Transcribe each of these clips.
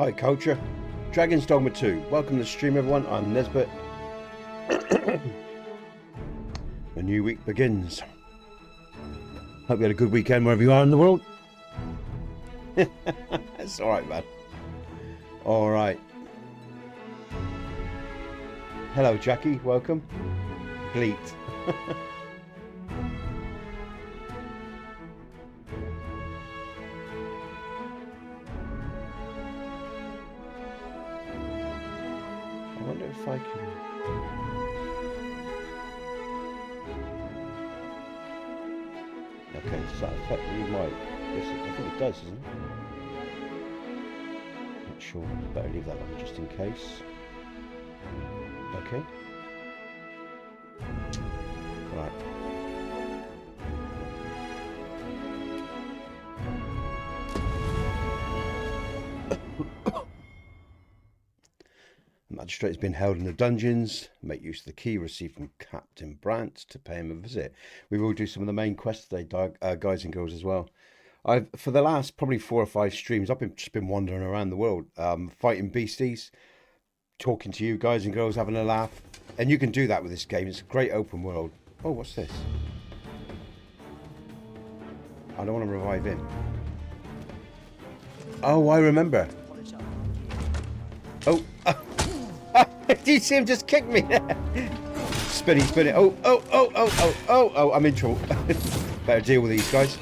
Hi Culture, Dragon's Dogma 2. Welcome to the stream everyone, I'm Nesbit. A new week begins. Hope you had a good weekend wherever you are in the world. It's alright man. Alright. Hello Jackie, welcome. Bleat. I wonder if I can... Okay, does that affect the mic? Yes, I think it does, doesn't it? Not sure. Better leave that on just in case. Okay. Right. The magistrate has been held in the dungeons. Make use of the key received from Captain Brant to pay him a visit. We will do some of the main quests today, guys and girls, as well. For the last probably 4 or 5 streams, I've just been wandering around the world, fighting beasties, talking to you guys and girls, having a laugh. And you can do that with this game. It's a great open world. Oh, what's this? I don't want to revive him. Oh, I remember. Oh. Did you see him just kick me? Spinny, spinny. Oh, oh, oh, oh, oh, oh, oh, I'm in trouble. Better deal with these guys.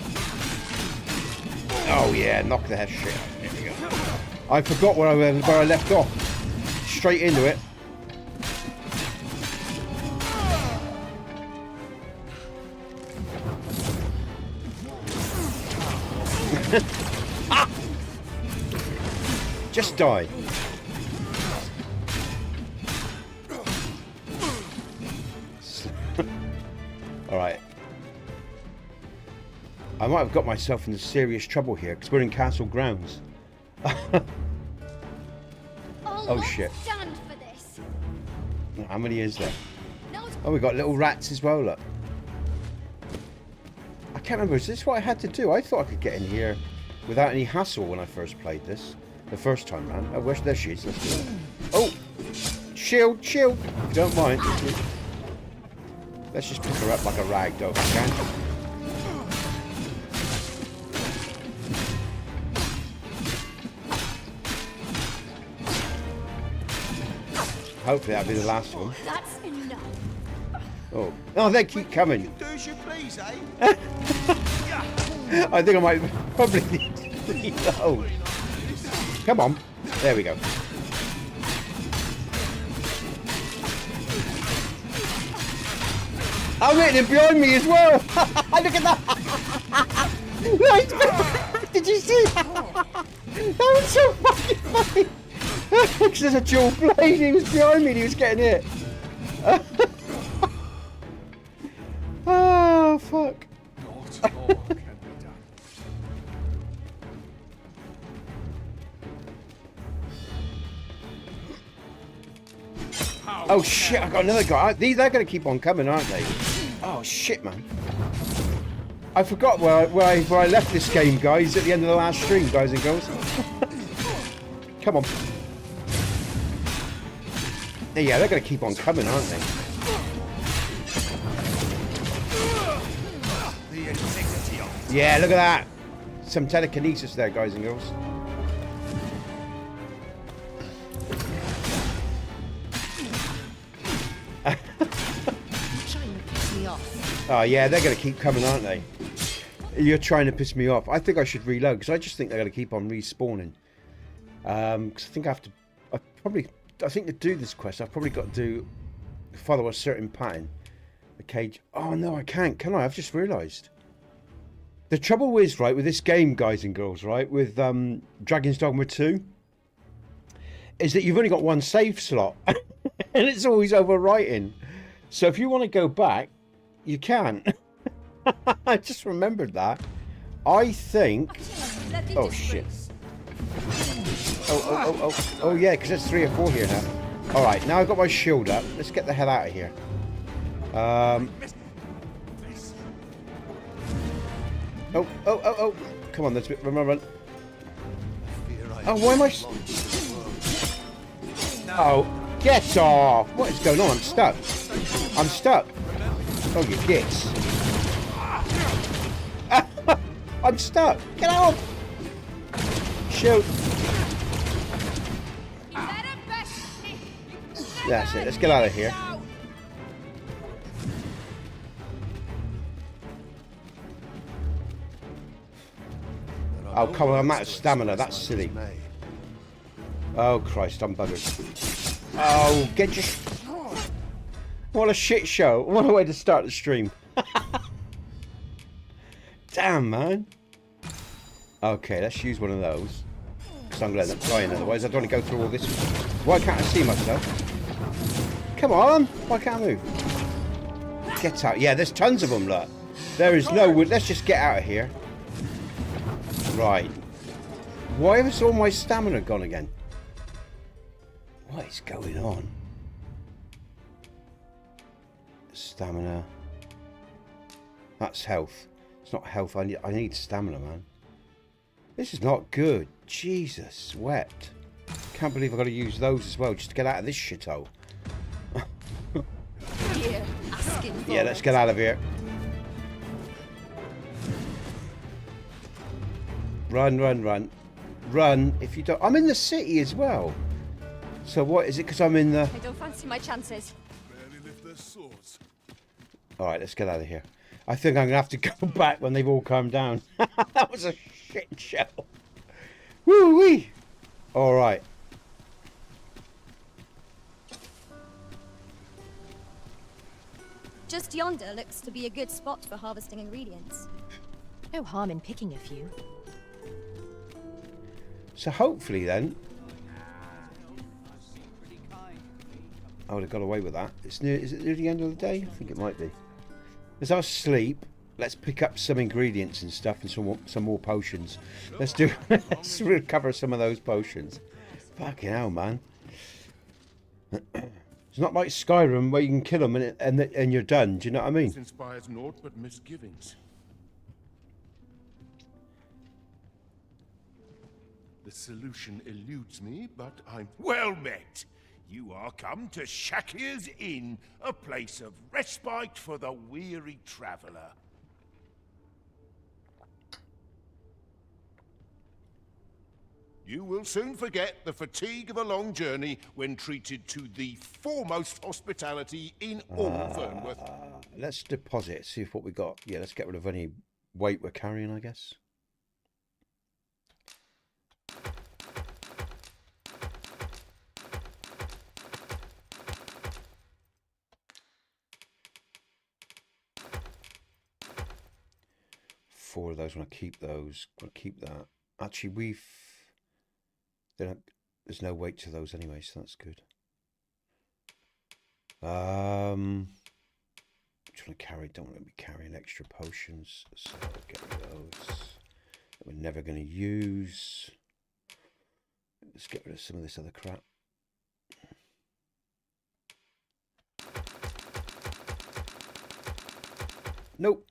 Oh yeah, knock the head shit out. There we go. I forgot where I left off. Straight into it. Ah! Just die. Alright. I might have got myself into serious trouble here because we're in castle grounds. Oh shit. Stand for this. How many is there? Oh, we got little rats as well, look. I can't remember, is this what I had to do? I thought I could get in here without any hassle when I first played this. The first time round. Oh, where's there she is? Let's do it. Oh! Shield, shield! If you don't mind. Let's just pick her up like a rag doll, can. Hopefully that'll be the last one. That's enough. Oh, oh, they keep coming. Do as you please, eh? I think I might probably need to reload. Come on. There we go. I'm hitting him behind me as well. Look at that. Did you see that? That was so fucking funny. Because there's a dual blade. He was behind me and he was getting hit. Oh, fuck. Not all can be done. Oh shit, I got another guy. They're going to keep on coming, aren't they? Oh shit, man. I forgot where I left this game, guys, at the end of the last stream, guys and girls. Come on. Yeah, they're going to keep on coming, aren't they? Yeah, look at that. Some telekinesis there, guys and girls. Oh yeah, they're going to keep coming, aren't they? You're trying to piss me off. I think I should reload because I just think they're going to keep on respawning. Because I think I have to. I think to do this quest, I've probably got to follow a certain pattern. The cage. Oh no, I can't. Can I? I've just realised. The trouble is, right, with this game, guys and girls, right, with Dragon's Dogma 2, is that you've only got one save slot, and it's always overwriting. So if you want to go back, you can. I just remembered that. I think... Oh, shit. Oh, yeah, because there's 3 or 4 here now. All right, now I've got my shield up. Let's get the hell out of here. Oh. Come on, let's run. Oh, why am I... Oh, get off! What is going on? I'm stuck. I'm stuck. Oh, you gits. I'm stuck. Get off! Shoot. That's it. Let's get out of here. Oh, come on. I'm out of stamina. That's silly. Oh, Christ. I'm buggered. Oh, get your... What a shit show. What a way to start the stream. Damn, man. Okay, let's use one of those. Because I'm going to let them fly in, otherwise I don't want to go through all this. Why can't I see myself? Come on. Why can't I move? Get out. Yeah, there's tons of them, look. There is no wood. Let's just get out of here. Right. Why has all my stamina gone again? What is going on? Stamina. That's health. It's not health. I need stamina, man. This is not good. Jesus, sweat. Can't believe I've got to use those as well just to get out of this shithole. Yeah, let's get out of here. Run, run, run. Run if you don't... I'm in the city as well. So what is it because I'm in the... I don't fancy my chances. Alright, let's get out of here. I think I'm going to have to go back when they've all calmed down. That was a shit show. Woo-wee. Alright. Just yonder looks to be a good spot for harvesting ingredients. No harm in picking a few. So hopefully then... I would have got away with that. It's near, is it near the end of the day? I think it might be. As I sleep, let's pick up some ingredients and stuff and some more potions. Let's recover some of those potions. Fucking hell, man. It's not like Skyrim where you can kill them and you're done. Do you know what I mean? This inspires naught but misgivings. The solution eludes me, but I'm well met. You are come to Shakir's Inn, a place of respite for the weary traveller. You will soon forget the fatigue of a long journey when treated to the foremost hospitality in all Fernworth. Let's deposit, see if what we got. Yeah, let's get rid of any weight we're carrying, I guess. Four of those. I want to keep those. I want to keep that. Actually, there's no weight to those anyway, so that's good. Trying to carry. Don't want to be carrying extra potions, so I'll get rid of those that we're never going to use. Let's get rid of some of this other crap. Nope.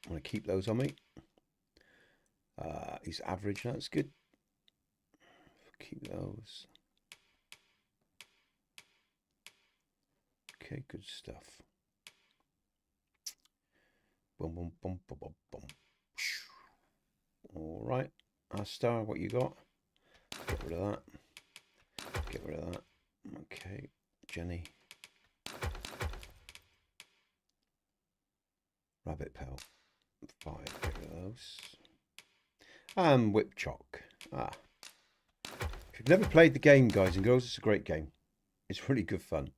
I want to keep those on me. He's average, that's good. Keep those. Okay, good stuff. Boom, boom, boom, boom, boom, boom. All right, Astar, what you got? Get rid of that. Get rid of that. Okay, Jenny. Rabbit pelt. 5. Get rid of those. And whip chalk. If you've never played the game, guys and girls, it's a great game. It's really good fun.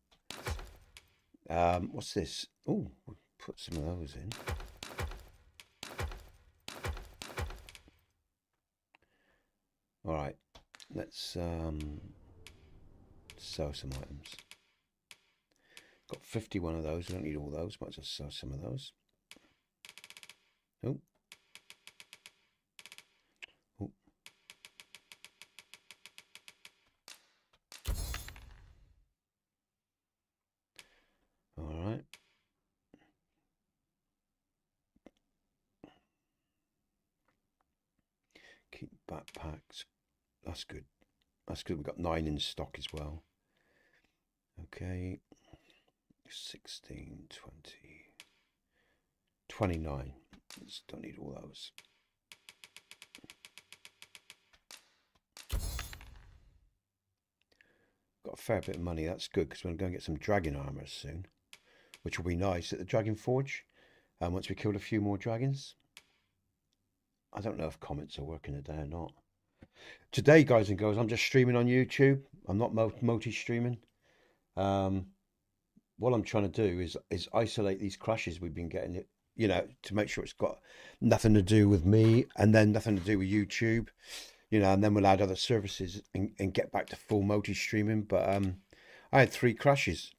What's this? Oh, we'll put some of those in. All right, let's sell some items. Got 51 of those. We don't need all those. Might as well sell some of those. Oh. Oh. All right. Keep backpacks. That's good. That's good. We've got 9 in stock as well. Okay. 16, 20, 29. Just don't need all those. Got a fair bit of money. That's good because we're going to go and get some dragon armor soon, which will be nice at the Dragon Forge. And once we killed a few more dragons. I don't know if comments are working today or not. Today, guys and girls, I'm just streaming on YouTube. I'm not multi-streaming. What I'm trying to do is isolate these crashes we've been getting, you know, to make sure it's got nothing to do with me and then nothing to do with YouTube, you know, and then we'll add other services and get back to full multi-streaming. But I had 3 crashes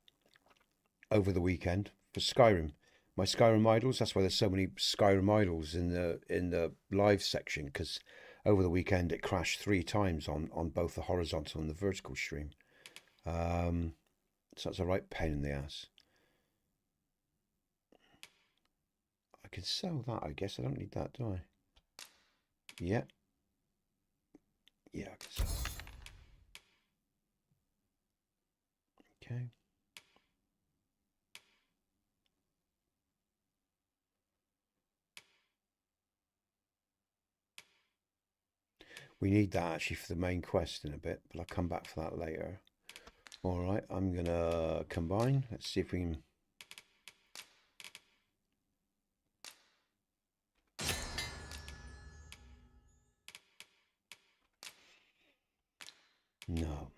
over the weekend for Skyrim. My Skyrim idols, that's why there's so many Skyrim idols in the live section, because over the weekend it crashed 3 times on both the horizontal and the vertical stream. So it's a right pain in the ass. I can sell that, I guess. I don't need that, do I? Yeah. Yeah, I can sell that. Okay. We need that actually for the main quest in a bit, but I'll come back for that later. All right, I'm going to combine. Let's see if we can... No.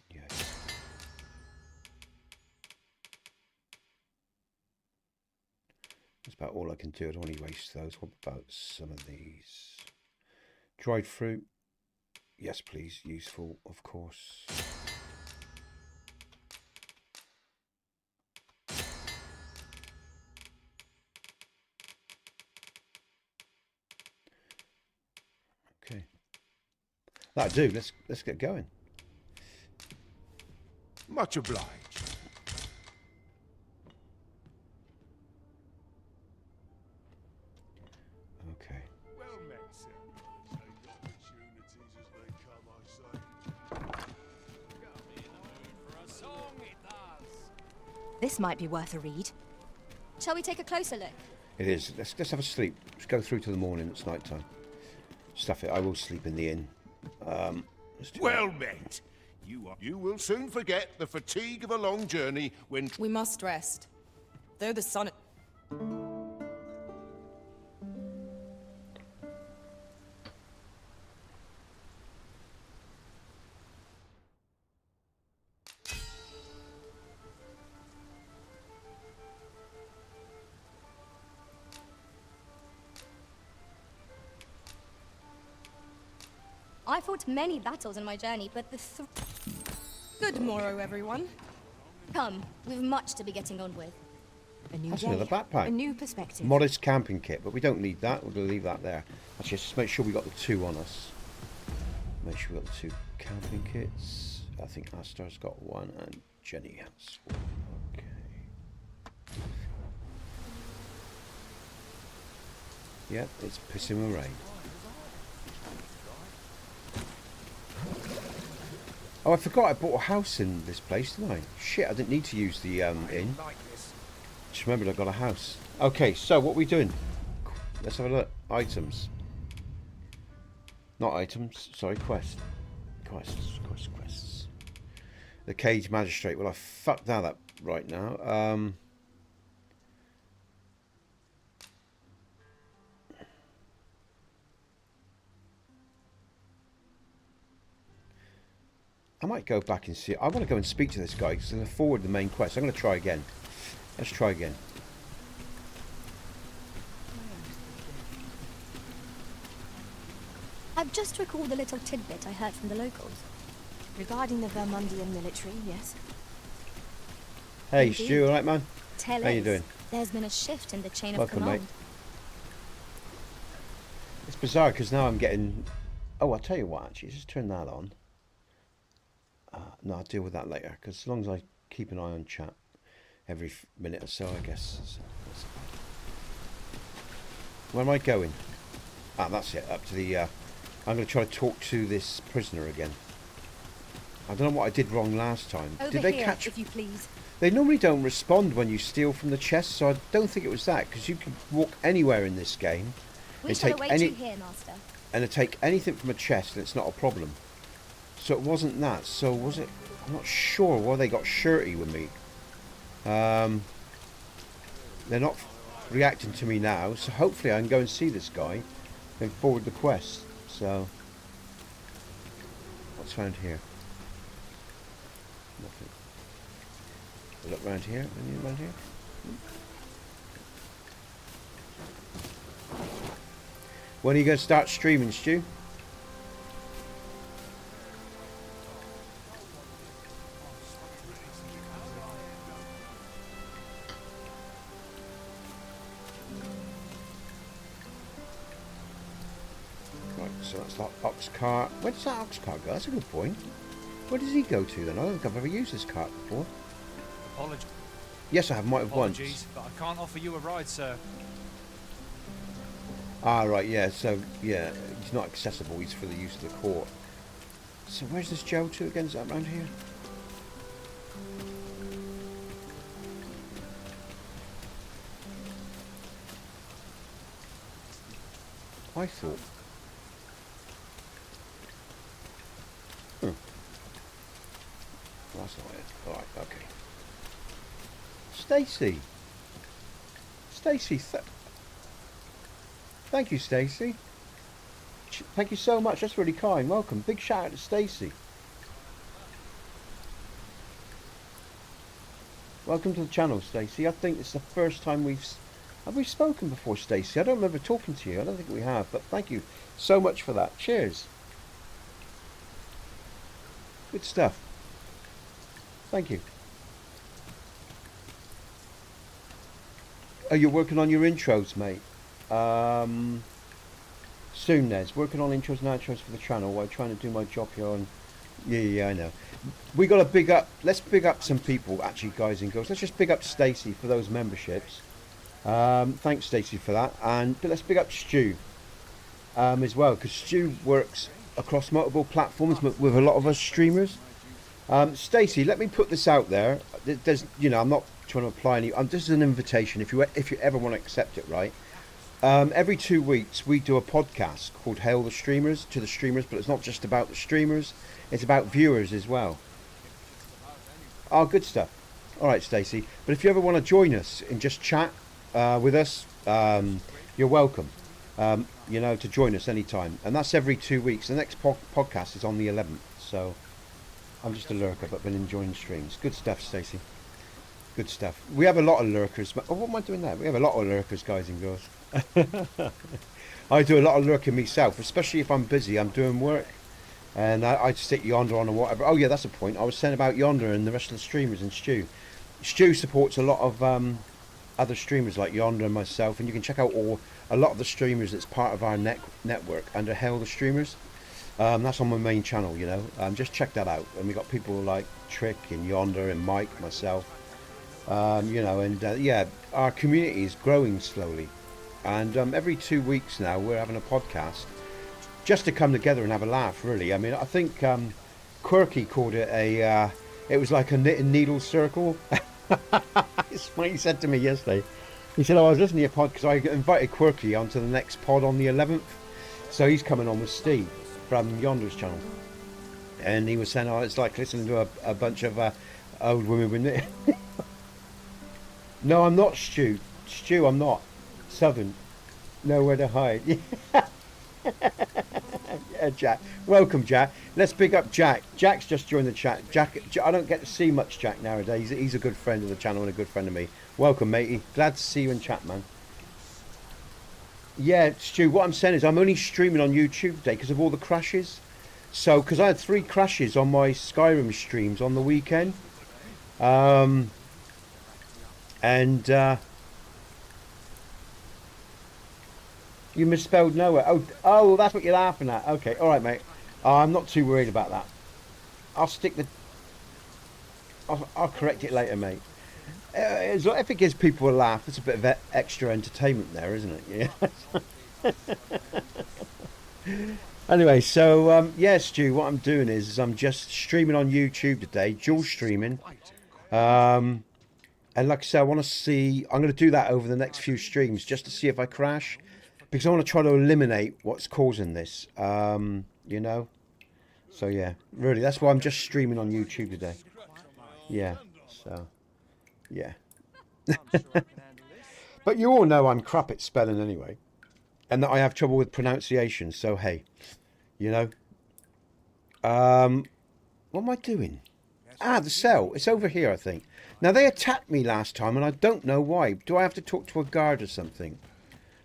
Yes. That's about all I can do. I don't want to waste those. What about some of these? Dried fruit. Yes, please. Useful, of course. Okay. That'll do. Let's get going. Much obliged. Okay. Well met, sir. Take opportunities as they come, I say. For a song, it does. This might be worth a read. Shall we take a closer look? It is. Let's have a sleep. Let's go through to the morning. It's night time. Stuff it. I will sleep in the inn. Let's do Well met. You will soon forget the fatigue of a long journey when... We must rest. Though the sun... I fought many battles in my journey, but Good morrow, everyone. Come, we've much to be getting on with. A new That's day, another backpack. a new perspective. Modest camping kit, but we don't need that. We'll leave that there. Actually, just make sure we got the 2 on us. Make sure we got the 2 camping kits. I think Astar's got 1 and Jenny has 1. Okay. Yep, it's pissing with rain. Oh, I forgot I bought a house in this place, didn't I? Shit, I didn't need to use the inn. Just remembered I got a house. Okay, so what are we doing? Let's have a look. Items. Not items, sorry, quest. Quests. The cage magistrate. Well, I fucked that up right now. I might go back and see. I want to go and speak to this guy because I'm going to forward the main quest. I'm going to try again. Let's try again. I've just recalled a little tidbit I heard from the locals. Regarding the Vermundian military, yes. Hey, Indeed. Stu, all right, man? Tell How you us, doing? there's been a shift in the chain Welcome, of command. mate. It's bizarre because now I'm getting... Oh, I'll tell you what, actually. Just turn that on. No, I'll deal with that later, because as long as I keep an eye on chat every minute or so, I guess. That's where am I going? Ah, that's it, up to the... I'm going to try to talk to this prisoner again. I don't know what I did wrong last time. Over Did they here, catch... if you please. They normally don't respond when you steal from the chest, so I don't think it was that, because you can walk anywhere in this game We and shall take await any you here, Master. and to take anything from a chest, and it's not a problem. So it wasn't that. So was it? I'm not sure why they got shirty with me. They're not reacting to me now, so hopefully I can go and see this guy and forward the quest. So what's found here? Nothing. Look around here. Anything around here? When are you going to start streaming, Stu? Right, so that's that Oxcart. Where does that Oxcart go? That's a good point. Where does he go to then? I don't think I've ever used this cart before. Apologies, Yes, I have. Might have once. but I can't offer you a ride, sir. Ah, right, yeah. So, yeah, he's not accessible. He's for the use of the court. So where's this jail to again? Is that around here? I thought. That's not it. Alright, okay. Stacey. Stacey, thank you, Stacey. Thank you so much. That's really kind. Welcome. Big shout out to Stacey. Welcome to the channel, Stacey. I think it's the first time have we spoken before, Stacey? I don't remember talking to you. I don't think we have, but thank you so much for that. Cheers. Good stuff. Thank you. Oh, you're working on your intros, mate. Soon, Nez. Working on intros and outros for the channel while trying to do my job here on... Yeah, I know. We got to big up... Let's big up some people, actually, guys and girls. Let's just big up Stacey for those memberships. Thanks, Stacey, for that. But let's big up Stu as well, because Stu works across multiple platforms with a lot of us streamers. Stacey, let me put this out there. There's, I'm not trying to apply any. This is an invitation. If you ever want to accept it, right? Every 2 weeks we do a podcast called Hail the Streamers to the streamers, but it's not just about the streamers. It's about viewers as well. Oh, good stuff. All right, Stacey. But if you ever want to join us and just chat with us, you're welcome. To join us anytime. And that's every 2 weeks. The next podcast is on the 11th. So I'm just a lurker, but been enjoying streams. Good stuff, Stacey. Good stuff. We have a lot of lurkers. Oh, what am I doing there? We have a lot of lurkers, guys and girls. I do a lot of lurking myself, especially if I'm busy. I'm doing work. And I stick Yonder on or whatever. Oh, yeah, that's a point. I was saying about Yonder and the rest of the streamers and Stu. Stu supports a lot of other streamers like Yonder and myself. And you can check out a lot of the streamers that's part of our network under Hail the Streamers. That's on my main channel, just check that out. And we got people like Trick and Yonder and Mike, myself, yeah, our community is growing slowly. And every 2 weeks now we're having a podcast just to come together and have a laugh, really. I mean, I think Quirky called it it was like a knit and needle circle. It's what he said to me yesterday. He said, I was listening to your pod because I invited Quirky onto the next pod on the 11th. So he's coming on with Steve from Yonder's channel, and he was saying, it's like listening to a bunch of old women with knit. No, I'm not Stu, I'm not Southern, nowhere to hide. Yeah, Jack, welcome, Jack. Let's pick up Jack. Jack's just joined the chat. Jack, I don't get to see much Jack nowadays. He's a good friend of the channel and a good friend of me. Welcome, matey. Glad to see you in chat, man. Yeah, Stu, what I'm saying is I'm only streaming on YouTube today because of all the crashes. So, because I had 3 crashes on my Skyrim streams on the weekend. You misspelled nowhere. Oh, that's what you're laughing at. Okay, all right, mate. I'm not too worried about that. I'll correct it later, mate. If it gives people a laugh, it's a bit of extra entertainment there, isn't it? Yeah. Anyway, so yeah, Stu, what I'm doing is I'm just streaming on YouTube today, dual streaming. And like I said, I want to see, I'm going to do that over the next few streams just to see if I crash, because I want to try to eliminate what's causing this, you know. So yeah, really, that's why I'm just streaming on YouTube today. Yeah, so yeah. But you all know I'm crap at spelling anyway, and that I have trouble with pronunciation, so hey, you know. What am I doing? Ah, the cell. It's over here, I think. Now, they attacked me last time, and I don't know why. Do I have to talk to a guard or something?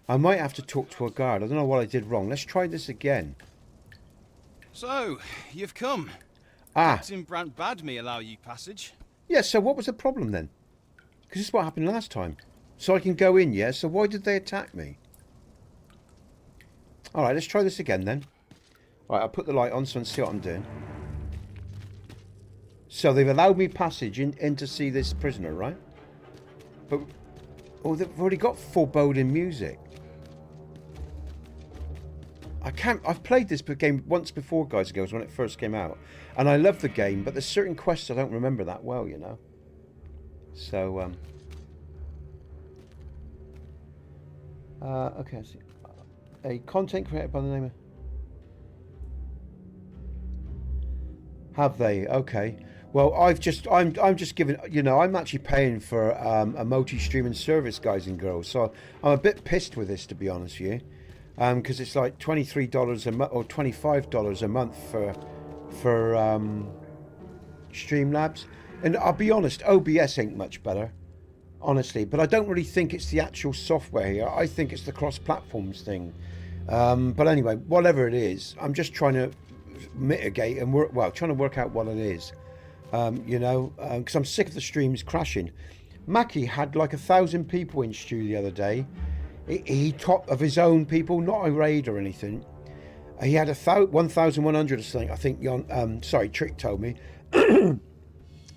I might have to talk to a guard. I don't know what I did wrong. Let's try this again. So, you've come. Ah. Captain Brant bade me allow you passage. Yeah, so what was the problem then? Because this is what happened last time. So I can go in, yeah? So why did they attack me? Alright, let's try this again then. Alright, I'll put the light on so I can see what I'm doing. So they've allowed me passage in to see this prisoner, right? But, oh, they've already got foreboding music. I've played this game once before, guys and girls, when it first came out. And I love the game, but there's certain quests I don't remember that well, you know. So, okay, I see. A content created by the name of... Have they? Okay. Well, I'm just giving, you know, I'm actually paying for a multi-streaming service, guys and girls. So I'm a bit pissed with this, to be honest with you. Because it's like $23 a month or $25 a month for Streamlabs. And I'll be honest, OBS ain't much better, honestly. But I don't really think it's the actual software here. I think it's the cross-platforms thing. But anyway, whatever it is, I'm just trying to mitigate and trying to work out what it is. You know, because I'm sick of the streams crashing. Mackie had like 1,000 people in Stew the other day. He top of his own people, not a raid or anything. He had 1,100 or something. I think sorry, Trick told me.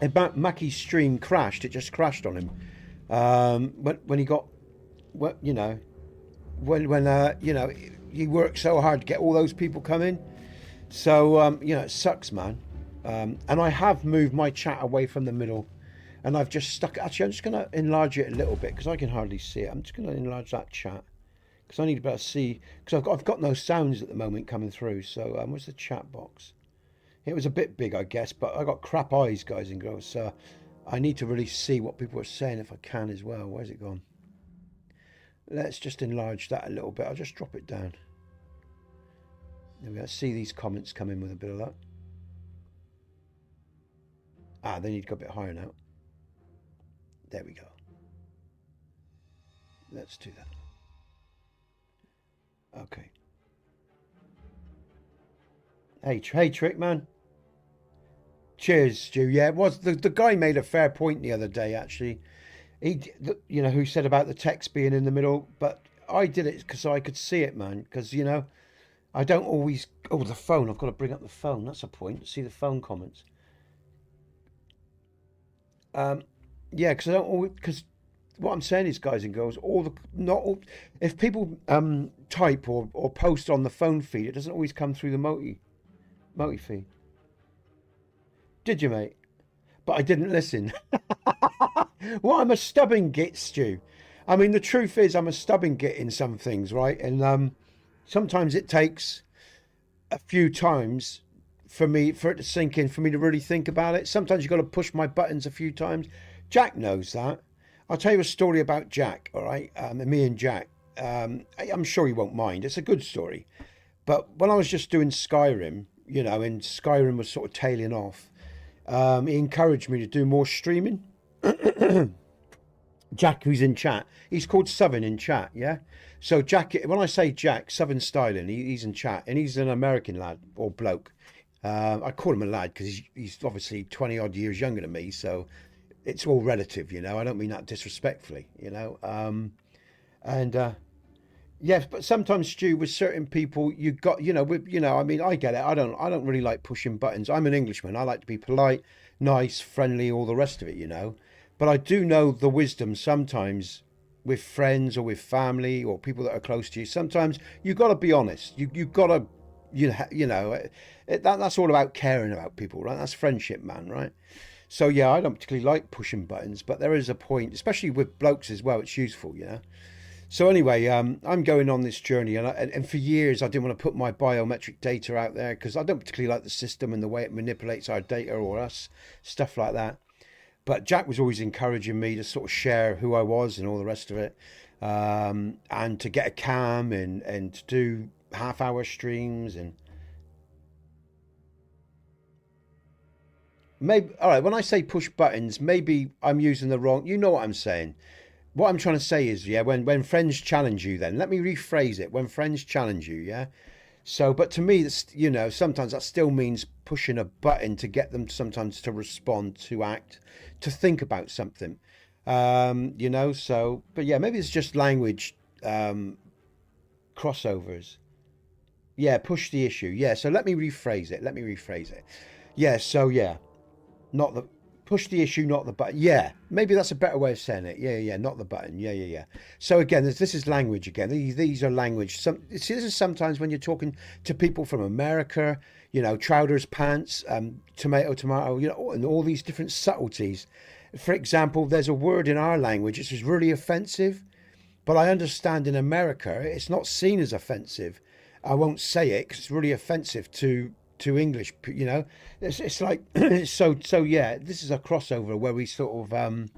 About Mackie's stream crashed. It just crashed on him. When he got, you know, when you know, he worked so hard to get all those people coming. So you know, it sucks, man. And I have moved my chat away from the middle, and I've just stuck. Actually, I'm just going to enlarge it a little bit because I can hardly see it. I'm just going to enlarge that chat because I need to be able to see, because I've got no sounds at the moment coming through. So where's the chat box? It was a bit big, I guess, but I got crap eyes, guys and girls. So I need to really see what people are saying if I can as well. Where's it gone? Let's just enlarge that a little bit. I'll just drop it down. There we go. See these comments come in with a bit of luck. Ah, they need to go a bit higher now. There we go. Let's do that. Okay. Hey, Trick, man. Cheers, Stu. Yeah, it was the guy made a fair point the other day. Actually, you know, who said about the text being in the middle, but I did it because I could see it, man. Because you know, I don't always. Oh, the phone. I've got to bring up the phone. That's a point. See the phone comments. Yeah, because I don't always, because what I'm saying is, guys and girls, if people type or post on the phone feed, it doesn't always come through the multi feed. Did you, mate? But I didn't listen. Well, I'm a stubborn git, Stu. I mean, the truth is, I'm a stubborn git in some things, right? And sometimes it takes a few times for it to sink in, for me to really think about it. Sometimes you've got to push my buttons a few times. Jack knows that. I'll tell you a story about Jack, all right? Me and Jack. I'm sure he won't mind. It's a good story. But when I was just doing Skyrim, you know, and Skyrim was sort of tailing off, he encouraged me to do more streaming. Jack, who's in chat, he's called Southern in chat, yeah? So Jack, when I say Jack, Southern styling, he's in chat, and he's an American lad, or bloke. I call him a lad because he's obviously 20 odd years younger than me, so it's all relative, you know. I don't mean that disrespectfully, you know. Yes, but sometimes, Stu, with certain people, you got, you know, I mean, I get it. I don't really like pushing buttons. I'm an Englishman. I like to be polite, nice, friendly, all the rest of it, you know. But I do know the wisdom sometimes with friends or with family or people that are close to you. Sometimes you got to be honest. You got to that's all about caring about people, right? That's friendship, man, right? So yeah, I don't particularly like pushing buttons, but there is a point, especially with blokes as well. It's useful, you know. So anyway, I'm going on this journey, and for years I didn't want to put my biometric data out there because I don't particularly like the system and the way it manipulates our data or us, stuff like that. But Jack was always encouraging me to sort of share who I was and all the rest of it, and to get a cam and to do half-hour streams and maybe. All right, when I say push buttons, maybe I'm using the wrong. You know what I'm saying. What I'm trying to say is, yeah, when friends challenge you, then let me rephrase it. When friends challenge you, yeah. So, but to me, that's, you know, sometimes that still means pushing a button to get them sometimes to respond, to act, to think about something. You know, so, but yeah, maybe it's just language crossovers. Yeah, push the issue. Yeah, so let me rephrase it. Yeah, so yeah, not the push the issue, not the button. Yeah, maybe that's a better way of saying it. Yeah, not the button. Yeah. So again, this is language again. These are language. This is sometimes when you're talking to people from America, you know, trousers, pants, tomato, you know, and all these different subtleties. For example, there's a word in our language which is really offensive, but I understand in America it's not seen as offensive. I won't say it because it's really offensive to English, you know. It's like so yeah, this is a crossover where we sort of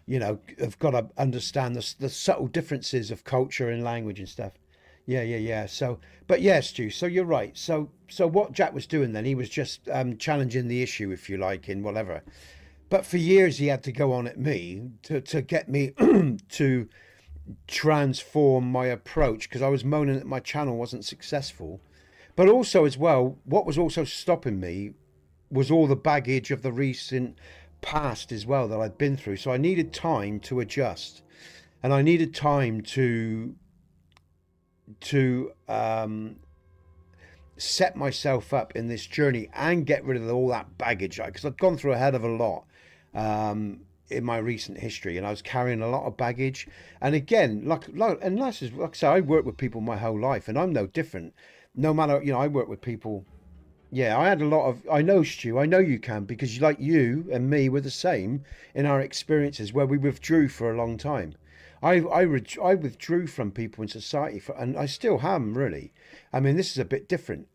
you know, have got to understand the subtle differences of culture and language and stuff. Yeah. So but yeah, Stu, so you're right. So what Jack was doing then, he was just challenging the issue, if you like, in whatever. But for years he had to go on at me to get me to transform my approach because I was moaning that my channel wasn't successful. But also as well, what was also stopping me was all the baggage of the recent past as well that I'd been through. So I needed time to adjust, and I needed time to set myself up in this journey and get rid of all that baggage, because I'd gone through a hell of a lot in my recent history, and I was carrying a lot of baggage. And again, like I say, I worked with people my whole life, and I'm no different. No matter, you know, I work with people. Yeah, I had a lot of. I know, Stu. I know you can, because like you and me were the same in our experiences where we withdrew for a long time. I withdrew from people in society and I still am, really. I mean, this is a bit different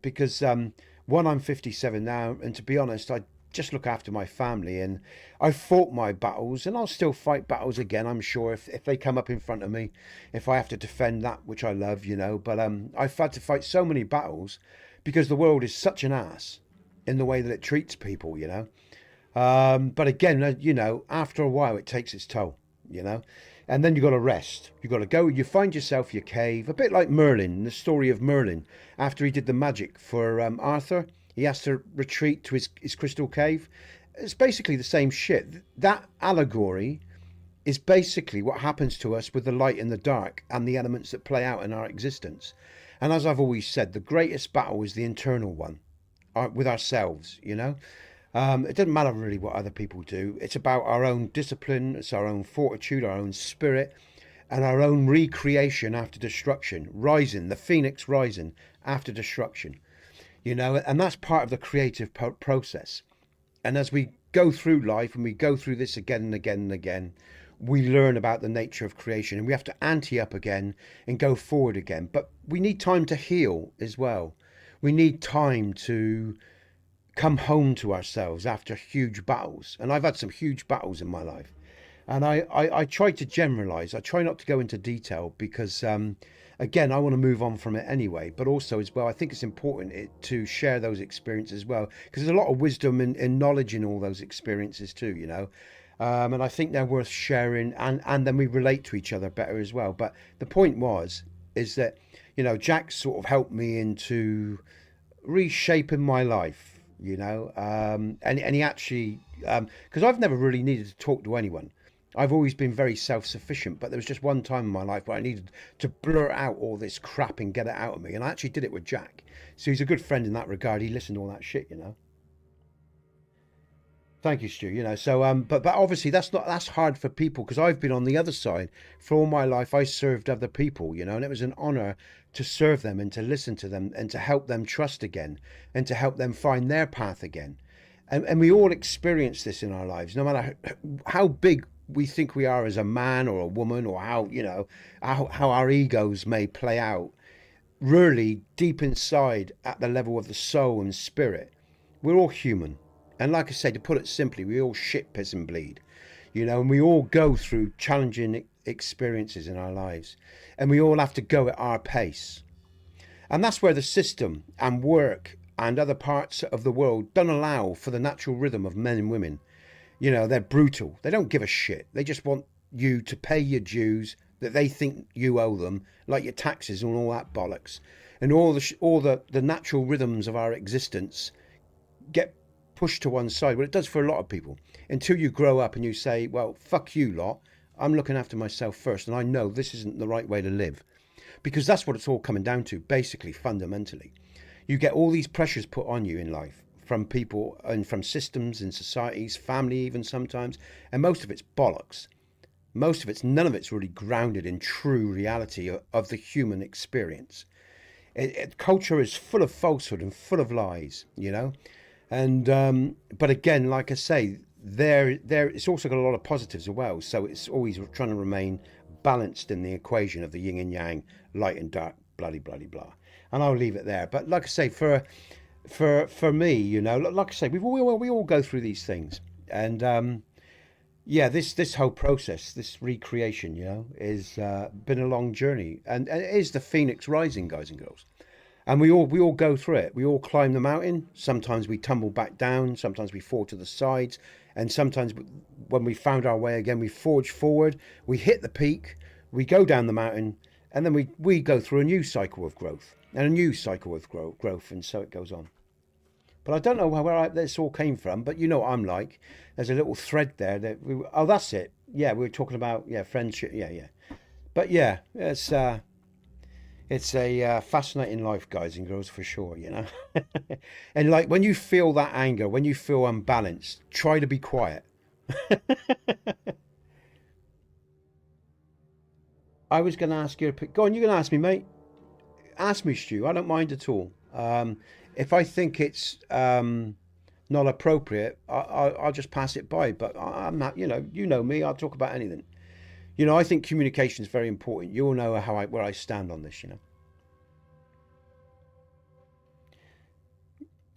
because one, I'm 57 now, and to be honest, I just look after my family, and I fought my battles, and I'll still fight battles again, I'm sure, if they come up in front of me, if I have to defend that which I love, you know. But I've had to fight so many battles because the world is such an ass in the way that it treats people, you know. But again, you know, after a while it takes its toll, you know. And then you got to rest. You got to go. You find yourself your cave, a bit like Merlin, the story of Merlin. After he did the magic for Arthur, he has to retreat to his crystal cave. It's basically the same shit. That allegory is basically what happens to us with the light and the dark and the elements that play out in our existence. And as I've always said, the greatest battle is the internal one, with ourselves, you know. It doesn't matter really what other people do. It's about our own discipline, it's our own fortitude, our own spirit, and our own recreation after destruction, rising, the phoenix rising after destruction, you know. And that's part of the creative process. And as we go through life and we go through this again and again and again, we learn about the nature of creation, and we have to ante up again and go forward again. But we need time to heal as well. We need time to come home to ourselves after huge battles. And I've had some huge battles in my life. And I try to generalize. I try not to go into detail because, again, I want to move on from it anyway. But also as well, I think it's important to share those experiences as well, because there's a lot of wisdom and knowledge in all those experiences too, you know. And I think they're worth sharing, and then we relate to each other better as well. But the point is that, you know, Jack sort of helped me into reshaping my life, you know, and he actually, because I've never really needed to talk to anyone. I've always been very self-sufficient, but there was just one time in my life where I needed to blurt out all this crap and get it out of me, and I actually did it with Jack. So he's a good friend in that regard. He listened to all that shit, you know. Thank you, Stu. You know, so but obviously that's hard for people, because I've been on the other side for all my life. I served other people, you know, and it was an honor to serve them and to listen to them and to help them trust again and to help them find their path again. And we all experience this in our lives, no matter how big we think we are as a man or a woman, or how, you know, how our egos may play out. Really, deep inside, at the level of the soul and spirit, we're all human. And like I say, to put it simply, we all shit, piss and bleed, you know, and we all go through challenging experiences in our lives, and we all have to go at our pace. And that's where the system and work and other parts of the world don't allow for the natural rhythm of men and women. You know, they're brutal. They don't give a shit. They just want you to pay your dues that they think you owe them, like your taxes and all that bollocks. And all the natural rhythms of our existence get pushed to one side. Well, it does for a lot of people, until you grow up and you say, well, fuck you lot, I'm looking after myself first, and I know this isn't the right way to live. Because that's what it's all coming down to, basically, fundamentally. You get all these pressures put on you in life from people and from systems and societies, family even sometimes, and most of it's bollocks. None of it's really grounded in true reality of the human experience. Culture is full of falsehood and full of lies, you know. And but again, like I say, it's also got a lot of positives as well. So it's always trying to remain balanced in the equation of the yin and yang, light and dark, bloody blah. And I'll leave it there. But like I say, for me, you know, like I say, we all go through these things, and yeah, this whole process, this recreation, you know, is been a long journey, and it is the phoenix rising, guys and girls. And we all go through it. We all climb the mountain. Sometimes we tumble back down. Sometimes we fall to the sides. And sometimes when we found our way again, we forge forward. We hit the peak. We go down the mountain. And then we go through a new cycle of growth. And a new cycle of growth. And so it goes on. But I don't know where this all came from. But you know what I'm like. There's a little thread there. Oh, that's it. Yeah, we were talking about, friendship. Yeah. But yeah, it's a fascinating life, guys and girls, for sure, you know. And like, when you feel that anger, when you feel unbalanced, try to be quiet. I was going to ask you, go on, you're going to ask me, mate. Ask me, Stu. I don't mind at all. If I think it's not appropriate, I'll just pass it by. But I'm not, you know me, I'll talk about anything. You know, I think communication is very important. You all know where I stand on this, you know.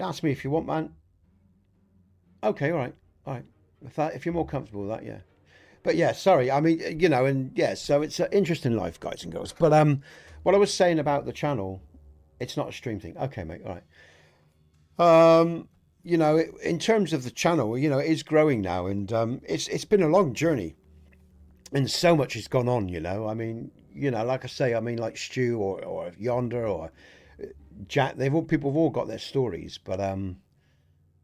Ask me if you want, man. Okay, all right. If you're more comfortable with that, yeah. But yeah, sorry. I mean, you know, and yeah, so it's an interesting life, guys and girls. But what I was saying about the channel, it's not a stream thing. Okay, mate, all right. You know, in terms of the channel, you know, it is growing now, and it's been a long journey. And so much has gone on, you know. I mean, you know, like I say, I mean, like Stu or Yonder or Jack, people have all got their stories. But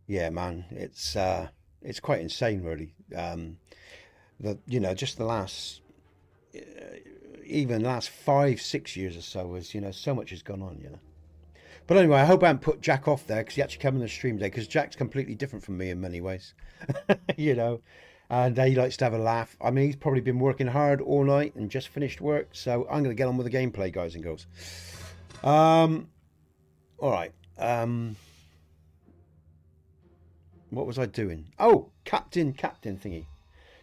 yeah, man, it's quite insane, really. You know, just the last, even last 5-6 years or so, was, you know, so much has gone on, you know. But anyway, I hope I haven't put Jack off there, because he actually came on the stream today, because Jack's completely different from me in many ways, you know. And he likes to have a laugh. I mean, he's probably been working hard all night and just finished work. So I'm going to get on with the gameplay, guys and girls. All right. What was I doing? Oh, captain thingy.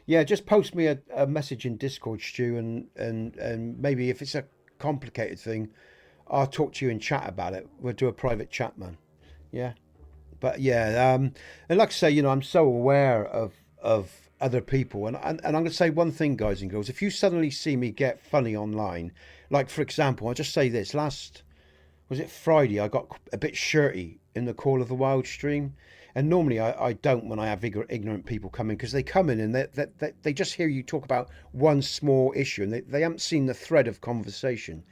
Yeah, just post me a message in Discord, Stu, and maybe if it's a complicated thing, I'll talk to you in chat about it. We'll do a private chat, man. Yeah. But yeah, and like I say, you know, I'm so aware of other people, and I'm going to say one thing, guys and girls. If you suddenly see me get funny online, like for example, I'll just say this: was it Friday, I got a bit shirty in the Call of the Wild stream, and normally I don't when I have ignorant people come in, because they come in and they just hear you talk about one small issue, and they haven't seen the thread of conversation,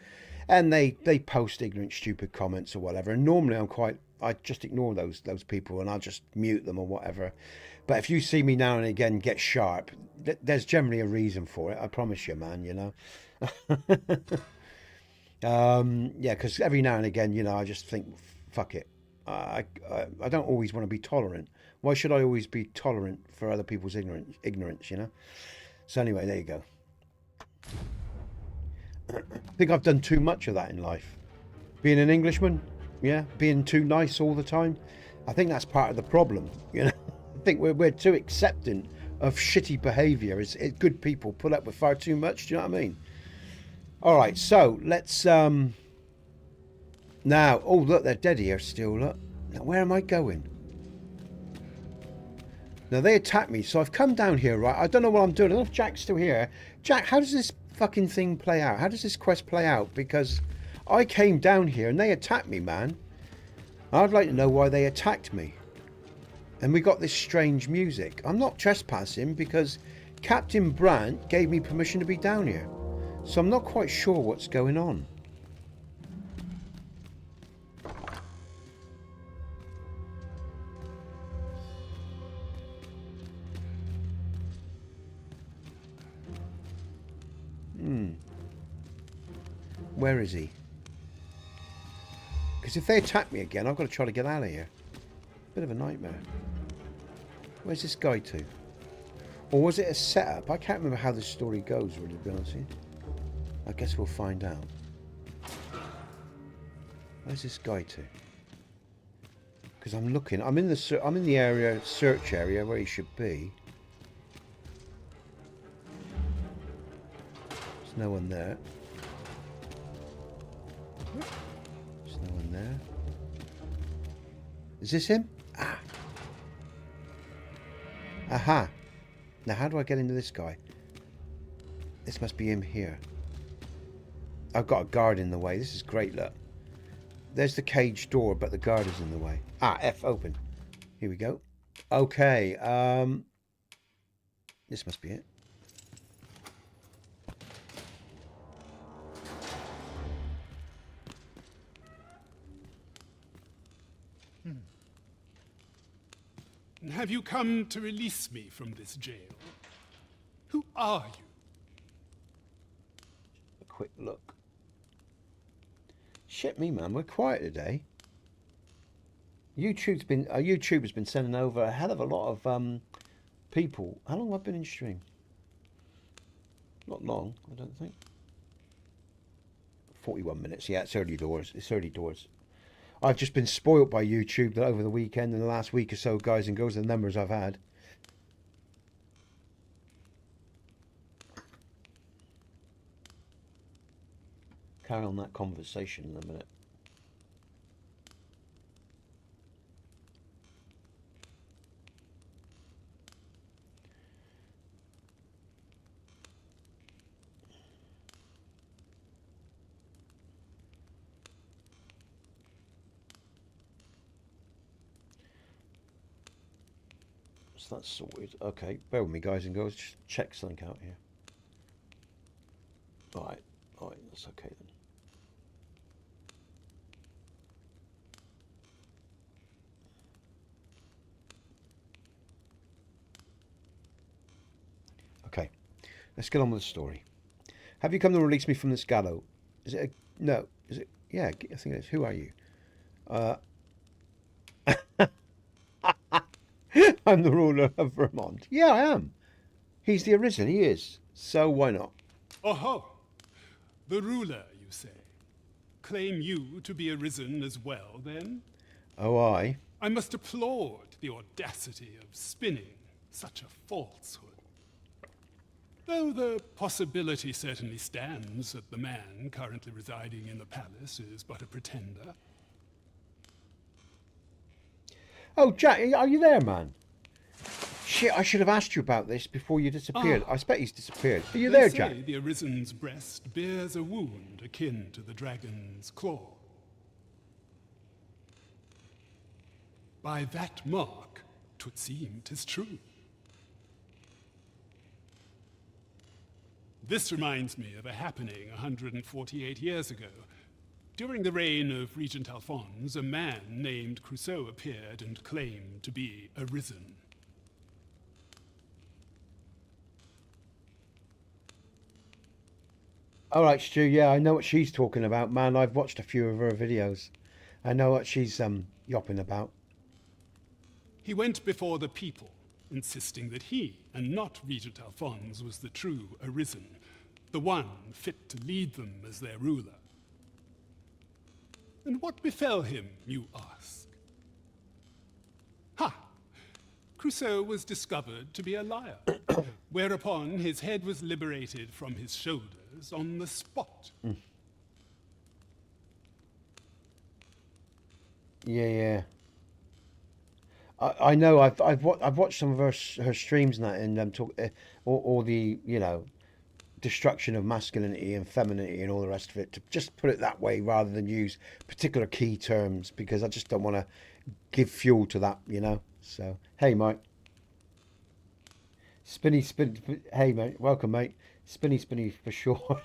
and they post ignorant, stupid comments or whatever. And normally I just ignore those people, and I'll just mute them or whatever. But if you see me now and again get sharp, there's generally a reason for it. I promise you, man, you know. Yeah, because every now and again, you know, I just think, fuck it. I don't always want to be tolerant. Why should I always be tolerant for other people's ignorance, you know? So anyway, there you go. I think I've done too much of that in life. Being an Englishman, yeah, being too nice all the time. I think that's part of the problem, you know. I think we're too accepting of shitty behaviour. It's good people put up with far too much. Do you know what I mean? All right, so let's now. Oh, look, they're dead here still. Look. Now, where am I going? Now they attacked me, so I've come down here, right? I don't know what I'm doing. I don't know if Jack's still here. Jack, how does this fucking thing play out? How does this quest play out? Because I came down here and they attacked me, man. I'd like to know why they attacked me. And we got this strange music. I'm not trespassing because Captain Brandt gave me permission to be down here. So I'm not quite sure what's going on. Where is he? Because if they attack me again, I've got to try to get out of here. Bit of a nightmare. Where's this guy to? Or was it a setup? I can't remember how this story goes, really, to be honest with you. I guess we'll find out. Where's this guy to? Because I'm looking. I'm in the area, search area, where he should be. There's no one there. There's no one there. Is this him? Ah. Aha. Now how do I get into this guy? This must be him here. I've got a guard in the way. This is great, look. There's the cage door, but the guard is in the way. Ah, F, open. Here we go. Okay. This must be it. Have you come to release me from this jail? Who are you? A quick look. Shit me, man. We're quiet today. YouTube has been sending over a hell of a lot of people. How long have I been in stream? Not long, I don't think. 41 minutes. Yeah, it's early doors. It's early doors. I've just been spoilt by YouTube over the weekend and the last week or so, guys and girls, the numbers I've had. Carry on that conversation in a minute. So that's sorted. Okay, bear with me, guys and girls. Just check something out here. All right, that's okay then. Okay, let's get on with the story. Have you come to release me from this gallows? Is it a... No. Is it... Yeah, I think it is. Who are you? I'm the ruler of Vermont. Yeah, I am. He's the Arisen. He is. So why not? Oh, the ruler, you say. Claim you to be arisen as well, then? Oh, I must applaud the audacity of spinning such a falsehood. Though the possibility certainly stands that the man currently residing in the palace is but a pretender. Oh, Jack, are you there, man? Shit, I should have asked you about this before you disappeared. I expect he's disappeared. Are you there, Jack? They say the Arisen's breast bears a wound akin to the dragon's claw. By that mark, 'twould seem 'tis true. This reminds me of a happening 148 years ago. During the reign of Regent Alphonse, a man named Crusoe appeared and claimed to be arisen. All right, Stu. Yeah, I know what she's talking about, man. I've watched a few of her videos. I know what she's yopping about. He went before the people, insisting that he, and not Regent Alphonse, was the true Arisen, the one fit to lead them as their ruler. And what befell him, you ask? Ha! Crusoe was discovered to be a liar, whereupon his head was liberated from his shoulders on the spot. Yeah. I know. I've watched some of her streams and that, and talk all the destruction of masculinity and femininity and all the rest of it. To just put it that way, rather than use particular key terms, because I just don't want to give fuel to that, So hey, Mike. Spinny. Hey, mate. Welcome, mate. Spinny for sure.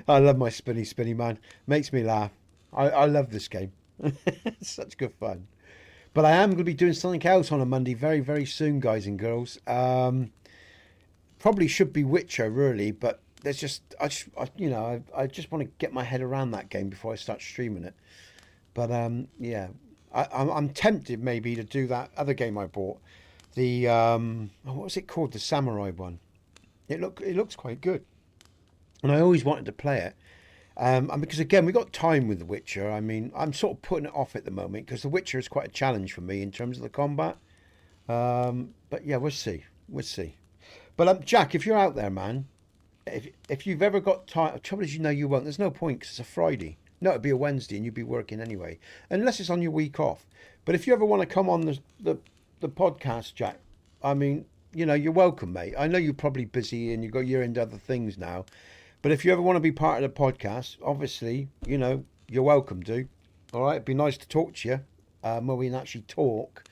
I love my spinny man. Makes me laugh. I love this game. It's such good fun. But I am going to be doing something else on a Monday very, very soon, guys and girls. Probably should be Witcher, really, but there's I just want to get my head around that game before I start streaming it. But yeah, I'm tempted maybe to do that other game I bought. The what was it called? The samurai one. It looks quite good, and I always wanted to play it. And because again, we got time with The Witcher. I mean, I'm sort of putting it off at the moment because The Witcher is quite a challenge for me in terms of the combat. But yeah, we'll see. But Jack, if you're out there, man, if you've ever got time, the trouble is, you won't. There's no point because it's a Friday. No, it'd be a Wednesday, and you'd be working anyway, unless it's on your week off. But if you ever want to come on the podcast, Jack, I mean, you're welcome, mate. I know you're probably busy and you're into other things now. But if you ever want to be part of the podcast, obviously, you're welcome to. All right, it'd be nice to talk to you when we can actually talk.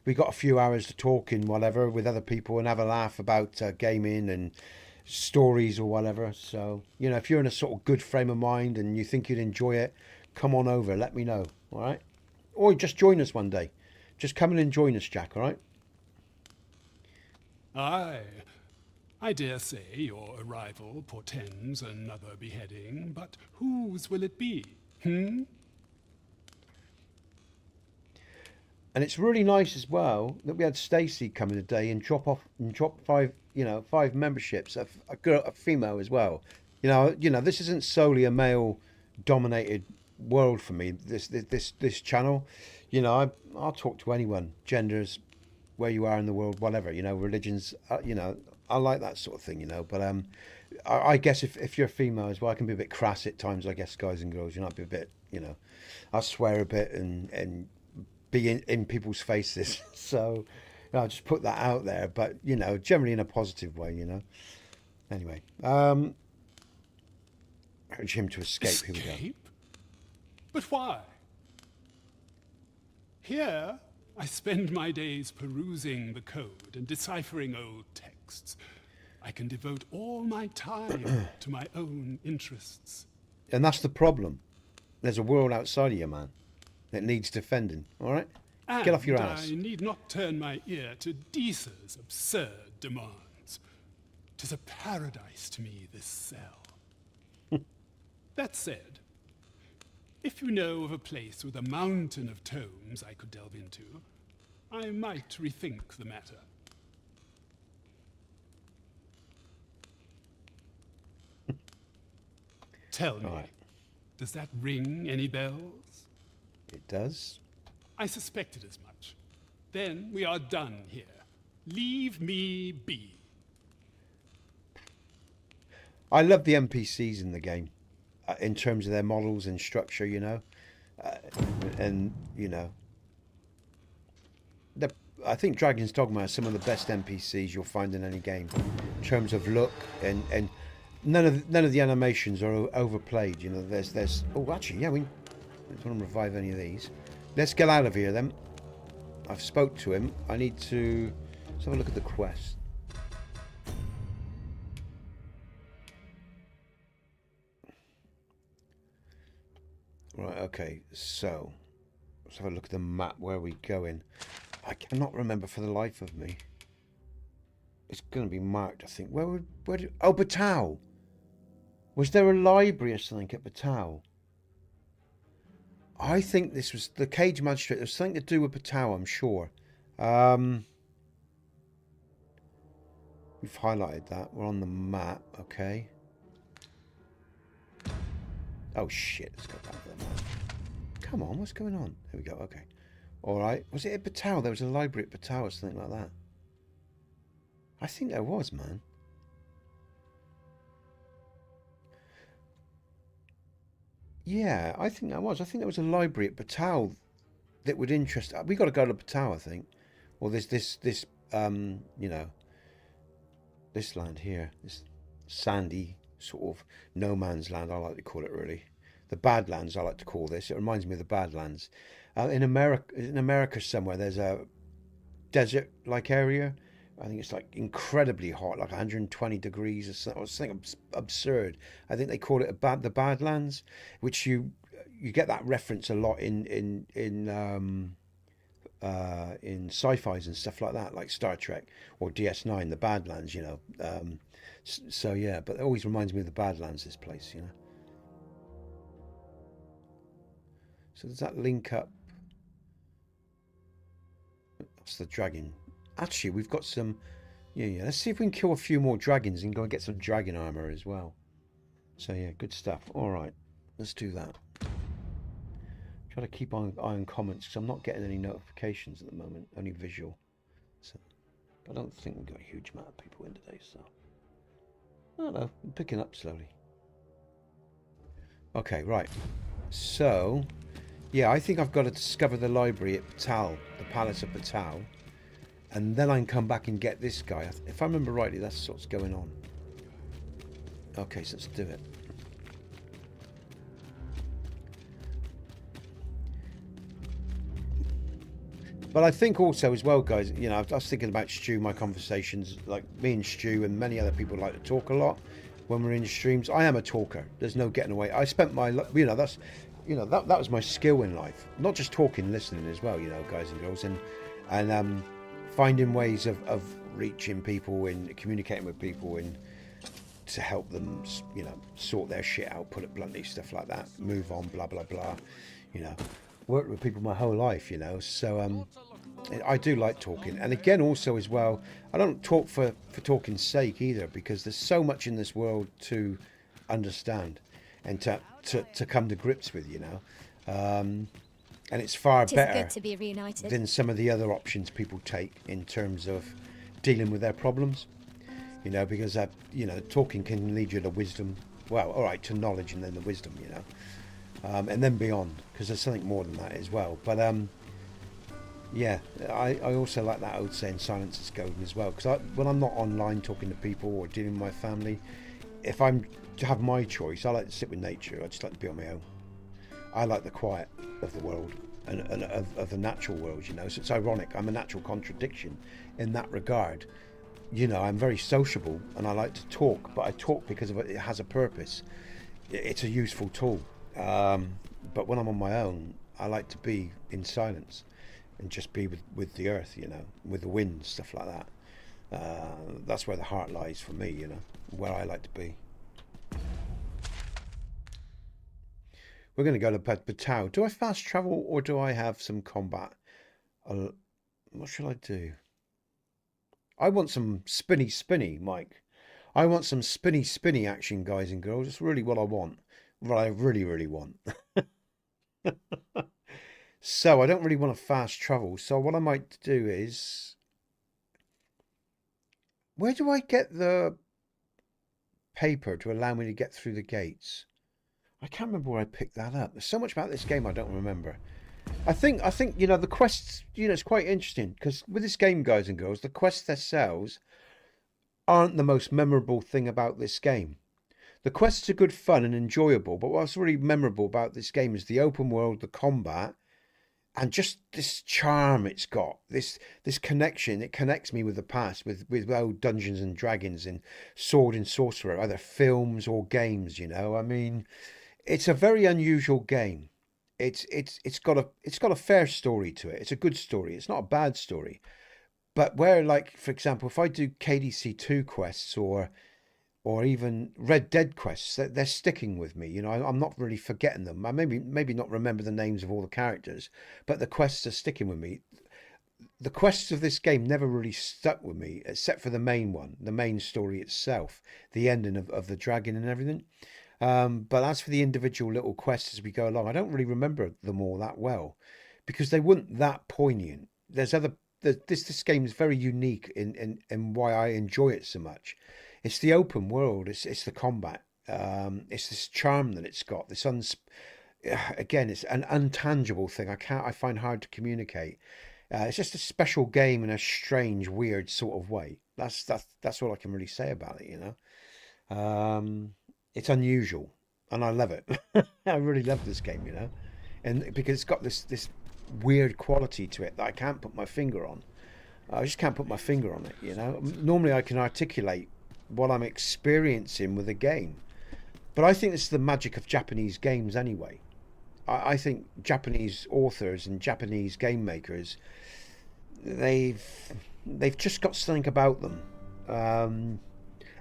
We got a few hours to talk in whatever with other people and have a laugh about gaming and stories or whatever. So, if you're in a sort of good frame of mind and you think you'd enjoy it, come on over. Let me know. All right, or just join us one day. Just come in and join us, Jack. All right. Aye. I dare say your arrival portends another beheading, but whose will it be? And it's really nice as well that we had Stacey come in today and drop 5 memberships, a female as well. This isn't solely a male-dominated world for me. This channel, I'll talk to anyone, genders, where you are in the world, whatever. Religions. I like that sort of thing, But I guess if you're female as well, I can be a bit crass at times. I guess, guys and girls, I'd be a bit, I swear a bit and be in people's faces. So I'll just put that out there. But generally in a positive way, Anyway, urge him to escape. Here we go. But why? Here, I spend my days perusing the code and deciphering old texts. I can devote all my time to my own interests. And that's the problem. There's a world outside of you, man, that needs defending, all right? Get off your ass. I need not turn my ear to Disa's absurd demands. 'Tis a paradise to me, this cell. That said, if you know of a place with a mountain of tomes I could delve into, I might rethink the matter. Tell me, right. Does that ring any bells? It does. I suspected as much. Then we are done here. Leave me be. I love the NPCs in the game, in terms of their models and structure, I think Dragon's Dogma has some of the best NPCs you'll find in any game, in terms of look and none of the animations are overplayed. There's oh, actually, yeah, we don't want to revive any of these. Let's get out of here then. I've spoke to him. I need to let's have a look at the quest. Right, okay, so let's have a look at the map. Where are we going? I cannot remember for the life of me. It's going to be marked, I think. Where did... Oh, Battahl! Was there a library or something at Battahl? I think this was the cage magistrate. There's something to do with Battahl, I'm sure. We've highlighted that. We're on the map. Okay. Oh shit! Let's go back to the map. Come on, what's going on? There we go. Okay. All right. Was it at Battahl? There was a library at Battahl or something like that. I think there was, man. Yeah, I think there was. I think there was a library at Battahl that would interest. We got to go to Battahl, I think. Or this you know, this land here, this sandy sort of no man's land, I like to call it, really. The Badlands, I like to call this. It reminds me of the Badlands. In America somewhere, there's a desert-like area. I think it's like incredibly hot, like 120 degrees or something absurd. I think they call it the Badlands, which you get that reference a lot in sci-fis and stuff like that, like Star Trek or DS9, the Badlands, you know. So yeah, but it always reminds me of the Badlands, this place, you know. So does that link up? That's the dragon. Actually, we've got some... Yeah. Let's see if we can kill a few more dragons and go and get some dragon armor as well. So, yeah, good stuff. All right, let's do that. Try to keep on eye on comments because I'm not getting any notifications at the moment, only visual. So, I don't think we've got a huge amount of people in today, so... I don't know, I'm picking up slowly. Okay, right. So, yeah, I think I've got to discover the library at Battahl, the Palace of Battahl. And then I can come back and get this guy. If I remember rightly, that's what's going on. Okay, so let's do it. But I think also as well, guys, you know, I was thinking about Stu, my conversations, like me and Stu and many other people like to talk a lot when we're in streams. I am a talker. There's no getting away. I spent my, you know, that's, you know, that was my skill in life. Not just talking, listening as well, you know, guys and girls. And finding ways of reaching people and communicating with people and to help them, you know, sort their shit out, put it bluntly, stuff like that, move on, blah, blah, blah, you know, worked with people my whole life, you know, so I do like talking. And again, also as well, I don't talk for talking's sake either, because there's so much in this world to understand and to come to grips with, you know. And it's far better good to be reunited than some of the other options people take in terms of dealing with their problems. You know, because, you know, talking can lead you to wisdom. Well, all right, to knowledge and then the wisdom, you know. And then beyond, because there's something more than that as well. But, yeah, I also like that old saying, silence is golden as well. Because when I'm not online talking to people or dealing with my family, if I'm to have my choice, I like to sit with nature. I just like to be on my own. I like the quiet of the world and of the natural world, you know. So it's ironic. I'm a natural contradiction in that regard. You know, I'm very sociable and I like to talk, but I talk because of it has a purpose. It's a useful tool. But when I'm on my own, I like to be in silence and just be with the earth, you know, with the wind, stuff like that. That's where the heart lies for me, you know, where I like to be. We're going to go to Battahl. Do I fast travel or do I have some combat? What should I do? I want some spinny, Mike. I want some spinny action, guys and girls. It's really what I want. What I really want. So I don't really want to fast travel. So what I might do is... Where do I get the paper to allow me to get through the gates? I can't remember where I picked that up. There's so much about this game I don't remember. I think you know, the quests, you know, it's quite interesting because with this game, guys and girls, the quests themselves aren't the most memorable thing about this game. The quests are good fun and enjoyable, but what's really memorable about this game is the open world, the combat, and just this charm it's got, this connection. It connects me with the past, with old Dungeons and Dragons and Sword and Sorcerer, either films or games, you know. I mean, it's a very unusual game. It's got a fair story to it. It's a good story. It's not a bad story. But where, like, for example, if I do KDC2 quests or or even Red Dead quests, they're sticking with me. You know, I'm not really forgetting them. I maybe not remember the names of all the characters, but the quests are sticking with me. The quests of this game never really stuck with me, except for the main one, the main story itself, the ending of the dragon and everything. But as for the individual little quests as we go along, I don't really remember them all that well, because they weren't that poignant. This game is very unique in why I enjoy it so much. It's the open world. It's the combat. It's this charm that it's got. Again, it's an intangible thing. I find hard to communicate. It's just a special game in a strange, weird sort of way. That's all I can really say about it. You know, it's unusual, and I love it. I really love this game. You know, and because it's got this weird quality to it that I can't put my finger on. I just can't put my finger on it. You know, normally I can articulate what I'm experiencing with a game, but I think this is the magic of Japanese games anyway. I think Japanese authors and Japanese game makers, they've just got something about them.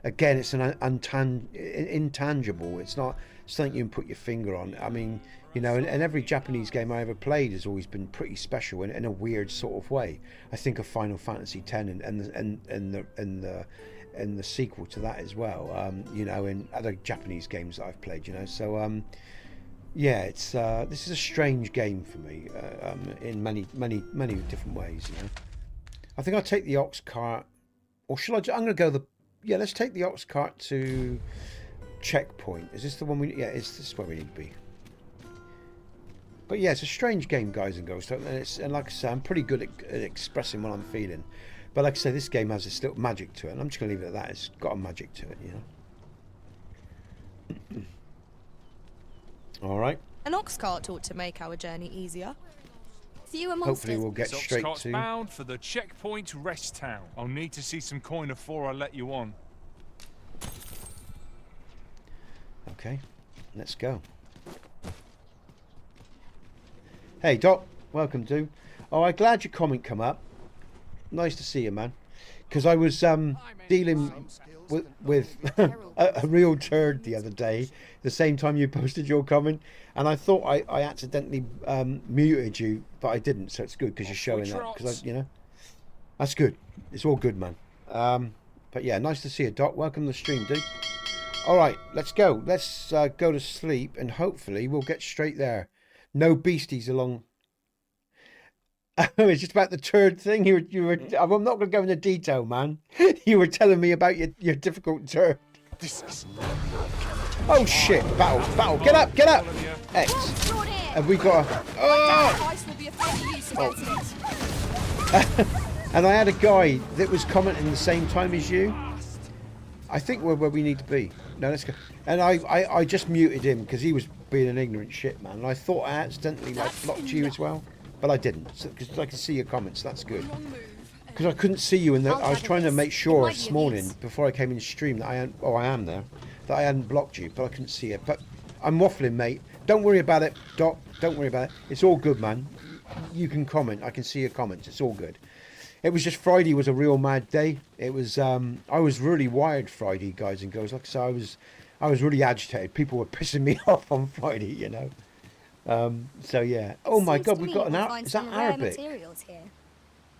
Again, it's an intangible. It's not something you can put your finger on. I mean, you know, and every Japanese game I ever played has always been pretty special in a weird sort of way. I think of Final Fantasy X and the sequel to that as well. You know, in other Japanese games that I've played. You know, so yeah, it's this is a strange game for me in many different ways. You know, I think I'll take the Oxcart, or should I? I'm going to go yeah. Let's take the Oxcart to checkpoint. Is this the one we? Yeah, this is where we need to be. But yeah, it's a strange game, guys and girls. And like I say, I'm pretty good at expressing what I'm feeling. But like I say, this game has this little magic to it, and I'm just going to leave it at that. It's got a magic to it, you know. All right. An Oxcart ought to make our journey easier. Fewer monsters. Hopefully we'll get straight Oxcart's to... bound for the checkpoint rest town. I'll need to see some coin before I let you on. Okay, let's go. Hey, Doc. Welcome to... Oh, I'm glad your comment come up. Nice to see you, man. Because I was dealing with a real turd the other day, the same time you posted your comment, and I thought I accidentally muted you, but I didn't, so it's good because you're showing up. Because you know, that's good. It's all good, man. But yeah, nice to see you, Doc. Welcome to the stream, dude. All right, let's go. Let's go to sleep, and hopefully we'll get straight there. No beasties along. It's just about the turd thing. You were. I'm not going to go into detail, man. You were telling me about your difficult turd. Oh shit! Battahl! Get up! X. Have we got a? Oh! And I had a guy that was commenting the same time as you. I think we're where we need to be. No, let's go. And I just muted him because he was being an ignorant shit, man. And I thought I accidentally blocked you as well. But I didn't, because I can see your comments. That's good. Because I couldn't see you, and I was trying to make sure this morning before I came in the stream that I am there, that I hadn't blocked you, but I couldn't see it. But I'm waffling, mate. Don't worry about it, Doc. Don't worry about it. It's all good, man. You can comment. I can see your comments. It's all good. It was just Friday was a real mad day. It was. I was really wired Friday, guys and girls. Like I said, I was really agitated. People were pissing me off on Friday, you know. So yeah. Oh my God, we've got an is that Arabic? Here.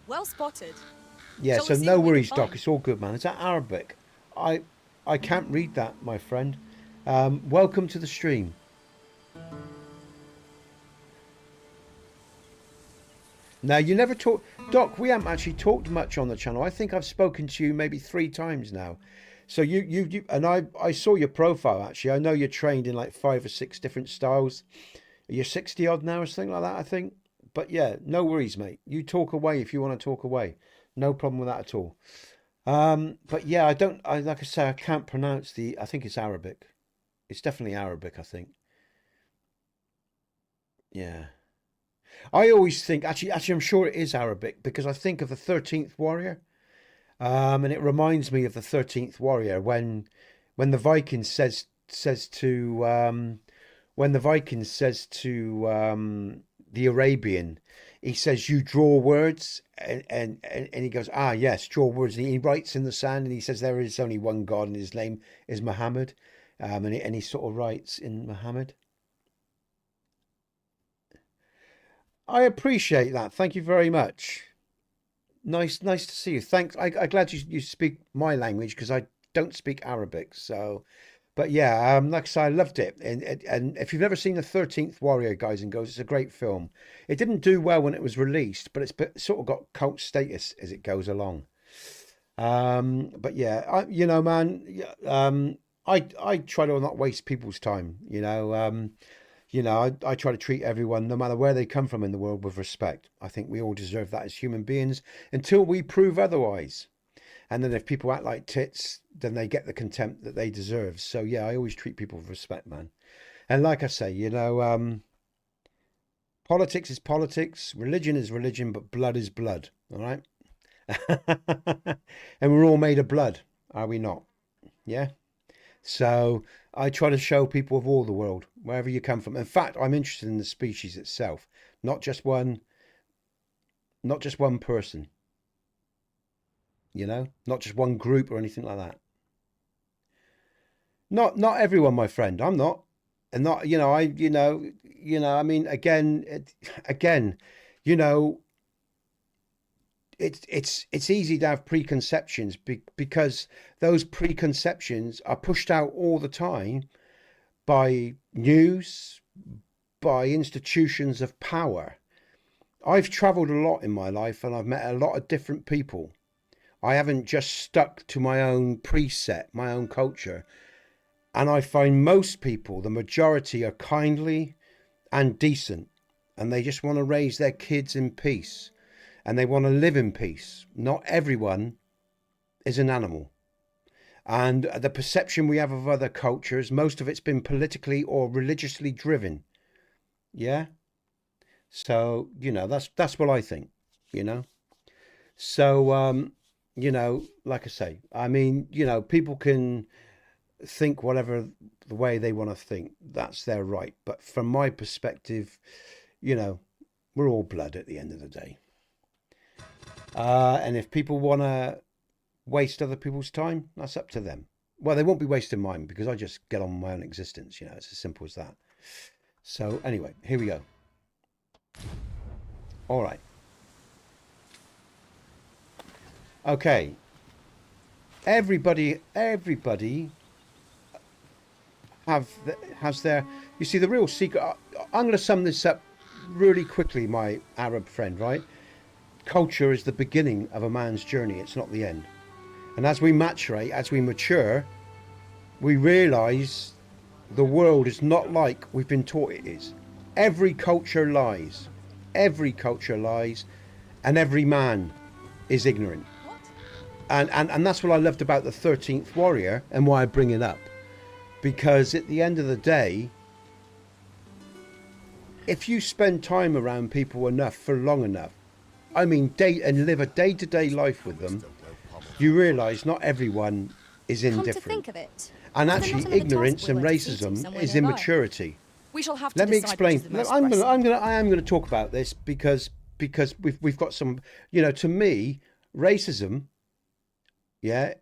Well spotted. Yeah. Shall So we see no what we can worries, Doc. find? It's all good, man. Is that Arabic? I can't read that, my friend. Welcome to the stream. Now you never talk, Doc. We haven't actually talked much on the channel. I think I've spoken to you maybe 3 times now. So you and I saw your profile actually. I know you're trained in like 5 or 6 different styles. You're 60 odd now or something like that, I think. But yeah, no worries, mate. You talk away if you want to talk away. No problem with that at all. But yeah, like I say, I can't pronounce I think it's Arabic. It's definitely Arabic, I think. Yeah. I always think, actually, I'm sure it is Arabic because I think of the 13th warrior. And it reminds me of the 13th warrior when the Viking says to the Arabian, he says, you draw words, and he goes, ah, yes, draw words. And he writes in the sand, and he says, there is only one God, and his name is Muhammad. And he sort of writes in Muhammad. I appreciate that. Thank you very much. Nice to see you. Thanks. I'm glad you speak my language, because I don't speak Arabic. So, but yeah, like I said, I loved it. And if you've never seen the 13th Warrior, guys and girls, it's a great film. It didn't do well when it was released, but it's sort of got cult status as it goes along. But yeah, you know, man, I try to not waste people's time. You know, I try to treat everyone, no matter where they come from in the world, with respect. I think we all deserve that as human beings until we prove otherwise. And then if people act like tits, then they get the contempt that they deserve. So yeah, I always treat people with respect, man. And like I say, you know, politics is politics, religion is religion, but blood is blood. All right. And we're all made of blood, are we not? Yeah. So I try to show people of all the world, wherever you come from. In fact, I'm interested in the species itself, not just one person, you know, not just one group or anything like that. Not everyone, my friend. I'm not, and not, you know, I mean, again, you know, it's easy to have preconceptions because those preconceptions are pushed out all the time by news, by institutions of power. I've traveled a lot in my life, and I've met a lot of different people. I haven't just stuck to my own preset, my own culture. And I find most people, the majority, are kindly and decent, and they just want to raise their kids in peace. And they want to live in peace. Not everyone is an animal. And the perception we have of other cultures, most of it's been politically or religiously driven. Yeah. So, you know, that's what I think, you know. So, you know, like I say, I mean, you know, people can think whatever the way they want to think. That's their right. But from my perspective, you know, we're all blood at the end of the day. And if people want to waste other people's time, that's up to them. Well, they won't be wasting mine because I just get on with my own existence. You know, it's as simple as that. So anyway, here we go. All right. Okay. Everybody has their, you see, the real secret. I'm going to sum this up really quickly, my Arab friend, right? Culture is the beginning of a man's journey. It's not the end. And as we maturate, as we mature, we realize the world is not like we've been taught it is. Every culture lies. Every culture lies. And every man is ignorant. And that's what I loved about the 13th Warrior and why I bring it up. Because at the end of the day, if you spend time around people enough for long enough, I mean, live a day-to-day life with them, you realise not everyone is indifferent. Come to think of it, and actually, ignorance and racism is immaturity. We shall have to Let me decide explain. which is the most I am going to talk about this because we've got some. You know, to me, racism, yeah,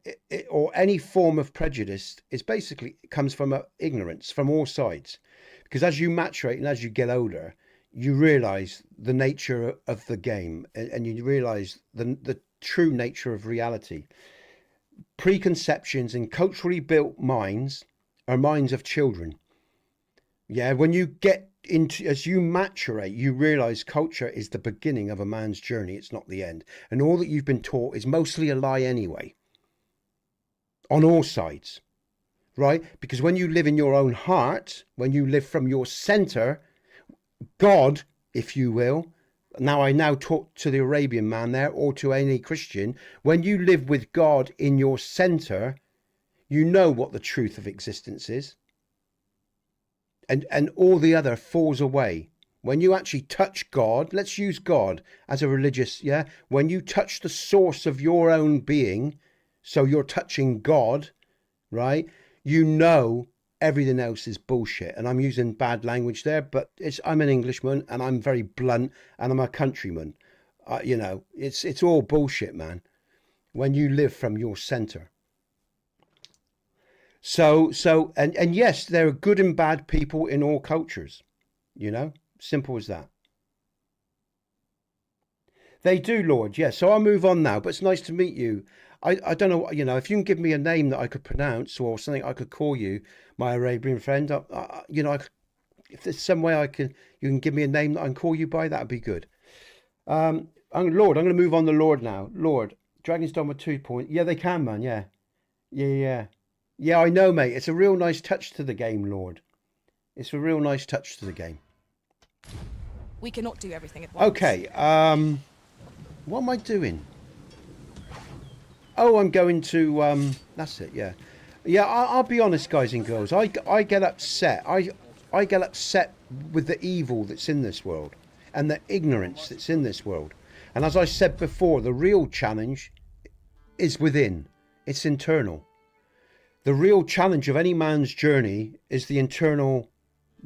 or any form of prejudice is basically comes from ignorance from all sides. Because as you maturate and as you get older, you realise the nature of the game, and you realise the true nature of reality. Preconceptions and culturally built minds are minds of children. Yeah, when you get into, as you maturate, you realise culture is the beginning of a man's journey. It's not the end. And all that you've been taught is mostly a lie anyway. On all sides. Right? Because when you live in your own heart, when you live from your centre, God, if you will, I now talk to the Arabian man there or to any Christian, when you live with God in your centre, you know what the truth of existence is. And all the other falls away. When you actually touch God, let's use God as a religious, yeah? When you touch the source of your own being, so you're touching God, right? You know everything else is bullshit. And I'm using bad language there, but I'm an Englishman and I'm very blunt and I'm a countryman. You know, it's all bullshit, man, when you live from your center. So yes, there are good and bad people in all cultures, you know, simple as that. They do, Lord, yes. So I'll move on now, but it's nice to meet you. I don't know, you know, if you can give me a name that I could pronounce or something I could call you, my Arabian friend, you know, if there's some way you can give me a name that I can call you by, that'd be good. Lord, I'm going to move on to Lord now. Lord, Dragon's Dogma 2 point. Yeah, they can, man, yeah. Yeah, I know, mate. It's a real nice touch to the game, Lord. It's a real nice touch to the game. We cannot do everything at once. Okay, what am I doing? Oh, I'm going to, that's it, yeah. Yeah, I'll be honest, guys and girls. I get upset. I get upset with the evil that's in this world and the ignorance that's in this world. And as I said before, the real challenge is within. It's internal. The real challenge of any man's journey is the internal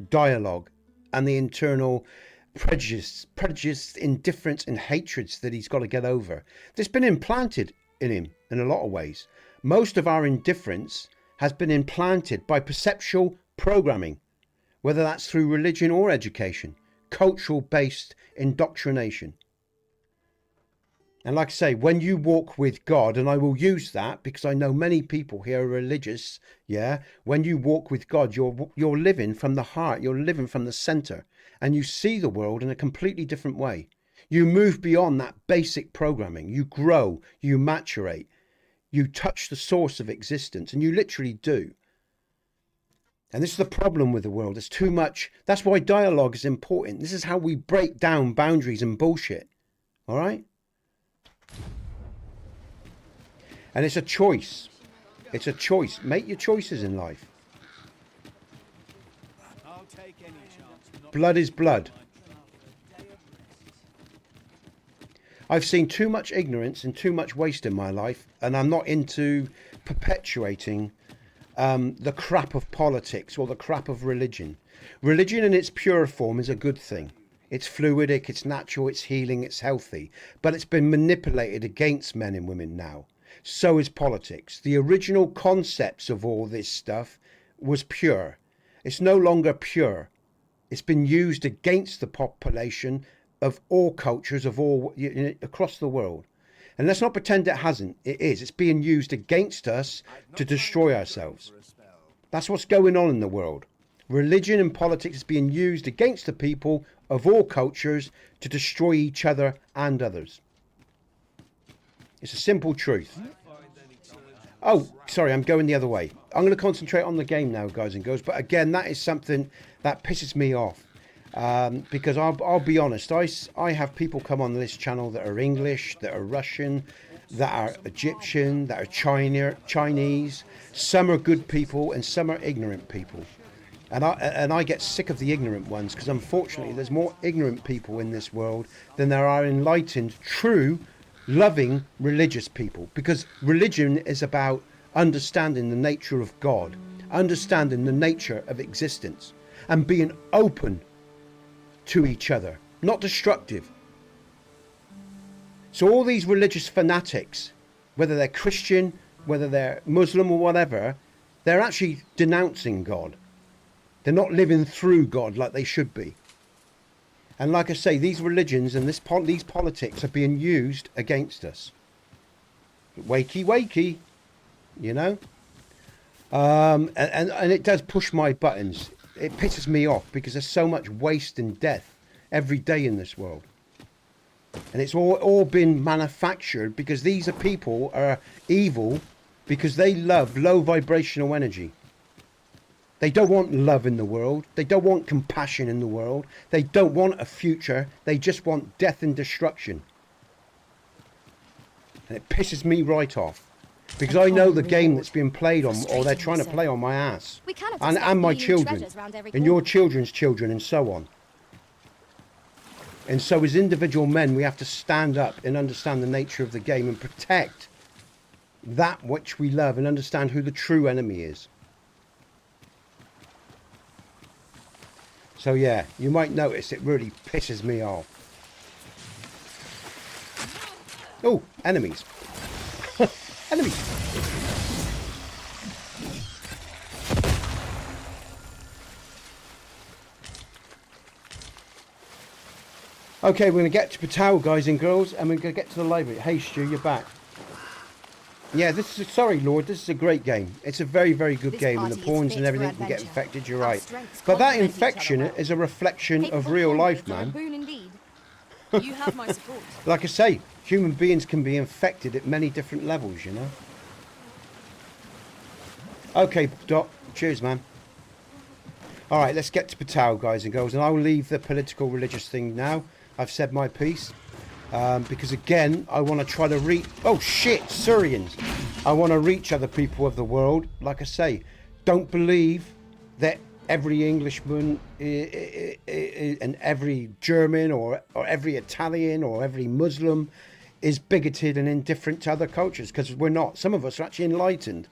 dialogue and the internal prejudice, indifference and hatreds that he's got to get over. That's been implanted in him in a lot of ways. Most of our indifference has been implanted by perceptual programming, whether that's through religion or education, cultural based indoctrination. And like I say, when you walk with God, and I will use that because I know many people here are religious, yeah, when you walk with God, you're living from the heart, you're living from the center, and you see the world in a completely different way. You move beyond that basic programming. You grow, you maturate, you touch the source of existence, and you literally do. And this is the problem with the world. There's too much. That's why dialogue is important. This is how we break down boundaries and bullshit. All right? And it's a choice. It's a choice. Make your choices in life. Blood is blood. I've seen too much ignorance and too much waste in my life, and I'm not into perpetuating the crap of politics or the crap of religion. Religion in its pure form is a good thing. It's fluidic, it's natural, it's healing, it's healthy, but it's been manipulated against men and women now. So is politics. The original concepts of all this stuff was pure. It's no longer pure. It's been used against the population of all cultures, of all, across the world. And let's not pretend it hasn't. It is. It's being used against us to destroy ourselves. That's what's going on in the world. Religion and politics is being used against the people of all cultures to destroy each other and others. It's a simple truth. Oh, sorry, I'm going the other way. I'm going to concentrate on the game now, guys and girls. But again, that is something that pisses me off. Because I'll be honest, I have people come on this channel that are English, that are Russian, that are Egyptian, that are Chinese. Some are good people and some are ignorant people. And I get sick of the ignorant ones, because unfortunately there's more ignorant people in this world than there are enlightened, true, loving, religious people. Because religion is about understanding the nature of God, understanding the nature of existence, and being open to each other, not destructive. So all these religious fanatics, whether they're Christian, whether they're Muslim or whatever, they're actually denouncing God. They're not living through God like they should be. And like I say, these religions and these politics are being used against us. Wakey, wakey, you know. And it does push my buttons. It pisses me off because there's so much waste and death every day in this world. And it's all been manufactured because these people are evil because they love low vibrational energy. They don't want love in the world. They don't want compassion in the world. They don't want a future. They just want death and destruction. And it pisses me right off. Because I know the game that's being played on, or they're trying to play on my ass. And my children. And your children's children and so on. And so as individual men, we have to stand up and understand the nature of the game and protect that which we love and understand who the true enemy is. So yeah, you might notice it really pisses me off. Oh, enemies. Enemies. Okay, we're going to get to Battahl, guys and girls, and we're going to get to the library. Hey, Stu, you're back. Yeah, this is... Sorry, Lord, this is a great game. It's a very, very good This game, and the party is pawns fit and for everything can get adventure. infected, you're Our right. strengths But that complement each other infection well. is a reflection of Capable real life, comrades are a man. boon indeed. You have my support. Like I say, human beings can be infected at many different levels, you know? Okay, Doc. Cheers, man. All right, let's get to Battahl, guys and girls, and I'll leave the political religious thing now. I've said my piece. Because again, I want to try to reach... Oh, shit, Syrians. I want to reach other people of the world. Like I say, don't believe that every Englishman and every German or every Italian or every Muslim is bigoted and indifferent to other cultures, because we're not. Some of us are actually enlightened.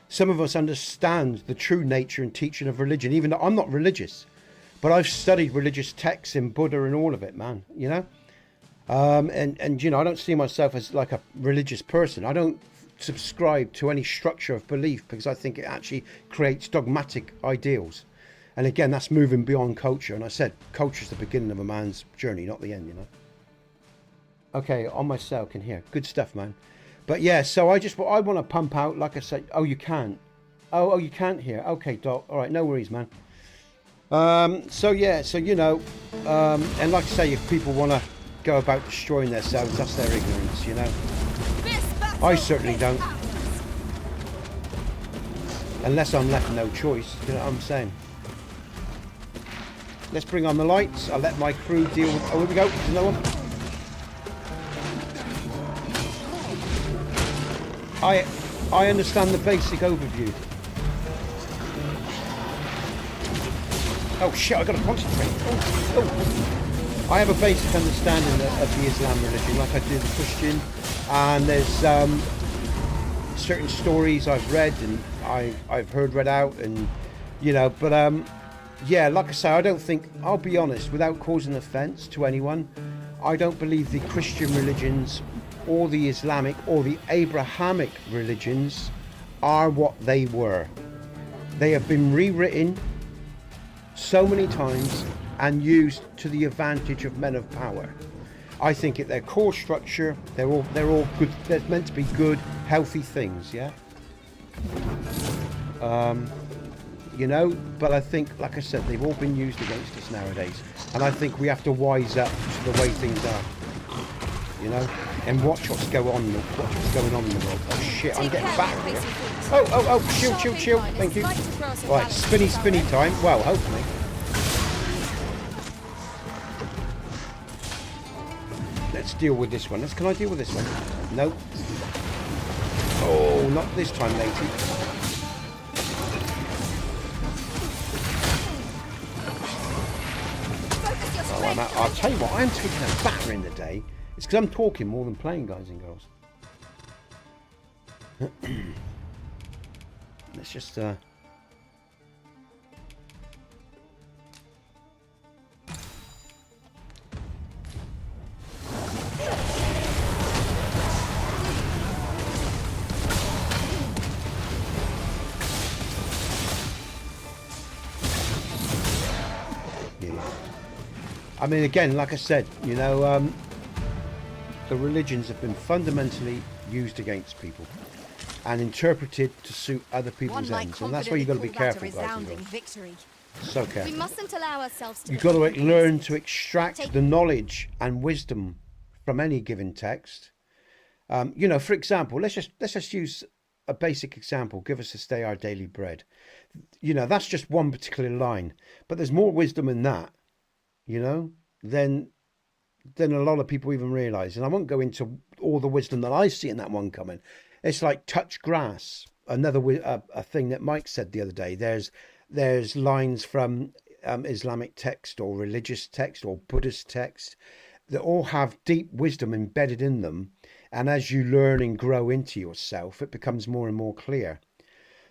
Some of us understand the true nature and teaching of religion, even though I'm not religious. But I've studied religious texts in Buddha and all of it, man, you know? And you know, I don't see myself as like a religious person. I don't subscribe to any structure of belief because I think it actually creates dogmatic ideals. And again, that's moving beyond culture. And I said, culture is the beginning of a man's journey, not the end, you know. Okay, on my cell, can hear. Good stuff, man. But yeah, so I want to pump out, like I said. Oh, you can't. Oh, you can't hear. Okay, Doc. All right, no worries, man. So yeah, so you know, and like I say, if people want to go about destroying themselves, that's their ignorance, you know. I certainly don't, unless I'm left no choice, you know what I'm saying. Let's bring on the lights. I'll let my crew deal with... Oh, here we go, there's another one. I understand the basic overview. Oh shit, I gotta concentrate. Oh. I have a basic understanding of the Islam religion, like I do the Christian, and there's certain stories I've read and I've heard read out, and you know, but yeah, like I say, I don't think, I'll be honest, without causing offence to anyone, I don't believe the Christian religions or the Islamic or the Abrahamic religions are what they were. They have been rewritten so many times and used to the advantage of men of power. I think at their core structure, they're all good. They're meant to be good, healthy things, yeah. You know, but I think, like I said, they've all been used against us nowadays, and I think we have to wise up to the way things are, you know, and watch what's going on. Watch what's going on in the world. Oh shit, I'm getting battered here. Oh, chill. Thank you. Right, spinny time. Well, hopefully. Let's deal with this one. Can I deal with this one? Nope. Oh, not this time, matey. Oh, I'll tell you what, I'm taking a batter in the day. It's because I'm talking more than playing, guys and girls. Let's just... I mean, again, like I said, you know, the religions have been fundamentally used against people and interpreted to suit other people's ends, and that's why you've got to be careful, guys and girls. Victory. So We careful. mustn't allow ourselves to... You've got to learn to extract the knowledge and wisdom from any given text. You know, for example, let's just use a basic example. Give us this day our daily bread. You know, that's just one particular line, but there's more wisdom in that, you know, than a lot of people even realize. And I won't go into all the wisdom that I see in that one coming. It's like touch grass, another a thing that Mike said the other day. There's lines from Islamic text or religious text or Buddhist text that all have deep wisdom embedded in them, and as you learn and grow into yourself, it becomes more and more clear.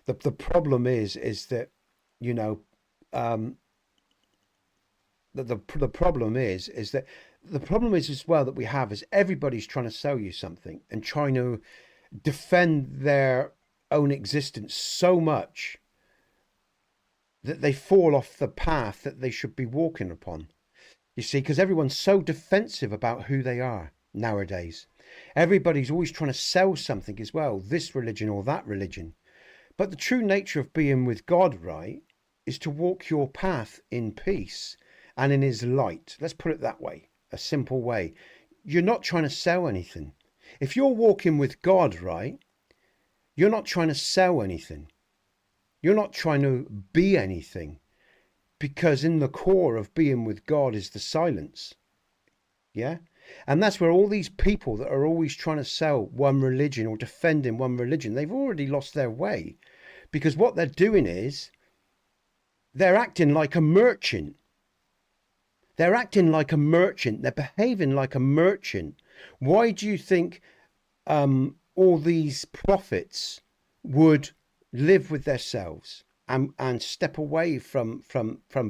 The problem is that, you know, the problem is that the problem is as well that we have is everybody's trying to sell you something and trying to defend their own existence so much that they fall off the path that they should be walking upon. You see, because everyone's so defensive about who they are nowadays. Everybody's always trying to sell something as well, this religion or that religion. But the true nature of being with God, right, is to walk your path in peace and in his light. Let's put it that way, a simple way. You're not trying to sell anything. If you're walking with God, right, you're not trying to sell anything. You're not trying to be anything, because in the core of being with God is the silence. Yeah? And that's where all these people that are always trying to sell one religion or defending one religion, they've already lost their way, because what they're doing is they're acting like a merchant. They're acting like a merchant. They're behaving like a merchant. Why do you think all these prophets would live with themselves and step away from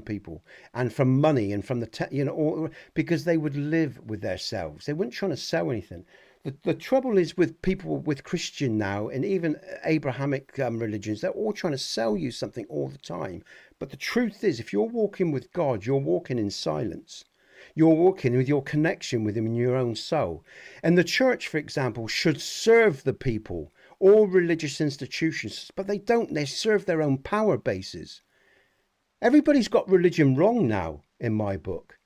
people and from money and from the because they would live with themselves? They weren't trying to sell anything. The trouble is with people with Christian now and even Abrahamic religions, they're all trying to sell you something all the time. But the truth is, if you're walking with God, you're walking in silence. You're walking with your connection with him in your own soul. And the church, for example, should serve the people, all religious institutions, but they don't. They serve their own power bases. Everybody's got religion wrong now, in my book.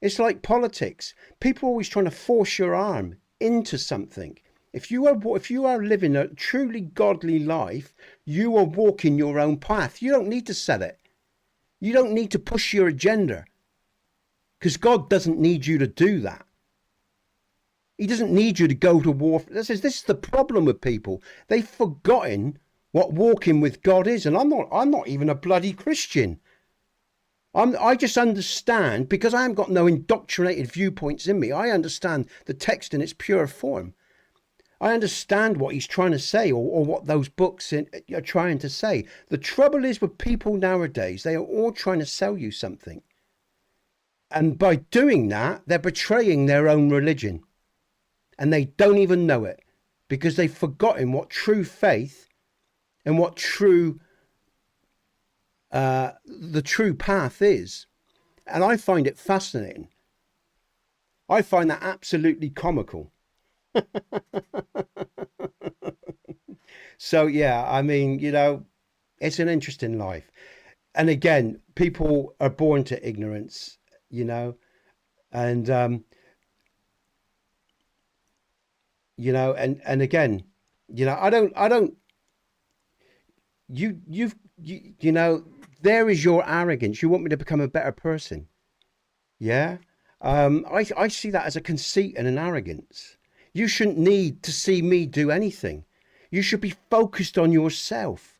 It's like politics. People are always trying to force your arm into something. If you are living a truly godly life, you are walking your own path. You don't need to sell it. You don't need to push your agenda, because God doesn't need you to do that. He doesn't need you to go to war. This is the problem with people. They've forgotten what walking with God is. And I'm not even a bloody Christian. I just understand, because I haven't got no indoctrinated viewpoints in me. I understand the text in its pure form. I understand what he's trying to say, or what those books are trying to say. The trouble is with people nowadays, they are all trying to sell you something. And by doing that, they're betraying their own religion. And they don't even know it, because they've forgotten what true faith and what the true path is. And I find it fascinating. I find that absolutely comical. So yeah, I mean, it's an interesting life. And again, people are born to ignorance, and and again, there is your arrogance. You want me to become a better person. Yeah. I see that as a conceit and an arrogance. You shouldn't need to see me do anything. You should be focused on yourself.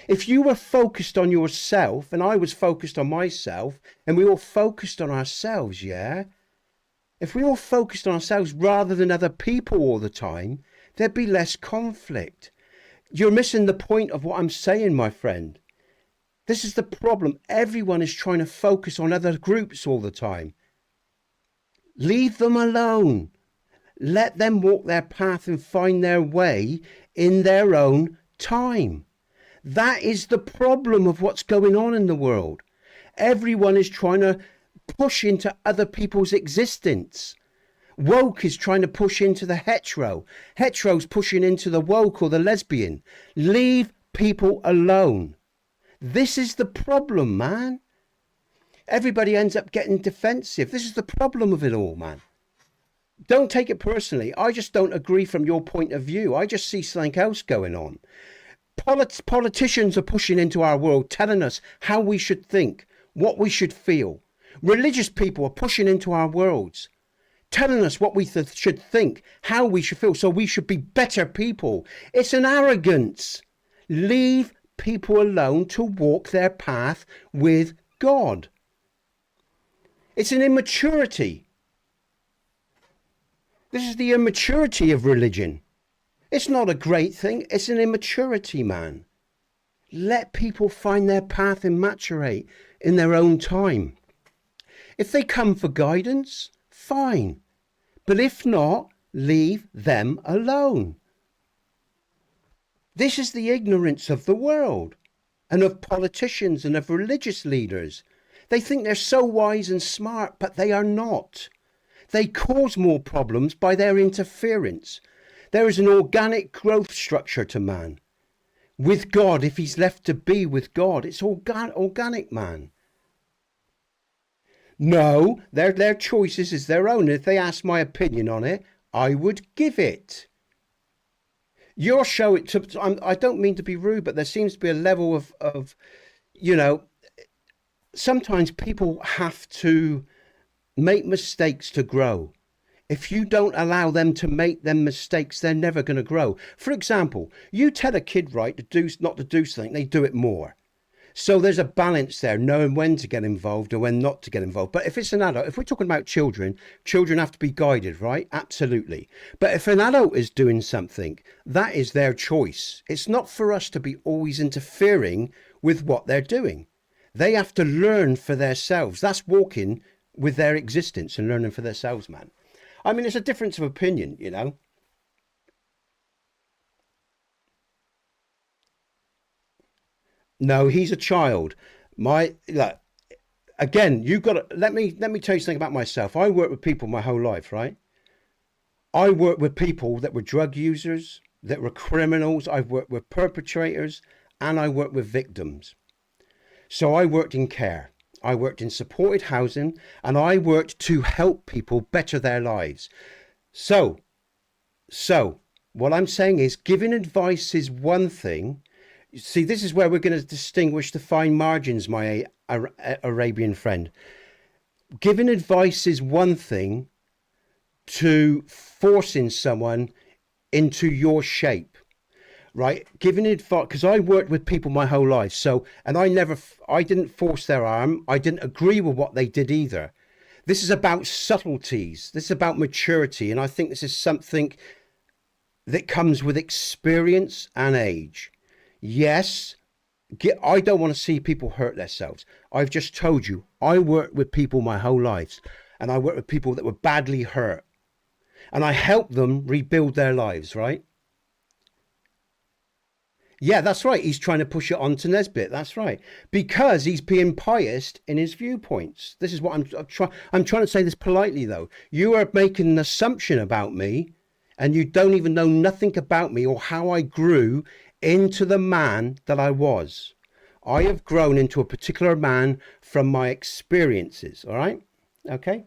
If you were focused on yourself and I was focused on myself and we all focused on ourselves, yeah? If we all focused on ourselves rather than other people all the time, there'd be less conflict. You're missing the point of what I'm saying, my friend. This is the problem. Everyone is trying to focus on other groups all the time. Leave them alone. Let them walk their path and find their way in their own time. That is the problem of what's going on in the world. Everyone is trying to push into other people's existence. Woke is trying to push into the hetero. Hetero's pushing into the woke or the lesbian. Leave people alone. This is the problem, man. Everybody ends up getting defensive. This is the problem of it all, man. Don't take it personally. I just don't agree from your point of view. I just see something else going on. Politicians are pushing into our world, telling us how we should think, what we should feel. Religious people are pushing into our worlds, telling us what we should think, how we should feel, so we should be better people. It's an arrogance. Leave people alone to walk their path with God. It's an immaturity. This is the immaturity of religion. It's not a great thing. It's an immaturity, man. Let people find their path and maturate in their own time. If they come for guidance, fine. But if not, leave them alone. This is the ignorance of the world and of politicians and of religious leaders. They think they're so wise and smart, but they are not. They cause more problems by their interference. There is an organic growth structure to man. With God, if he's left to be with God, it's organic, man. No, their choices is their own. If they ask my opinion on it, I would give it. Your show, I don't mean to be rude, but there seems to be a level of, you know, sometimes people have to make mistakes to grow. If you don't allow them to make them mistakes, they're never going to grow. For example, you tell a kid, right, not to do something, they do it more. So there's a balance there, knowing when to get involved or when not to get involved. But if it's an adult, if we're talking about children, children have to be guided, right? Absolutely. But if an adult is doing something, that is their choice. It's not for us to be always interfering with what they're doing. They have to learn for themselves. That's walking with their existence and learning for themselves, man. I mean, it's a difference of opinion, you know. No, he's a child. Look, again, you've got to let me tell you something about myself. I worked with people my whole life, right? I worked with people that were drug users, that were criminals. I've worked with perpetrators, and I worked with victims. So I worked in care. I worked in supported housing, and I worked to help people better their lives. So what I'm saying is, giving advice is one thing. See, this is where we're going to distinguish the fine margins, my Arabian friend. Giving advice is one thing to forcing someone into your shape, right? Giving advice, because I worked with people my whole life. So, and I didn't force their arm. I didn't agree with what they did either. This is about subtleties. This is about maturity. And I think this is something that comes with experience and age. Yes, I don't want to see people hurt themselves. I've just told you, I worked with people my whole lives, and I worked with people that were badly hurt, and I helped them rebuild their lives, right? Yeah, that's right. He's trying to push it on to Nesbitt. That's right. Because he's being biased in his viewpoints. This is what I'm trying to say this politely, though. You are making an assumption about me, and you don't even know nothing about me or how I grew into the man that I was. I have grown into a particular man from my experiences. All right? Okay?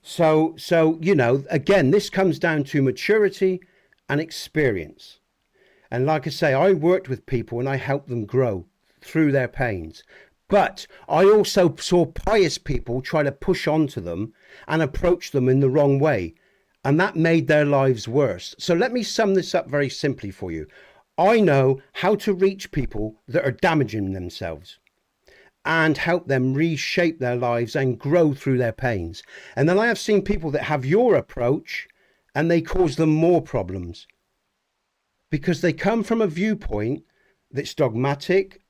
So, you know, again, this comes down to maturity and experience. And like I say, I worked with people and I helped them grow through their pains. But I also saw pious people try to push onto them and approach them in the wrong way. And that made their lives worse. So let me sum this up very simply for you. I know how to reach people that are damaging themselves and help them reshape their lives and grow through their pains. And then I have seen people that have your approach and they cause them more problems because they come from a viewpoint that's dogmatic,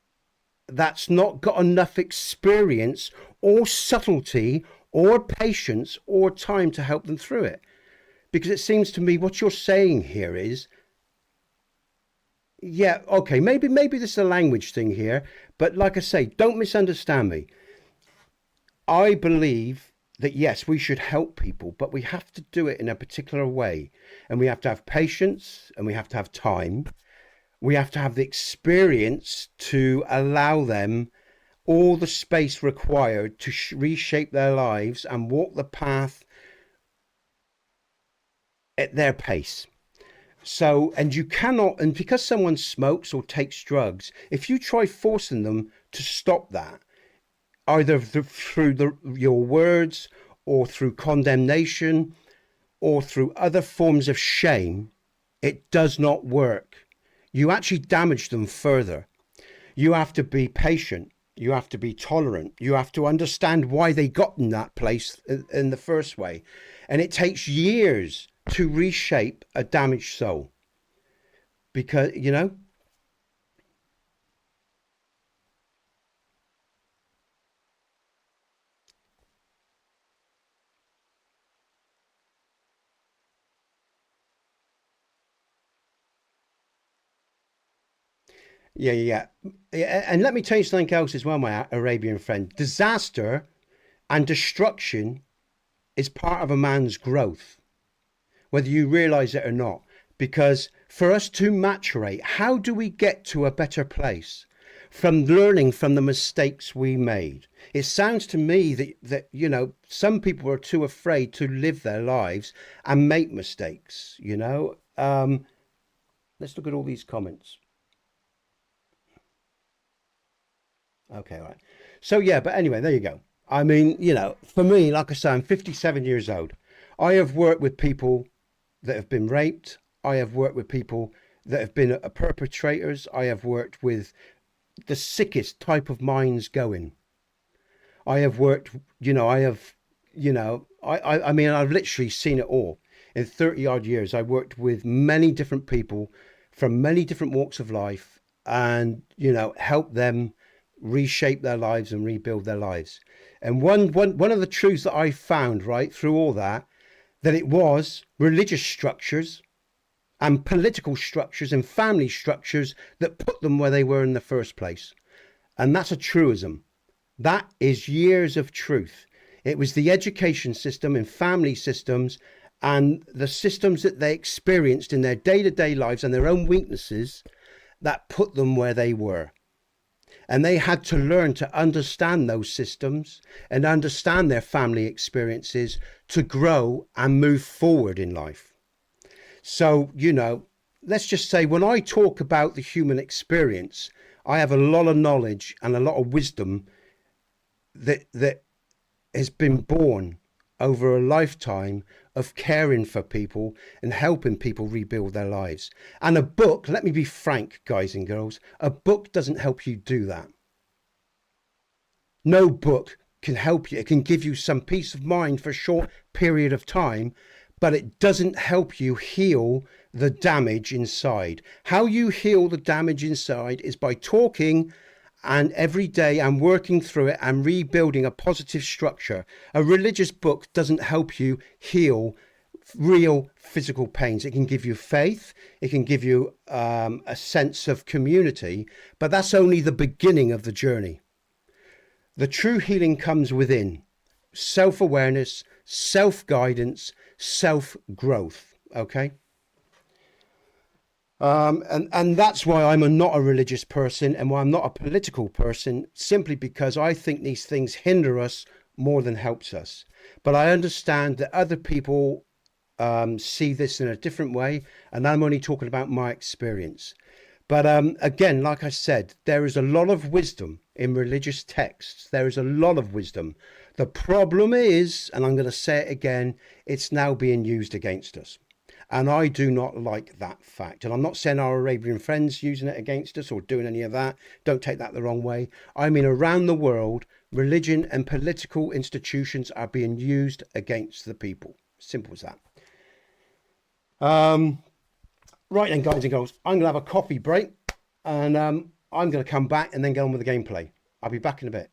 that's not got enough experience or subtlety or patience or time to help them through it. Because it seems to me what you're saying here is, yeah, okay, maybe this is a language thing here, but like I say, don't misunderstand me. I believe that yes, we should help people, but we have to do it in a particular way. And we have to have patience and we have to have time. We have to have the experience to allow them all the space required to reshape their lives and walk the path at their pace. So, and you cannot, and because someone smokes or takes drugs, if you try forcing them to stop that, either through your words or through condemnation or through other forms of shame, it does not work. You actually damage them further. You have to be patient. You have to be tolerant. You have to understand why they got in that place in the first way. And it takes years to reshape a damaged soul. Because, you know, Yeah. And let me tell you something else as well, my Arabian friend. Disaster and destruction is part of a man's growth, whether you realize it or not. Because for us to maturate, how do we get to a better place? From learning from the mistakes we made. It sounds to me that you know, some people are too afraid to live their lives and make mistakes, you know. Let's look at all these comments. Okay, all right. So yeah, but anyway, there you go. I mean, you know, for me, like I say, I'm 57 years old. I have worked with people that have been raped. I have worked with people that have been perpetrators. I have worked with the sickest type of minds going. I have worked, you know, I mean, I've literally seen it all. In 30 odd years, I worked with many different people from many different walks of life and, you know, helped them reshape their lives and rebuild their lives. And one of the truths that I found right through all that it was religious structures and political structures and family structures that put them where they were in the first place. And that's a truism. That is years of truth. It was the education system and family systems and the systems that they experienced in their day-to-day lives and their own weaknesses that put them where they were. And they had to learn to understand those systems and understand their family experiences to grow and move forward in life. So, you know, let's just say when I talk about the human experience, I have a lot of knowledge and a lot of wisdom that has been born over a lifetime of caring for people and helping people rebuild their lives. And a book, let me be frank, guys and girls, a book doesn't help you do that. No book can help you. It can give you some peace of mind for a short period of time, but it doesn't help you heal the damage inside. How you heal the damage inside is by talking and every day I'm working through it and rebuilding a positive structure. A religious book doesn't help you heal real physical pains. It can give you faith. It can give you a sense of community, but that's only the beginning of the journey. The true healing comes within. Self-awareness, self-guidance, self-growth. Okay? And that's why I'm not a religious person and why I'm not a political person, simply because I think these things hinder us more than helps us. But I understand that other people see this in a different way, and I'm only talking about my experience. But again, like I said, there is a lot of wisdom in religious texts. There is a lot of wisdom. The problem is, and I'm going to say it again, it's now being used against us. And I do not like that fact. And I'm not saying our Arabian friends using it against us or doing any of that. Don't take that the wrong way. I mean, around the world, religion and political institutions are being used against the people. Simple as that. Right then, guys and girls, I'm going to have a coffee break. And I'm going to come back and then get on with the gameplay. I'll be back in a bit.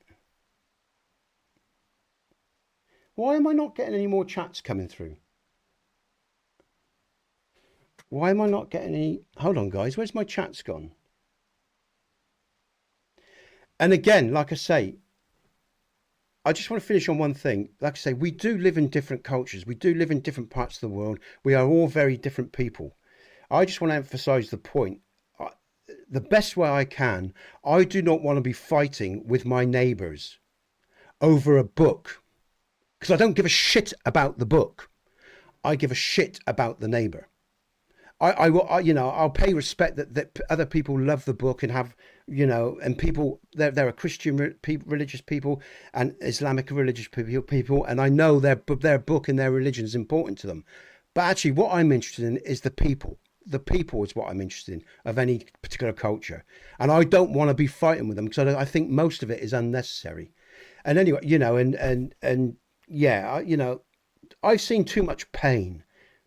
Why am I not getting any more chats coming through? Why am I not getting any? Hold on, guys. Where's my chats gone? And again, like I say, I just want to finish on one thing. Like I say, we do live in different cultures. We do live in different parts of the world. We are all very different people. I just want to emphasize the point. The best way I can, I do not want to be fighting with my neighbors over a book, because I don't give a shit about the book. I give a shit about the neighbor. I will, you know, I'll pay respect that other people love the book and have, you know, and people, there are Christian religious people and Islamic religious people, and I know their book and their religion is important to them. But actually what I'm interested in is the people. The people is what I'm interested in of any particular culture. And I don't want to be fighting with them because I think most of it is unnecessary. And anyway, you know, and yeah, you know, I've seen too much pain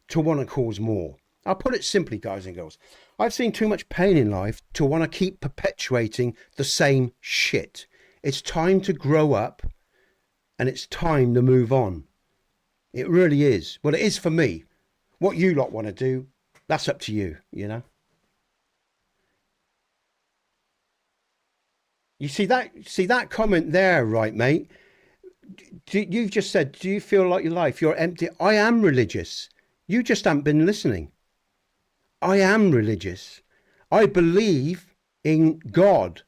to want to cause more. I'll put it simply, guys and girls. I've seen too much pain in life to want to keep perpetuating the same shit. It's time to grow up and it's time to move on. It really is. Well, it is for me. What you lot want to do, that's up to you, you know. You see that comment there, right, mate? You've just said, do you feel like your life, you're empty? I am religious. You just haven't been listening. I am religious. I believe in God,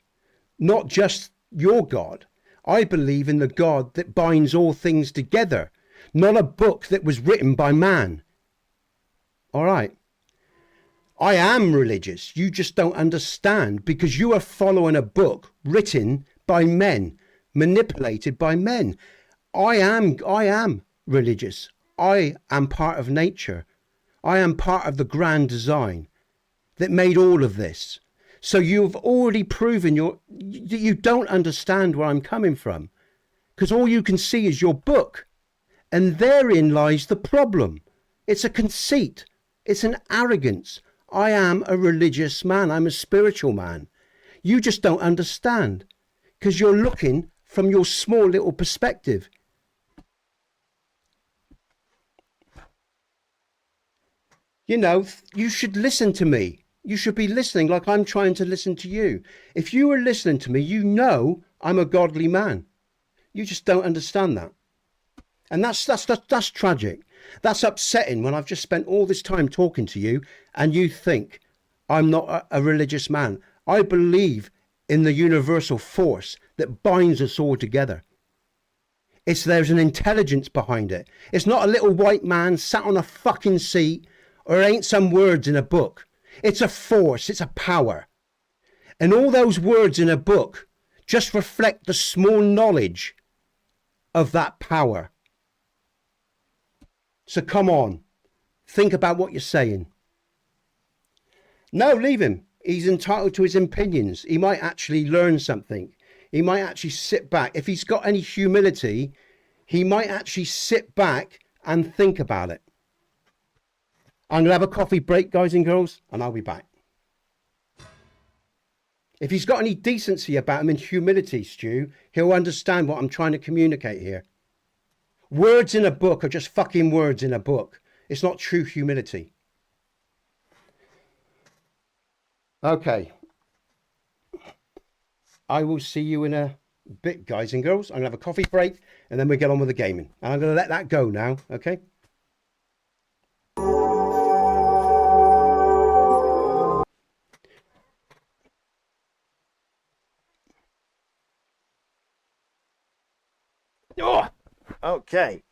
not just your God. I believe in the God that binds all things together, not a book that was written by man. All right. I am religious. You just don't understand because you are following a book written by men, manipulated by men. I am religious. I am part of nature. I am part of the grand design that made all of this. So you've already proven that you don't understand where I'm coming from because all you can see is your book. And therein lies the problem. It's a conceit. It's an arrogance. I am a religious man. I'm a spiritual man. You just don't understand because you're looking from your small little perspective. You know, you should listen to me. You should be listening like I'm trying to listen to you. If you were listening to me, you know I'm a godly man. You just don't understand that. And that's tragic. That's upsetting when I've just spent all this time talking to you and you think I'm not a religious man. I believe in the universal force that binds us all together. There's an intelligence behind it. It's not a little white man sat on a fucking seat or ain't some words in a book. It's a force. It's a power. And all those words in a book just reflect the small knowledge of that power. So come on, think about what you're saying. No, leave him. He's entitled to his opinions. He might actually learn something. He might actually sit back. If he's got any humility, he might actually sit back and think about it. I'm going to have a coffee break, guys and girls, and I'll be back. If he's got any decency about him and humility, Stu, he'll understand what I'm trying to communicate here. Words in a book are just fucking words in a book. It's not true humility. Okay. I will see you in a bit, guys and girls. I'm going to have a coffee break and then we get on with the gaming. And I'm going to let that go now, okay? Oh, okay.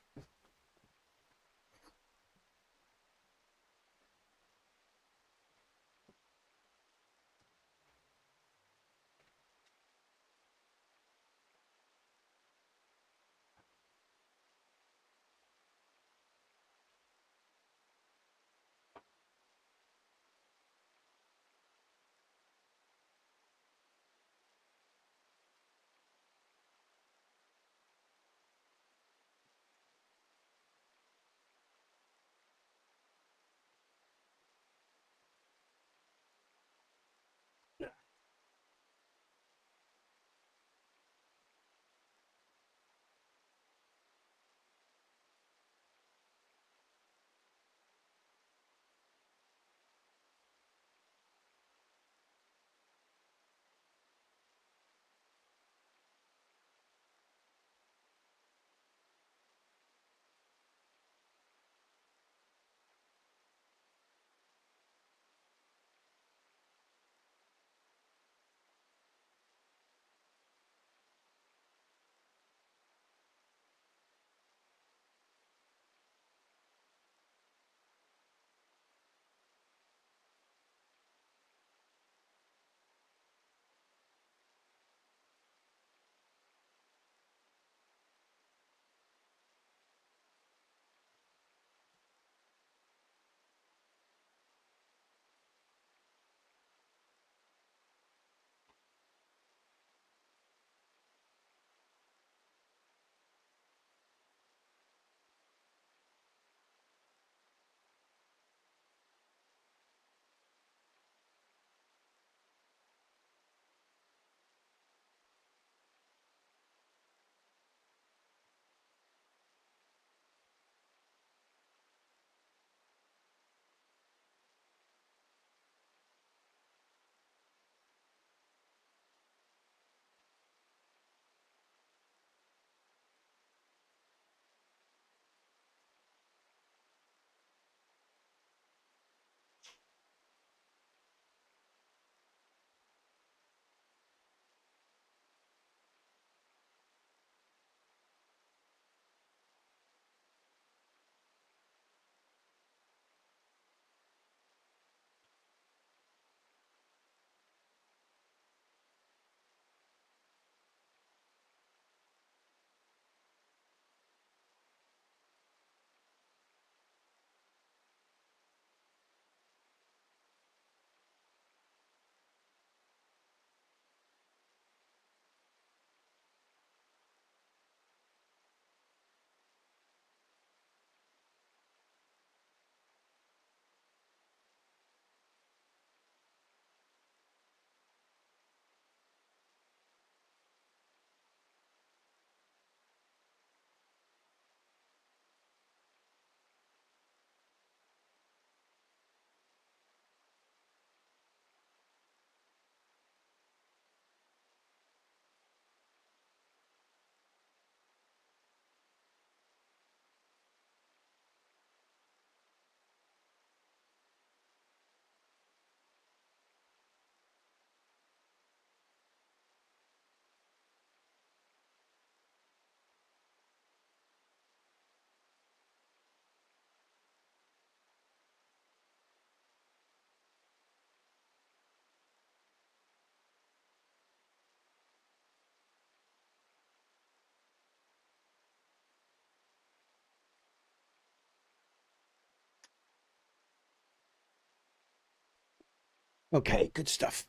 Okay, good stuff.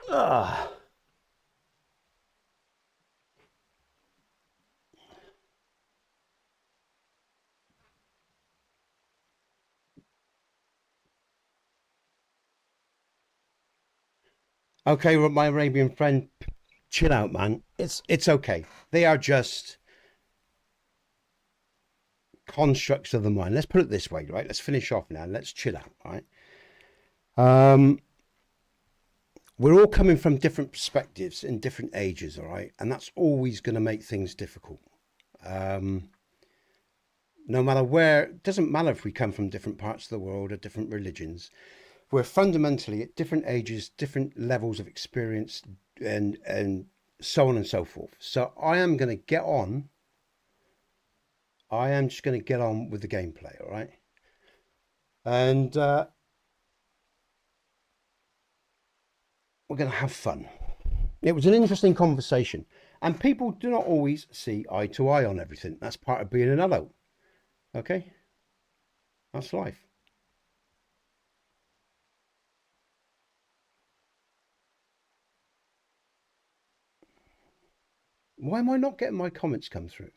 Ah. Okay, well, my Arabian friend, chill out, man. It's okay. They are just constructs of the mind. Let's put it this way, right? Let's finish off now. Let's chill out, right? We're all coming from different perspectives in different ages, all right? And that's always going to make things difficult. No matter where, it doesn't matter if we come from different parts of the world or different religions. We're fundamentally at different ages, different levels of experience, and so on and so forth. So I am going to get on. I am just going to get on with the gameplay, all right? And we're going to have fun. It was an interesting conversation. And people do not always see eye to eye on everything. That's part of being an adult. Okay? That's life. Why am I not getting my comments come through?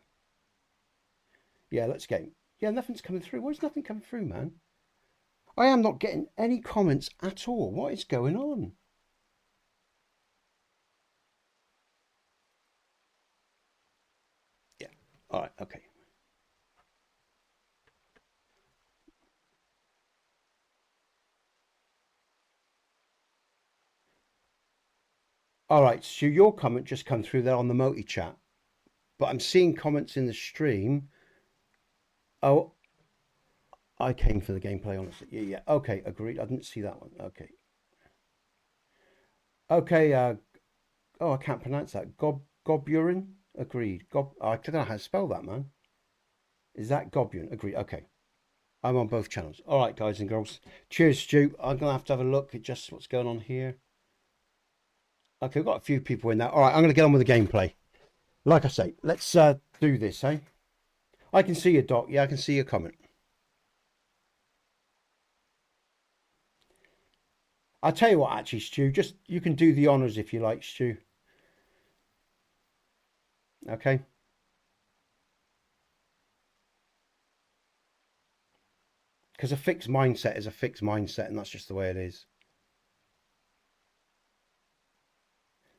Yeah, let's go. Yeah, nothing's coming through. Why is nothing coming through, man? I am not getting any comments at all. What is going on? Yeah. All right. Okay. All right, so your comment just come through there on the multi chat, but I'm seeing comments in the stream. Oh, I came for the gameplay, honestly. Yeah. Okay, agreed. I didn't see that one. Okay. Okay. Oh, I can't pronounce that. Goburin. Agreed. I don't know how to spell that, man. Is that Goburin? Agreed. Okay. I'm on both channels. All right, guys and girls. Cheers, Stu. I'm gonna have to have a look at just what's going on here. Okay, we've got a few people in there. All right, I'm going to get on with the gameplay. Like I say, let's do this, eh? I can see your Doc. Yeah, I can see your comment. I'll tell you what, actually, Stu, just you can do the honours if you like, Stu. Okay. Because a fixed mindset is a fixed mindset, and that's just the way it is.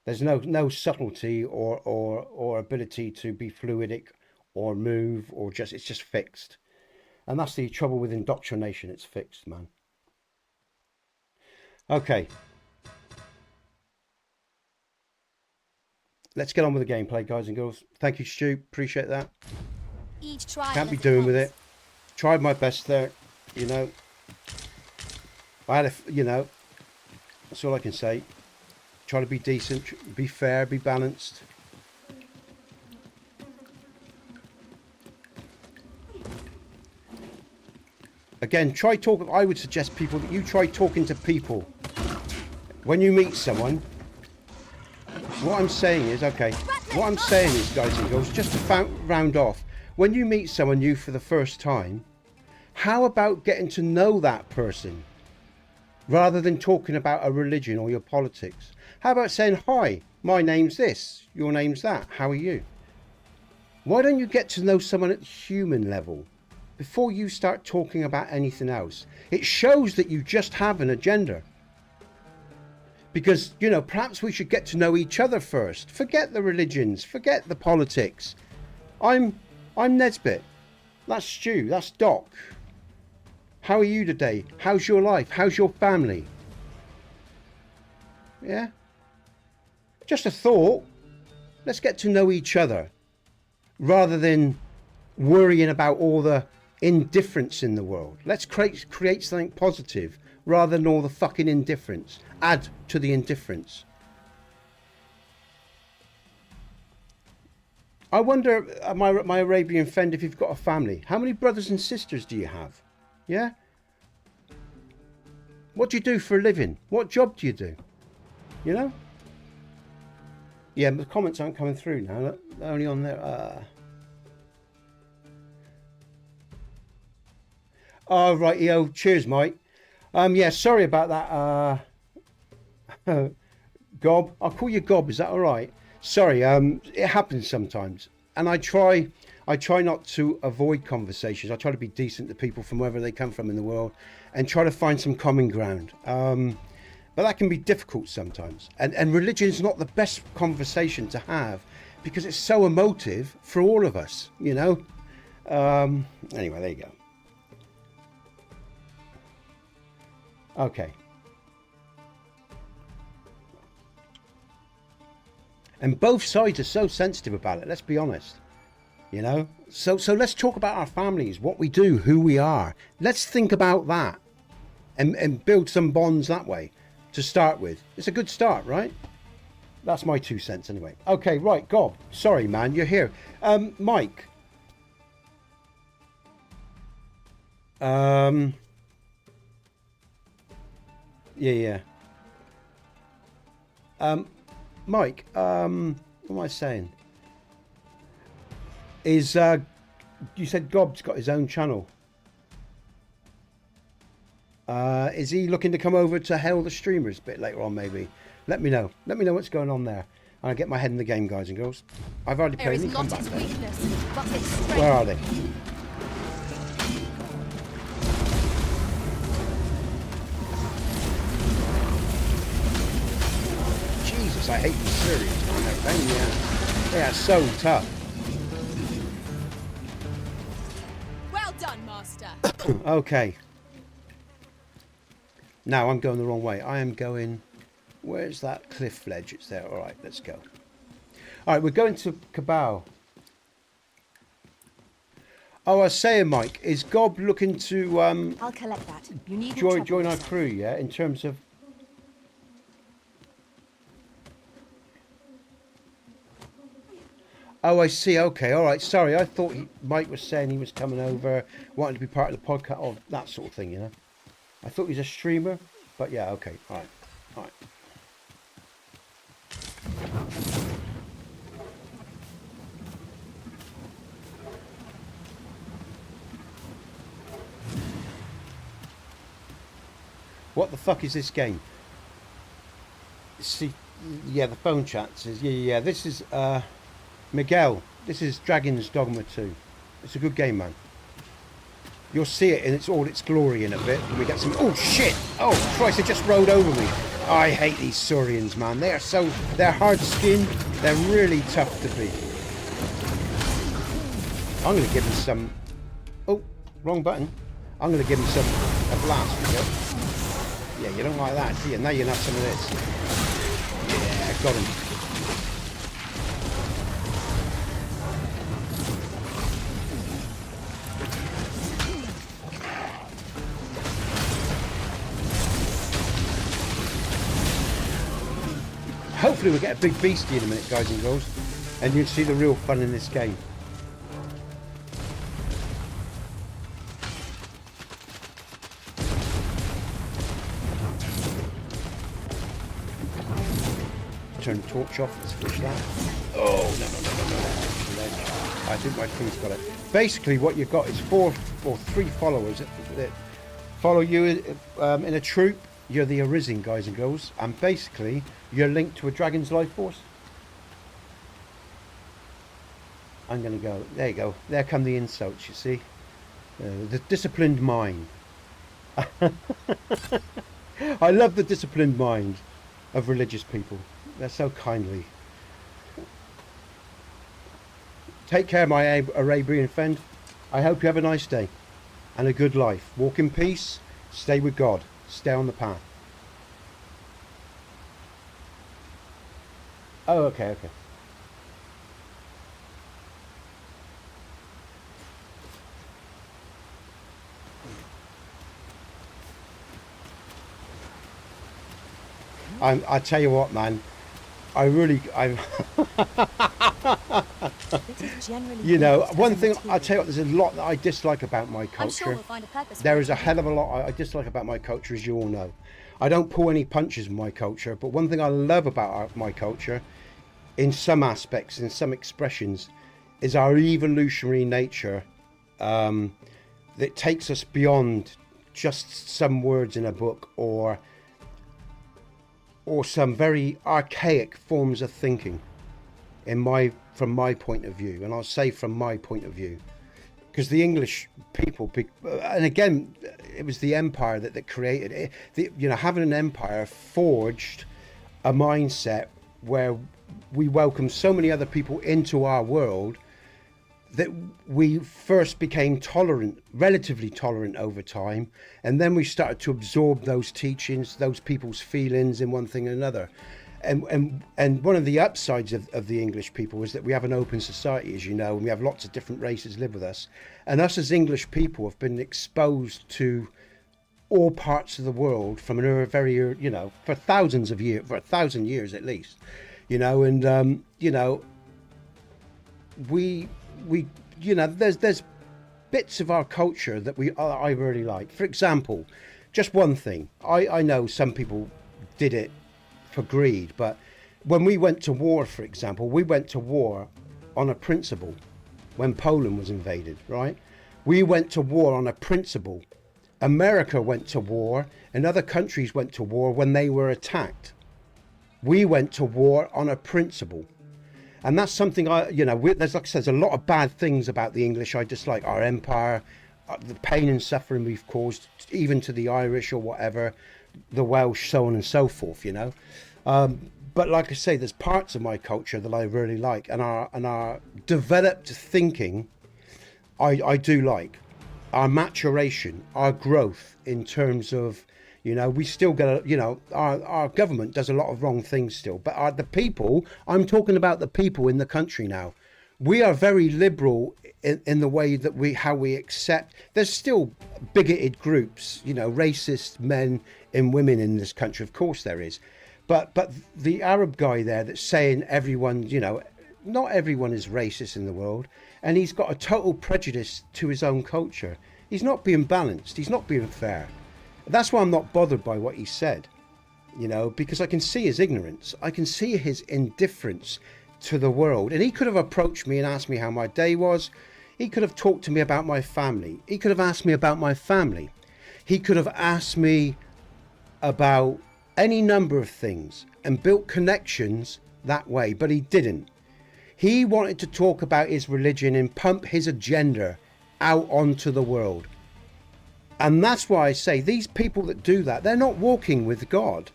There's no subtlety or ability to be fluidic or move or it's just fixed. And that's the trouble with indoctrination. It's fixed, man. Okay. Let's get on with the gameplay, guys and girls. Thank you, Stu. Appreciate that. Each trial Can't be doing with it. Tried my best there, you know. I had that's all I can say. Try to be decent, be fair, be balanced. Again, I would suggest people that you try talking to people. When you meet someone, what I'm saying is, guys and girls, just to round off, when you meet someone new for the first time, how about getting to know that person? Rather than talking about a religion or your politics. How about saying, hi, my name's this, your name's that, how are you? Why don't you get to know someone at the human level before you start talking about anything else? It shows that you just have an agenda. Because, perhaps we should get to know each other first. Forget the religions, forget the politics. I'm Nesbit. That's Stu, that's Doc. How are you today? How's your life? How's your family? Yeah? Just a thought. Let's get to know each other rather than worrying about all the indifference in the world. Let's create something positive rather than all the fucking indifference. Add to the indifference. I wonder, my Arabian friend, if you've got a family. How many brothers and sisters do you have? Yeah? What do you do for a living? What job do you do? You know? Yeah, the comments aren't coming through now. They're only on there. Oh, right, yo. Cheers, mate. Yeah, sorry about that. Gob, I'll call you Gob. Is that all right? Sorry, it happens sometimes, and I try not to avoid conversations. I try to be decent to people from wherever they come from in the world, and try to find some common ground. But that can be difficult sometimes, and religion is not the best conversation to have because it's so emotive for all of us, you know. Anyway, there you go. Okay. And both sides are so sensitive about it, let's be honest. You know? So let's talk about our families, what we do, who we are. Let's think about that and build some bonds that way to start with. It's a good start, right? That's my 2 cents anyway. Okay, right, Gob. Sorry, man, you're here. Mike. Yeah. Mike, what am I saying? Is you said Gob's got his own channel. Is he looking to come over to Hail the Streamers a bit later on, maybe? Let me know. Let me know what's going on there. And I'll get my head in the game, guys and girls. I've already There played. is Let me come not back its there. weakness, but its strength. Where are they? Jesus, I hate these Syrians, man. They're pain in the ass. They are so tough. Well done, Master. Okay. Now I'm going the wrong way. I am going... Where's that cliff ledge? It's there. All right, let's go. All right, we're going to Cabal. Oh, I was saying, Mike, is Gob looking to I'll collect that. You need join our crew, yeah, in terms of... Oh, I see. Okay, all right. Sorry, I thought Mike was saying he was coming over, wanting to be part of the podcast, or that sort of thing, you know. I thought he was a streamer, but yeah, okay. All right. All right. What the fuck is this game? See, yeah, the phone chat says, yeah. This is Miguel. This is Dragon's Dogma 2. It's a good game, man. You'll see it in all its glory in a bit. And we get some. Oh shit! Oh Christ! It just rode over me. I hate these Saurians, man. They're hard skinned. They're really tough to beat. I'm gonna give them some. Oh, wrong button. I'm gonna give them a blast. Okay? Yeah, you don't like that, do you? Now you can have some of this. Yeah, got him. Hopefully we'll get a big beastie in a minute, guys and girls, and you'll see the real fun in this game. Turn the torch off, let's finish that. Oh, no. I think my crew's got it. Basically what you've got is 4 or 3 followers that follow you in a troop. You're the Arisen, guys and girls, and basically you're linked to a dragon's life force. I'm gonna go, there you go, there come the insults, you see. The disciplined mind. I love the disciplined mind of religious people. They're so kindly. Take care, my Arabian friend. I hope you have a nice day and a good life. Walk in peace, stay with God, stay on the path. Oh, okay. I tell you what, man. You know, one thing I tell you what, there's a lot that I dislike about my culture. I'm sure we'll find a purpose. There is a hell of a lot I dislike about my culture, as you all know. I don't pull any punches in my culture, but one thing I love about my culture, in some aspects, in some expressions, is our evolutionary nature that takes us beyond just some words in a book or or some very archaic forms of thinking from my point of view. And I'll say from my point of view, because the English people, and again, it was the empire that created it. Having an empire forged a mindset where we welcomed so many other people into our world that we first became tolerant, relatively tolerant over time, and then we started to absorb those teachings, those people's feelings in one thing and another. And one of the upsides of the English people is that we have an open society, as you know, and we have lots of different races live with us. And us as English people have been exposed to all parts of the world from a very, for thousands of years, for 1,000 years at least, and there's bits of our culture that I really like. For example, just one thing, I know some people did it for greed, but when we went to war, for example, we went to war on a principle. When Poland was invaded, right, we went to war on a principle. America went to war and other countries went to war when they were attacked. We went to war on a principle. And that's something there's, like I said, there's a lot of bad things about the English I dislike. Our empire, the pain and suffering we've caused, even to the Irish or whatever, the Welsh, so on and so forth, but like I say, there's parts of my culture that I really like, and our developed thinking I do like. Our maturation, our growth in terms of, we still get our government does a lot of wrong things still, but the people, I'm talking about the people in the country now, we are very liberal in the way that how we accept. There's still bigoted groups, racist men and women in this country, of course there is, but the Arab guy there that's saying everyone, not everyone is racist in the world, and he's got a total prejudice to his own culture. He's not being balanced, he's not being fair. That's why I'm not bothered by what he said, because I can see his ignorance, I can see his indifference to the world. And he could have approached me and asked me how my day was. He could have talked to me about my family. He could have asked me about my family. He could have asked me about any number of things and built connections that way, but he didn't. He wanted to talk about his religion and pump his agenda out onto the world. And that's why I say these people that do that, they're not walking with God.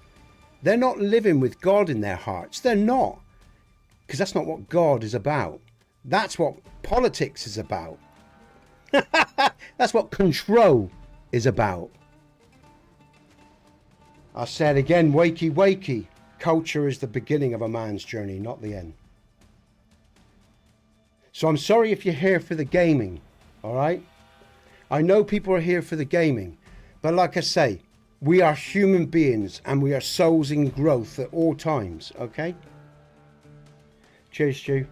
They're not living with God in their hearts. They're not. Because that's not what God is about. That's what politics is about. That's what control is about. I said again, wakey wakey. Culture is the beginning of a man's journey, not the end. So I'm sorry if you're here for the gaming, all right? I know people are here for the gaming, but like I say, we are human beings and we are souls in growth at all times, okay? Cheers, Stu.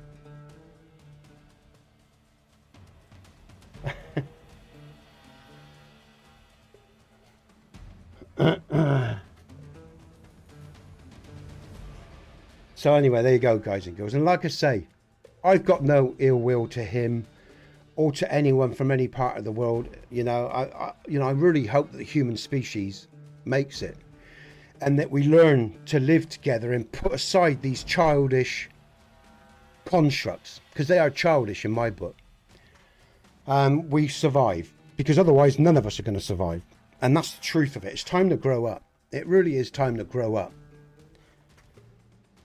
So anyway, there you go, guys and girls. And like I say, I've got no ill will to him or to anyone from any part of the world. I really hope that the human species makes it, and that we learn to live together and put aside these childish constructs, because they are childish in my book. We survive, because otherwise none of us are going to survive, and that's the truth of it. It's time to grow up. It really is time to grow up.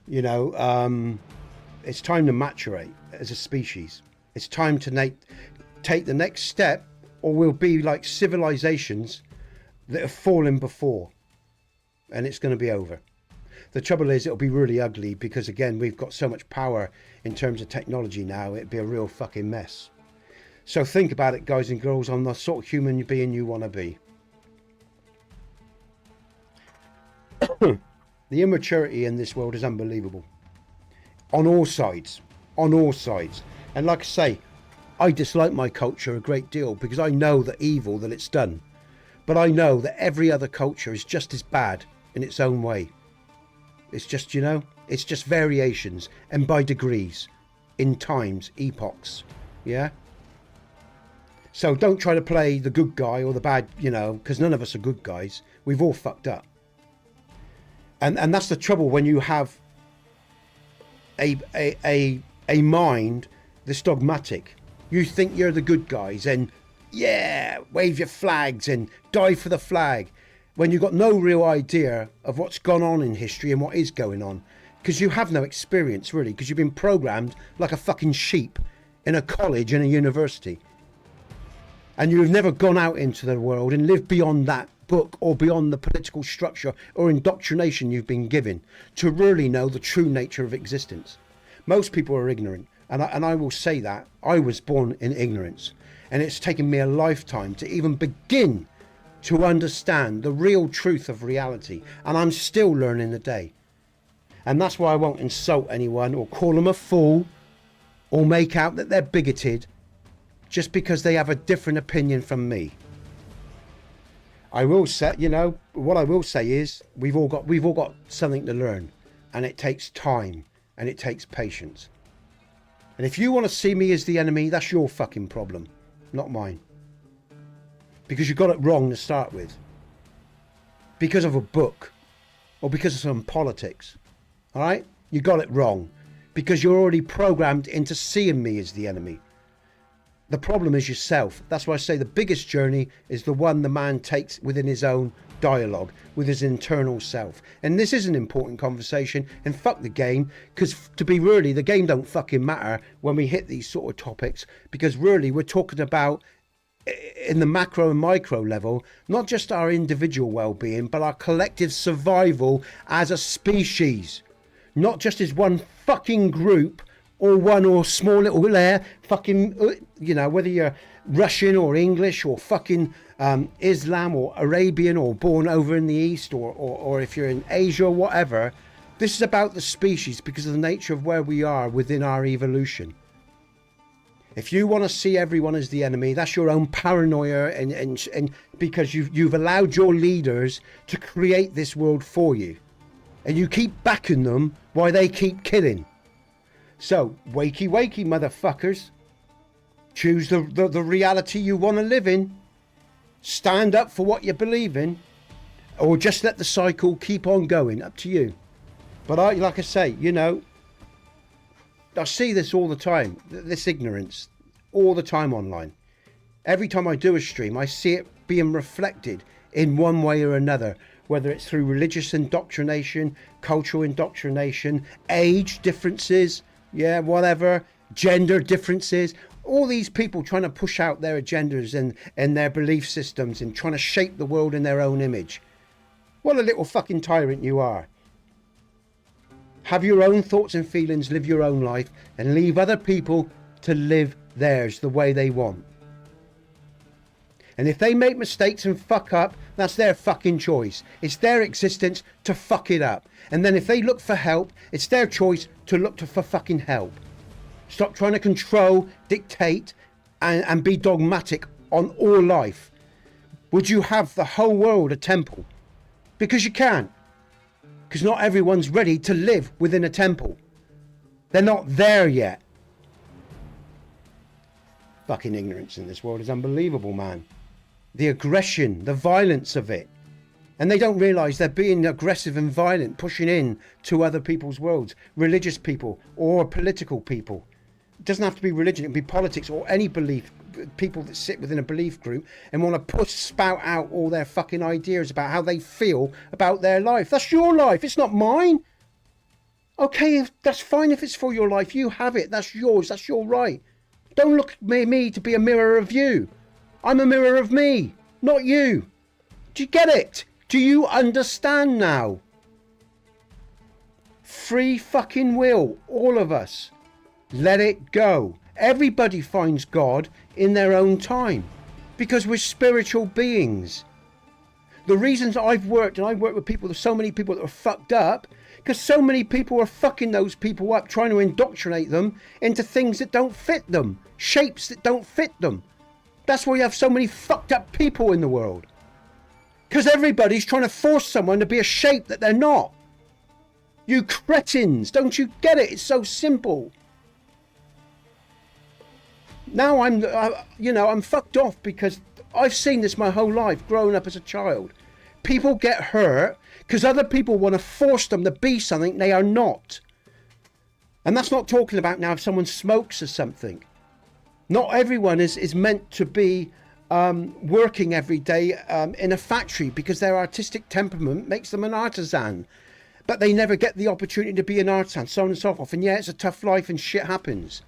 It's time to maturate as a species. It's time to take the next step, or we'll be like civilizations that have fallen before, and it's going to be over. The trouble is, it'll be really ugly, because again, we've got so much power in terms of technology now, it'd be a real fucking mess. So think about it, guys and girls, on the sort of human being you want to be. The immaturity in this world is unbelievable. On all sides. On all sides. And like I say, I dislike my culture a great deal because I know the evil that it's done. But I know that every other culture is just as bad in its own way. It's just, it's just variations and by degrees, in times, epochs. Yeah? So don't try to play the good guy or the bad, because none of us are good guys. We've all fucked up. And that's the trouble when you have a mind that's dogmatic. You think you're the good guys and yeah, wave your flags and die for the flag, when you've got no real idea of what's gone on in history and what is going on, because you have no experience really, because you've been programmed like a fucking sheep in a college and a university, and you've never gone out into the world and lived beyond that book or beyond the political structure or indoctrination you've been given to really know the true nature of existence. Most people are ignorant, and I will say that I was born in ignorance, and it's taken me a lifetime to even begin to understand the real truth of reality, and I'm still learning the day. And that's why I won't insult anyone or call them a fool or make out that they're bigoted just because they have a different opinion from me. I will say, you know, what I will say is we've all got something to learn, and it takes time and it takes patience. And if you want to see me as the enemy, that's your fucking problem, not mine. Because you got it wrong to start with. Because of a book or because of some politics. All right? You got it wrong because you're already programmed into seeing me as the enemy. The problem is yourself. That's why I say the biggest journey is the one the man takes within his own dialogue, with his internal self. And this is an important conversation, and fuck the game, because to be really, the game don't fucking matter when we hit these sort of topics, because really we're talking about, in the macro and micro level, not just our individual well-being, but our collective survival as a species. Not just as one fucking group or one or small little layer, fucking, you know, whether you're Russian or English or fucking Islam or Arabian or born over in the East or if you're in Asia or whatever. This is about the species because of the nature of where we are within our evolution. If you want to see everyone as the enemy, that's your own paranoia, and because you've allowed your leaders to create this world for you, and you keep backing them while they keep killing. So wakey wakey motherfuckers, choose the reality you want to live in, stand up for what you believe in, or just let the cycle keep on going. Up to you. But like I say, you know, I see this all the time, this ignorance, all the time online. Every time I do a stream, I see it being reflected in one way or another, whether it's through religious indoctrination, cultural indoctrination, age differences, yeah, whatever, gender differences. All these people trying to push out their agendas and their belief systems and trying to shape the world in their own image. What a little fucking tyrant you are. Have your own thoughts and feelings, live your own life, and leave other people to live theirs the way they want. And if they make mistakes and fuck up, that's their fucking choice. It's their existence to fuck it up. And then if they look for help, it's their choice to look for fucking help. Stop trying to control, dictate, and be dogmatic on all life. Would you have the whole world a temple? Because you can't. Because not everyone's ready to live within a temple. They're not there yet. Fucking ignorance in this world is unbelievable, man. The aggression, the violence of it. And they don't realise they're being aggressive and violent, pushing in to other people's worlds. Religious people or political people. It doesn't have to be religion, it can be politics or any belief. People that sit within a belief group and want to spout out all their fucking ideas about how they feel about their life. That's your life, it's not mine. Okay, that's fine if it's for your life. You have it, that's yours, that's your right. Don't look at me to be a mirror of you. I'm a mirror of me, not you. Do you get it? Do you understand now? Free fucking will, all of us. Let it go. Everybody finds God in their own time because we're spiritual beings. The reasons I've worked, and I've worked with people, there's so many people that are fucked up because so many people are fucking those people up, trying to indoctrinate them into things that don't fit them, shapes that don't fit them. That's why you have so many fucked up people in the world. Because everybody's trying to force someone to be a shape that they're not. You cretins, don't you get it? It's so simple. Now I'm fucked off because I've seen this my whole life growing up as a child. People get hurt because other people want to force them to be something they are not. And that's not talking about now if someone smokes or something. Not everyone is meant to be working every day in a factory because their artistic temperament makes them an artisan. But they never get the opportunity to be an artisan, so on and so forth. And yeah, it's a tough life and shit happens.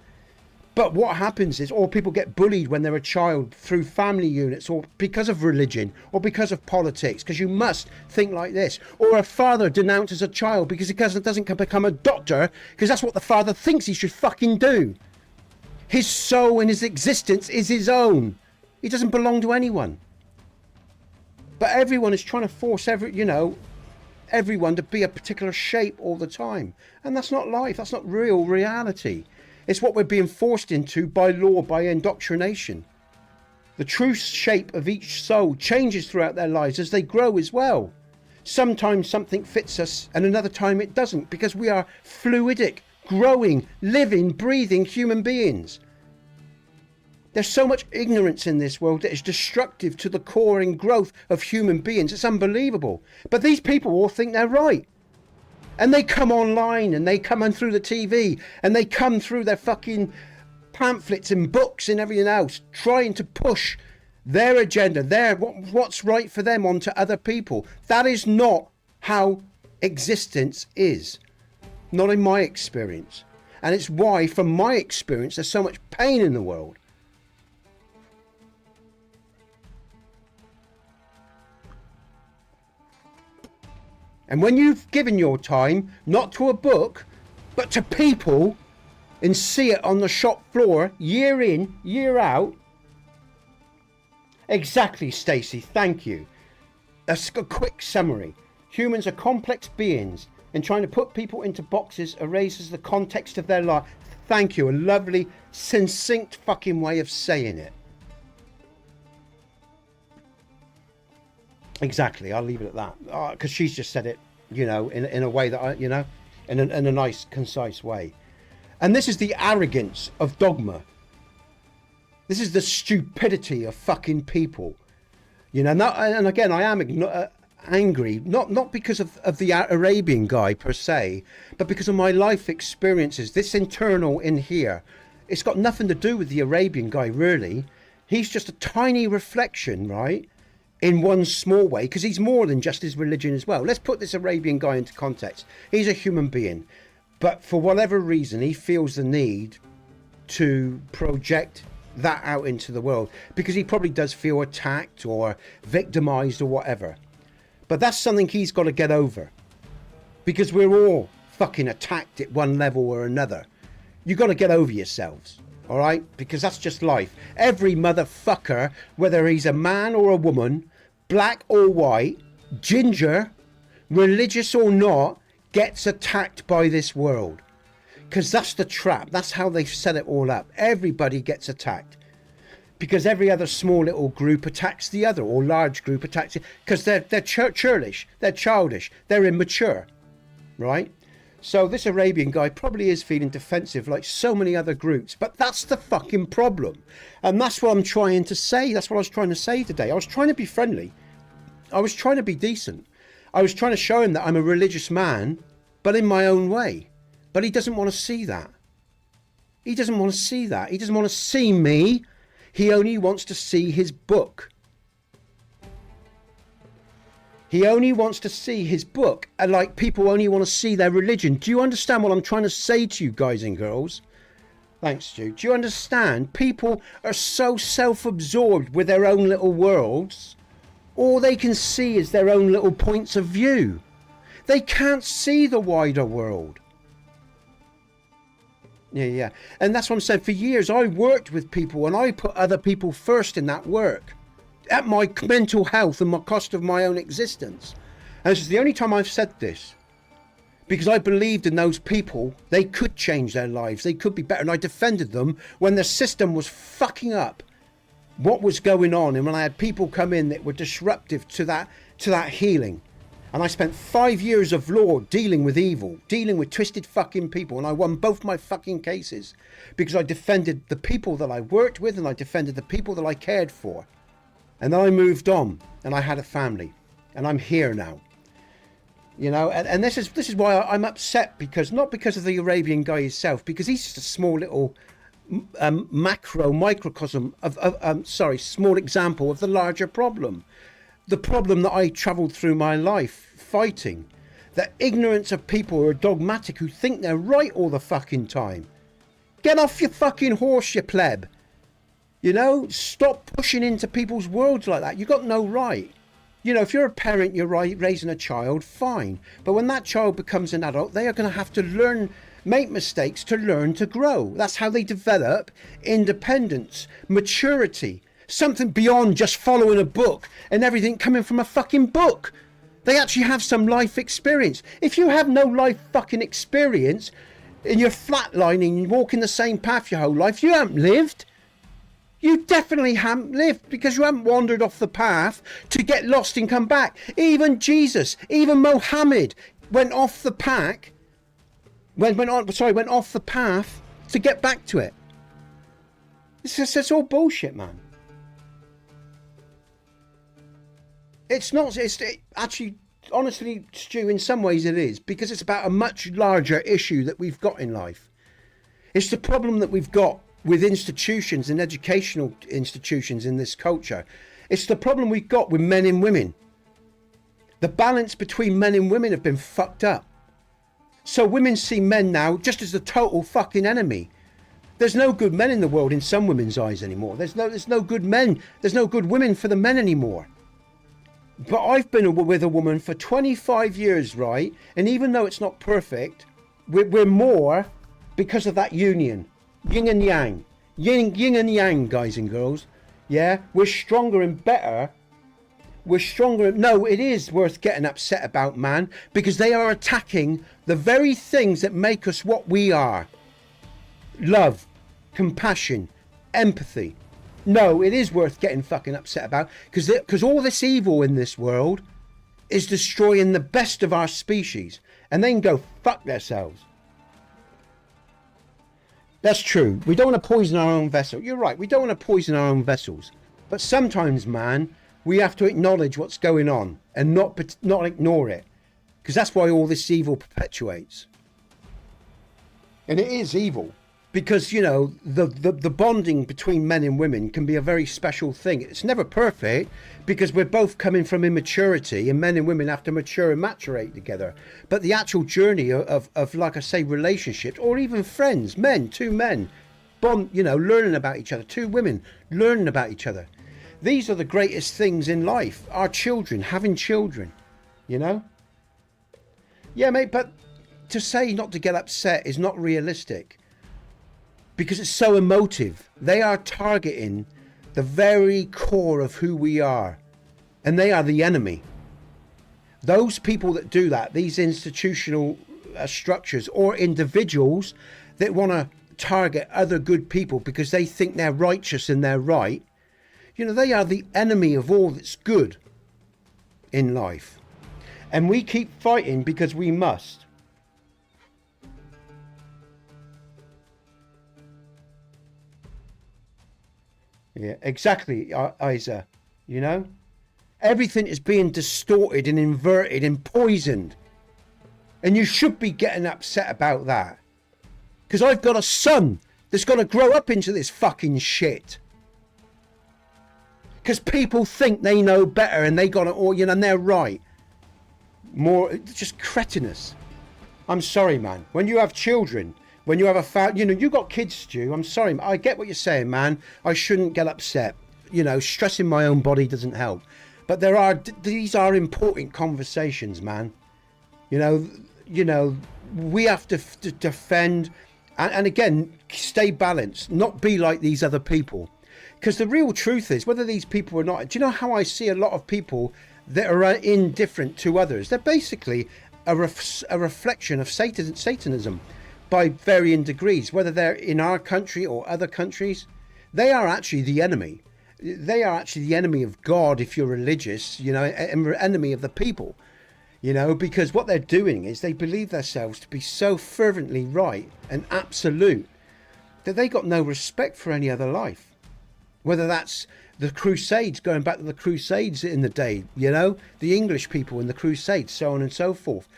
But what happens is, or people get bullied when they're a child through family units, or because of religion, or because of politics, because you must think like this. Or a father denounces a child because he doesn't become a doctor, because that's what the father thinks he should fucking do. His soul and his existence is his own. He doesn't belong to anyone. But everyone is trying to force everyone to be a particular shape all the time. And that's not life. That's not real reality. It's what we're being forced into by law, by indoctrination. The true shape of each soul changes throughout their lives as they grow as well. Sometimes something fits us and another time it doesn't, because we are fluidic, growing, living, breathing human beings. There's so much ignorance in this world that is destructive to the core and growth of human beings. It's unbelievable. But these people all think they're right. And they come online and they come on through the TV and they come through their fucking pamphlets and books and everything else, trying to push their agenda, what's right for them onto other people. That is not how existence is. Not in my experience. And it's why, from my experience, there's so much pain in the world. And when you've given your time, not to a book, but to people, and see it on the shop floor, year in, year out. Exactly, Stacey, thank you. A quick summary. Humans are complex beings, and trying to put people into boxes erases the context of their life. Thank you, a lovely, succinct fucking way of saying it. Exactly, I'll leave it at that. Because she's just said it, in a way that in a nice, concise way. And this is the arrogance of Dogma. This is the stupidity of fucking people. And again, I am angry, not because of the Arabian guy per se, but because of my life experiences. This internal in here, it's got nothing to do with the Arabian guy, really. He's just a tiny reflection, right? In one small way, because he's more than just his religion as well. Let's put this Arabian guy into context. He's a human being, but for whatever reason, he feels the need to project that out into the world because he probably does feel attacked or victimized or whatever. But that's something he's got to get over, because we're all fucking attacked at one level or another. You got to get over yourselves. All right, because that's just life. Every motherfucker, whether he's a man or a woman, black or white, ginger, religious or not, gets attacked by this world. Because that's the trap. That's how they've set it all up. Everybody gets attacked. Because every other small little group attacks the other, or large group attacks it. Because they're churlish, they're childish, they're immature. Right? So this Arabian guy probably is feeling defensive like so many other groups. But that's the fucking problem. And that's what I'm trying to say. That's what I was trying to say today. I was trying to be friendly. I was trying to be decent. I was trying to show him that I'm a religious man, but in my own way. But he doesn't want to see that. He doesn't want to see that. He doesn't want to see me. He only wants to see his book. He only wants to see his book, and like people only want to see their religion. Do you understand what I'm trying to say to you guys and girls? Thanks, Stu. Do you understand? People are so self-absorbed with their own little worlds. All they can see is their own little points of view. They can't see the wider world. Yeah. And that's what I'm saying. For years, I worked with people and I put other people first in that work. At my mental health and my cost of my own existence. And this is the only time I've said this. Because I believed in those people. They could change their lives. They could be better. And I defended them when the system was fucking up what was going on. And when I had people come in that were disruptive to that healing. And I spent 5 years of law dealing with evil. Dealing with twisted fucking people. And I won both my fucking cases. Because I defended the people that I worked with. And I defended the people that I cared for. And then I moved on and I had a family and I'm here now. You know, and this is why I'm upset, because not because of the Arabian guy himself, because he's just a small little microcosm of small example of the larger problem. The problem that I travelled through my life fighting. The ignorance of people who are dogmatic, who think they're right all the fucking time. Get off your fucking horse, you pleb. You know, stop pushing into people's worlds like that. You've got no right. You know, if you're a parent, you're raising a child, fine. But when that child becomes an adult, they are going to have to learn, make mistakes to learn to grow. That's how they develop independence, maturity, something beyond just following a book and everything coming from a fucking book. They actually have some life experience. If you have no life fucking experience and you're flatlining and walking the same path your whole life, you haven't lived. You definitely haven't lived, because you haven't wandered off the path to get lost and come back. Even Jesus, even Mohammed went off the path, went off the path to get back to it. It's all bullshit, man. It's not. Actually, honestly, Stu, in some ways it is, because it's about a much larger issue that we've got in life. It's the problem that we've got with institutions and educational institutions in this culture. It's the problem we've got with men and women. The balance between men and women have been fucked up. So women see men now just as the total fucking enemy. There's no good men in the world in some women's eyes anymore. There's no good men. There's no good women for the men anymore. But I've been with a woman for 25 years, right? And even though it's not perfect, we're more because of that union. Yin and yang. Yin and yang, guys and girls. Yeah? We're stronger and better. We're stronger. No, it is worth getting upset about, man, because they are attacking the very things that make us what we are. Love, compassion, empathy. No, it is worth getting fucking upset about, because all this evil in this world is destroying the best of our species, and they can go fuck themselves. That's true. We don't want to poison our own vessel. You're right. We don't want to poison our own vessels. But sometimes, man, we have to acknowledge what's going on and not ignore it, because that's why all this evil perpetuates. And it is evil. Because, you know, the bonding between men and women can be a very special thing. It's never perfect, because we're both coming from immaturity, and men and women have to mature and maturate together. But the actual journey of like I say, relationships, or even friends, two men, bond, you know, learning about each other, two women learning about each other. These are the greatest things in life. Our children, having children, you know? Yeah, mate, but to say not to get upset is not realistic. Because it's so emotive. They are targeting the very core of who we are. And they are the enemy. Those people that do that, these institutional structures or individuals that want to target other good people because they think they're righteous and they're right, you know, they are the enemy of all that's good in life. And we keep fighting because we must. Yeah, exactly, Isa. You know? Everything is being distorted and inverted and poisoned. And you should be getting upset about that. Because I've got a son that's got to grow up into this fucking shit. Because people think they know better and they got to, or, you know, and they're right. More, just cretinous. I'm sorry, man. When you have children... When you have a family, you know, you got kids, Stu. I'm sorry. I get what you're saying, man. I shouldn't get upset. You know, stressing my own body doesn't help. But these are important conversations, man. You know, we have to defend and again, stay balanced, not be like these other people. Because the real truth is, whether these people are not, do you know how I see a lot of people that are indifferent to others? They're basically a reflection of Satanism. By varying degrees, whether they're in our country or other countries, they are actually the enemy. They are actually the enemy of God if you're religious, you know, and enemy of the people, you know, because what they're doing is they believe themselves to be so fervently right and absolute that they got no respect for any other life. Whether that's the Crusades, going back to the Crusades in the day, you know, the English people in the Crusades, so on and so forth.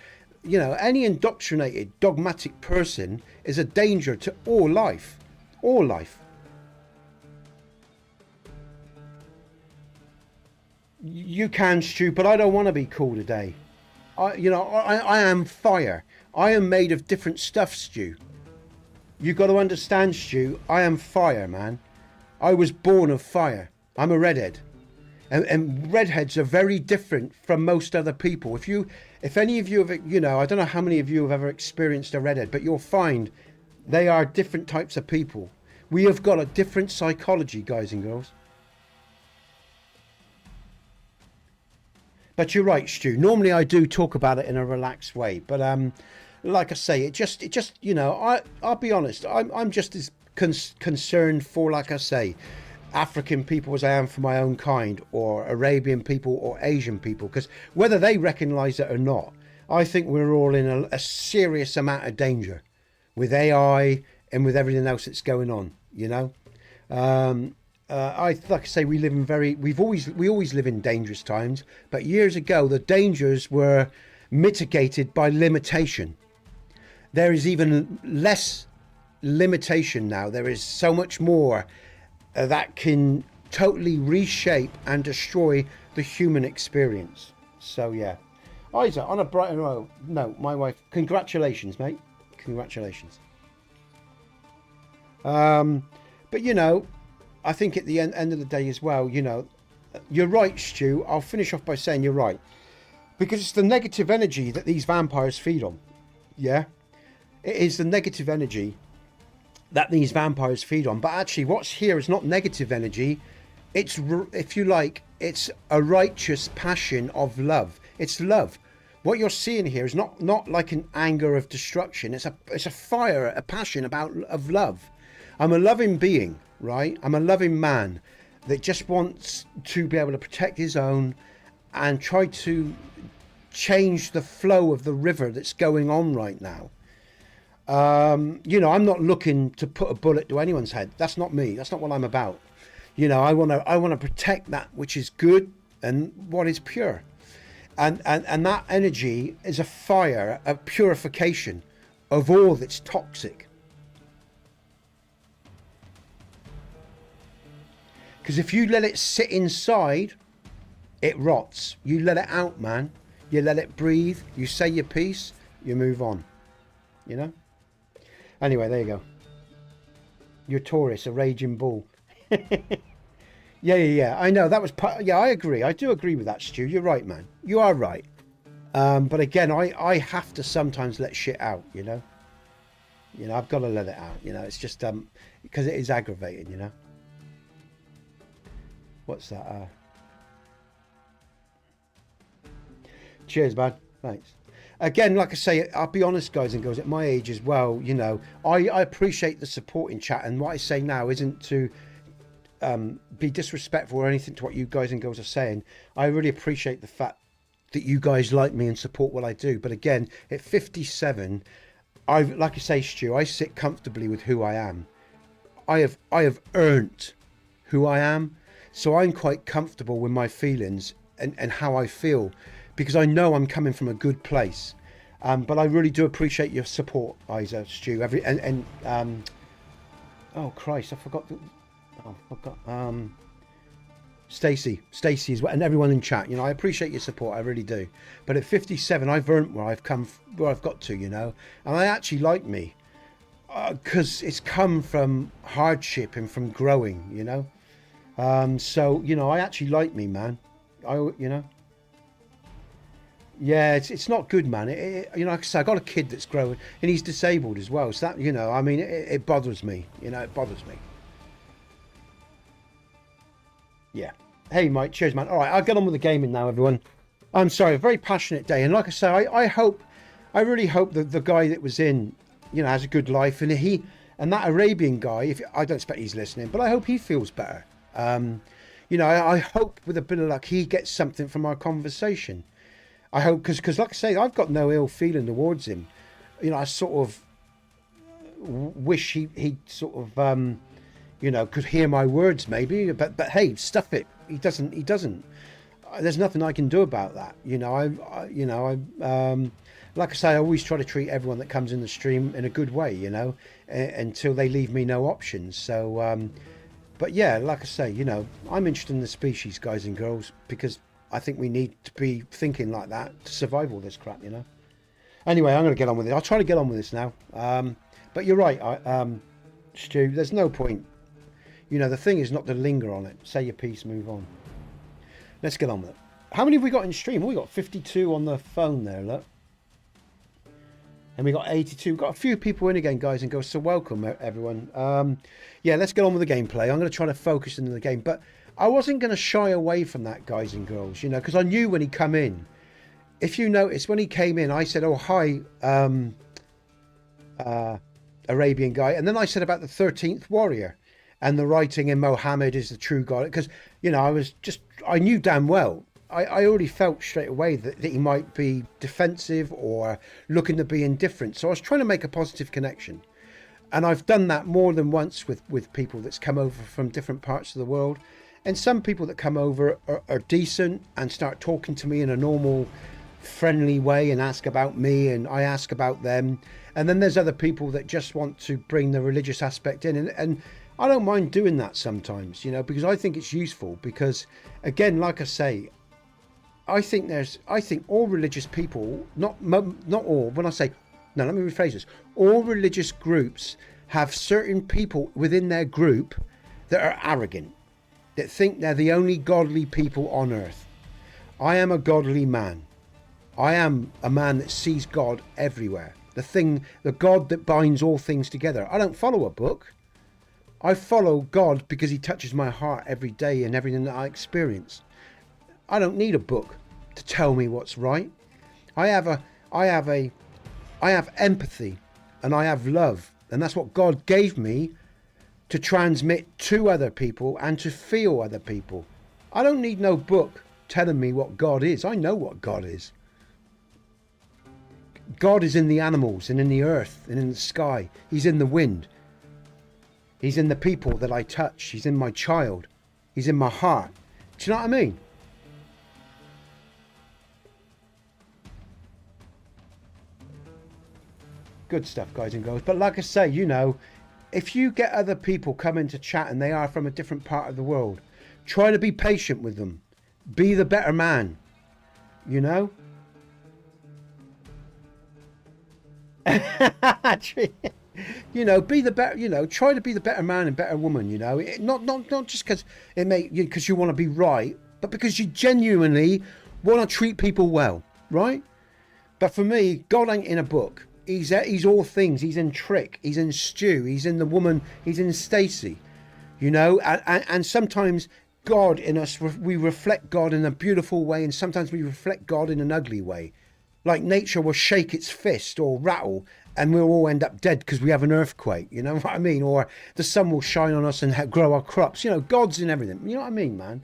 You know, any indoctrinated, dogmatic person is a danger to all life. All life. You can, Stu, but I don't want to be cool today. I am fire. I am made of different stuff, Stu. You got to understand, Stu, I am fire, man. I was born of fire. I'm a redhead. And redheads are very different from most other people. If any of you have, you know, I don't know how many of you have ever experienced a redhead, but you'll find they are different types of people. We have got a different psychology, guys and girls. But you're right, Stu. Normally I do talk about it in a relaxed way, but like I say, it just you know, I'll be honest. I'm just as concerned for, like I say, African people as I am for my own kind, or Arabian people or Asian people, because whether they recognise it or not, I think we're all in a serious amount of danger with AI and with everything else that's going on. You know, like I say, we always live in dangerous times, but years ago the dangers were mitigated by limitation. There is even less limitation now. There is so much more that can totally reshape and destroy the human experience. So yeah, Isa, on a brighter note, my wife, congratulations, mate, congratulations. But you know, I think at the end of the day as well, you know, you're right, Stu. I'll finish off by saying you're right, because it's the negative energy that these vampires feed on. Yeah, it is the negative energy that these vampires feed on. But actually what's here is not negative energy. It's, if you like, it's a righteous passion of love. It's love. What you're seeing here is not like an anger of destruction. It's a fire, a passion of love. I'm a loving being, right? I'm a loving man that just wants to be able to protect his own and try to change the flow of the river that's going on right now. You know, I'm not looking to put a bullet to anyone's head. That's not me. That's not what I'm about. You know, I want to protect that which is good and what is pure. And that energy is a fire, a purification of all that's toxic. Because if you let it sit inside, it rots. You let it out, man. You let it breathe. You say your piece. You move on. You know? Anyway, there you go. You're Taurus, a raging bull. Yeah. I know that was part. Yeah, I agree. I do agree with that, Stu. You're right, man. You are right. But again, I have to sometimes let shit out. You know. I've got to let it out. You know, it's just because it is aggravating. You know. What's that? Cheers, man. Thanks. Again, like I say, I'll be honest, guys and girls, at my age as well, you know, I appreciate the support in chat. And what I say now isn't to be disrespectful or anything to what you guys and girls are saying. I really appreciate the fact that you guys like me and support what I do. But again, at 57, like I say, Stu, I sit comfortably with who I am. I have earned who I am. So I'm quite comfortable with my feelings and how I feel, because I know I'm coming from a good place. But I really do appreciate your support, Isa, Stu. Oh Christ, I forgot. Stacey is what, and everyone in chat. You know, I appreciate your support. I really do. But at 57, I've earned where I've got to. You know, and I actually like me because it's come from hardship and from growing. You know, so you know, I actually like me, man. You know. Yeah, it's not good, man. You know, like I say, I got a kid that's growing, and he's disabled as well. So that, you know, I mean, it bothers me. You know, it bothers me. Yeah. Hey, Mike. Cheers, man. All right, I'll get on with the gaming now, everyone. I'm sorry, a very passionate day, and like I say, I really hope that the guy that was in, you know, has a good life, and that Arabian guy. I don't expect he's listening, but I hope he feels better. You know, I hope with a bit of luck he gets something from our conversation. I hope, because like I say, I've got no ill feeling towards him. You know, I sort of wish he'd sort of, you know, could hear my words maybe, but hey, stuff it. He doesn't. There's nothing I can do about that. You know, like I say, I always try to treat everyone that comes in the stream in a good way, you know, until they leave me no options. So, but yeah, like I say, you know, I'm interested in the species, guys and girls, because I think we need to be thinking like that to survive all this crap, you know. Anyway, I'm going to get on with it. I'll try to get on with this now. But you're right, Stu, there's no point. You know, the thing is not to linger on it. Say your piece, move on. Let's get on with it. How many have we got in stream? We got 52 on the phone there, look. And we got 82. We've got a few people in again, guys and girls. So welcome, everyone. Yeah, let's get on with the gameplay. I'm going to try to focus into the game. But I wasn't going to shy away from that, guys and girls, you know, because I knew when he come in. If you notice, when he came in, I said, oh, hi, Arabian guy. And then I said about the 13th warrior and the writing in Mohammed is the true God. Because, you know, I knew damn well. I already felt straight away that he might be defensive or looking to be indifferent. So I was trying to make a positive connection. And I've done that more than once with people that's come over from different parts of the world. And some people that come over are decent and start talking to me in a normal, friendly way and ask about me and I ask about them. And then there's other people that just want to bring the religious aspect in. And I don't mind doing that sometimes, you know, because I think it's useful. Because, again, like I say, I think all religious people, not all, when I say, no, let me rephrase this. All religious groups have certain people within their group that are arrogant, that think they're the only godly people on earth. I am a godly man. I am a man that sees God everywhere. The God that binds all things together. I don't follow a book. I follow God because he touches my heart every day and everything that I experience. I don't need a book to tell me what's right. I have empathy and I have love, and that's what God gave me to transmit to other people and to feel other people. I don't need no book telling me what God is. I know what God is. God is in the animals and in the earth and in the sky. He's in the wind. He's in the people that I touch. He's in my child. He's in my heart. Do you know what I mean? Good stuff, guys and girls. But like I say, you know, if you get other people coming to chat and they are from a different part of the world, try to be patient with them. Be the better man. You know? You know, be the better, you know, try to be the better man and better woman, you know. Not just because because you want to be right, but because you genuinely want to treat people well, right? But for me, God ain't in a book. He's all things. He's in Trick. He's in Stu. He's in the woman. He's in Stacy. You know, and sometimes God in us, we reflect God in a beautiful way, and sometimes we reflect God in an ugly way. Like nature will shake its fist or rattle, and we'll all end up dead because we have an earthquake. You know what I mean? Or the sun will shine on us and grow our crops. You know, God's in everything. You know what I mean, man?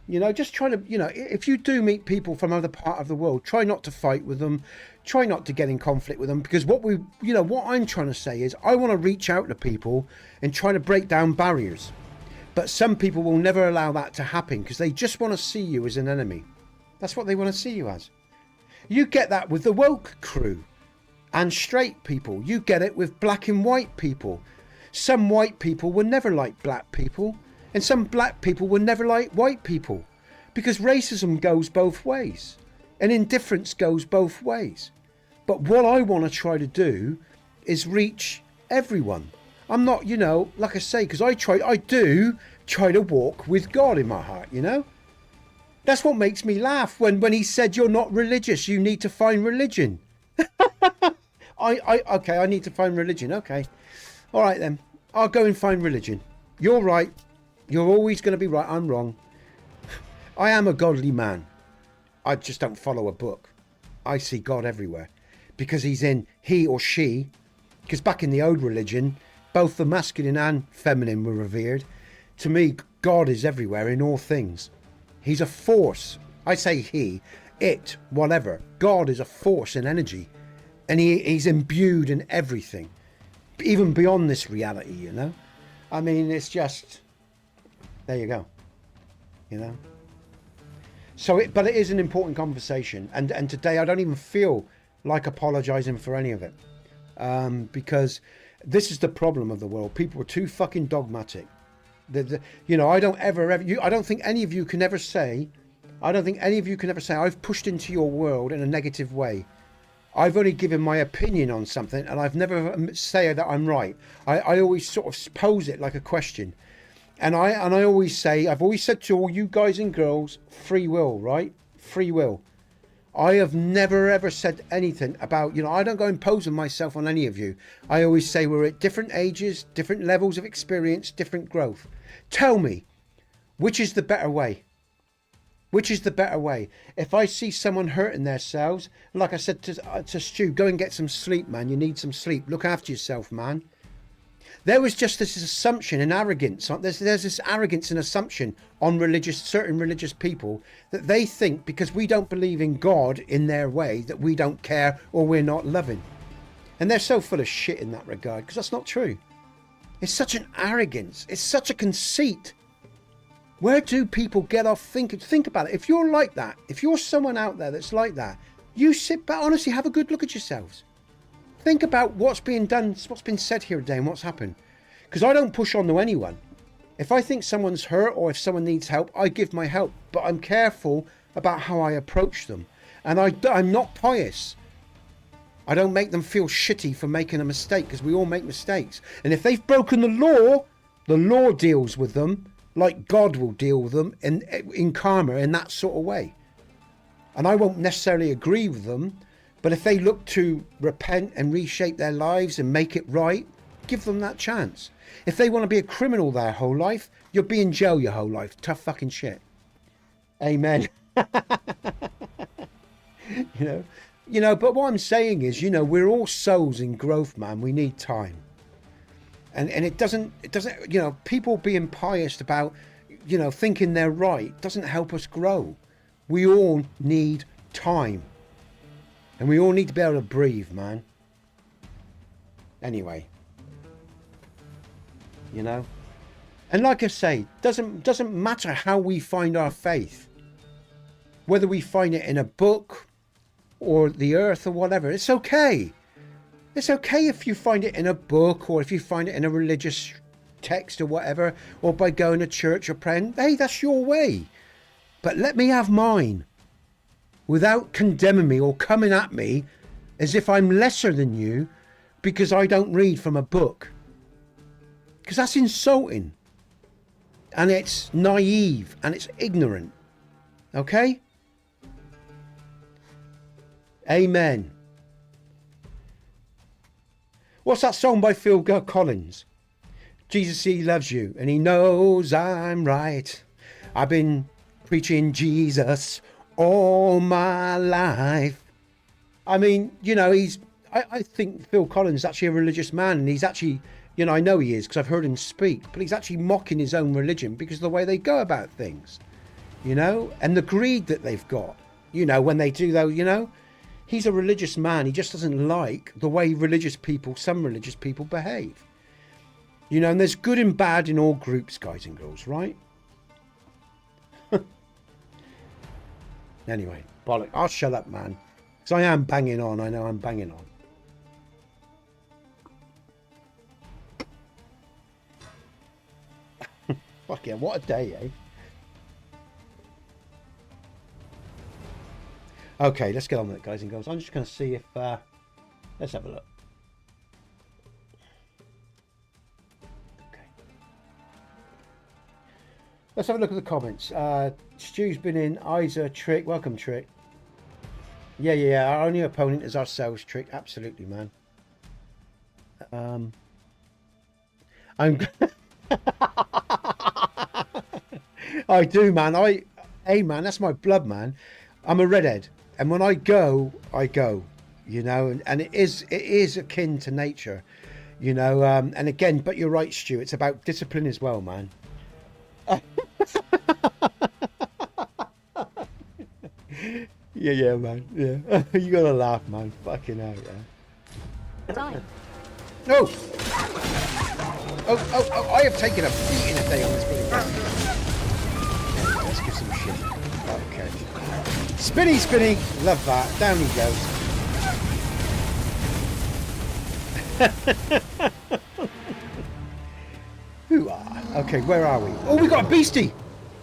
You know, just try to, you know, if you do meet people from other part of the world, try not to fight with them. Try not to get in conflict with them, because what I'm trying to say is I want to reach out to people and try to break down barriers. But some people will never allow that to happen because they just want to see you as an enemy. That's what they want to see you as. You get that with the woke crew and straight people. You get it with black and white people. Some white people will never like black people, and some black people will never like white people, because racism goes both ways and indifference goes both ways. But what I want to try to do is reach everyone. I'm not, you know, like I say, because I do try to walk with God in my heart, you know. That's what makes me laugh when he said, you're not religious, you need to find religion. Okay, I need to find religion. Okay. All right then. I'll go and find religion. You're right. You're always going to be right. I'm wrong. I am a godly man. I just don't follow a book. I see God everywhere. Because he or she, because back in the old religion, both the masculine and feminine were revered. To me, God is everywhere in all things. He's a force. I say he, it, whatever. God is a force and energy. And he's imbued in everything. Even beyond this reality, you know. I mean, it's just, there you go, you know. So, but it is an important conversation, and today I don't even feel like apologising for any of it, because this is the problem of the world. People are too fucking dogmatic. You know, I don't think any of you can ever say, I've pushed into your world in a negative way. I've only given my opinion on something, and I've never say that I'm right. I always sort of pose it like a question. And I always say, I've always said to all you guys and girls, free will, right? Free will. I have never ever said anything about, you know, I don't go imposing myself on any of you. I always say we're at different ages, different levels of experience, different growth. Tell me, which is the better way? Which is the better way? If I see someone hurting themselves, like I said to Stu, go and get some sleep, man. You need some sleep. Look after yourself, man. There was just this assumption and arrogance. There's this arrogance and assumption on certain religious people that they think because we don't believe in God in their way that we don't care or we're not loving. And they're so full of shit in that regard, because that's not true. It's such an arrogance. It's such a conceit. Where do people get off thinking? Think about it. If you're like that, if you're someone out there that's like that, you sit back, honestly, have a good look at yourselves. Think about what's being done, what's been said here today and what's happened. Because I don't push on to anyone. If I think someone's hurt or if someone needs help, I give my help. But I'm careful about how I approach them. And I'm not pious. I don't make them feel shitty for making a mistake, because we all make mistakes. And if they've broken the law deals with them like God will deal with them in karma, in that sort of way. And I won't necessarily agree with them. But if they look to repent and reshape their lives and make it right, give them that chance. If they want to be a criminal their whole life, you'll be in jail your whole life. Tough fucking shit. Amen. You know, but what I'm saying is, you know, we're all souls in growth, man. We need time. And it doesn't, you know, people being pious about, you know, thinking they're right doesn't help us grow. We all need time. And we all need to be able to breathe, man. Anyway. You know? And like I say, doesn't matter how we find our faith. Whether we find it in a book or the earth or whatever, it's okay. It's okay if you find it in a book or if you find it in a religious text or whatever, or by going to church or praying. Hey, that's your way. But let me have mine. Without condemning me or coming at me as if I'm lesser than you because I don't read from a book. Because that's insulting. And it's naive and it's ignorant. Okay? Amen. What's that song by Phil Collins? Jesus, he loves you and he knows I'm right. I've been preaching Jesus all my life. I mean, you know, I think Phil Collins is actually a religious man, and he's actually, you know, I know he is because I've heard him speak, but he's actually mocking his own religion because of the way they go about things, you know, and the greed that they've got, you know, when they do those, you know. He's a religious man. He just doesn't like the way some religious people behave. You know, and there's good and bad in all groups, guys and girls, right? Anyway, bollock. I'll shut up, man. Because I am banging on. I know I'm banging on. Fuck yeah, what a day, eh? Okay, let's get on with it, guys and girls. I'm just going to see if... let's have a look. Okay. Let's have a look at the comments. Stu's been in. Isa, Trick. Welcome, Trick. Yeah. Our only opponent is ourselves, Trick. Absolutely, man. I'm... I do, man. Hey, man, that's my blood, man. I'm a redhead. And when I go, you know, and it is akin to nature, you know, and again, but you're right, Stu, it's about discipline as well, man. Yeah, man, yeah. You gotta laugh, man, fucking hell, yeah. Die. No! Oh, I have taken a beating a day on this bloody thing. Let's give some shit. Okay. Spinny, spinny. Love that. Down he goes. Hoo-ah. Okay, where are we? Oh, we got a beastie.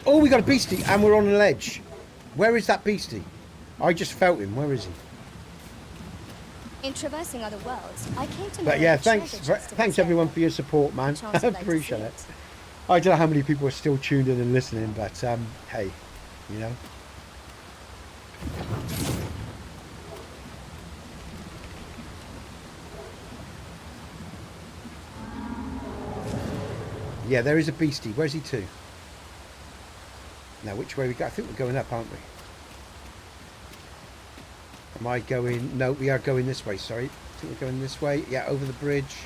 Oh, we got a beastie, and we're on a ledge. Where is that beastie? I just felt him. Where is he? In traversing other worlds, I came to know But yeah, that thanks treasure just thanks everyone for your support, man. Chance I would like to appreciate see it. I don't know how many people are still tuned in and listening, but hey, you know. Yeah, there is a beastie. Where's he to? Now, which way we go? I think we're going up, aren't we? Am I going? No, we are going this way, sorry. I think we're going this way. Yeah, over the bridge.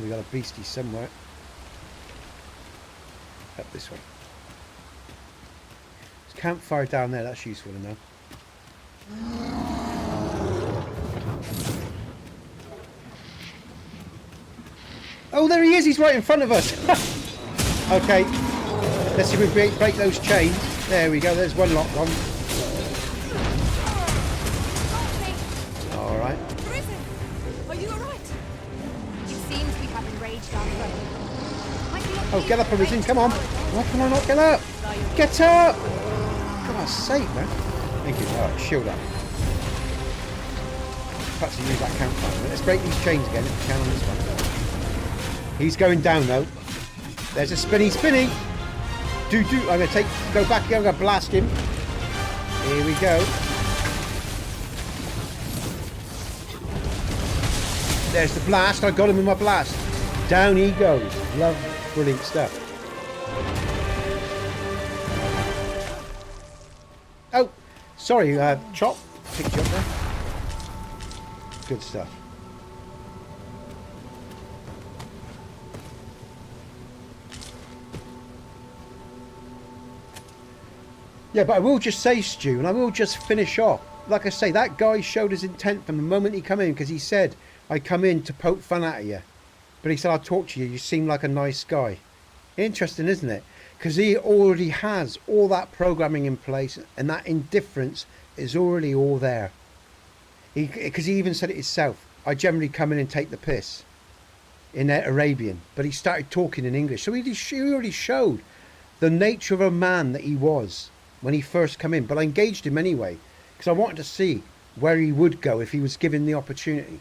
We got a beastie somewhere. Up this way. There's a campfire down there, that's useful to know. Oh, there he is, he's right in front of us. Okay, let's see if we break those chains. There we go, there's one lock on. Alright. Griffin, are you alright? It seems we have enraged our foe. Oh, get up, Arisen, come on. Why can I not get up? Get up! For God's sake, man. Thank you. Alright, shield up. Perhaps use that campfire. Let's break these chains again if we can on this one. He's going down though. There's a spinny. I'm going to go back here, I'm going to blast him. Here we go. There's the blast, I got him with my blast. Down he goes. Love, brilliant stuff. Oh, sorry, Chop. Picked you up there. Good stuff. Yeah, but I will just say, Stu, and I will just finish off. Like I say, that guy showed his intent from the moment he come in, because he said, I come in to poke fun at you. But he said, I'll talk to you. You seem like a nice guy. Interesting, isn't it? Because he already has all that programming in place, and that indifference is already all there. Because he even said it himself. I generally come in and take the piss in Arabian. But he started talking in English. So he already showed the nature of a man that he was when he first come in. But I engaged him anyway, because I wanted to see where he would go if he was given the opportunity.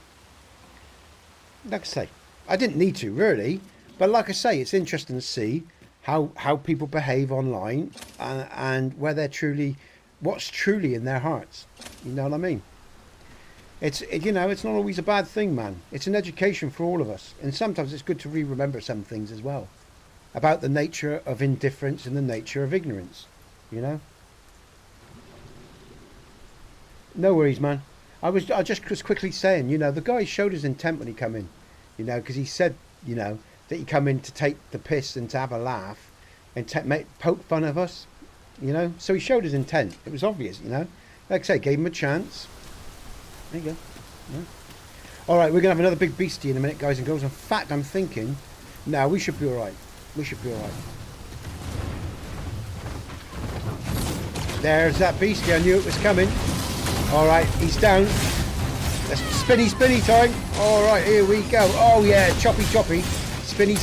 Like I say, I didn't need to really, but like I say, it's interesting to see how people behave online and where they're truly, what's truly in their hearts. You know what I mean? You know, it's not always a bad thing, man. It's an education for all of us, and sometimes it's good to remember some things as well about the nature of indifference and the nature of ignorance. You know. No worries, man. I just was quickly saying, you know, the guy showed his intent when he come in, you know, because he said, you know, that he come in to take the piss and to have a laugh and poke fun of us, you know. So he showed his intent. It was obvious, you know. Like I say, gave him a chance. There you go. Yeah. All right, we're going to have another big beastie in a minute, guys and girls. In fact, I'm thinking, no, we should be all right. We should be all right. There's that beastie. I knew it was coming. All right, he's down. Let's spinny time. All right, here we go. Oh yeah, choppy. Spinny.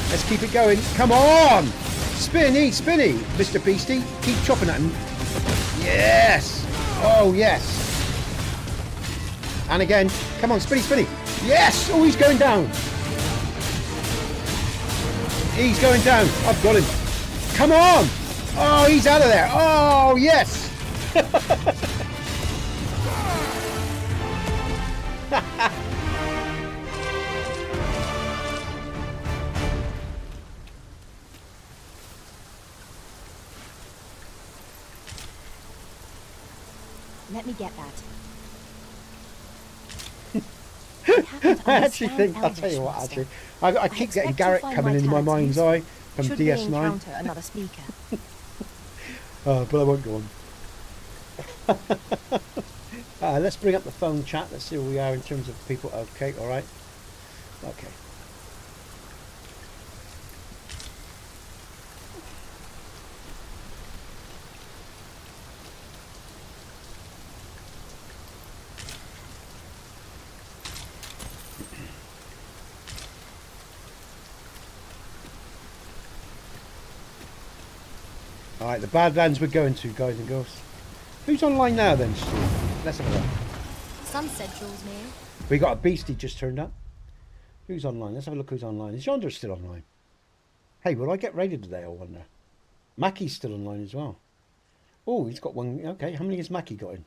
Let's keep it going. Come on. Spinny, Mr. Beastie. Keep chopping at him. Yes. Oh yes. And again. Come on, spinny. Yes. Oh, he's going down. He's going down. I've got him. Come on. Oh, he's out of there. Oh yes. Let me get that. I actually think, I'll tell you what, actually, I keep getting Garrett coming into my mind's eye from Should DS9. we encounter another speaker? But I won't go on. Let's bring up the phone chat. Let's see where we are in terms of people. Okay, all right. Okay. Alright, the Badlands we're going to, guys and girls. Who's online now then, Steve? Let's have a look. Sunset draws me. We got a beastie just turned up. Who's online? Let's have a look who's online. Is Yonder still online? Hey, will I get raided today, I wonder? Mackie's still online as well. Oh, he's got one. Okay, how many has Mackie got in?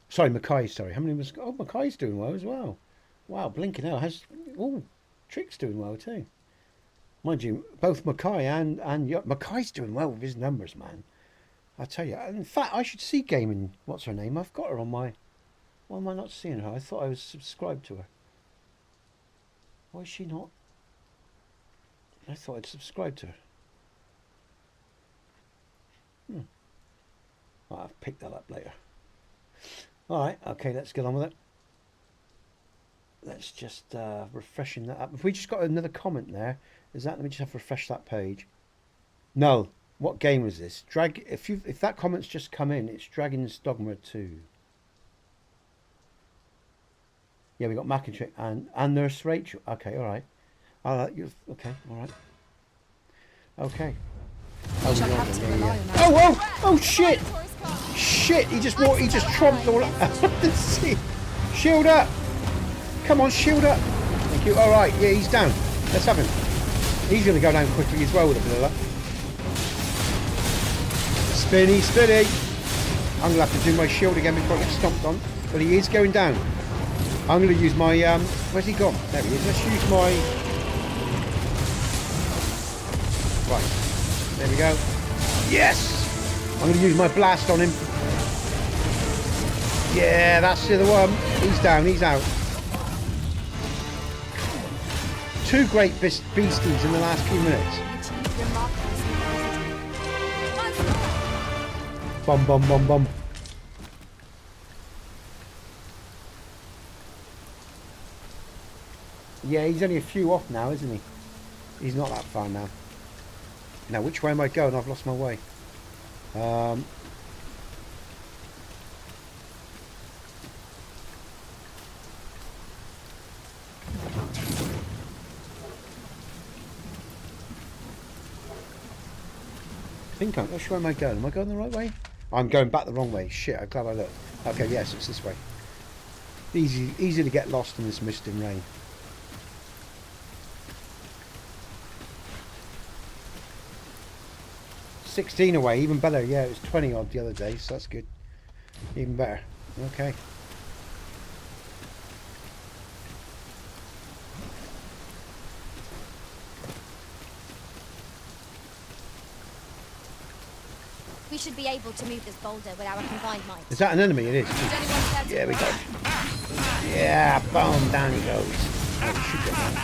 Sorry, Mackay, sorry. How many was... Oh, Mackay's doing well as well. Wow, blinking out. Oh, Trick's doing well too. Mind you, both Mackay and Mackay's doing well with his numbers, man. I tell you. In fact, I should see Gaming. What's her name? I've got her on my... Why am I not seeing her? I thought I was subscribed to her. Why is she not? I thought I'd subscribed to her. I'll pick that up later. Alright, okay, let's get on with it. Let's just refreshing that up. If we just got another comment there, is that, let me just have to refresh that page. No, what game was this? If that comment's just come in, it's Dragon's Dogma 2. Yeah, we got Mac and Trick and Nurse Rachel. Okay, alright. Okay, alright. Okay. Oh, shit! Shit, he just tromped all up. Let's see. Shield up! Come on, shield up! Thank you. Alright, yeah, he's down. Let's have him. He's going to go down quickly as well with a bit of luck. Spinny, spinny! I'm going to have to do my shield again before I get stomped on. But he is going down. I'm going to use my... where's he gone? There he is. Let's use my... Right. There we go. Yes! I'm going to use my blast on him. Yeah, that's the one. He's down. He's out. Two great beasties in the last few minutes. Bum, bum, bum, bum. Yeah, he's only a few off now, isn't he? He's not that far now. Now, which way am I going? I've lost my way. I think I'm not sure. Where am I going? Am I going the right way? I'm going back the wrong way. Shit, I'm glad I looked. Okay, yes, it's this way. Easy to get lost in this mist and rain. $16 away, even better. Yeah, it was 20 odd the other day, so that's good. Even better. Okay. We should be able to move this boulder with our combined might. Is that an enemy? It is. Yeah, we got it. Yeah, boom, down he goes. Oh, we should get that.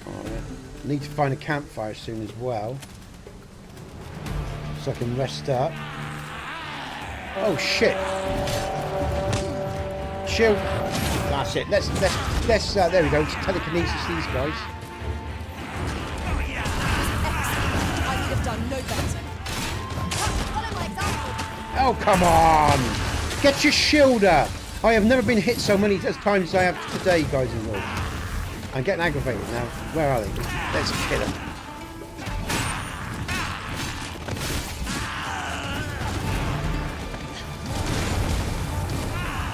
Oh, yeah. Need to find a campfire soon as well, so I can rest up. Oh shit! Shield. That's it. Let's there we go. Let's telekinesis these guys. I could have done no better. Follow my example. Oh come on! Get your shield up! I have never been hit so many times as I have today, guys and girls. I'm getting aggravated now. Where are they? Let's kill them.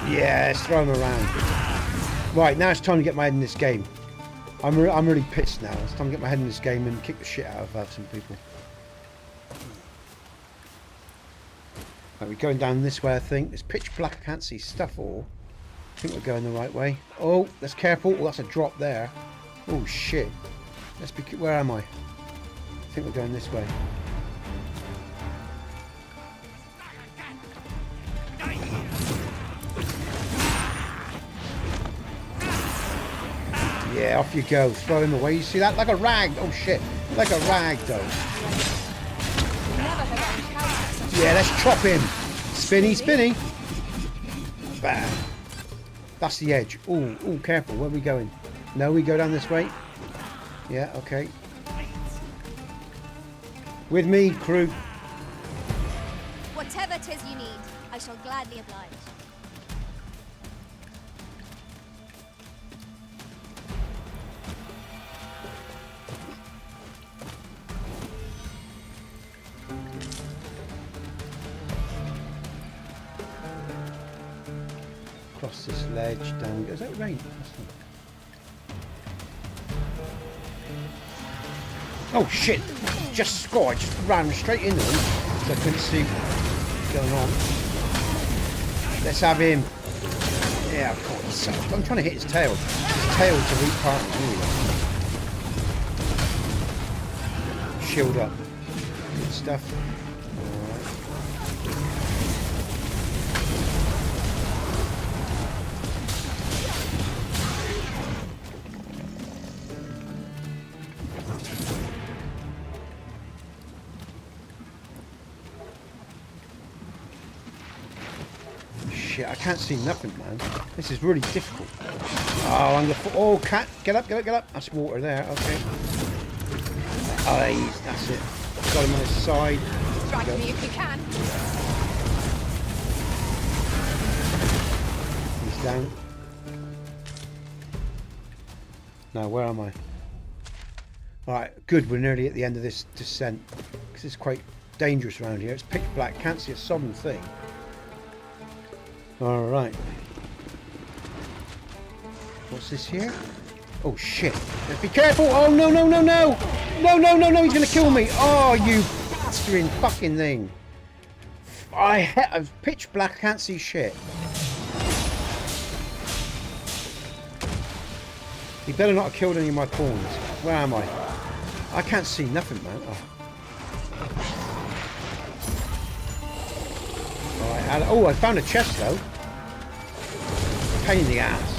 Yeah, let's throw them around. Right, now it's time to get my head in this game. I'm really pissed now. It's time to get my head in this game and kick the shit out of some people. Right, we're going down this way, I think. It's pitch black. I can't see stuff all. I think we're going the right way. Oh, that's careful. Oh, that's a drop there. Oh, shit. Let's be... Where am I? I think we're going this way. Yeah, off you go. Throw him away. You see that? Like a rag. Oh, shit. Like a rag, though. Yeah, let's chop him. Spinny, spinny. Bam. That's the edge. Oh, careful. Where are we going? No, we go down this way. Yeah, okay. With me, crew. Whatever 'tis you need, I shall gladly oblige. What's this ledge down? Is that rain? Oh shit! Just score! I just ran straight into him. So I couldn't see what's going on. Let's have him. Yeah, of course. So I'm trying to hit his tail. His tail's a weak part of me. Shield up. Good stuff. I can't see nothing, man. This is really difficult. Oh, I'm gonna. Oh, cat! Get up! Get up! Get up! That's water there. Okay. Oh, that's it. Got him on his side. Drag me if you can. He's down. Now, where am I? All right, good. We're nearly at the end of this descent because it's quite dangerous around here. It's pitch black. Can't see a sodding thing. Alright. What's this here? Oh shit. Let's be careful! Oh no no no no! No no no no! He's gonna kill me! Oh you bastard fucking thing! I'm pitch black, I can't see shit. He better not have killed any of my pawns. Where am I? I can't see nothing, man. Oh. Oh, I found a chest though. Pain in the ass.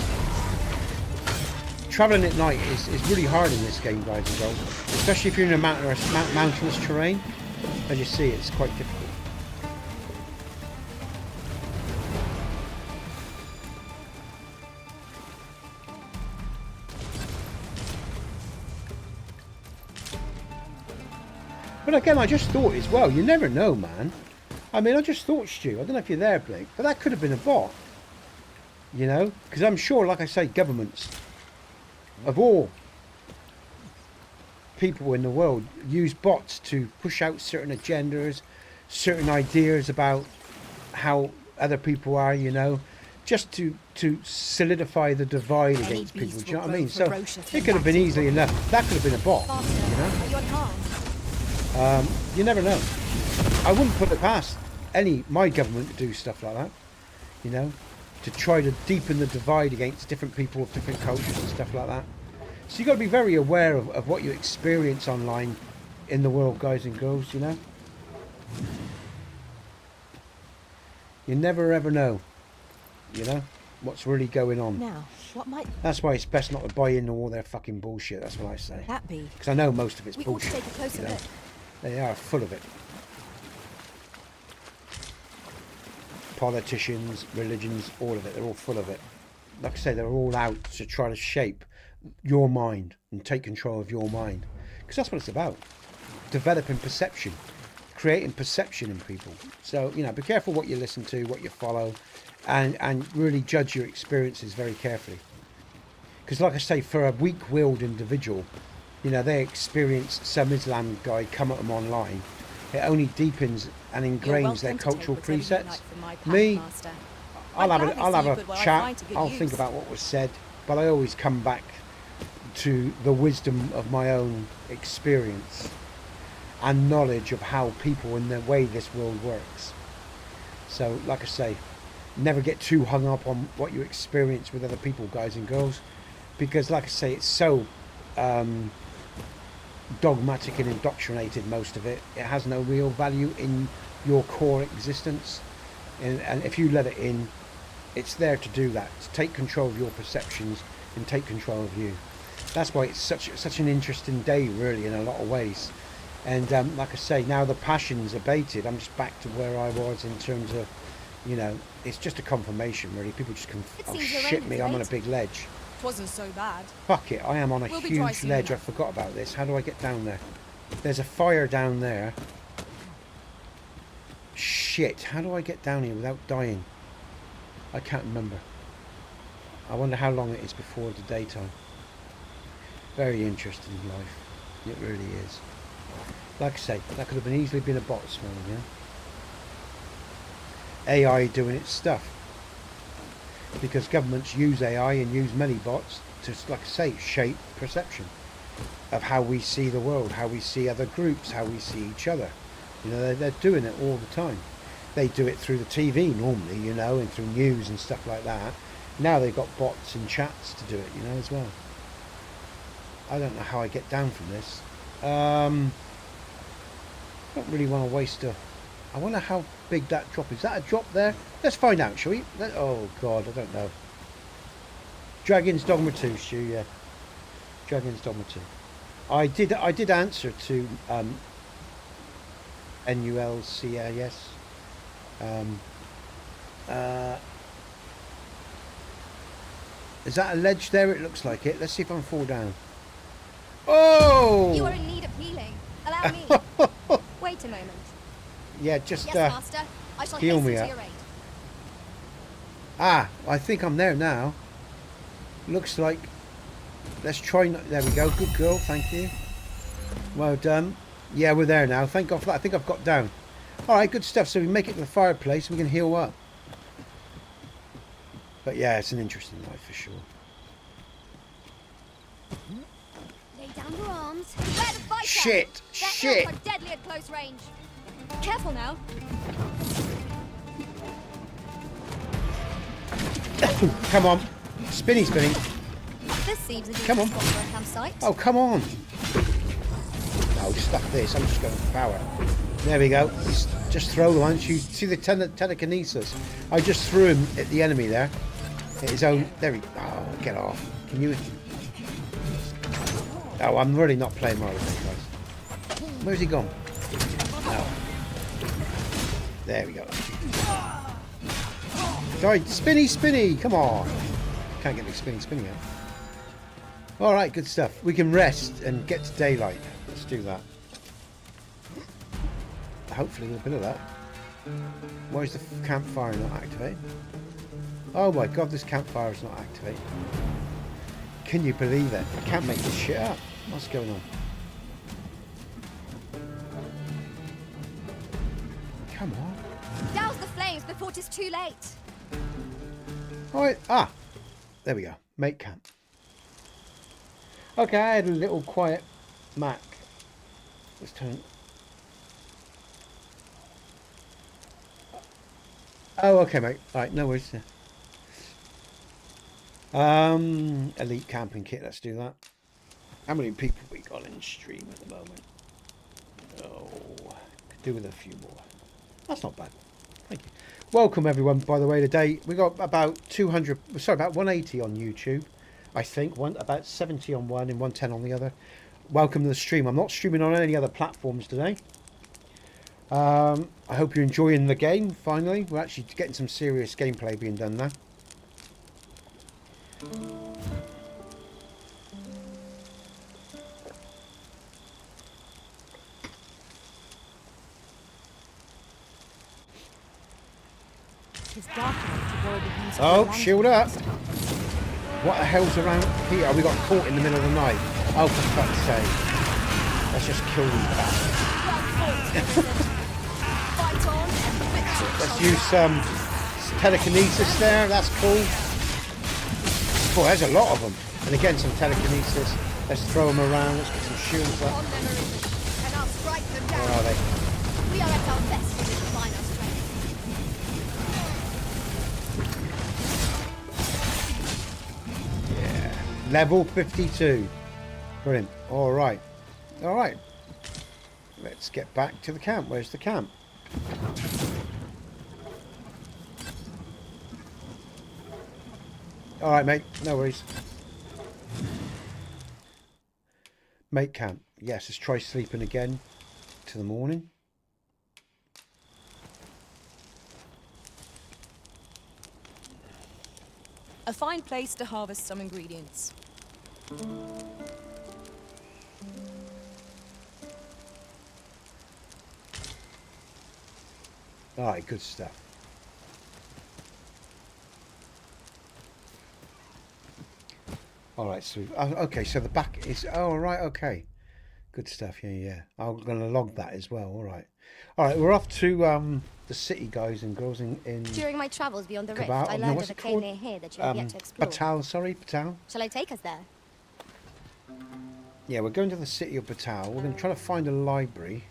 Travelling at night is really hard in this game, guys and girls. Especially if you're in a mountainous terrain. As you see, it's quite difficult. But again, I just thought as well, you never know, man. I mean, I just thought, Stu, I don't know if you're there, Blake, but that could have been a bot. You know? Because I'm sure, like I say, governments of all people in the world use bots to push out certain agendas, certain ideas about how other people are, you know, just to solidify the divide against people. Do you know what I mean? So it could have been easily enough. That could have been a bot, you know? You never know. I wouldn't put it past my government to do stuff like that, you know, to try to deepen the divide against different people of different cultures and stuff like that. So you've got to be very aware of what you experience online in the world, guys and girls, you know. You never ever know, you know, what's really going on. Now, what might That's why it's best not to buy into all their fucking bullshit, that's what I say. that be? Because I know most of it's We ought to bullshit. take a closer You know? look. They are full of it. Politicians, religions, all of it. They're all full of it. Like I say, they're all out to try to shape your mind and take control of your mind. Because that's what it's about. Developing perception. Creating perception in people. So, you know, be careful what you listen to, what you follow, and really judge your experiences very carefully. Because like I say, for a weak-willed individual, you know, they experience some Islam guy come at them online. It only deepens and ingrains their cultural presets. Me, I'll have a chat. I'll think about what was said, but I always come back to the wisdom of my own experience and knowledge of how people and the way this world works. So, like I say, never get too hung up on what you experience with other people, guys and girls, because, like I say, it's so dogmatic and indoctrinated, most of it. It has no real value in your core existence, and if you let it in, it's there to do that, to take control of your perceptions and take control of you. That's why it's such an interesting day, really, in a lot of ways. And like I say, now the passion's abated, I'm just back to where I was in terms of, you know, it's just a confirmation, really. People just oh shit me, I'm on a big ledge. It wasn't so bad. Fuck it, I am on a We'll be dry huge soon ledge. I enough. forgot about this. How do I get down there? There's a fire down there. Shit, how do I get down here without dying? I can't remember. I wonder how long it is before the daytime. Very interesting life. It really is. Like I say, that could have been easily been a bot this morning, yeah? AI doing its stuff. because governments use AI and use many bots to, like I say, shape perception of how we see the world, how we see other groups, how we see each other. You know, they're doing it all the time. They do it through the TV normally, you know, and through news and stuff like that. Now they've got bots and chats to do it, you know, as well. I don't know how I get down from this. I don't really want to waste a... I wonder how big that drop is. Is that a drop there? Let's find out, shall we? Oh, God, I don't know. Dragon's Dogma 2, Stu, yeah. Dragon's Dogma 2. I did answer to NULCAS. Is that a ledge there? It looks like it. Let's see if I can fall down. Oh! You are in need of healing. Allow me. Wait a moment. Yeah, just Yes, Master. I shall heal hasten me to up. your aid. Ah, I think I'm there now. Looks like... Let's try... There we go. Good girl. Thank you. Well done. Yeah, we're there now. Thank God for that. I think I've got down. Alright, good stuff. So we make it to the fireplace. We can heal up. But yeah, it's an interesting life for sure. Lay down your arms. Where the fighter? Shit! Their Shit! ilk are deadly at close range. Careful now. Come on. Spinny. This seems a decent Come on. spot for a campsite. Oh, come on. Oh, stuff this. I'm just going for power. There we go. Just throw the ones. You see the telekinesis? I just threw him at the enemy there. At his own... There we go. Oh, get off. Can you... Oh, I'm really not playing well with these guys. Where's he gone? Oh. There we go. Sorry, spinny. Come on. Can't get the spinny out. Alright, good stuff. We can rest and get to daylight. Let's do that. Hopefully a bit of that. Why is the campfire not activated? Oh my God, this campfire is not activated. Can you believe it? I can't make this shit up. What's going on? Come on. Douse the flames before it is too late. Alright, there we go. Make camp. Okay, I had a little quiet Mac. Let's turn... Oh, okay, mate. Alright, no worries. Elite camping kit, let's do that. How many people we got in stream at the moment? Oh, could do with a few more. That's not bad. Thank you. Welcome everyone, by the way, today we got about 180 on YouTube, I think, about 70 on one and 110 on the other. Welcome to the stream. I'm not streaming on any other platforms today. I hope you're enjoying the game, finally. We're actually getting some serious gameplay being done now. His documents have already been used Oh, for shield up. What the hell's around here? We got caught in the middle of the night. Oh, for fuck's sake. Let's just kill these bastards. Fight on and victory Let's shall use some telekinesis there. That's cool. Boy, there's a lot of them. And again, some telekinesis. Let's throw them around. Let's get some shields up. on memory, and I'll strike them down. Where are they? We are at our best when we combine our strength. Yeah. Level 52. Brilliant. All right. All right. Let's get back to the camp. Where's the camp? All right, mate. No worries. Make camp. Yes, let's try sleeping again to the morning. A fine place to harvest some ingredients. All right, good stuff. All right, so okay, so the back is. Oh, right, okay, Good stuff. Yeah, yeah. I'm going to log that as well. All right. All right, we're off to the city, guys and girls in During my travels beyond the rift, Battahl. I No, learned what's of a it cave called? near here that you have yet to explore. Battahl, sorry, Battahl. Shall I take us there? Yeah, we're going to the city of Battahl. We're going to try to find a library.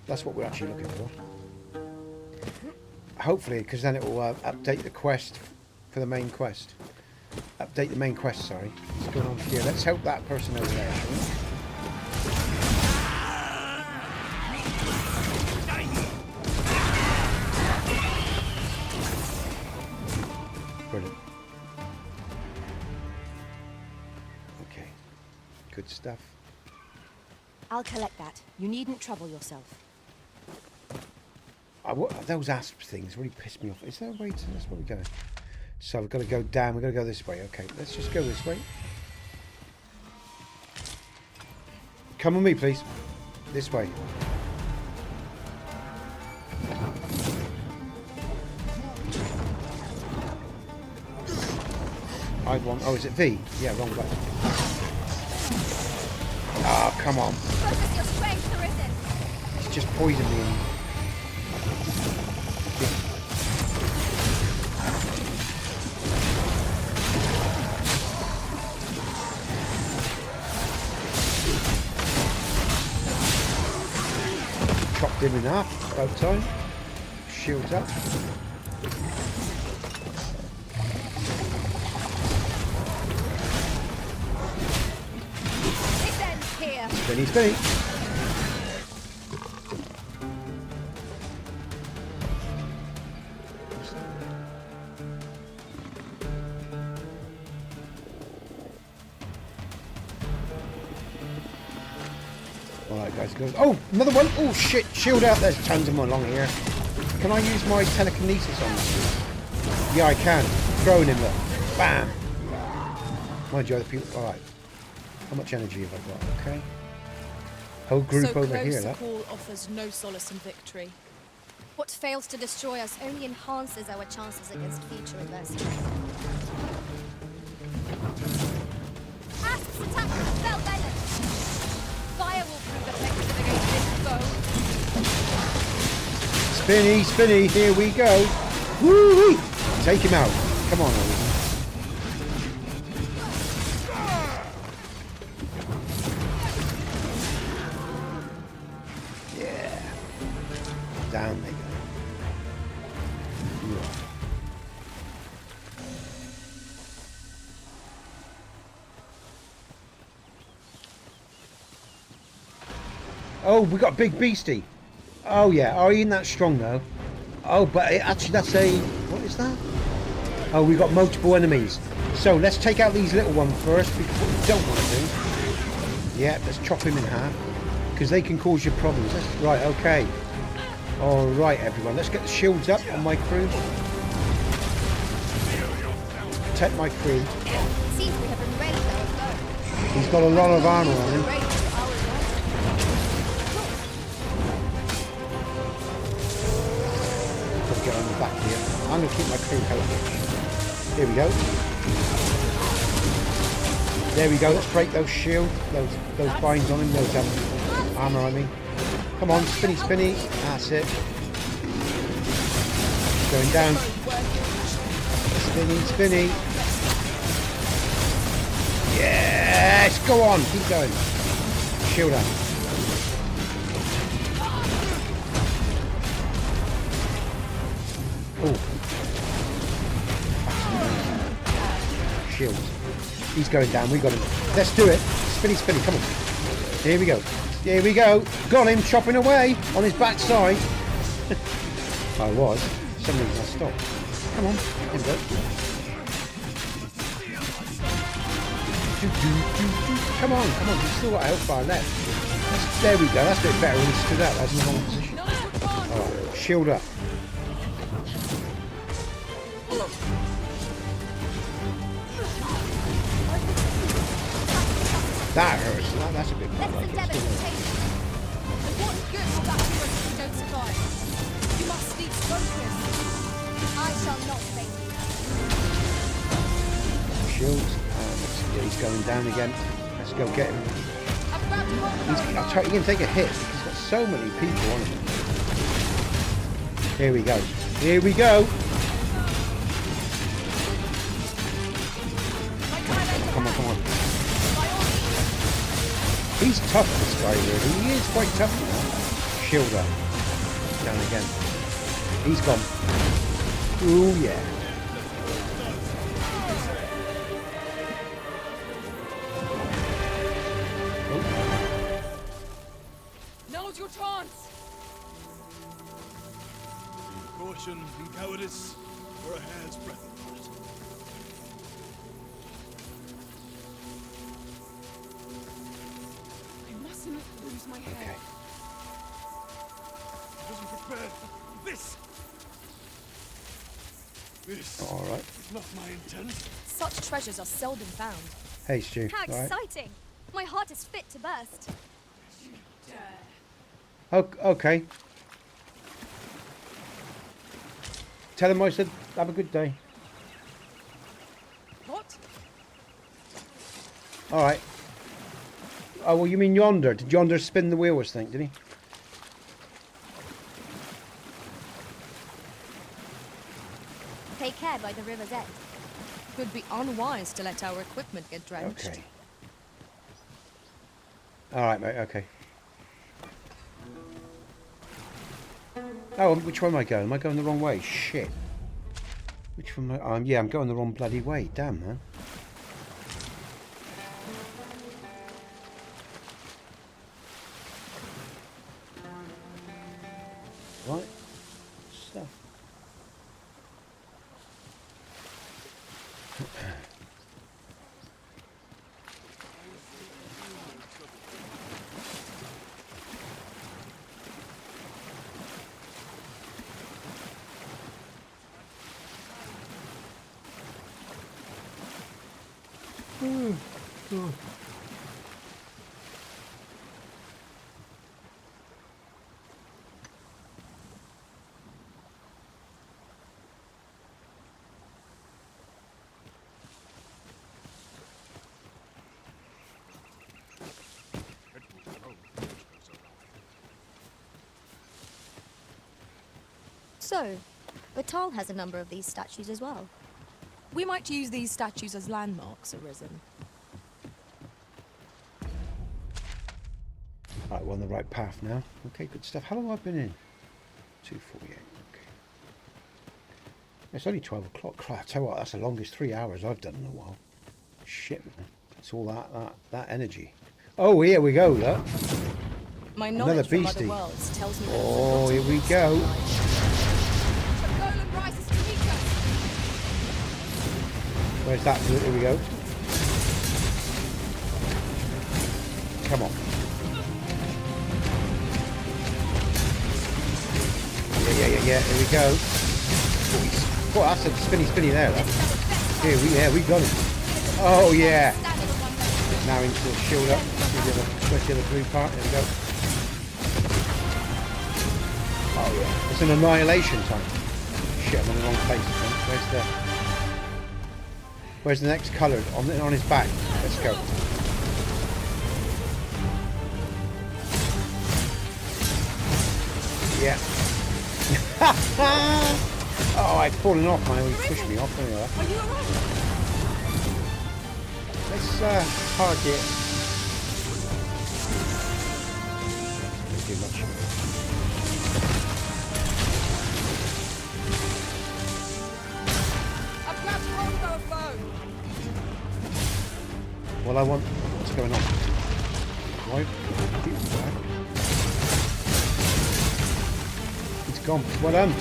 That's what we're actually looking for. Hopefully, because then it will update the quest for the main quest. Update the main quest, sorry. What's going on here? Let's help that person over there, shall we? Brilliant. Okay. Good stuff. I'll collect that. You needn't trouble yourself. Those asp things really pissed me off. Is there a way to... That's where we're going. So we've got to go down. We've got to go this way. Okay, let's just go this way. Come with me, please. This way. I want... Oh, is it V? Yeah, wrong way. Ah, oh, come on. Focus your strength, Griffin. It's just poisoned me. Chopped him in half, about time. Shields up. This ends here. Spinny, spinny. Alright guys, go. Oh, another one! Oh shit, shield out, there's tons of them along here. Can I use my telekinesis on this? Yeah, I can. Throwing him, look. Bam! Mind you, other people... Alright. How much energy have I got? Okay. Whole group so over close here, a that. call offers no solace in victory. What fails to destroy us only enhances our chances against future adversity. Asps attack with spell venom. Fire will prove effective against this foe. Spinny, spinny, here we go. Woo-wee! Take him out. Come on, Ollie. Yeah. Down they go. Yeah. Oh, we got a big beastie. Oh yeah, are you that strong though? Oh, but actually that's a... What is that? Oh, we got multiple enemies. So let's take out these little ones first, because what we don't want to do... Yeah, let's chop him in half, because they can cause you problems. Right, okay. Alright everyone, let's get the shields up on my crew. Protect my crew. It seems we have been raided our foe. He's got a lot of armor on him. Raided to our advantage. Gotta get on the back here. I'm gonna keep my crew healthy. Here we go. There we go. Let's break those shields, those binds on him, those armor on me. Come on, spinny, spinny. That's it. Going down. Spinny, spinny. Yes, go on. Keep going. Shield up. Oh. Shields. He's going down. We got him. Let's do it. Spinny, spinny. Come on. Here we go. Here we go. Got him chopping away on his backside. I was. For some reason I stopped. Come on. Here we go. Come on, come on. We've still got a health bar left. There we go. That's a bit better when he stood up. That's in the wrong position. Alright. Shield up. That hurts. That's a bit more Let's like endeavour to take it. And what good will that do us if we don't survive? You must need focus. I shall not fail you. Shields. Yeah, he's going down again. Let's go get him. Have He can take a hit. He's got so many people on him. Here we go. Here we go. Come on, come on. He's tough, this guy, really. He is quite tough now. Shield up. Down again. He's gone. Ooh, yeah. Oh. Now's your chance. Caution and cowardice for a hair's breadth apart. I mustn't lose my head. Okay. I wasn't prepared for this. This All right. is not my intent. Such treasures are seldom found. Hey, Stu. How All right. exciting! My heart is fit to burst. Okay. Tell him I said have a good day. What? All right. Oh, well, you mean Yonder? Did Yonder spin the wheels thing, did he? Take care by the river's edge. Could be unwise to let our equipment get drenched. Okay. All right, mate. Okay. Oh, which way am I going? Am I going the wrong way? Shit. Which one am I? Yeah, I'm going the wrong bloody way. Damn, man. Right. Stuff. So, Battahl has a number of these statues as well. We might use these statues as landmarks, Arisen. Right, we're on the right path now. Okay, good stuff. How long have I been in? 2:48. Okay. It's only 12 o'clock. I tell you what, that's the longest 3 hours I've done in a while. Shit, man. It's all that energy. Oh, here we go, look. My Another knowledge from beastie. other worlds tells me that Oh, here we go. the golem rises to meet us. Where's that? Here we go. Come on. Yeah. Here we go. Oh, that's a spinny there. Look. Here we got him. Oh yeah. Now into the shield up. Where's the other blue part? There we go. Oh yeah. It's an annihilation time. Shit, I'm in the wrong place. I think. Where's the next colour on his back? Let's go. Yeah. Oh, I'd fallen off, man. He pushed me off. Anyway. Are you alright? Let's target. Too much. I've got longbow foe. Well, I want. What's going on? Why? It's gone. Well done.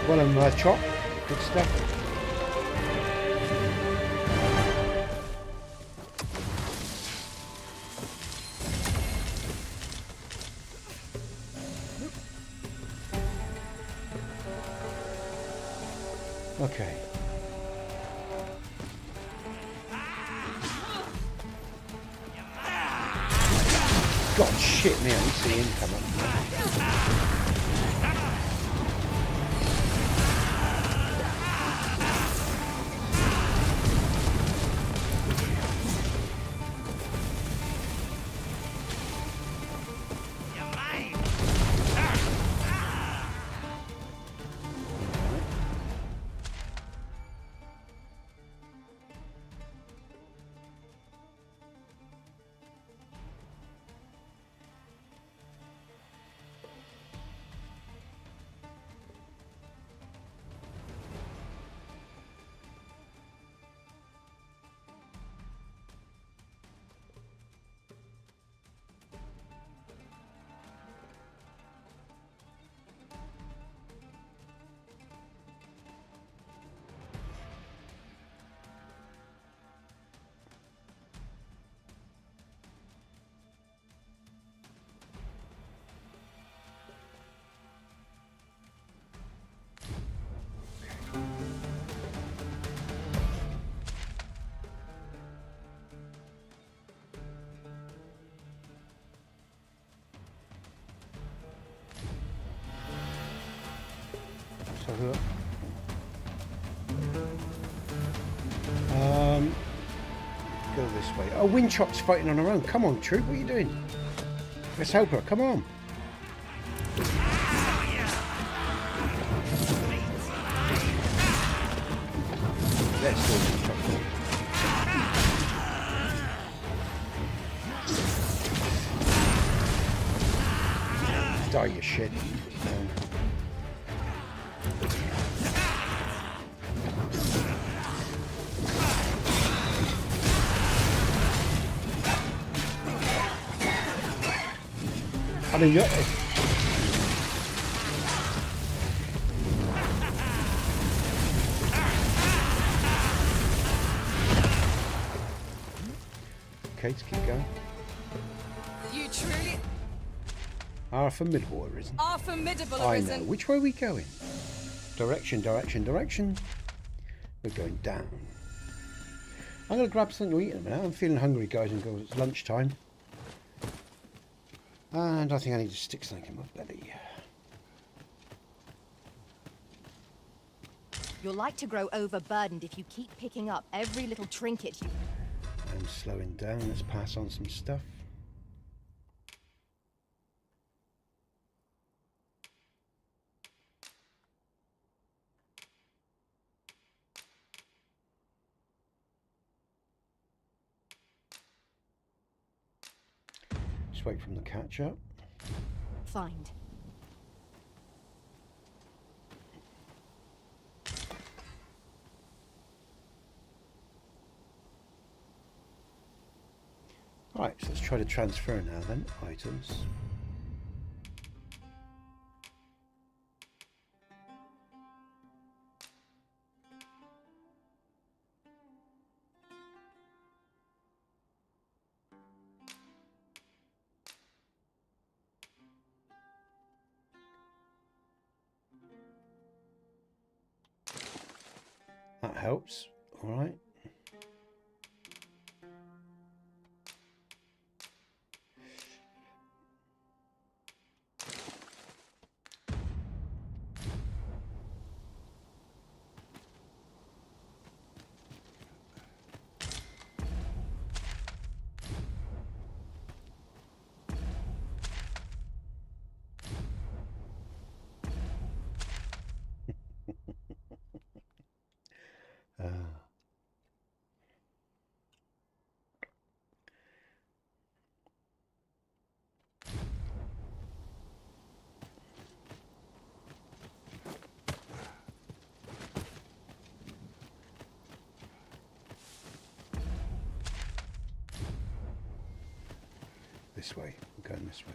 Well done, Chop. Good stuff. Okay. God, shit me, I didn't see him come up. Go this way. Oh, Windchop's fighting on her own. Come on, Troop, what are you doing? Let's help her. Come on. Let's go, Windchop. Die, you shit. I mean, you're... Okay, let's keep going. You truly are formidable, isn't it? are formidable, I know. arisen. Which way are we going? Direction, direction, direction. We're going down. I'm going to grab something to eat in a minute. I'm feeling hungry, guys and girls. It's lunchtime. And I think I need to stick something in my belly. You're like to grow overburdened if you keep picking up every little trinket you... I'm slowing down. Let's pass on some stuff. Just wait for them to catch up. Find. Right, so let's try to transfer now then, items. That helps, all right. This way, we're going this way.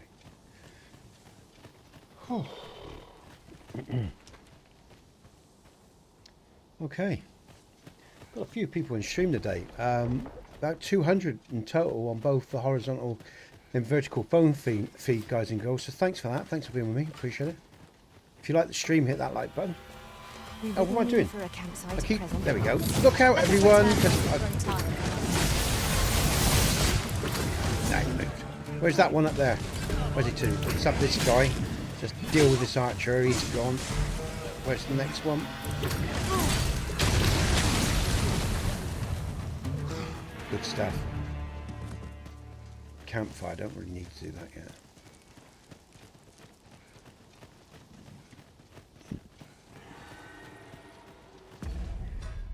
Oh. Okay. Got a few people in stream today. About 200 in total on both the horizontal and vertical phone feed, guys and girls. So thanks for that. Thanks for being with me. Appreciate it. If you like the stream, hit that like button. Oh, what am I doing? I keep... There we go. Look out, everyone. Where's that one up there? Where's he to? It's up this guy. Just deal with this archer. He's gone. Where's the next one? Good stuff. Campfire. Don't really need to do that yet.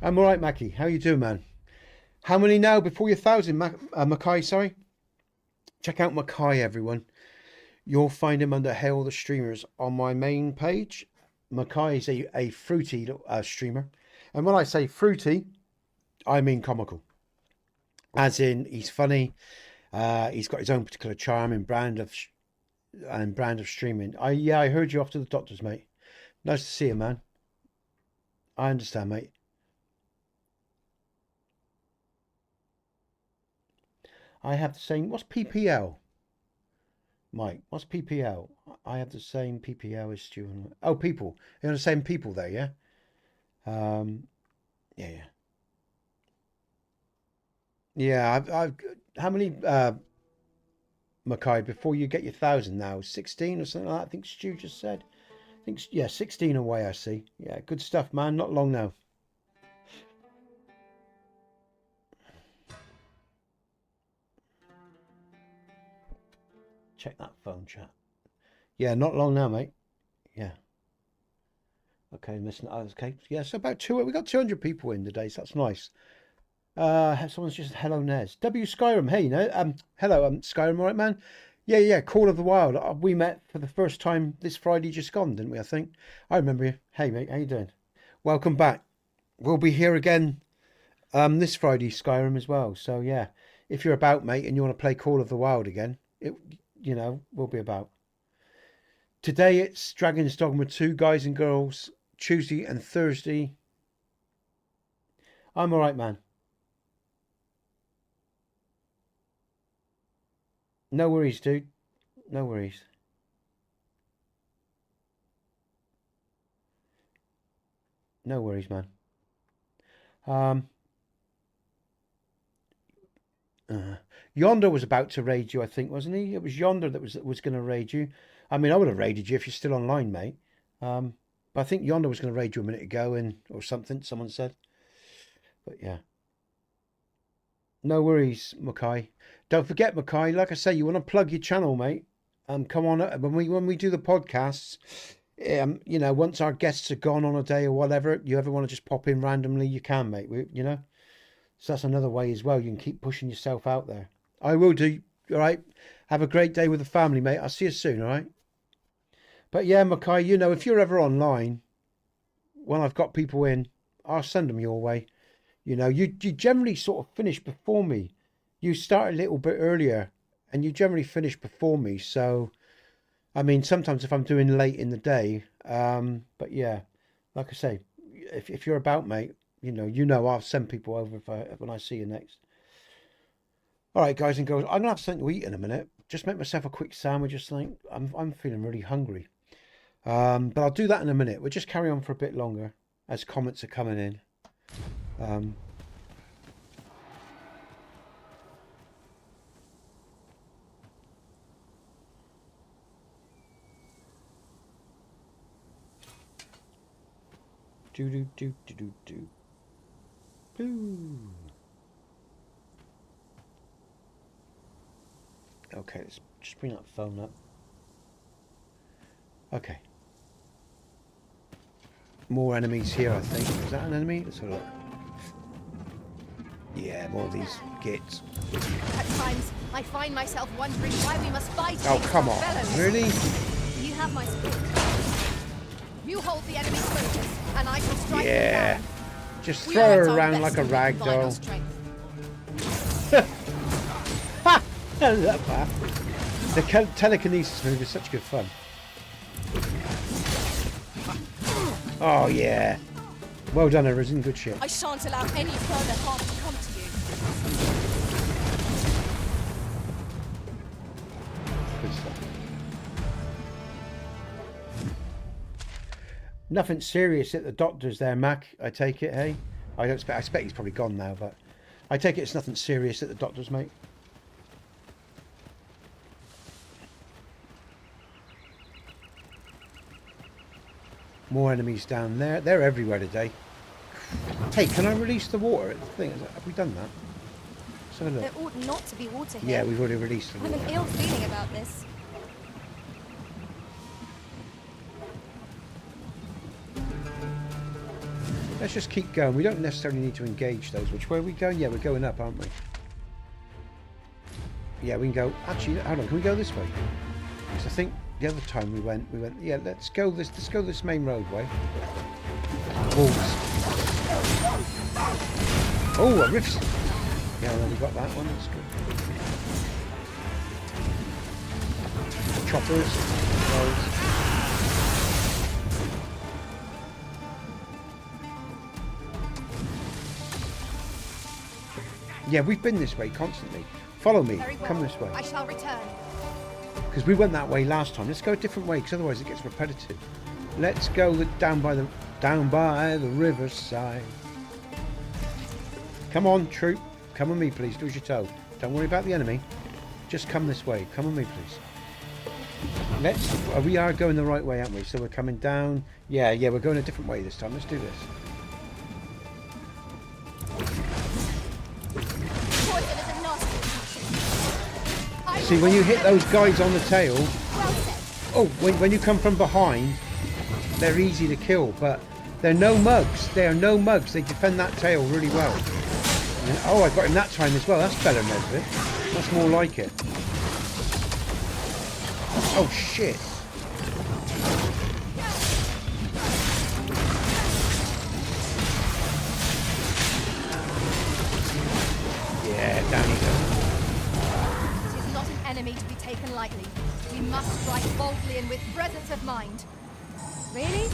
I'm all right, Mackie. How you doing, man? How many now before your 1,000, Mackay? Sorry. Check out Mackay, everyone. You'll find him under Hail the Streamers on my main page. Mackay is a fruity streamer. And when I say fruity, I mean comical. As in, he's funny. He's got his own particular charm and brand of streaming. Yeah, I heard you off to the doctors, mate. Nice to see you, man. I understand, mate. I have the same... What's PPL? Mike, what's PPL? I have the same PPL as Stu. Oh, people. You're the same people there, yeah? Yeah. Yeah, I've how many, Mackay, before you get your 1,000 now? 16 or something like that, I think Stu just said. think, yeah, 16 away, I see. Yeah, good stuff, man. Not long now. Check that phone chat. Yeah, not long now, mate. Yeah. Okay, missing. Okay, yeah, so about we got 200 people in today, so that's nice. Someone's just hello, Nez. Skyrim. Hey, hello, Skyrim. All right, man. Yeah. Call of the Wild. We met for the first time this Friday just gone, didn't we? I think I remember you. Hey, mate, how you doing? Welcome back. We'll be here again this Friday, Skyrim, as well. So yeah, if you're about, mate, and you want to play Call of the Wild again, we'll be about. Today it's Dragon's Dogma 2, guys and girls. Tuesday and Thursday. I'm all right, man. No worries, dude. No worries. No worries, man. Yonder was about to raid you, I think, wasn't he? It was Yonder that was going to raid you. I mean, I would have raided you if you're still online, mate. But I think Yonder was going to raid you a minute ago, or something. Someone said. But yeah. No worries, Mackay. Don't forget, Mackay. Like I say, you want to plug your channel, mate. Come on when we do the podcasts. Once our guests are gone on a day or whatever, you ever want to just pop in randomly, you can, mate. So that's another way as well. You can keep pushing yourself out there. I will do. All right. Have a great day with the family, mate. I'll see you soon. All right. But yeah, Mackay, if you're ever online, when I've got people in, I'll send them your way. You generally sort of finish before me. You start a little bit earlier and you generally finish before me. So, I mean, sometimes if I'm doing late in the day, but yeah, like I say, if you're about, mate, I'll send people over when I see you next. All right, guys and girls, I'm going to have something to eat in a minute. Just make myself a quick sandwich. Just think I'm feeling really hungry. But I'll do that in a minute. We'll just carry on for a bit longer as comments are coming in. Okay, let's just bring that phone up. Okay. More enemies here, I think. Is that an enemy? Let's have a look. Yeah, more of these gits. At times, I find myself wondering why we must fight. Oh, come on. Fellows. Really? You have my support. You hold the enemy's focus, and I shall strike them Yeah. down. Just We throw are her at our around best like a when we rag combine our doll. strength. I love that. The telekinesis move is such good fun. Oh, yeah. Well done, Arisen. Good shit. I shan't allow any further harm to come to you. Good stuff. Nothing serious at the doctor's there, Mac. I take it, hey? I expect he's probably gone now, but I take it it's nothing serious at the doctor's, mate. More enemies down there. They're everywhere today. Hey, can I release the water? Have we done that? Let's have a look. There ought not to be water here. Yeah, we've already released the I have water. an ill feeling about this. Let's just keep going. We don't necessarily need to engage those. Which way are we going? Yeah, we're going up, aren't we? Yeah, we can go. Actually, hold on. Can we go this way? Because I think the other time we went. Yeah, let's go this main roadway. Wolves. Oh, a rift. Yeah, well, we got that one. That's good. Choppers. Rolls. Yeah, we've been this way constantly. Follow me. Very well. Come this way. I shall return. Because we went that way last time. Let's go a different way, because otherwise it gets repetitive. Let's go down by the riverside. Come on, troop. Come with me, please. Do as you're told. Don't worry about the enemy. Just come this way. Come with me, please. We are going the right way, aren't we? So we're coming down. Yeah, we're going a different way this time. Let's do this. Poison is a nasty attack. See, when you hit those guys on the tail, Well said. oh, when you come from behind, they're easy to kill, but they're no mugs. They are no mugs. They defend that tail really well. And, oh, I got him that time as well. That's better, Nesbit. That's more like it. Oh, shit. Yeah, down he goes. It is not an enemy to be taken lightly. We must strike boldly and with presence of mind. Really?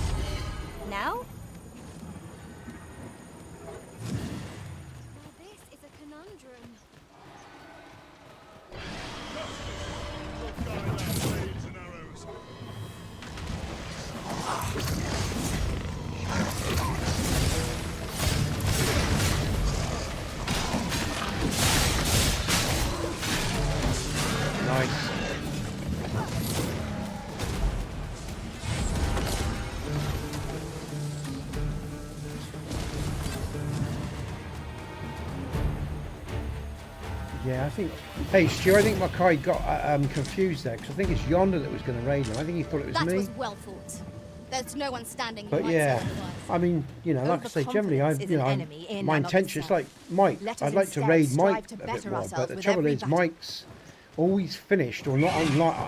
Now? Now this is a conundrum. Blades and arrows. Nice. Yeah, I think. Hey, Stu, I think Mackay got confused there because I think it's Yonder that was going to raid him. I think he thought it was That me. was well thought. There's no one standing who But might yeah, say otherwise. I mean, you know, like I say, generally, Overconfidence is an enemy in my and of intention is itself. like Mike. Let us I'd like to instead raid strive Mike to a bit better more, ourselves but the with trouble every is, battle. Mike's always finished or not online.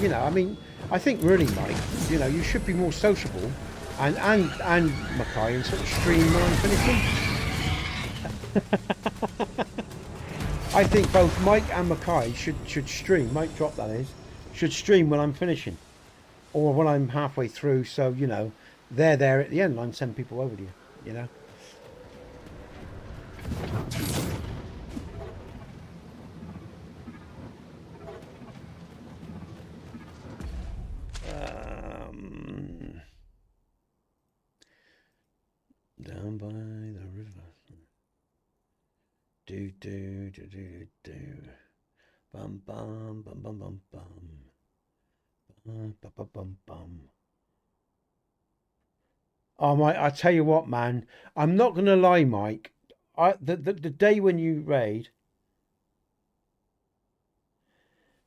You know, I mean, I think really, Mike, you know, you should be more sociable, and Mackay and sort of stream when I'm finishing. I think both Mike and Mackay should stream. Mike drop that is should stream when I'm finishing, or when I'm halfway through. So you know, they're there at the end. And I send people over to you. You know. Down by the river. Do do do do do. Bum bum bum bum bum bum. Bum bum bum bum bum. Oh my! I tell you what, man. I'm not gonna lie, Mike. The day when you raid.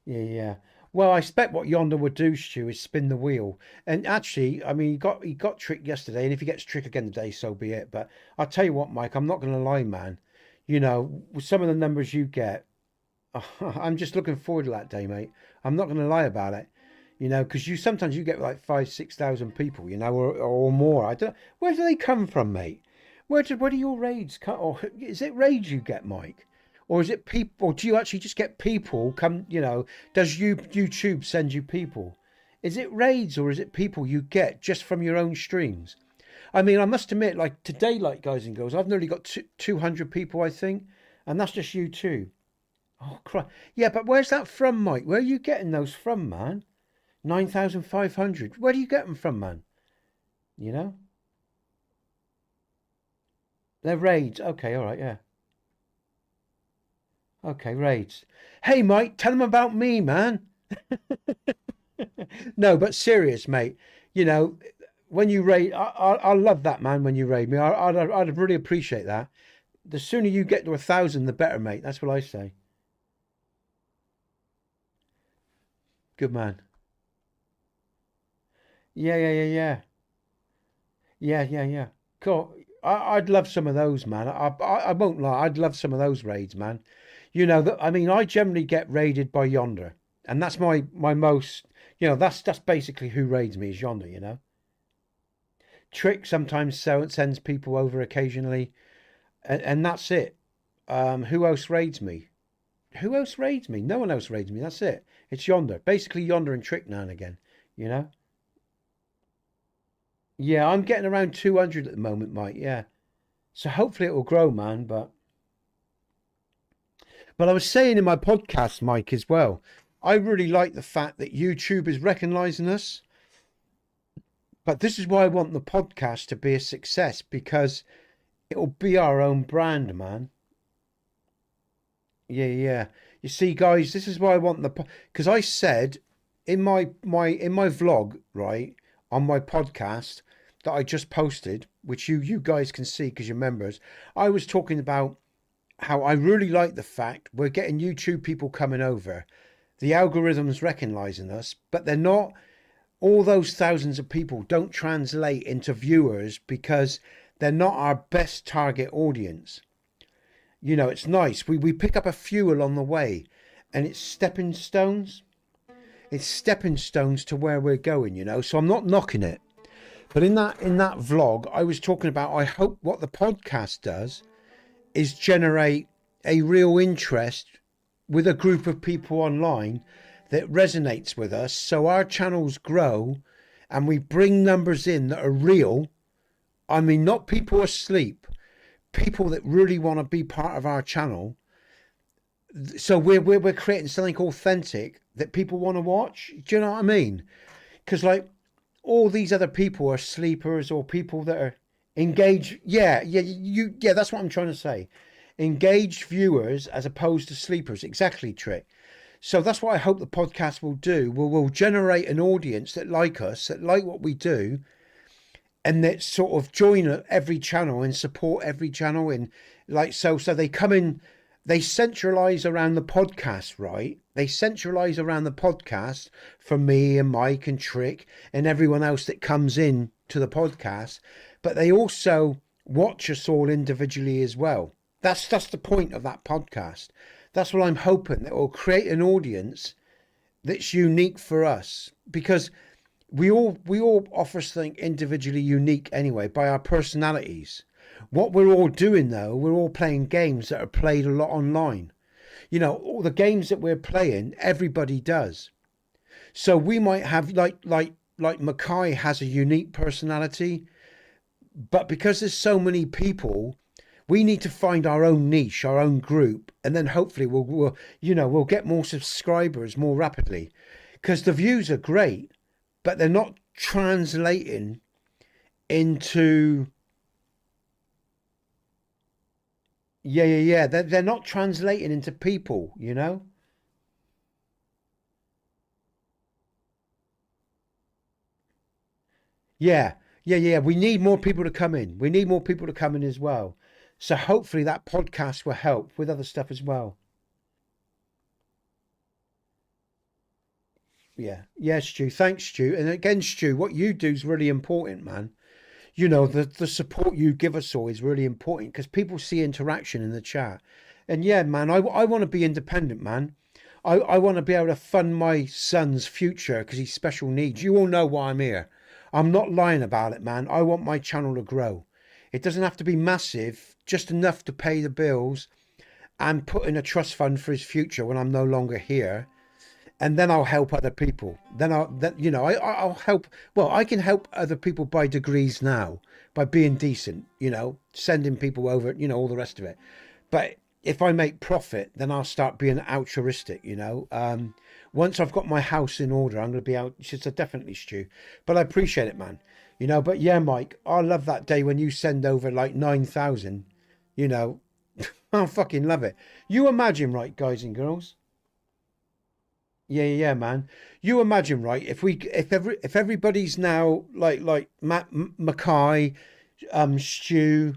Yeah. Well, I expect what Yonder would do, Stu, is spin the wheel. And actually, I mean, he got tricked yesterday, and if he gets tricked again today, so be it. But I'll tell you what, Mike, I'm not going to lie, man. You know, with some of the numbers you get, I'm just looking forward to that day, mate. I'm not going to lie about it. You know, because sometimes you get like 5,000-6,000 people, you know, or more. I don't. Where do they come from, mate? Where do your raids come? Or is it raids you get, Mike? Or is it people? Or do you actually just get people come? You know, does YouTube send you people? Is it raids or is it people you get just from your own streams? I mean, I must admit, like today, like guys and girls, I've nearly got 200 people, I think, and that's just you two. Oh, Christ. Yeah, but where's that from, Mike? Where are you getting those from, man? 9,500. Where do you get them from, man? You know? They're raids. Okay, all right, yeah. Okay, raids. Hey, Mike, tell them about me, man. No, but serious, mate. You know, when you raid, I love that, man, when you raid me. I'd really appreciate that. The sooner you get to 1,000, the better, mate. That's what I say. Good man. Yeah. Cool. I'd love some of those, man. I won't lie. I'd love some of those raids, man. You know, I mean, I generally get raided by Yonder. And that's my most, you know, that's basically who raids me is Yonder, you know. Trick sometimes sends people over occasionally. And that's it. Who else raids me? Who else raids me? No one else raids me. That's it. It's Yonder. Basically Yonder and Trick now and again, you know. Yeah, I'm getting around 200 at the moment, Mike. Yeah. So hopefully it will grow, man. But I was saying in my podcast, Mike, as well, I really like the fact that YouTube is recognizing us. But this is why I want the podcast to be a success, because it'll be our own brand, man. Yeah. You see, guys, this is why I want because I said in my vlog, right, on my podcast that I just posted, which you guys can see because you're members, I was talking about how I really like the fact we're getting YouTube people coming over. The algorithms recognizing us, but they're not, all those thousands of people don't translate into viewers because they're not our best target audience. You know, it's nice. We pick up a few along the way, and it's stepping stones. It's stepping stones to where we're going, you know. So I'm not knocking it. But in that vlog, I was talking about, I hope what the podcast does is generate a real interest with a group of people online that resonates with us, so our channels grow and we bring numbers in that are real. I mean, not people asleep, people that really want to be part of our channel. So we're creating something authentic that people want to watch. Do you know what I mean? Because like all these other people are sleepers or people that are engaged. Yeah, that's what I'm trying to say. Engaged viewers as opposed to sleepers. Exactly, Trick. So that's what I hope the podcast will do. We'll generate an audience that like us, that like what we do, and that sort of join every channel and support every channel. And like, so they come in, they centralize around the podcast, right? They centralize around the podcast for me and Mike and Trick and everyone else that comes in to the podcast. But they also watch us all individually as well. That's the point of that podcast. That's what I'm hoping, that will create an audience that's unique for us, because we all offer something individually unique anyway by our personalities. What we're all doing though, we're all playing games that are played a lot online. You know, all the games that we're playing, everybody does. So we might have like Mackay has a unique personality, but because there's so many people, we need to find our own niche, our own group, and then hopefully we'll get more subscribers more rapidly, because the views are great, but they're not translating into they're not translating into people, you know. Yeah, we need more people to come in. We need more people to come in as well. So hopefully that podcast will help with other stuff as well. Yeah, Stu. Thanks, Stu. And again, Stu, what you do is really important, man. You know, the support you give us all is really important because people see interaction in the chat. And yeah, man, I want to be independent, man. I want to be able to fund my son's future because he's special needs. You all know why I'm here. I'm not lying about it, man. I want my channel to grow. It doesn't have to be massive, just enough to pay the bills and put in a trust fund for his future when I'm no longer here. And then I'll help other people. I'll help. Well, I can help other people by degrees now, by being decent, you know, sending people over, you know, all the rest of it. But if I make profit, then I'll start being altruistic, you know. Once I've got my house in order, I'm going to be out. She said, definitely, Stu. But I appreciate it, man. You know, but yeah, Mike, I love that day when you send over like 9,000, you know. I fucking love it. You imagine, right, guys and girls? Yeah, man. You imagine, right? If everybody's now like Mackay, Stu,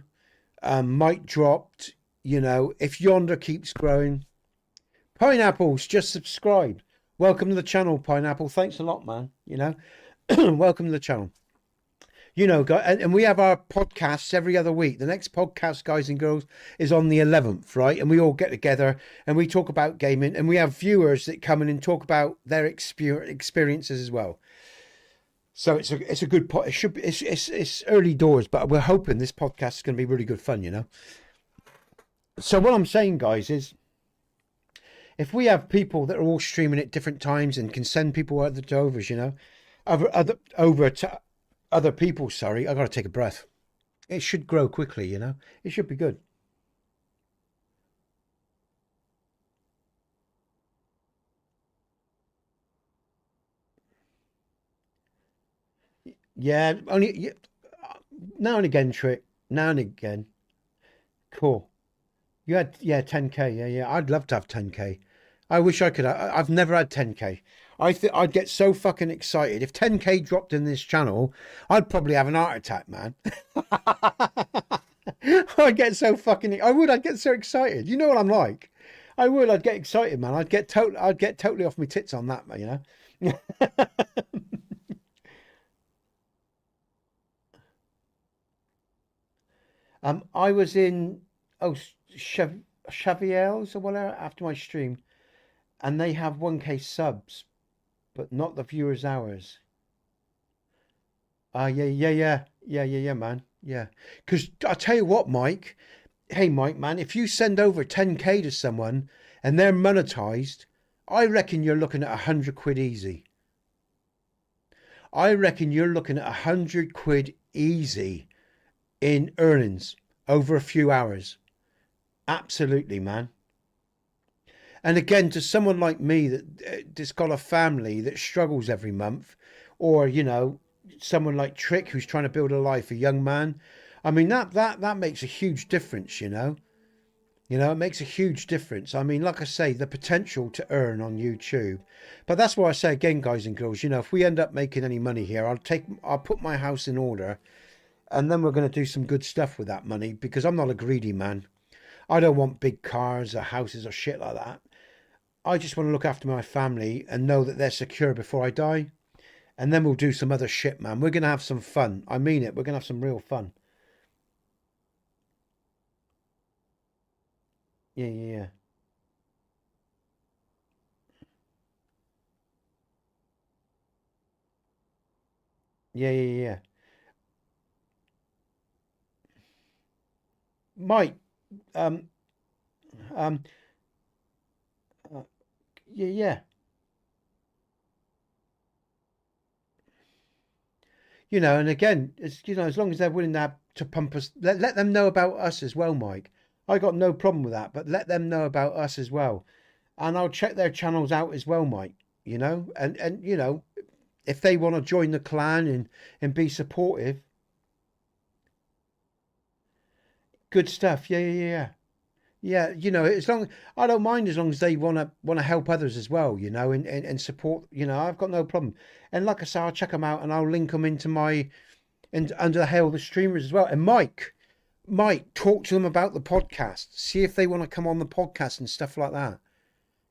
Mike dropped. You know, if Yonder keeps growing, Pineapple's just subscribed. Welcome to the channel, Pineapple. Thanks a lot, man. You know, welcome to the channel. You know, guys, and we have our podcasts every other week. The next podcast, guys and girls, is on the 11th, right? And we all get together and we talk about gaming, and we have viewers that come in and talk about their experiences as well. So it's a good pot. It should be. It's early doors, but we're hoping this podcast is going to be really good fun. You know. So what I'm saying, guys, is if we have people that are all streaming at different times and can send people over to us, you know, over to other people, sorry, I got to take a breath. It should grow quickly, you know. It should be good. Yeah, only now and again, Trick. Now and again. Cool. You had 10k. Yeah. I'd love to have 10k. I wish I could. I've never had 10k. I think I'd get so fucking excited. If 10k dropped in this channel, I'd probably have an heart attack, man. I'd get so fucking, I'd get so excited. You know what I'm like. I would, I'd get excited, man. I'd get totally off my tits on that, man, you know. I was in Chavier's or whatever after my stream, and they have 1k subs, but not the viewers' hours. Yeah, man. Yeah. Because I tell you what, Mike. Hey, Mike, man, if you send over 10k to someone and they're monetized, I reckon you're looking at 100 quid easy. I reckon you're looking at 100 quid easy in earnings over a few hours. Absolutely, man. And again, to someone like me that's got a family that struggles every month, or, you know, someone like Trick who's trying to build a life, a young man, I mean, that makes a huge difference, you know. You know, it makes a huge difference. I mean, like I say, the potential to earn on YouTube. But that's why I say again, guys and girls, you know, if we end up making any money here, I'll put my house in order, and then we're going to do some good stuff with that money, because I'm not a greedy man. I don't want big cars or houses or shit like that. I just want to look after my family and know that they're secure before I die. And then we'll do some other shit, man. We're going to have some fun. I mean it. We're going to have some real fun. Yeah. Yeah. Mike, yeah. You know, and again, it's, you know, as long as they're willing to pump us, let them know about us as well, Mike. I got no problem with that, but let them know about us as well. And I'll check their channels out as well, Mike, you know, and you know, if they want to join the clan and be supportive. Good stuff. Yeah. Yeah, you know, I don't mind as long as they want to help others as well, you know, and support, you know, I've got no problem. And like I say, I'll check them out and I'll link them into under the Hail the Streamers as well. And Mike, talk to them about the podcast. See if they want to come on the podcast and stuff like that.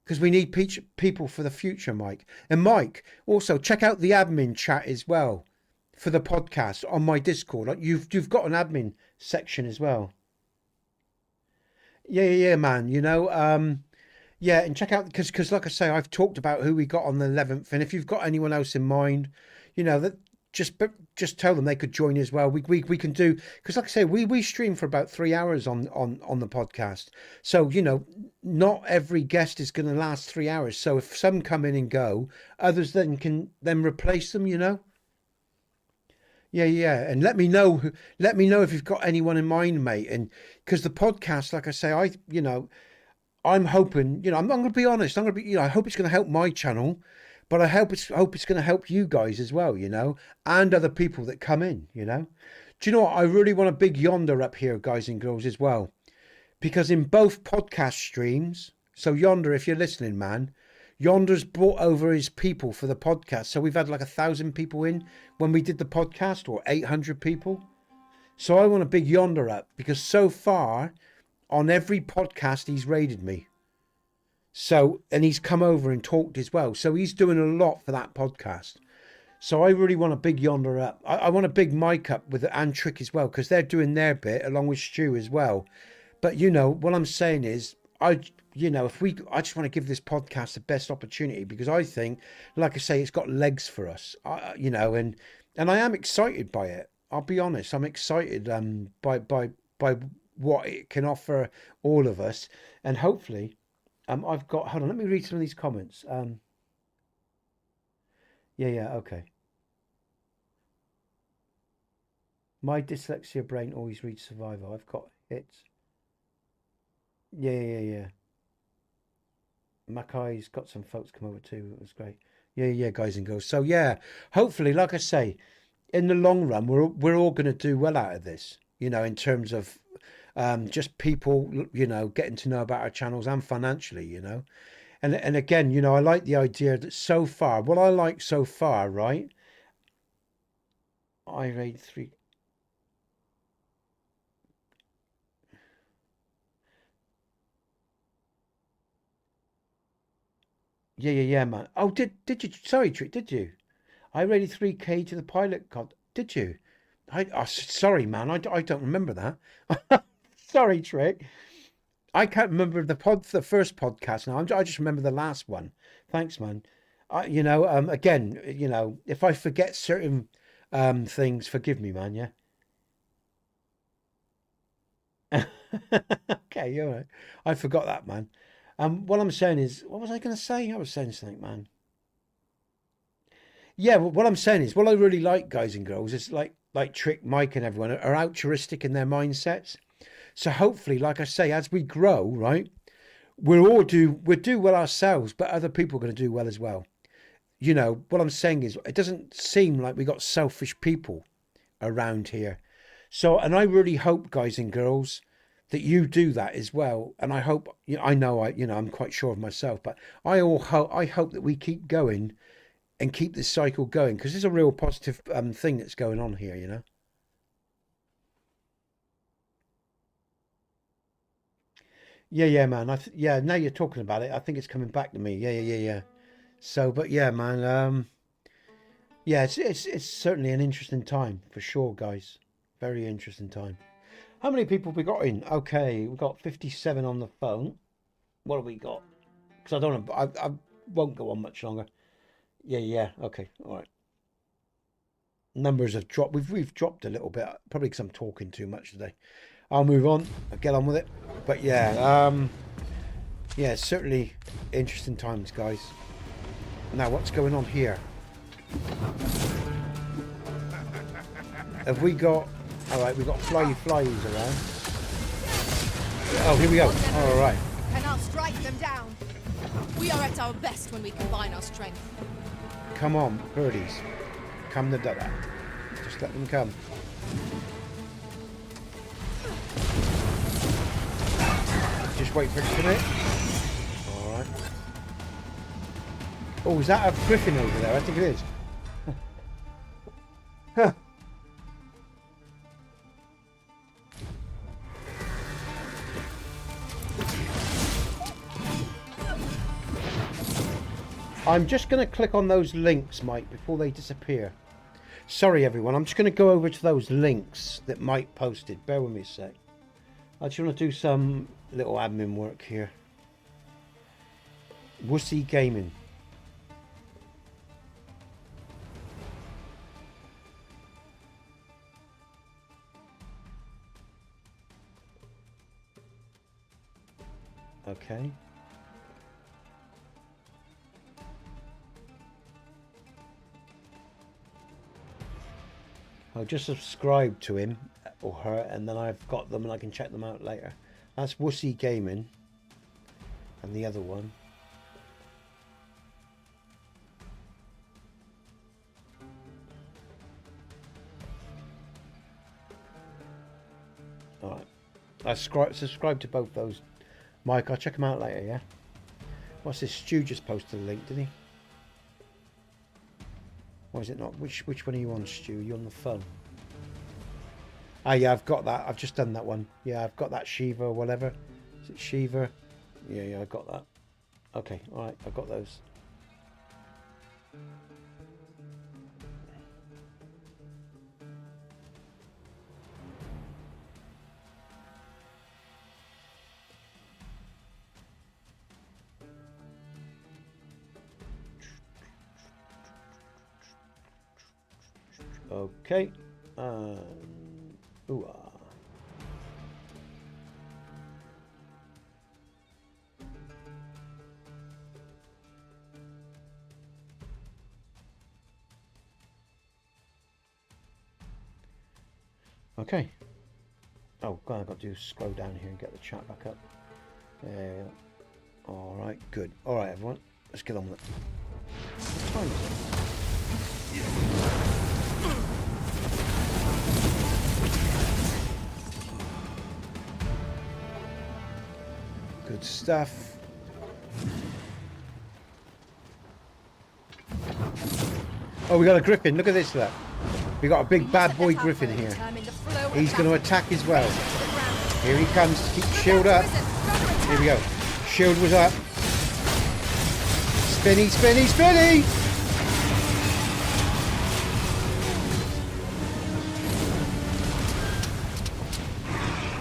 Because we need people for the future, Mike. And Mike, also check out the admin chat as well for the podcast on my Discord. You've got an admin section as well. Yeah, man. You know, yeah, and check out, because like I say, I've talked about who we got on the 11th, and if you've got anyone else in mind, you know, that just tell them they could join as well. We can do, because like I say, we stream for about 3 hours on the podcast, so you know, not every guest is going to last 3 hours. So if some come in and go, others then can replace them. You know. Yeah, and let me know if you've got anyone in mind, mate. And because the podcast, like I say, I'm hoping, you know, I'm going to be honest. I'm going to be, you know, I hope it's going to help my channel, but I hope it's going to help you guys as well, you know, and other people that come in, you know. Do you know what? I really want a big Yonder up here, guys and girls, as well, because in both podcast streams. So Yonder, if you're listening, man, Yonder's brought over his people for the podcast. So we've had like 1,000 people in when we did the podcast, or 800 people. So I want a big Yonder up, because so far on every podcast he's raided me. So, and he's come over and talked as well. So he's doing a lot for that podcast. So I really want a big Yonder up. I want a big mic up with and Trick as well, because they're doing their bit along with Stu as well. But you know, what I'm saying is, I just want to give this podcast the best opportunity, because I think, like I say, it's got legs for us, you know, and I am excited by it. I'll be honest, I'm excited by what it can offer all of us, and hopefully, I've got. Hold on, let me read some of these comments. Yeah, okay. My dyslexia brain always reads survival. I've got hits. Yeah. Mackay's got some folks come over too. It was great. Yeah, guys and girls. So yeah, hopefully, like I say, in the long run, we're all going to do well out of this. You know, in terms of just people, you know, getting to know about our channels, and financially, you know. And again, you know, I like the idea that so far, what I like so far, right? I raid 3. Yeah, man. Oh, did you? Sorry, Trick, did you? I rated 3K to the pilot cod. Did you? Sorry, man. I don't remember that. Sorry, Trick. I can't remember the first podcast now. I just remember the last one. Thanks, man. You know, again, you know, if I forget certain things, forgive me, man. Yeah. Okay, you're right. I forgot that, man. What I'm saying is, what was I going to say? I was saying something, man. Yeah, well, what I'm saying is, what I really like, guys and girls, is like Trick, Mike, and everyone are altruistic in their mindsets. So hopefully, like I say, as we grow, right, we'll do well ourselves, but other people are going to do well as well. You know, what I'm saying is, it doesn't seem like we got selfish people around here. So, and I really hope, guys and girls, that you do that as well. And I hope, you know, I'm quite sure of myself, but I hope that we keep going and keep this cycle going, because there's a real positive thing that's going on here, you know. Yeah, man. Yeah, now you're talking about it, I think it's coming back to me. Yeah. So, but yeah, man. Yeah, it's certainly an interesting time for sure, guys. Very interesting time. How many people have we got in? Okay, we've got 57 on the phone. What have we got? Because I don't know, I won't go on much longer. Yeah. Okay, all right. Numbers have dropped. We've dropped a little bit, probably because I'm talking too much today. I'll move on. I'll get on with it. But yeah, yeah, certainly interesting times, guys. Now, what's going on here? Have we got? All right, we've got flies around. Oh, here we go. All right. And I'll strike them down. We are at our best when we combine our strength. Come on, birdies. Come the dada. Just let them come. Just wait for it to come in. All right. Oh, is that a Griffin over there? I think it is. Huh. I'm just going to click on those links, Mike, before they disappear. Sorry, everyone. I'm just going to go over to those links that Mike posted. Bear with me a sec. I just want to do some little admin work here. ODYSEE Gaming. Okay. I'll just subscribe to him or her, and then I've got them and I can check them out later. That's ODYSEE Gaming. And the other one. Alright. I subscribe to both those. Mike, I'll check them out later, yeah? What's this? Stu just posted a link, did he? Why is it not? Which one are you on, Stu? You're on the phone. Ah, yeah, I've got that. I've just done that one. Yeah, I've got that Shiva or whatever. Is it Shiva? Yeah, I got that. Okay, alright, I've got those. Okay. Ooh. Okay. Oh God, I've got to scroll down here and get the chat back up. All right, good. All right, everyone, let's get on with it. What time is it? Good stuff. Oh, we got a Griffin. Look at this, look. We got a big bad boy Let the Griffin cavalry here. determine the flow of He's going to battle. attack as well. To the ground. Here he comes. Keep shield Look out, up. Risen. Go for attack. Here we go. Shield was up. Spinny, spinny, spinny!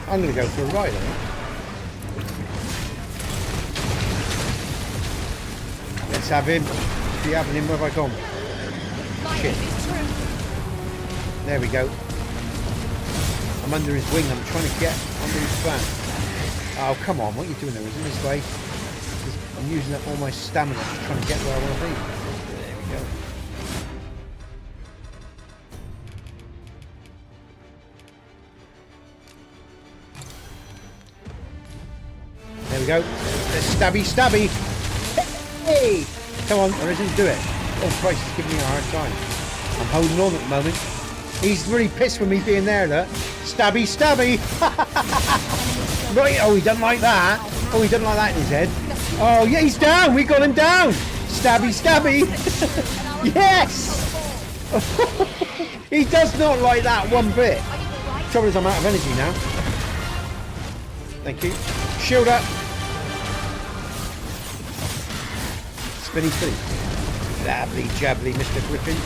I'm going to go for a ride, I think. Let's have him. Be having him. Where have I gone? My Shit. aim is true. There we go. I'm under his wing. I'm trying to get under his flank. Oh, come on. What are you doing there? Isn't this way? I'm using up all my stamina just trying to get where I want to be. There we go. There we go. Let's stabby, stabby. Hey! Come on, Arisen, do it. Oh, Christ, he's giving me a hard time. I'm holding on at the moment. He's really pissed with me being there, look. Stabby, stabby! Right, oh, he doesn't like that. Oh, he doesn't like that in his head. Oh, yeah, he's down. We got him down. Stabby, stabby. Yes! He does not like that one bit. Trouble is I'm out of energy now. Thank you. Shield up. Spinny, spinny. Lovely jabbly, Mr. Griffin.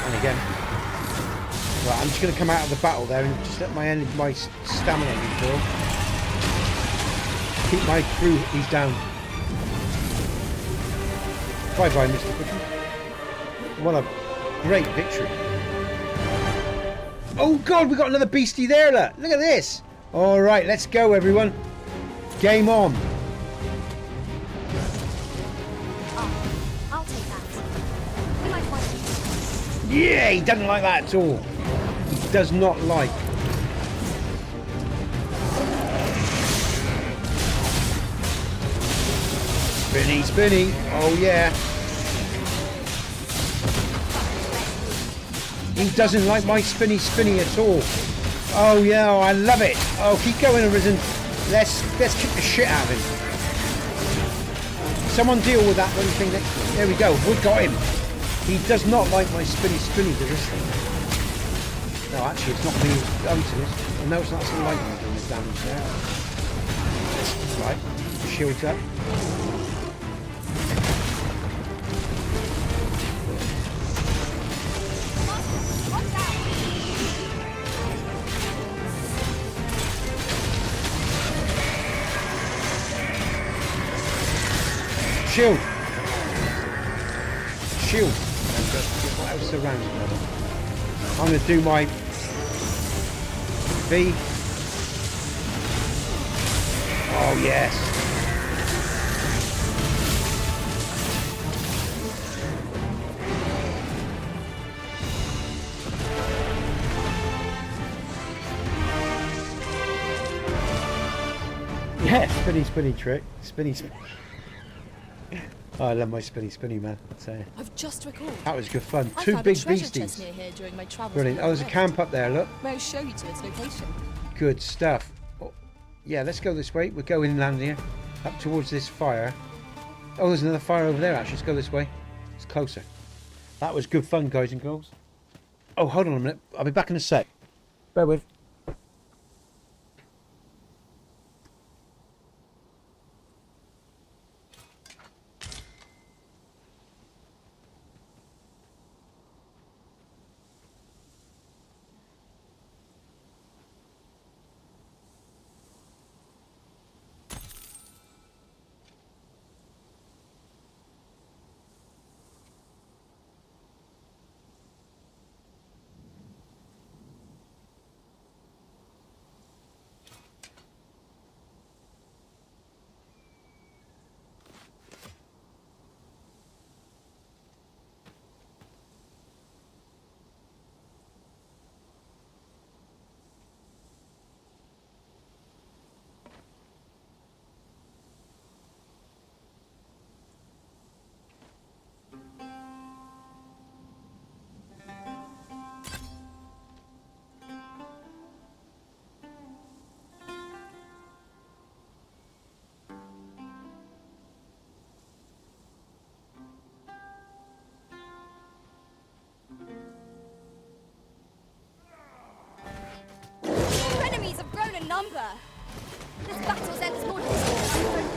And again. Right, I'm just going to come out of the battle there and just let my stamina refill. Keep my crew. He's down. Bye bye, Mr. Griffin. What a great victory. Oh God, we got another beastie there. Look at this. All right, let's go, everyone. Game on. I'll take that. We might find Yeah, he doesn't like that at all. He does not like. Spinny, spinny. Oh yeah. He doesn't like my spinny, spinny at all. Oh yeah, oh, I love it. Oh, keep going, Arisen. Let's kick the shit out of him. Someone deal with that little thing next to him. There we go. We got him. He does not like my spinny, spinny to this thing. No, actually, it's not me who's done to this. Oh, no, it's not some lightning doing the damage there. Right, shields up. Shield! Shield! And just what else surrounded me. I'm going to do my V. Oh yes! Yeah, spinny, spinny trick. Spinny, spinny. Oh, I love my spinny, spinny, man. So, I've just recalled. that was good fun. I Two found big a treasure chest beasties. near here during my travels. Brilliant. Oh, there's a camp up there, look. May I show you to its location? Good stuff. Oh, yeah, let's go this way. We're going inland here. Up towards this fire. Oh, there's another fire over there, actually. Let's go this way. It's closer. That was good fun, guys and girls. Oh, hold on a minute. I'll be back in a sec. Bear with. battles ends more distant than hoped.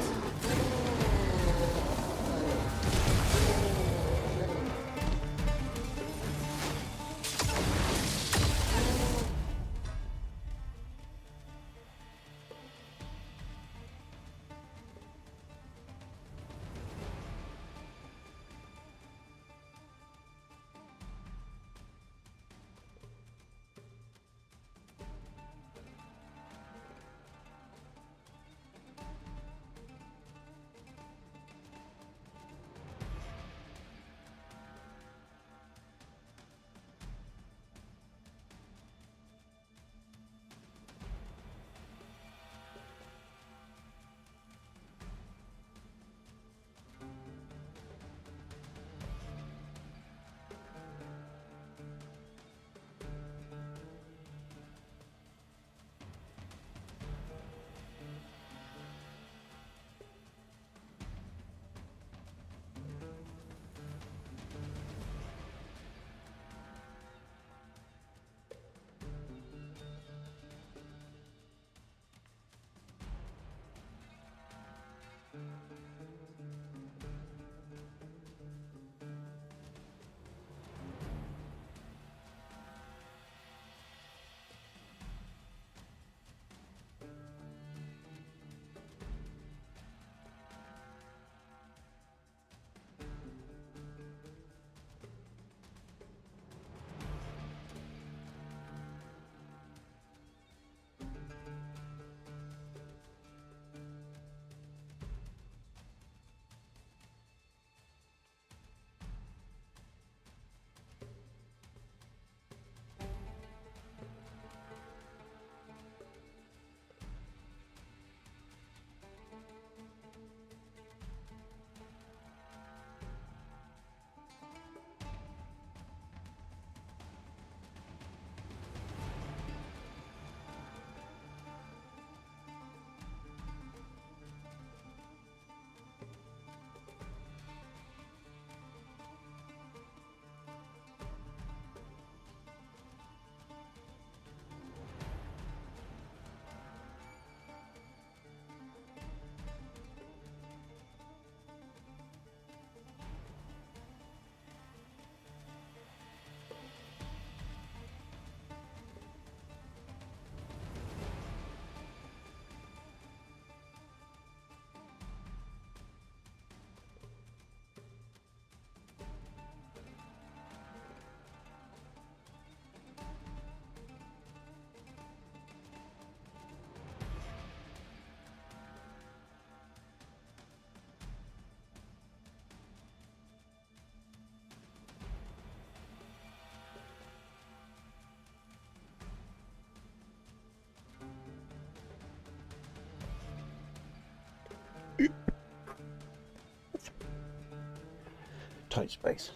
Tight space.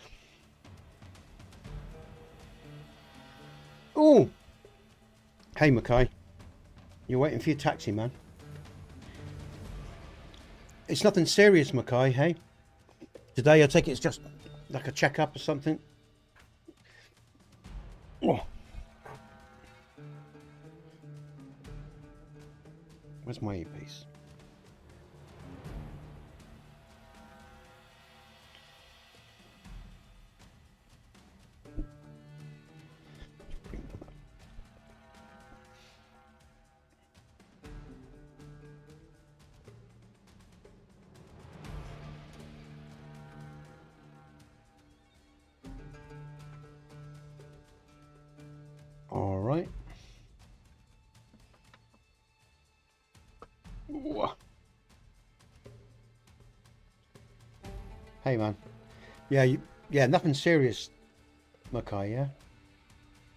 Oh! Hey, Mackay. You're waiting for your taxi, man. It's nothing serious, Mackay, hey? Today, I take it it's just like a checkup or something. Oh. Where's my earpiece? All right. Ooh. Hey, man. Yeah, nothing serious, Mackay, yeah?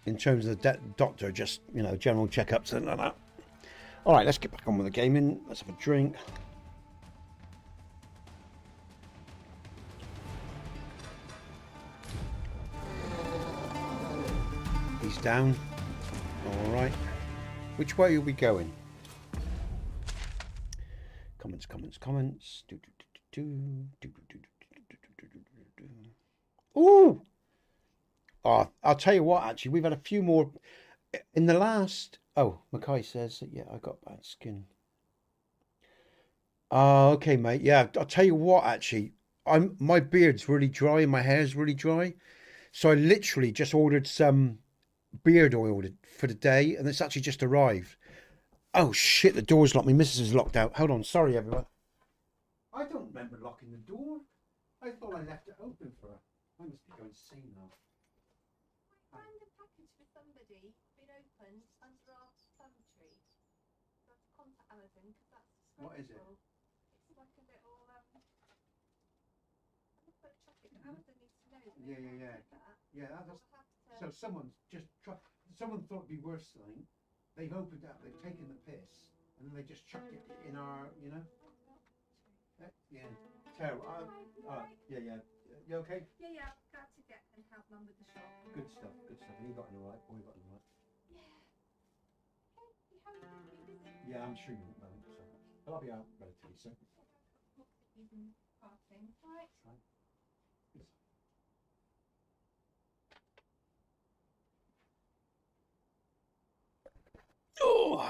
In terms of the doctor, just, you know, general checkups and like that. All right, let's get back on with the gaming. Let's have a drink. He's down. All right. Which way are we going? Comments. Ooh. Oh, I'll tell you what, actually, we've had a few more in the last. Oh, Mackay says that, yeah, I got bad skin. Oh, okay, mate. Yeah, I'll tell you what, actually, my beard's really dry and my hair's really dry. So I literally just ordered some beard oil for the day, and it's actually just arrived. Oh shit, the door's locked. My missus is locked out. Hold on, sorry everyone. I don't remember locking the door. I thought I left it open for her. I must be going insane now. Find a package for somebody been opened under our plum tree. You have to contact Amazon because that's What is it? disgraceful. It's like a little chocolate. Amazon needs to know that. Yeah, yeah, yeah. That. Yeah, We'll that's, have to. so someone's just tried. Someone thought it'd be worse than they've opened it up. They've taken the piss, and then they just chucked it in our, you know. Yeah, terrible. Yeah, yeah. You okay? Yeah, yeah. Glad to get and help Mum with the shop. Good stuff. Good stuff. You got it all right. Boy, got it all right. Yeah. Okay. You haven't been busy. Yeah, I'm sure you won't know. So, but I'll be out relatively soon. Parting. Right. Oh.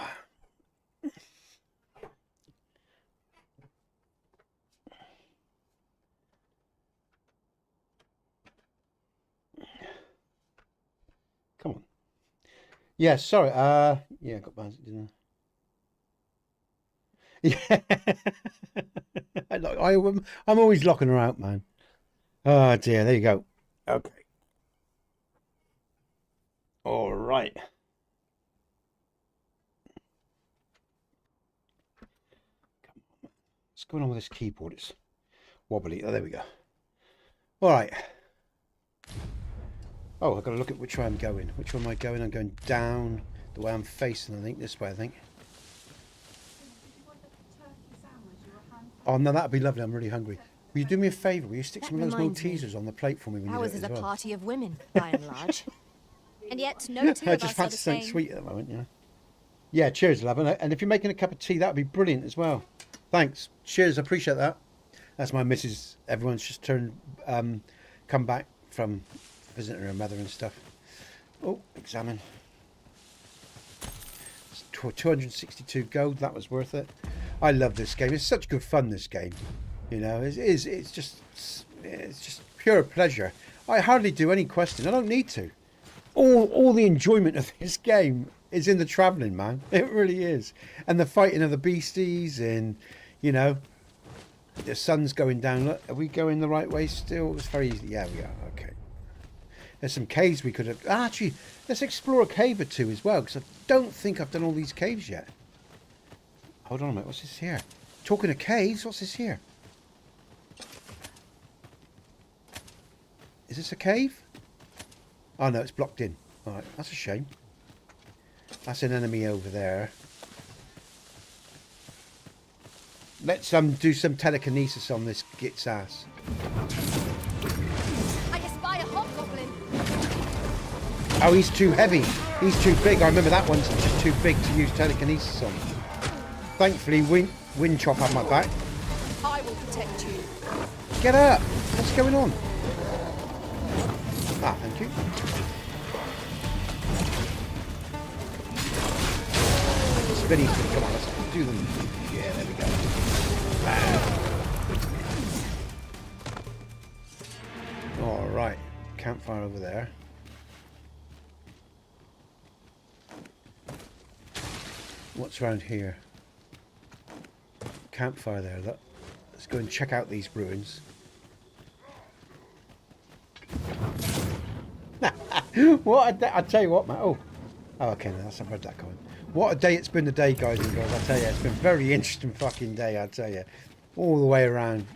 Come on. Yeah, sorry. Yeah, I got banned, didn't I? Yeah. I'm always locking her out, man. Oh dear, there you go. Okay. All right. What's going on with this keyboard? It's wobbly. Oh, there we go. All right. Oh, I've got to look at which way I'm going. Which way am I going? I'm going down the way I'm facing, I think. This way, I think. Oh, no, that'd be lovely. I'm really hungry. Will you do me a favour? Will you stick some of those Maltesers on the plate for me when you do Ours it is as a well? party of women, by and large. And yet, no two I of just us are the fancy something same. sweet at the moment, you know. Yeah, cheers, love. And if you're making a cup of tea, that'd be brilliant as well. Thanks. Cheers, I appreciate that. That's my missus. Everyone's just come back from visiting her mother and stuff. Oh, examine. It's 262 gold. That was worth it. I love this game. It's such good fun. This game, you know, it's just pure pleasure. I hardly do any questing. I don't need to. All the enjoyment of this game is in the travelling, man. It really is. And the fighting of the beasties, and you know, the sun's going down. Look, are we going the right way still? It's very easy. Yeah, we are. Okay. There's some caves we could have. Actually, let's explore a cave or two as well, because I don't think I've done all these caves yet. Hold on a minute. What's this here? Talking of caves, what's this here? Is this a cave? Oh no, it's blocked in. All right, that's a shame. That's an enemy over there. Let's do some telekinesis on this git's ass. I spy a hobgoblin. Oh, he's too heavy. He's too big. I remember that one's just too big to use telekinesis on. Thankfully, Wind Chop had my back. I will protect you. Get up! What's going on? Ah, thank you. Spinnies, come on, let's do them. Yeah, there we go. All right, campfire over there. What's around here? Campfire there, look. Let's go and check out these ruins. What a day. I'll tell you what, man. Oh, okay, no, I've heard that going. What a day it's been today, guys and girls. I'll tell you, it's been a very interesting fucking day, I'll tell you. All the way around.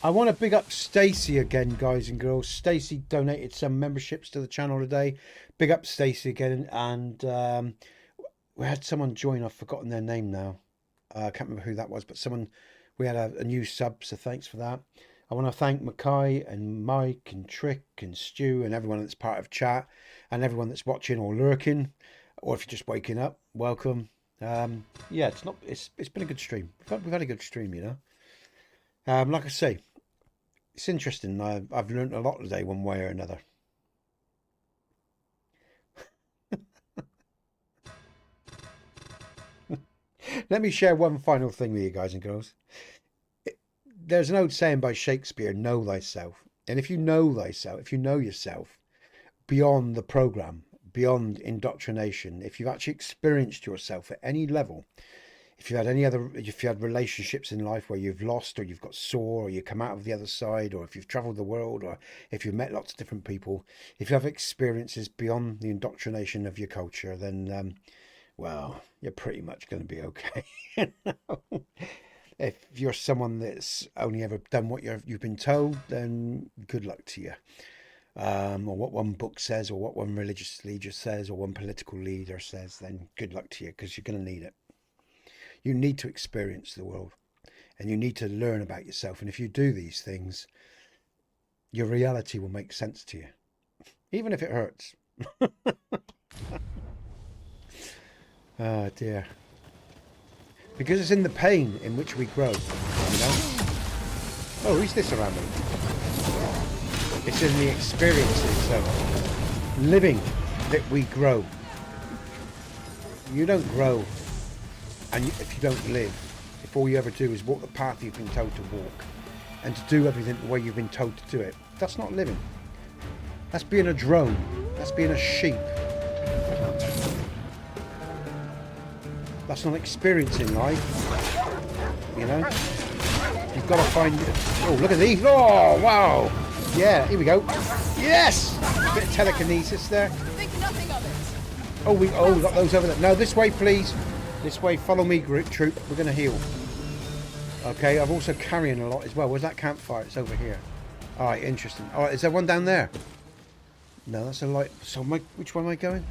I want to big up Stacey again, guys and girls. Stacey donated some memberships to the channel today. Big up Stacey again. And we had someone join. I've forgotten their name now. I can't remember who that was, but someone, we had a new sub, so thanks for that. I want to thank Mackay and Mike and Trick and Stu and everyone that's part of chat and everyone that's watching or lurking, or if you're just waking up, welcome. Yeah, it's been a good stream. We've had a good stream, you know. Like I say, it's interesting. I've learned a lot today, one way or another. Let me share one final thing with you guys and girls. There's an old saying by Shakespeare, know thyself. And if you know thyself, if you know yourself beyond the program, beyond indoctrination, if you've actually experienced yourself at any level, if you had relationships in life where you've lost, or you've got sore, or you come out of the other side, or if you've traveled the world, or if you've met lots of different people, if you have experiences beyond the indoctrination of your culture, then, well, you're pretty much going to be okay. You know? If you're someone that's only ever done what you've been told, then good luck to you. Or what one book says, or what one religious leader says, or one political leader says, then good luck to you, because you're going to need it. You need to experience the world, and you need to learn about yourself. And if you do these things, your reality will make sense to you, even if it hurts. Oh dear. Because it's in the pain in which we grow, you know? Oh, who's this around me? It's in the experiences of living that we grow. You don't grow and if you don't live, if all you ever do is walk the path you've been told to walk and to do everything the way you've been told to do it, that's not living. That's being a drone. That's being a sheep. That's not experiencing life, you know? You've got to find... Oh, look at these. Oh, wow. Yeah, here we go. Yes! A bit of telekinesis there. Think nothing of it. Oh, we got those over there. No, this way, please. This way. Follow me, troop. We're going to heal. Okay, I'm also carrying a lot as well. Where's that campfire? It's over here. All right, interesting. All right, is there one down there? No, that's a light. So, which way am I going?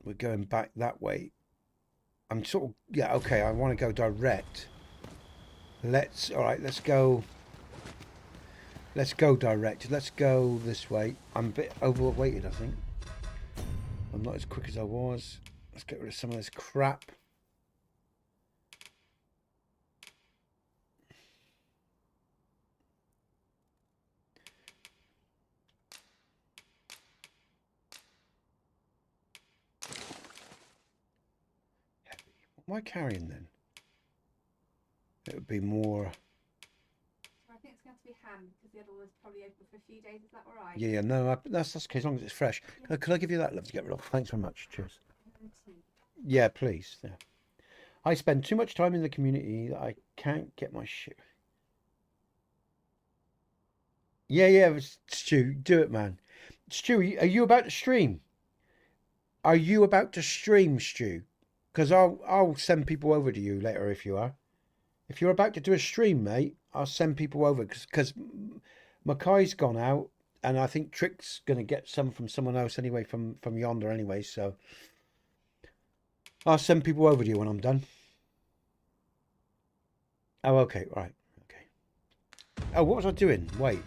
We're going back that way. I'm sort of... Yeah, okay, I want to go direct. All right, let's go... Let's go direct. Let's go this way. I'm a bit overweighted, I think. I'm not as quick as I was. Let's get rid of some of this crap. Heavy. What am I carrying then? It would be more... I think it's going to be ham because the other one was probably open for a few days. Is that all right? Yeah, no, that's okay as long as it's fresh. Yeah. Could I give you that, love, to get rid of? Thanks very much. Cheers. Yeah, please. Yeah. I spend too much time in the community that I can't get my shit. Yeah, Stu, do it, man. Stu, are you about to stream? Are you about to stream, Stu? Because I'll send people over to you later if you are. If you're about to do a stream, mate, I'll send people over because Mackay's gone out, and I think Trick's going to get some from someone else anyway, from yonder anyway, so I'll send people over to you when I'm done. Oh, okay, right, okay. Oh, what was I doing? Wait.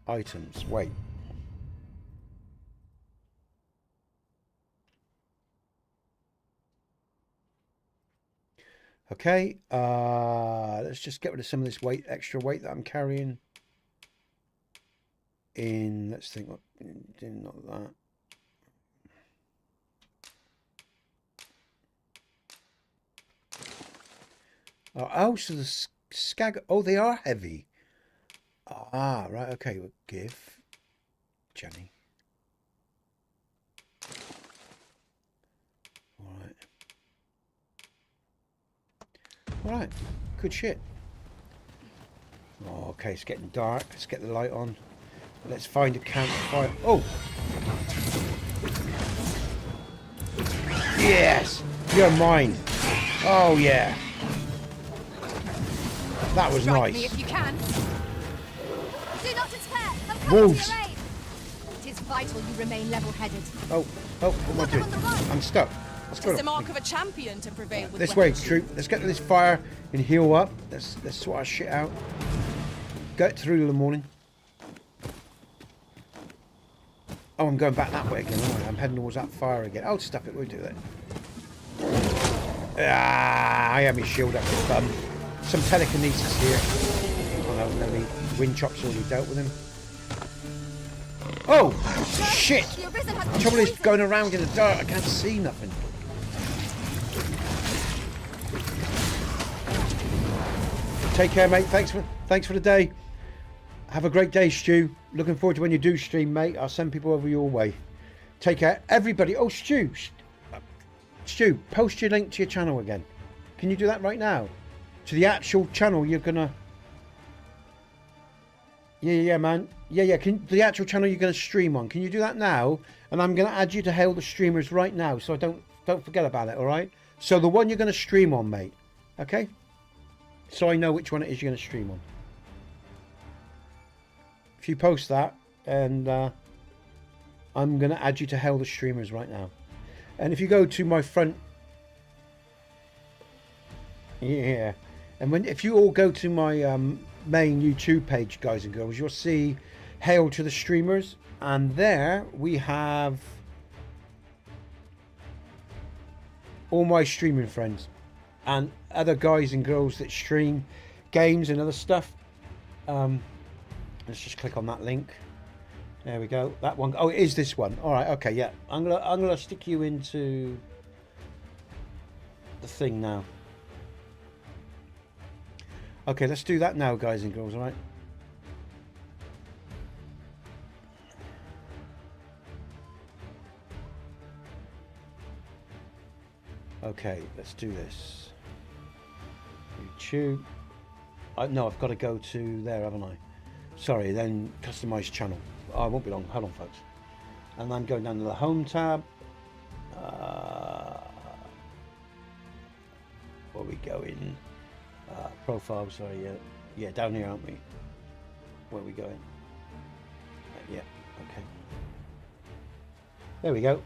Items, wait. Okay, let's just get rid of some of this weight, extra weight that I'm carrying. Let's think, not that. Oh, so the skag, oh, they are heavy. Ah, right, okay, we'll give Jenny. Alright, good shit. Oh, okay, it's getting dark. Let's get the light on. Let's find a campfire. Oh! Yes! You're mine. Oh, yeah. That was Strike nice. me if you can. Do not despair. I'm coming Wolves. to your aid. It is vital you remain level-headed. Oh, what am I doing? I'm stuck. Let's go. It's the mark of a champion to prevail with This way, weapons. troop. Let's get to this fire and heal up. Let's sort our shit out. Get through to the morning. Oh, I'm going back that way again, aren't I? I'm heading towards that fire again. Oh, stuff it. We'll do that. Ah, I have my shield up his bum. Some telekinesis here. Oh no, the wind chop's already dealt with him. Oh, shit! Your risen has The been trouble is poisoned. going around in the dark. I can't see nothing. Take care, mate. Thanks for the day. Have a great day, Stu. Looking forward to when you do stream, mate. I'll send people over your way. Take care, everybody. Oh, Stu, post your link to your channel again. Can you do that right now? To the actual channel you're gonna. Yeah, man. Yeah. The actual channel you're gonna stream on. Can you do that now? And I'm gonna add you to Hail the Streamers right now, so don't forget about it. All right. So the one you're gonna stream on, mate. Okay. So I know which one it is you're gonna stream on. If you post that, and I'm gonna add you to Hail the Streamers right now. And if you go to my front, yeah, and if you all go to my main YouTube page, guys and girls, you'll see Hail to the Streamers, and there we have all my streaming friends and other guys and girls that stream games and other stuff. Let's just click on that link. There we go. That one. Oh, it is this one. All right. Okay. Yeah. I'm gonna stick you into the thing now. Okay. Let's do that now, guys and girls. All right. Okay. Let's do this. YouTube. No, I've got to go to there, haven't I? Sorry. Then customize channel. Oh, it won't be long. Hold on, folks. And I'm going down to the home tab. Where we going? Profile. Sorry, yeah, down here, aren't we? Where are we going? Yeah. Okay. There we go.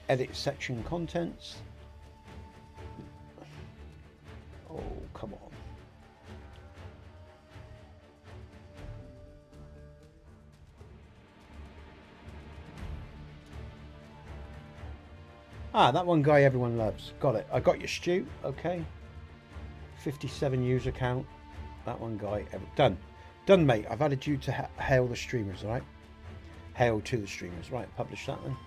Edit section contents. Oh, come on. Ah, that one guy everyone loves. Got it. I got your Stu. Okay. 57 user count. That one guy. Done. Done, mate. I've added you to Hail the Streamers, all right? Hail to the Streamers. Right, publish that then.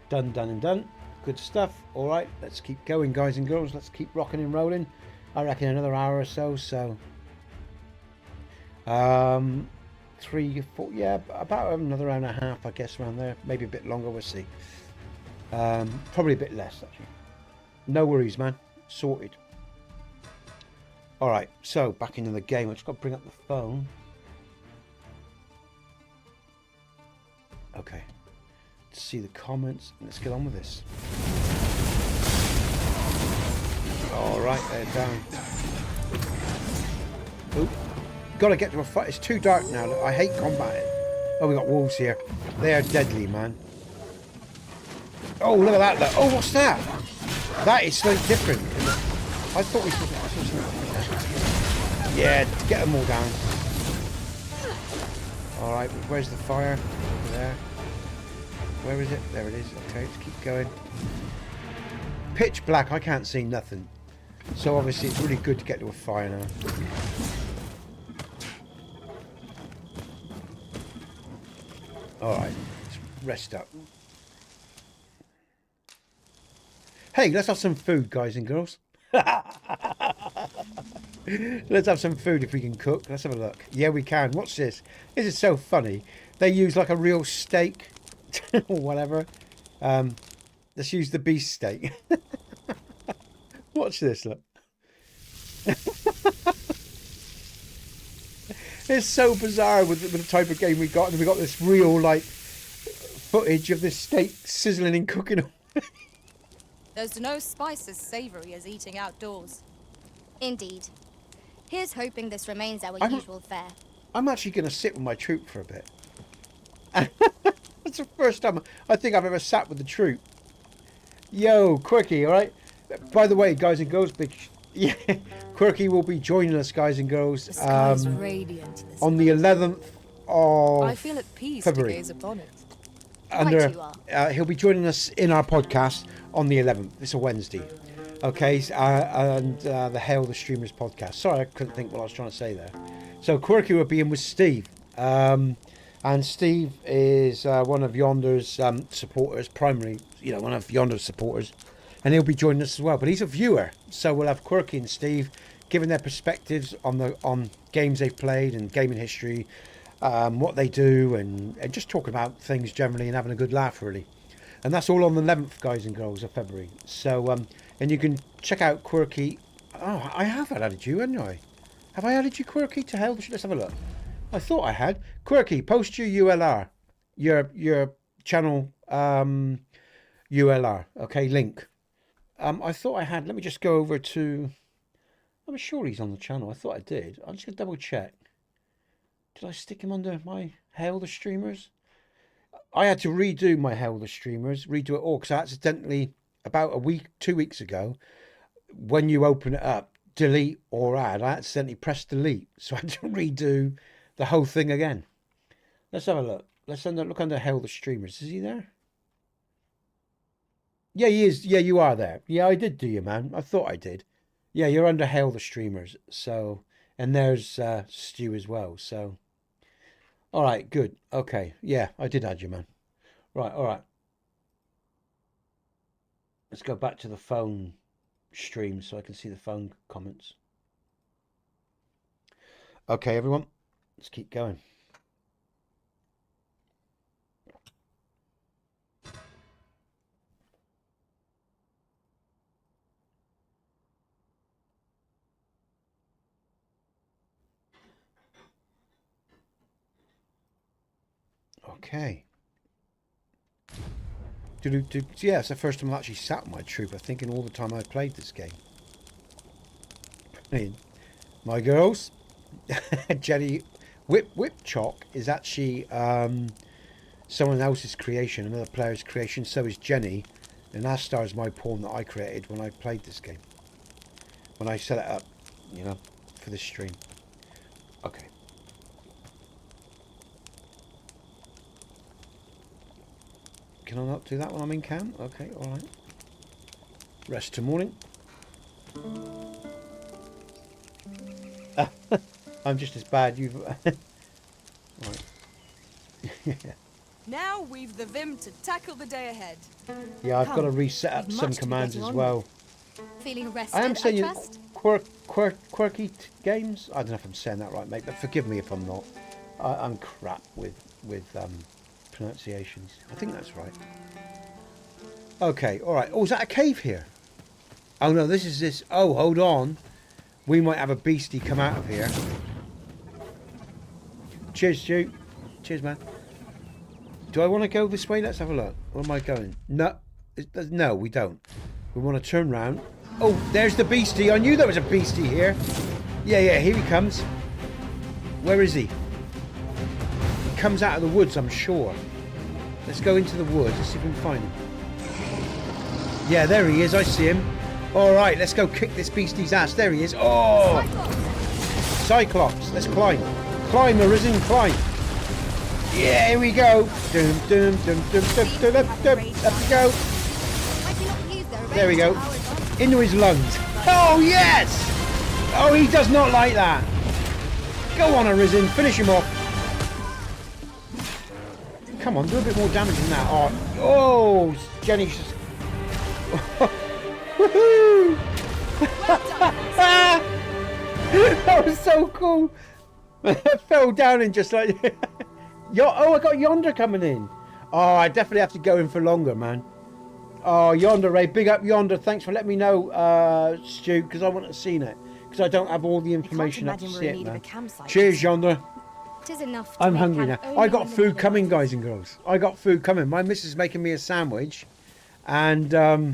Done, done, and done. Good stuff. All right, let's keep going, guys and girls. Let's keep rocking and rolling. I reckon another hour or so. 3, 4, yeah, about another hour and a half, I guess, around there. Maybe a bit longer. We'll see. Probably a bit less, actually. No worries, man. Sorted. Alright, so back into the game. I just got to bring up the phone. Okay. Let's see the comments. Let's get on with this. Alright, they're down. Oop. Gotta get to a fight. It's too dark now. Look, I hate combat. Oh, we got wolves here. They are deadly, man. Oh, look at that. Look. Oh, what's that? That is something different. I thought we saw something different. Yeah, get them all down. Alright, where's the fire? Over there. Where is it? There it is. Okay, let's keep going. Pitch black. I can't see nothing. So obviously it's really good to get to a fire now. Alright, let's rest up. Hey, let's have some food, guys and girls. Let's have some food if we can cook. Let's have a look. Yeah, we can. Watch this. This is so funny. They use like a real steak or whatever. Let's use the beef steak. Watch this, look. It's so bizarre with the type of game we got. And we got this real, like, footage of this steak sizzling and cooking. There's no spice as savoury as eating outdoors. Indeed. Here's hoping this remains our usual fare. I'm actually going to sit with my troop for a bit. That's the first time I think I've ever sat with the troop. Yo, Quirky, all right? By the way, guys and girls, yeah, Quirky will be joining us, guys and girls, The sky's radiant this on the 11th of I feel at peace February. to gaze upon it. Under, you are. he'll be joining us in our podcast on the 11th. It's a Wednesday. Okay, and the Hail the Streamers podcast. Sorry, I couldn't think what I was trying to say there. So Quirky will be in with Steve. And Steve is one of Yonder's supporters, primary, one of Yonder's supporters. And he'll be joining us as well. But he's a viewer. So we'll have Quirky and Steve giving their perspectives on games they've played and gaming history, what they do, and just talking about things generally and having a good laugh, really. And that's all on the 11th, guys and girls, of February. So, and you can check out Quirky. Oh, I have added you, haven't I? Have I added you, Quirky, to hell? Let's have a look. I thought I had. Quirky, post your ULR. Your channel ULR. Okay, link. I thought I had. Let me just go over to... I'm sure he's on the channel. I thought I did. I'm just going to double check. Did I stick him under my Hail the Streamers? I had to redo my Hail the Streamers. Redo it all. Because I accidentally, about 2 weeks ago, when you open it up, delete or add, I accidentally pressed delete. So I had to redo the whole thing again. Let's have a look. Let's look under Hail the Streamers. Is he there? Yeah, he is. Yeah, you are there. Yeah, I did do you, man. I thought I did. Yeah, you're under Hail the Streamers. So, and there's Stu as well. So, all right, good. Okay. Yeah, I did add you, man. Right, all right. Let's go back to the phone stream so I can see the phone comments. Okay, everyone. Let's keep going. Okay. Yeah, it's the first time I've actually sat on my trooper thinking all the time I played this game. My girls, Jenny Whip Chalk is actually someone else's creation, another player's creation. So is Jenny, and Astar is my pawn that I created when I played this game. When I set it up, you know, for this stream. Okay. Can I not do that when I'm in cam? Okay, alright. Rest till morning. I'm just as bad. You've... right. Now we've the vim to tackle the day ahead. Yeah, I've got to reset up some commands as well. Feeling rested, I am saying trust? quirky games. I don't know if I'm saying that right, mate, but forgive me if I'm not. I'm crap with pronunciations. I think that's right. Okay, all right. Oh, is that a cave here? Oh no, this is this. Oh, hold on. We might have a beastie come out of here. Cheers, Stu. Cheers, man. Do I want to go this way? Let's have a look. Where am I going? No, no, we don't. We want to turn round. Oh, there's the beastie. I knew there was a beastie here. Yeah, here he comes. Where is he? He comes out of the woods, I'm sure. Let's go into the woods. Let's see if we can find him. Yeah, there he is. I see him. All right, let's go kick this beastie's ass. There he is. Oh! Cyclops. Let's climb. Climb, Arisen, climb. Yeah, here we go. Doom, doom, doom, doom, doom, doom, doom, doom. Up we go. There we go. Into his lungs. Oh, yes! Oh, he does not like that. Go on, Arisen. Finish him off. Come on, do a bit more damage than that. Oh, Jenny's just... Woohoo! That was so cool. I fell down and just like... Oh, I got Yonder coming in. Oh, I definitely have to go in for longer, man. Oh, Yonder, Ray. Big up Yonder. Thanks for letting me know, Stu, because I wouldn't have seen it. Because I don't have all the information up to see it, man. Cheers, Yonder. I'm hungry now. I got food coming, guys and girls. I got food coming. My missus is making me a sandwich. And I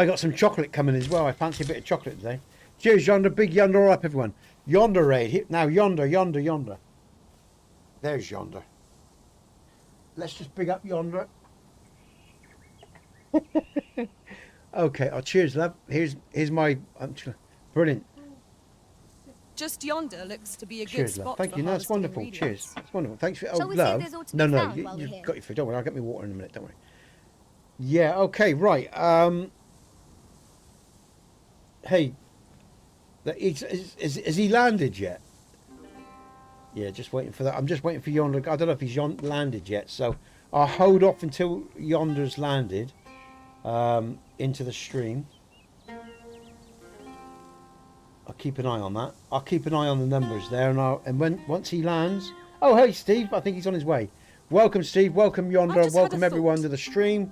got some chocolate coming as well. I fancy a bit of chocolate today. Cheers, Yonder. Big Yonder up, everyone. Yonder raid. Now, Yonder. There's Yonder. Let's just big up Yonder. Okay. Oh, cheers, love. Here's my... brilliant. Just yonder looks to be a Cheers, good love. spot. Thank for you. No, that's harvesting wonderful. ingredients. Cheers. That's wonderful. Thanks for... Shall Oh, we say love. there's all to be No, found while we're you've here? got your food. Don't worry. I'll get me water in a minute. Don't worry. Yeah. Okay. Right. Hey. Is he landed yet? Yeah, just waiting for that. I'm just waiting for Yonder. I don't know if he's landed yet, so I'll hold off until Yonder's landed into the stream. keep an eye on that. I'll keep an eye on the numbers there, and once he lands. Oh, hey, Steve. I think he's on his way. Welcome, Steve. Welcome, Yonder. Welcome everyone to the stream.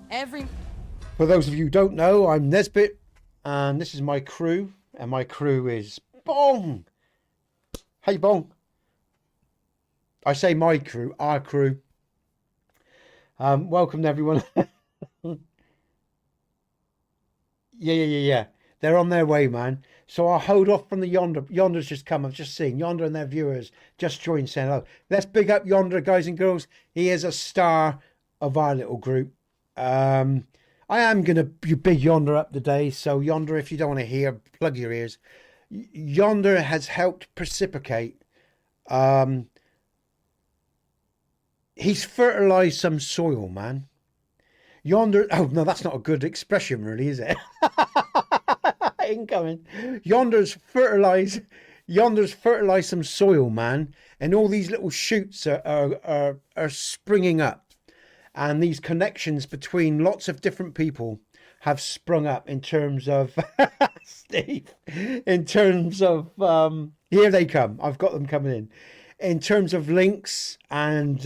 For those of you who don't know, I'm Nesbit, and this is my crew, and my crew is Bong. Hey, Bong. I say my crew, our crew. Welcome, everyone. Yeah. They're on their way, man. So I'll hold off from the Yonder. Yonder's just come. I've just seen Yonder and their viewers just joined saying hello. Let's big up Yonder, guys and girls. He is a star of our little group. I am going to big Yonder up today. So Yonder, if you don't want to hear, plug your ears. Yonder has helped precipitate. He's fertilized some soil, man. Yonder, oh no, that's not a good expression, really, is it? Incoming. Yonder's fertilized some soil, man, and all these little shoots are springing up, and these connections between lots of different people have sprung up in terms of Steve. In terms of here they come. I've got them coming in terms of links and.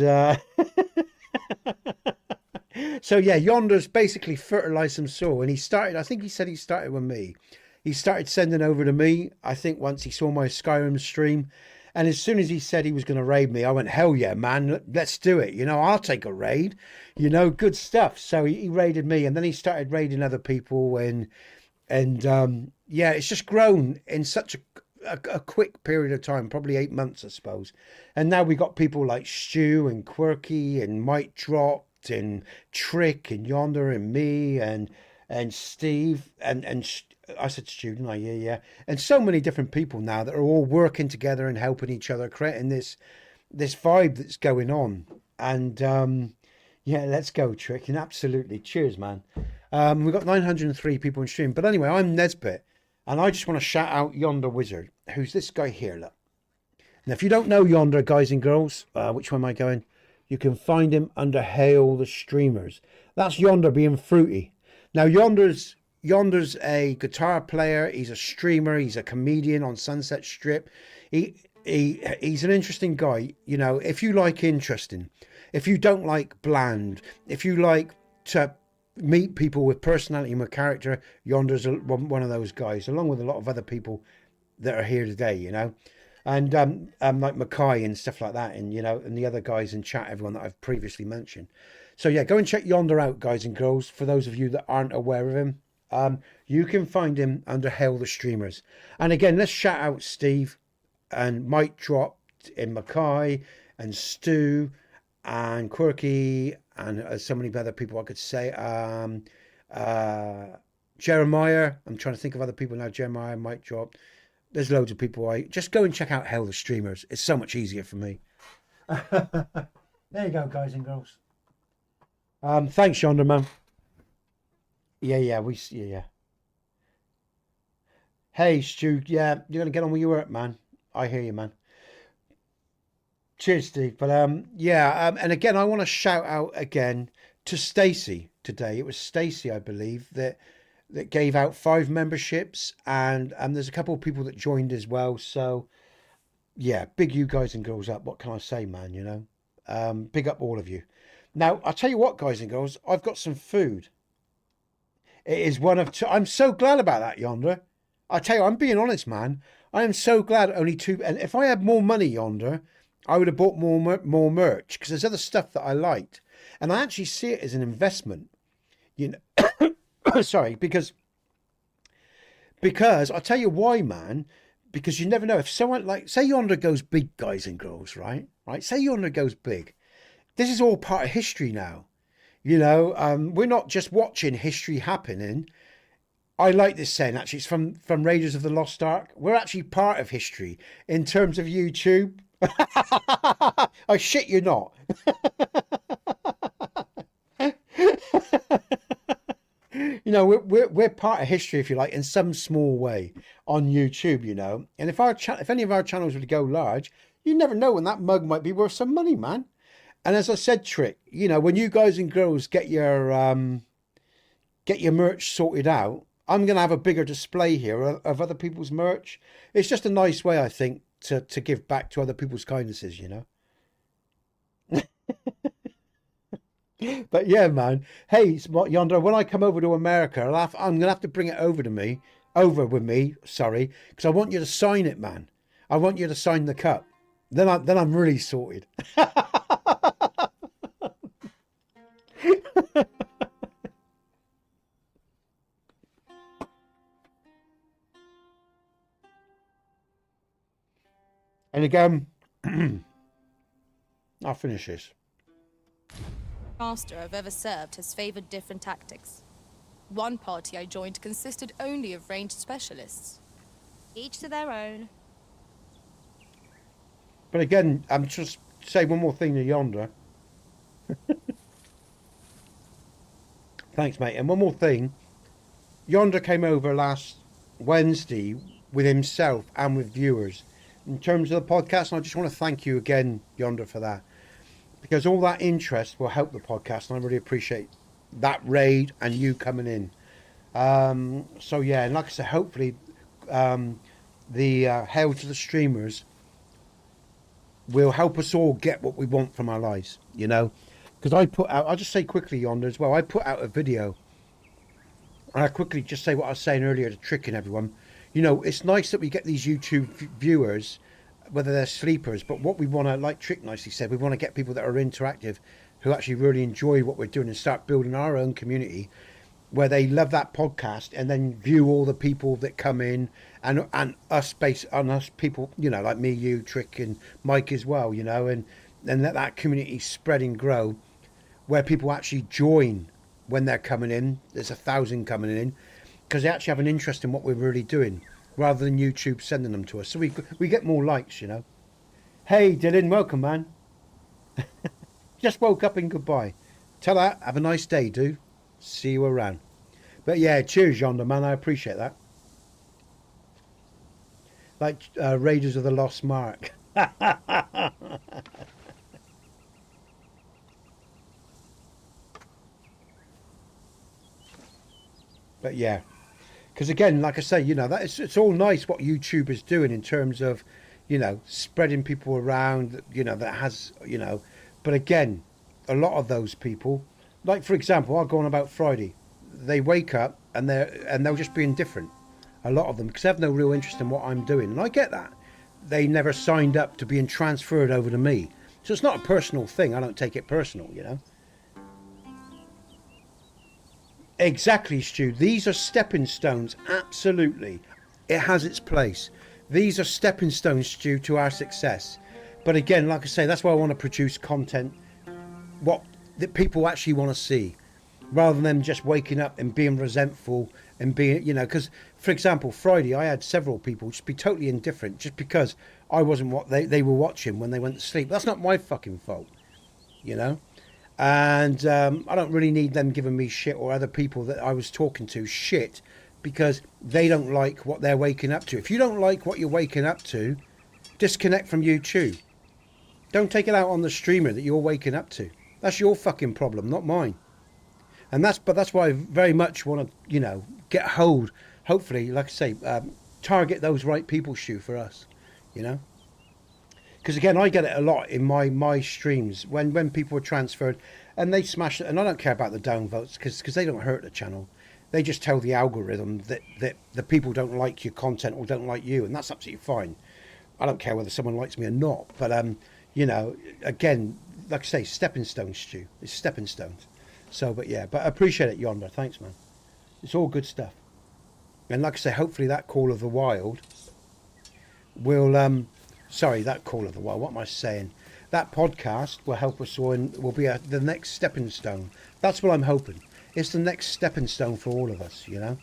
So yeah, Yonder's basically fertilized some soil, and he started. I think he said he started with me. He started sending over to me. I think once he saw my Skyrim stream, and as soon as he said he was going to raid me, I went, hell yeah, man, let's do it. You know, I'll take a raid. You know, good stuff. So he raided me, and then he started raiding other people, and yeah, it's just grown in such a quick period of time, probably 8 months, I suppose. And now we got people like Stu and Quirky and Mike Drop and Trick and Yonder and me and Steve and I said Stu, didn't I? Yeah. And so many different people now that are all working together and helping each other, creating this vibe that's going on. And yeah, let's go, Trick. And absolutely, cheers, man. We've got 903 people in stream. But anyway, I'm Nesbit, and I just want to shout out Yonder Wizard, who's this guy here. Look. Now, if you don't know Yonder, guys and girls, which one am I going? You can find him under Hail the Streamers. That's Yonder being fruity. Now, Yonder's a guitar player. He's a streamer. He's a comedian on Sunset Strip. He's an interesting guy. You know, if you like interesting, if you don't like bland, if you like to meet people with personality and with character, Yonder's one of those guys, along with a lot of other people that are here today, you know. And like Mackay and stuff like that, and you know, and the other guys in chat, everyone that I've previously mentioned. So yeah, go and check Yonder out, guys and girls. For those of you that aren't aware of him, you can find him under Hail the Streamers. And again, let's shout out Steve and Mike Dropped in Mackay and Stu and Quirky and so many other people I could say. Jeremiah. I'm trying to think of other people now. Jeremiah, Mike Dropped. There's loads of people. Just go and check out Hail the Streamers. It's so much easier for me. There you go, guys and girls. Thanks, Yonder, man. Yeah. Hey, Stu. Yeah, you're gonna get on with your work, man. I hear you, man. Cheers, Steve. But and again, I want to shout out again to Stacey today. It was Stacey, I believe, that gave out 5 memberships, and there's a couple of people that joined as well. So yeah, big you guys and girls up. What can I say, man? You know, big up all of you. Now I'll tell you what, guys and girls, I've got some food. It is one of two. I'm so glad about that, Yonder. I tell you, I'm being honest, man. I am so glad only 2. And if I had more money, Yonder, I would have bought more merch, because there's other stuff that I liked, and I actually see it as an investment. You know. Sorry, because I'll tell you why, man. Because you never know, if someone like, say Yonder goes big, guys and girls, right? Say Yonder goes big. This is all part of history now. You know, we're not just watching history happening. I like this saying, actually. It's from Raiders of the Lost Ark. We're actually part of history in terms of YouTube. I shit you not. You know, we're part of history, if you like, in some small way on YouTube, you know. And if any of our channels were to go large, you never know when that mug might be worth some money, man. And as I said, Trick, you know, when you guys and girls get your merch sorted out, I'm going to have a bigger display here of other people's merch. It's just a nice way, I think, to give back to other people's kindnesses, you know. But yeah, man. Hey, Yonder, when I come over to America, I'm going to have to bring it over with me, sorry, because I want you to sign it, man. I want you to sign the cup. Then I'm really sorted. And again, I'll finish this. Master I've ever served has favored different tactics. One party I joined consisted only of ranged specialists. Each to their own. But again, I'm just say one more thing to Yonder. Thanks, mate. And one more thing. Yonder came over last Wednesday with himself and with viewers in terms of the podcast. And I just want to thank you again, Yonder, for that. Because all that interest will help the podcast. And I really appreciate that raid and you coming in. So, yeah, and like I said, hopefully the Hail to the Streamers will help us all get what we want from our lives, you know. Because I put out, I'll just say quickly, Yonder, as well, I put out a video. And I quickly just say what I was saying earlier to tricking everyone. You know, it's nice that we get these YouTube viewers, whether they're sleepers, but what we want to, like Trick nicely said, we want to get people that are interactive, who actually really enjoy what we're doing and start building our own community where they love that podcast and then view all the people that come in and us based on us people, you know, like me, you, Trick and Mike as well, you know, and let that community spread and grow where people actually join when they're coming in. There's 1,000 coming in because they actually have an interest in what we're really doing rather than YouTube sending them to us. So we get more likes, you know. Hey, Dylan, welcome, man. Just woke up and goodbye. Tell her, have a nice day, dude. See you around. But yeah, cheers, Yonder, man. I appreciate that. Like Raiders of the Lost Mark. But yeah, because again, like I say, you know, that it's all nice what YouTube is doing in terms of, you know, spreading people around, you know, that has, you know, but again, a lot of those people, like for example, I'll go on about Friday, they wake up and they'll just be indifferent, a lot of them, because they have no real interest in what I'm doing, and I get that. They never signed up to being transferred over to me, so it's not a personal thing. I don't take it personal, you know. Exactly, Stu. These are stepping stones. Absolutely. It has its place. These are stepping stones, Stu, to our success. But again, like I say, that's why I want to produce content what that people actually want to see, rather than them just waking up and being resentful and being, you know, because, for example, Friday, I had several people just be totally indifferent just because I wasn't what they were watching when they went to sleep. That's not my fucking fault, you know. And I don't really need them giving me shit or other people that I was talking to shit because they don't like what they're waking up to. If you don't like what you're waking up to, disconnect from YouTube. Don't take it out on the streamer that you're waking up to. That's your fucking problem, not mine. And that's why I very much want to, you know, get hold, hopefully, like I say, target those right people, Stu, for us, you know. Because again, I get it a lot in my streams when people are transferred and they smash it. And I don't care about the downvotes because they don't hurt the channel. They just tell the algorithm that the people don't like your content or don't like you. And that's absolutely fine. I don't care whether someone likes me or not. But, you know, again, like I say, stepping stones, Stu. It's stepping stones. So, but yeah, but I appreciate it, Yonder. Thanks, man. It's all good stuff. And like I say, hopefully that Call of the Wild will... Sorry, that Call of the Wild. What am I saying? That podcast will help us all and will be the next stepping stone. That's what I'm hoping. It's the next stepping stone for all of us, you know?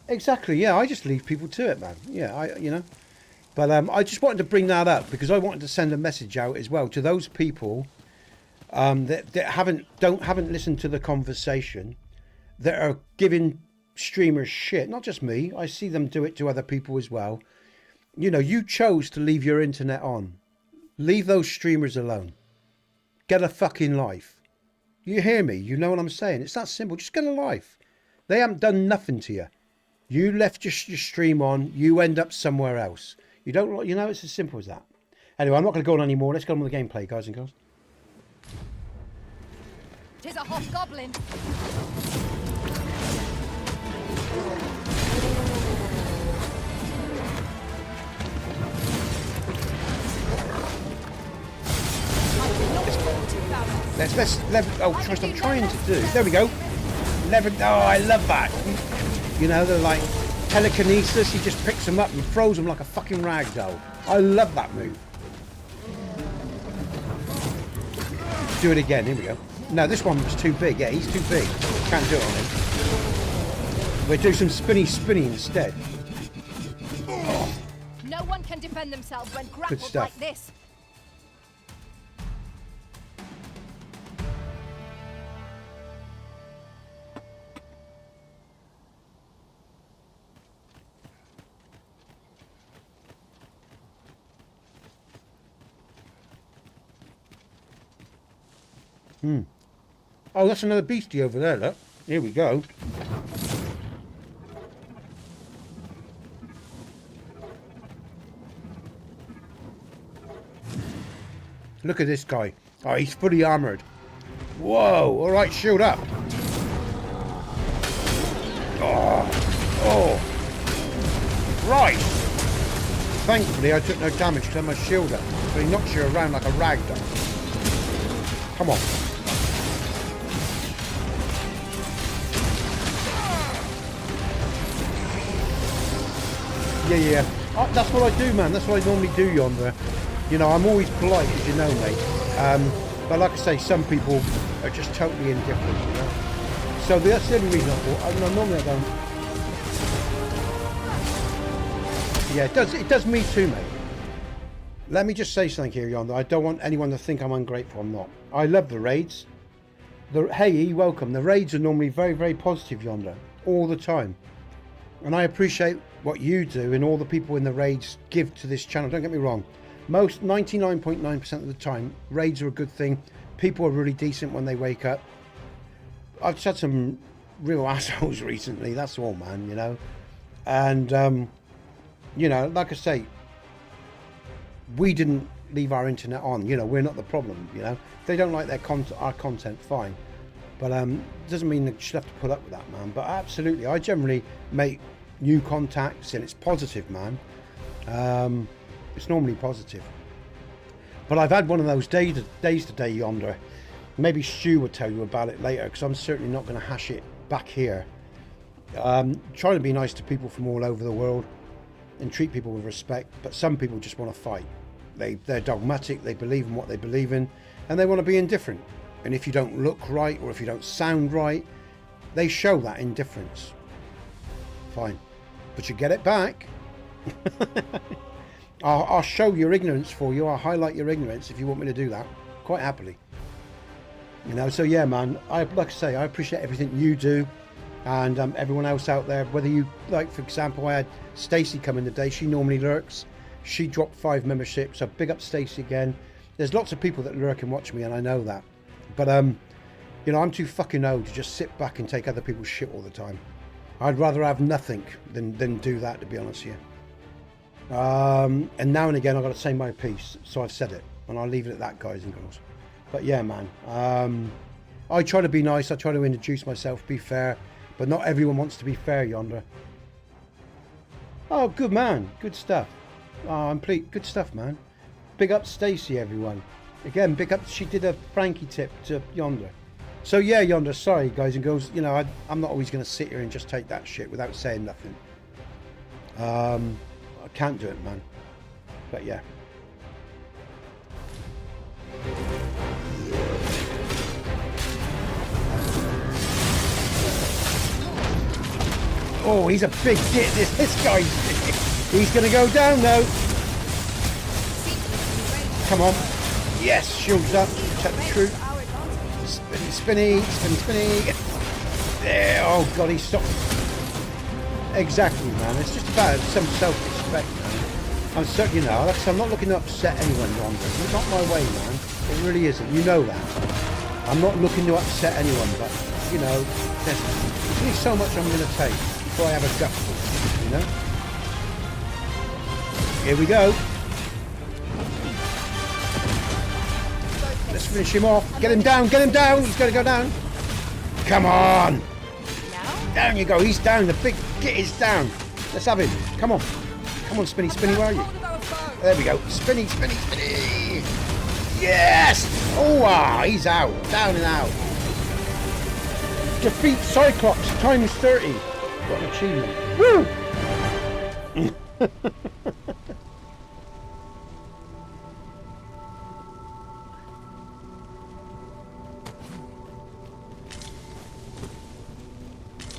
Exactly, yeah. I just leave people to it, man. Yeah, you know. But I just wanted to bring that up because I wanted to send a message out as well to those people that haven't listened to the conversation, that are giving streamers shit. Not just me. I see them do it to other people as well. You know, you chose to leave your internet on. Leave those streamers alone. Get a fucking life. You hear me? You know what I'm saying? It's that simple. Just get a life. They haven't done nothing to you. You left your stream on. You end up somewhere else. You don't. You know, it's as simple as that. Anyway, I'm not going to go on anymore. Let's go on with the gameplay, guys and girls. 'Tis a hobgoblin. Let's level. Oh, Christ, I'm trying to do. There we go. Level. Oh, I love that. You know, they're like telekinesis. He just picks them up and throws them like a fucking rag doll. I love that move. Do it again. Here we go. No, this one was too big. Yeah, he's too big. Can't do it on him. We'll do some spinny instead. No one can defend themselves when grappled stuff. like this. Oh, that's another beastie over there, look. Here we go. Look at this guy. Oh, he's fully armoured. Whoa, alright, shield up. Oh. Right. Thankfully, I took no damage because I had my shield up. So he knocks you around like a rag doll. Come on. Yeah. Oh, that's what I do, man. That's what I normally do, Yonder. You know, I'm always polite, as you know, mate. But like I say, some people are just totally indifferent, you know. So that's the only reason I thought. Normally I don't. Yeah, it does me too, mate. Let me just say something here, Yonder. I don't want anyone to think I'm ungrateful. I'm not. I love the raids. Hey, welcome. The raids are normally very, very positive, Yonder, all the time. And I appreciate what you do and all the people in the raids give to this channel. Don't get me wrong. Most 99.9% of the time, raids are a good thing. People are really decent when they wake up. I've just had some real assholes recently. That's all, man, you know. And, you know, like I say, we didn't leave our internet on. You know, we're not the problem, you know. If they don't like our content, fine. But doesn't mean that you should have to put up with that, man. But absolutely, I generally make new contacts and it's positive, man. It's normally positive. But I've had one of those days today, Yonder. Maybe Stu will tell you about it later because I'm certainly not going to hash it back here. Trying to be nice to people from all over the world and treat people with respect. But some people just want to fight. They're dogmatic, they believe in what they believe in, and they want to be indifferent. And if you don't look right or if you don't sound right, they show that indifference. Fine. But you get it back. I'll show your ignorance for you. I'll highlight your ignorance if you want me to do that. Quite happily. You know, so yeah, man. Like I say, I appreciate everything you do. And everyone else out there. Whether you, like, for example, I had Stacey come in today. She normally lurks. She dropped 5 memberships. So big up Stacey again. There's lots of people that lurk and watch me, and I know that. But, you know, I'm too fucking old to just sit back and take other people's shit all the time. I'd rather have nothing than do that, to be honest with you. And now and again, I've got to say my piece. So I've said it. And I'll leave it at that, guys and girls. But yeah, man. I try to be nice. I try to introduce myself, be fair. But not everyone wants to be fair, Yonder. Oh, good man. Good stuff. Oh, I'm pleased. Good stuff, man. Big up Stacey, everyone. Again, big up. She did a Frankie tip to Yonder. So yeah, Yonder, sorry, guys and girls. You know, I'm not always going to sit here and just take that shit without saying nothing. I can't do it, man. But yeah. Oh, he's a big dick. This guy's big. He's going to go down now. Come on. Yes, shields up. Check the truth. Spinny. There. Oh, God, he stopped. Exactly, man. It's just about some self-respect, man. I'm certain, you know, I'm not looking to upset anyone, Ron. It's not my way, man. It really isn't. You know that. I'm not looking to upset anyone, but, you know, there's only so much I'm going to take before I have a gutful, you know? Here we go. Let's finish him off. Get him down, get him down. He's got to go down. Come on. Down you go. He's down. The big git is down. Let's have him. Come on. Come on, Spinny. Spinny, where are you? There we go. Spinny, Spinny, Spinny. Yes. Oh, he's out. Down and out. Defeat Cyclops times 30. What an achievement. Woo.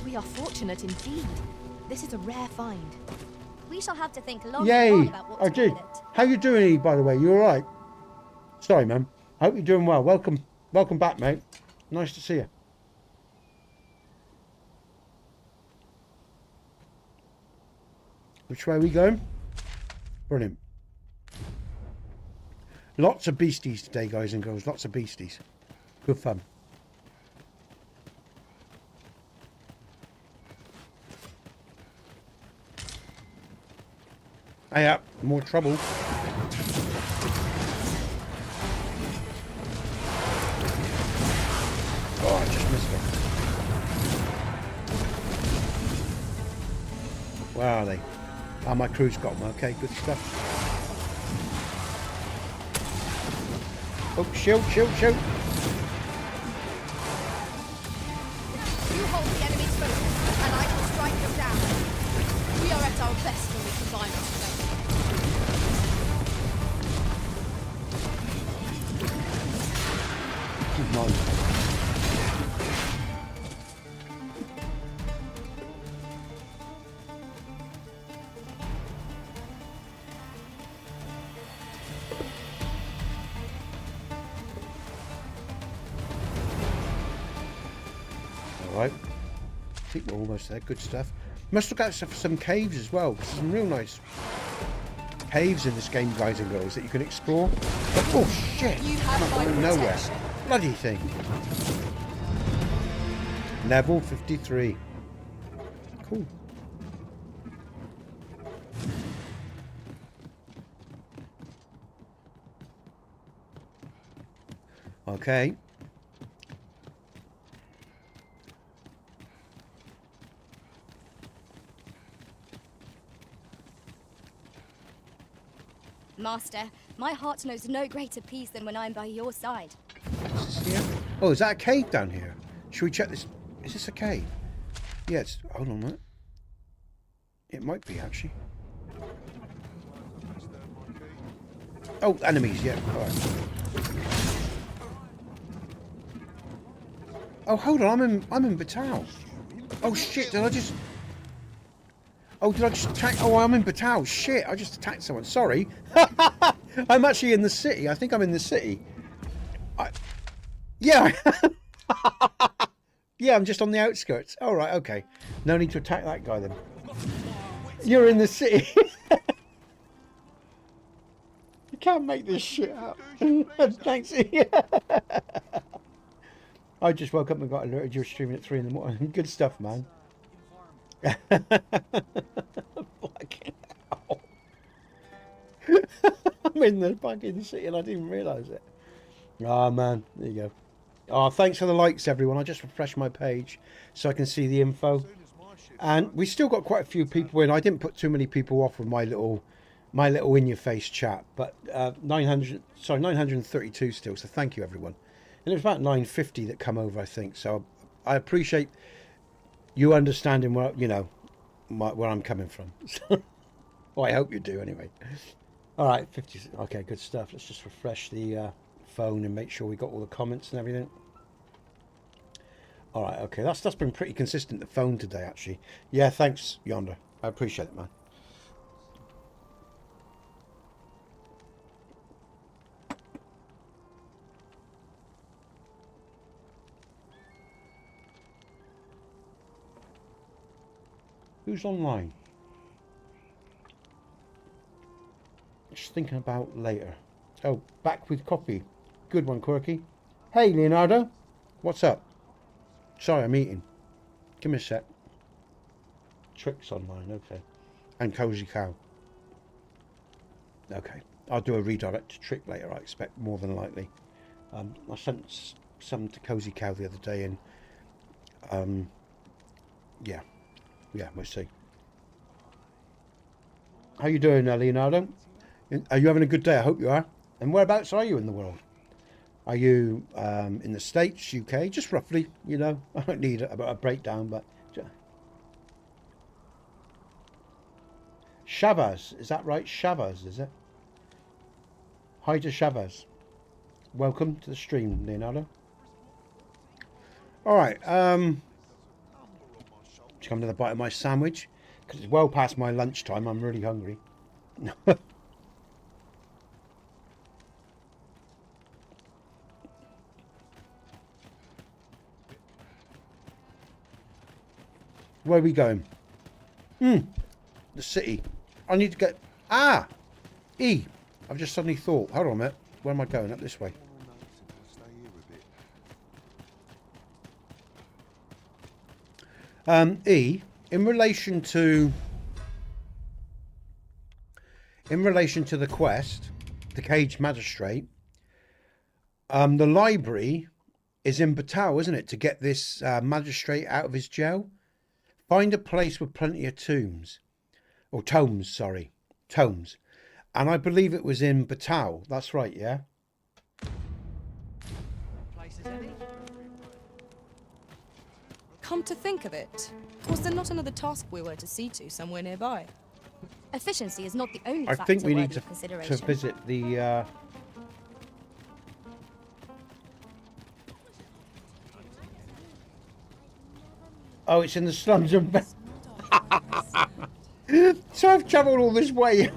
We are fortunate indeed. This is a rare find. We shall have to think long and Yay. hard about what I to do did. with it. How you doing, E, by the way? You all right? Sorry, man. I hope you're doing well. Welcome back, mate. Nice to see you. Which way are we going? Brilliant. Lots of beasties today, guys and girls. Lots of beasties. Good fun. Hey up, more trouble. Oh, I just missed it. Where are they? Oh, my crew's got them. Okay, good stuff. Oh, shoot, shoot, shoot. You hold the enemy's focus, and I will strike them down. We are at our best when we combine our strength. Come on. Alright. I think we're almost there. Good stuff. Must look out for some caves as well. There's some real nice caves in this game, guys and girls, that you can explore. But, oh shit! You have I'm my going nowhere. protection. Bloody thing. Level 53. Cool. Okay. Master, my heart knows no greater peace than when I'm by your side. Is this here? Oh, is that a cave down here? Should we check this? Is this a cave? Yeah, it's... Hold on a minute. It might be, actually. Oh, enemies, yeah. All right. Oh, hold on. I'm in Battahl. Oh, shit. Did I just... Oh, did I just attack? Oh, I'm in Battahl. Shit, I just attacked someone. Sorry. I'm actually in the city. I think I'm in the city. Yeah. Yeah, I'm just on the outskirts. All right, okay. No need to attack that guy then. You're in the city. You can't make this shit up. Thanks. I just woke up and got alerted you were streaming at 3 in the morning. Good stuff, man. Fucking hell. I'm in the fucking city and I didn't realise it. Oh man, there you go. Oh, thanks for the likes, everyone. I just refreshed my page so I can see the info. And we still got quite a few people in. I didn't put too many people off with my little in-your-face chat, but 932 still. So thank you, everyone. And it was about 950 that come over, I think. So I appreciate you understanding where where I'm coming from. Well, I hope you do anyway. All right, 50. Okay, good stuff. Let's just refresh the phone and make sure we got all the comments and everything. All right, okay, that's been pretty consistent, the phone today, actually. Yeah, thanks, Yonder. I appreciate it, man. Who's online? Just thinking about later. Oh, back with coffee. Good one, Quirky. Hey, Leonardo. What's up? Sorry, I'm eating. Give me a sec. Tricks online, okay. And Cozy Cow. Okay. I'll do a redirect to Trick later, I expect, more than likely. I sent some to Cozy Cow the other day, and yeah, we'll see. How you doing, Leonardo? Are you having a good day? I hope you are. And whereabouts are you in the world? Are you in the States, UK? Just roughly, you know. I don't need a breakdown, but... Shavaz, is that right? Shavaz, is it? Hi to Shavaz. Welcome to the stream, Leonardo. Alright, just come to the bite of my sandwich, because it's well past my lunchtime. I'm really hungry. Where are we going? The city. I need to get... Ah! E! I've just suddenly thought. Hold on a minute. Where am I going? Up this way. E, in relation to the quest, the caged magistrate, the library is in Battahl, isn't it? To get this magistrate out of his jail. Find a place with plenty of tombs. Or tomes, sorry. Tomes. And I believe it was in Battahl. That's right, yeah? Come to think of it, was there not another task we were to see to somewhere nearby? Efficiency is not the only I factor think we need worthy of to consideration. visit the... Oh, it's in the slums of... So I've travelled all this way.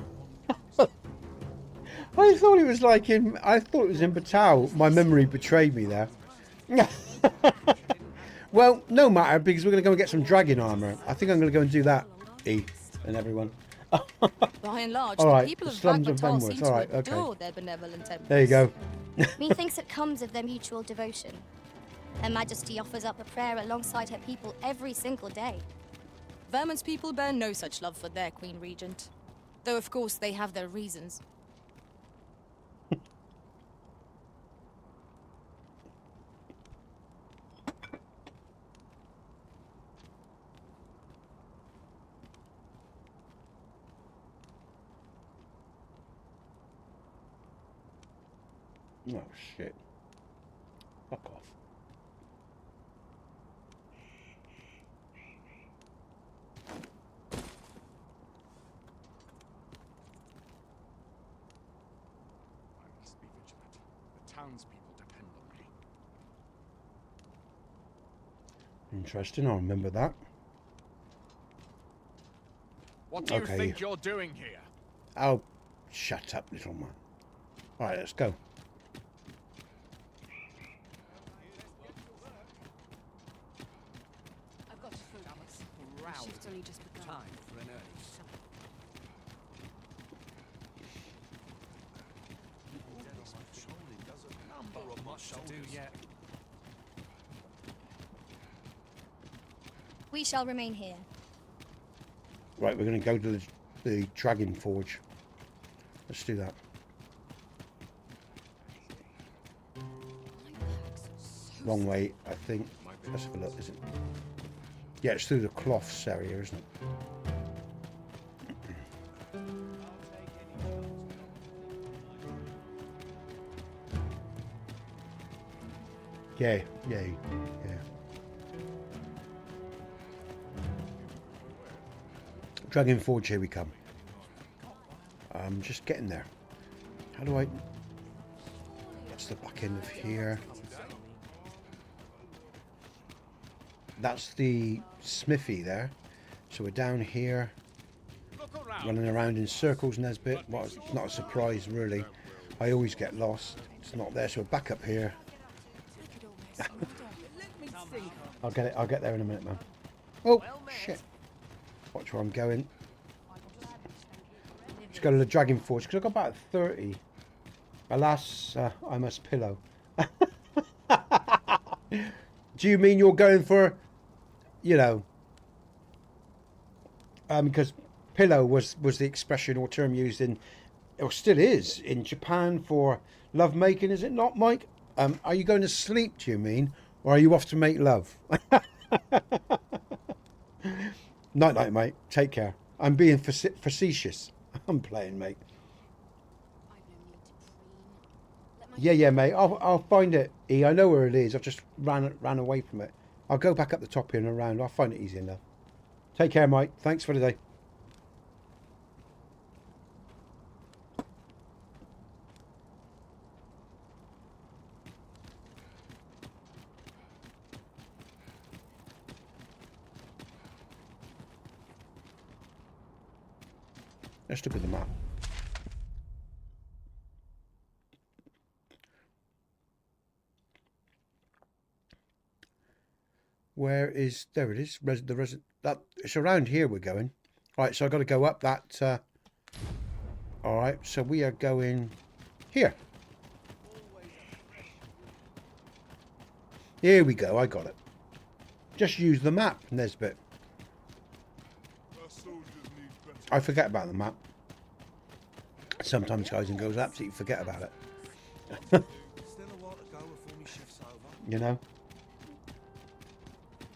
I thought it was like in... I thought it was in Battahl. My memory betrayed me there. Well, no matter, because we're going to go and get some dragon armour. I think I'm going to go and do that, E, and everyone. By and large, All right, the people of slums of Battahl Venworth. seem All to right, okay. adore their benevolent empress. There you go. Methinks it comes of their mutual devotion. Her Majesty offers up a prayer alongside her people every single day. Vermon's people bear no such love for their Queen Regent. Though, of course, they have their reasons. Oh, shit. Fuck off. I must be vigilant. The townspeople depend on me. Interesting, I'll remember that. What do you think you're doing here? Oh, shut up, little man. Alright, let's go. I've got food, Alex. The shift's only just begun. Time for an early supper. We shall remain here. Right, we're going to go to the Dragon Forge. Let's do that. Wrong way, I think. Let's have a look, is it? Yeah, it's through the cloths area, isn't it? Yeah. Dragon Forge, here we come. I'm just getting there. How do I... That's the back end of here. That's the smithy there. So we're down here, running around in circles, Nesbit. Well, it's not a surprise, really. I always get lost. It's not there, so we're back up here. I'll get there in a minute, man. Oh, shit. Watch where I'm going. Let's go to the Dragon Forge, because I've got about 30. Alas, I must pillow. Do you mean you're going for, you know, because pillow was the expression or term used in, or still is, in Japan for love making, is it not, Mike? Are you going to sleep, do you mean? Or are you off to make love? Night night, mate. Take care. I'm being facetious. I'm playing, mate. Yeah, mate. I'll find it. I know where it is. I've just ran away from it. I'll go back up the top here and around. I'll find it easy enough. Take care, Mike. Thanks for today. Let's look at the map. Where is, there it is, that it's around here we're going. All right, so I've got to go up that, all right, so we are going here. Here we go, I got it. Just use the map, Nesbit. I forget about the map. Sometimes, guys and girls, absolutely forget about it. You know?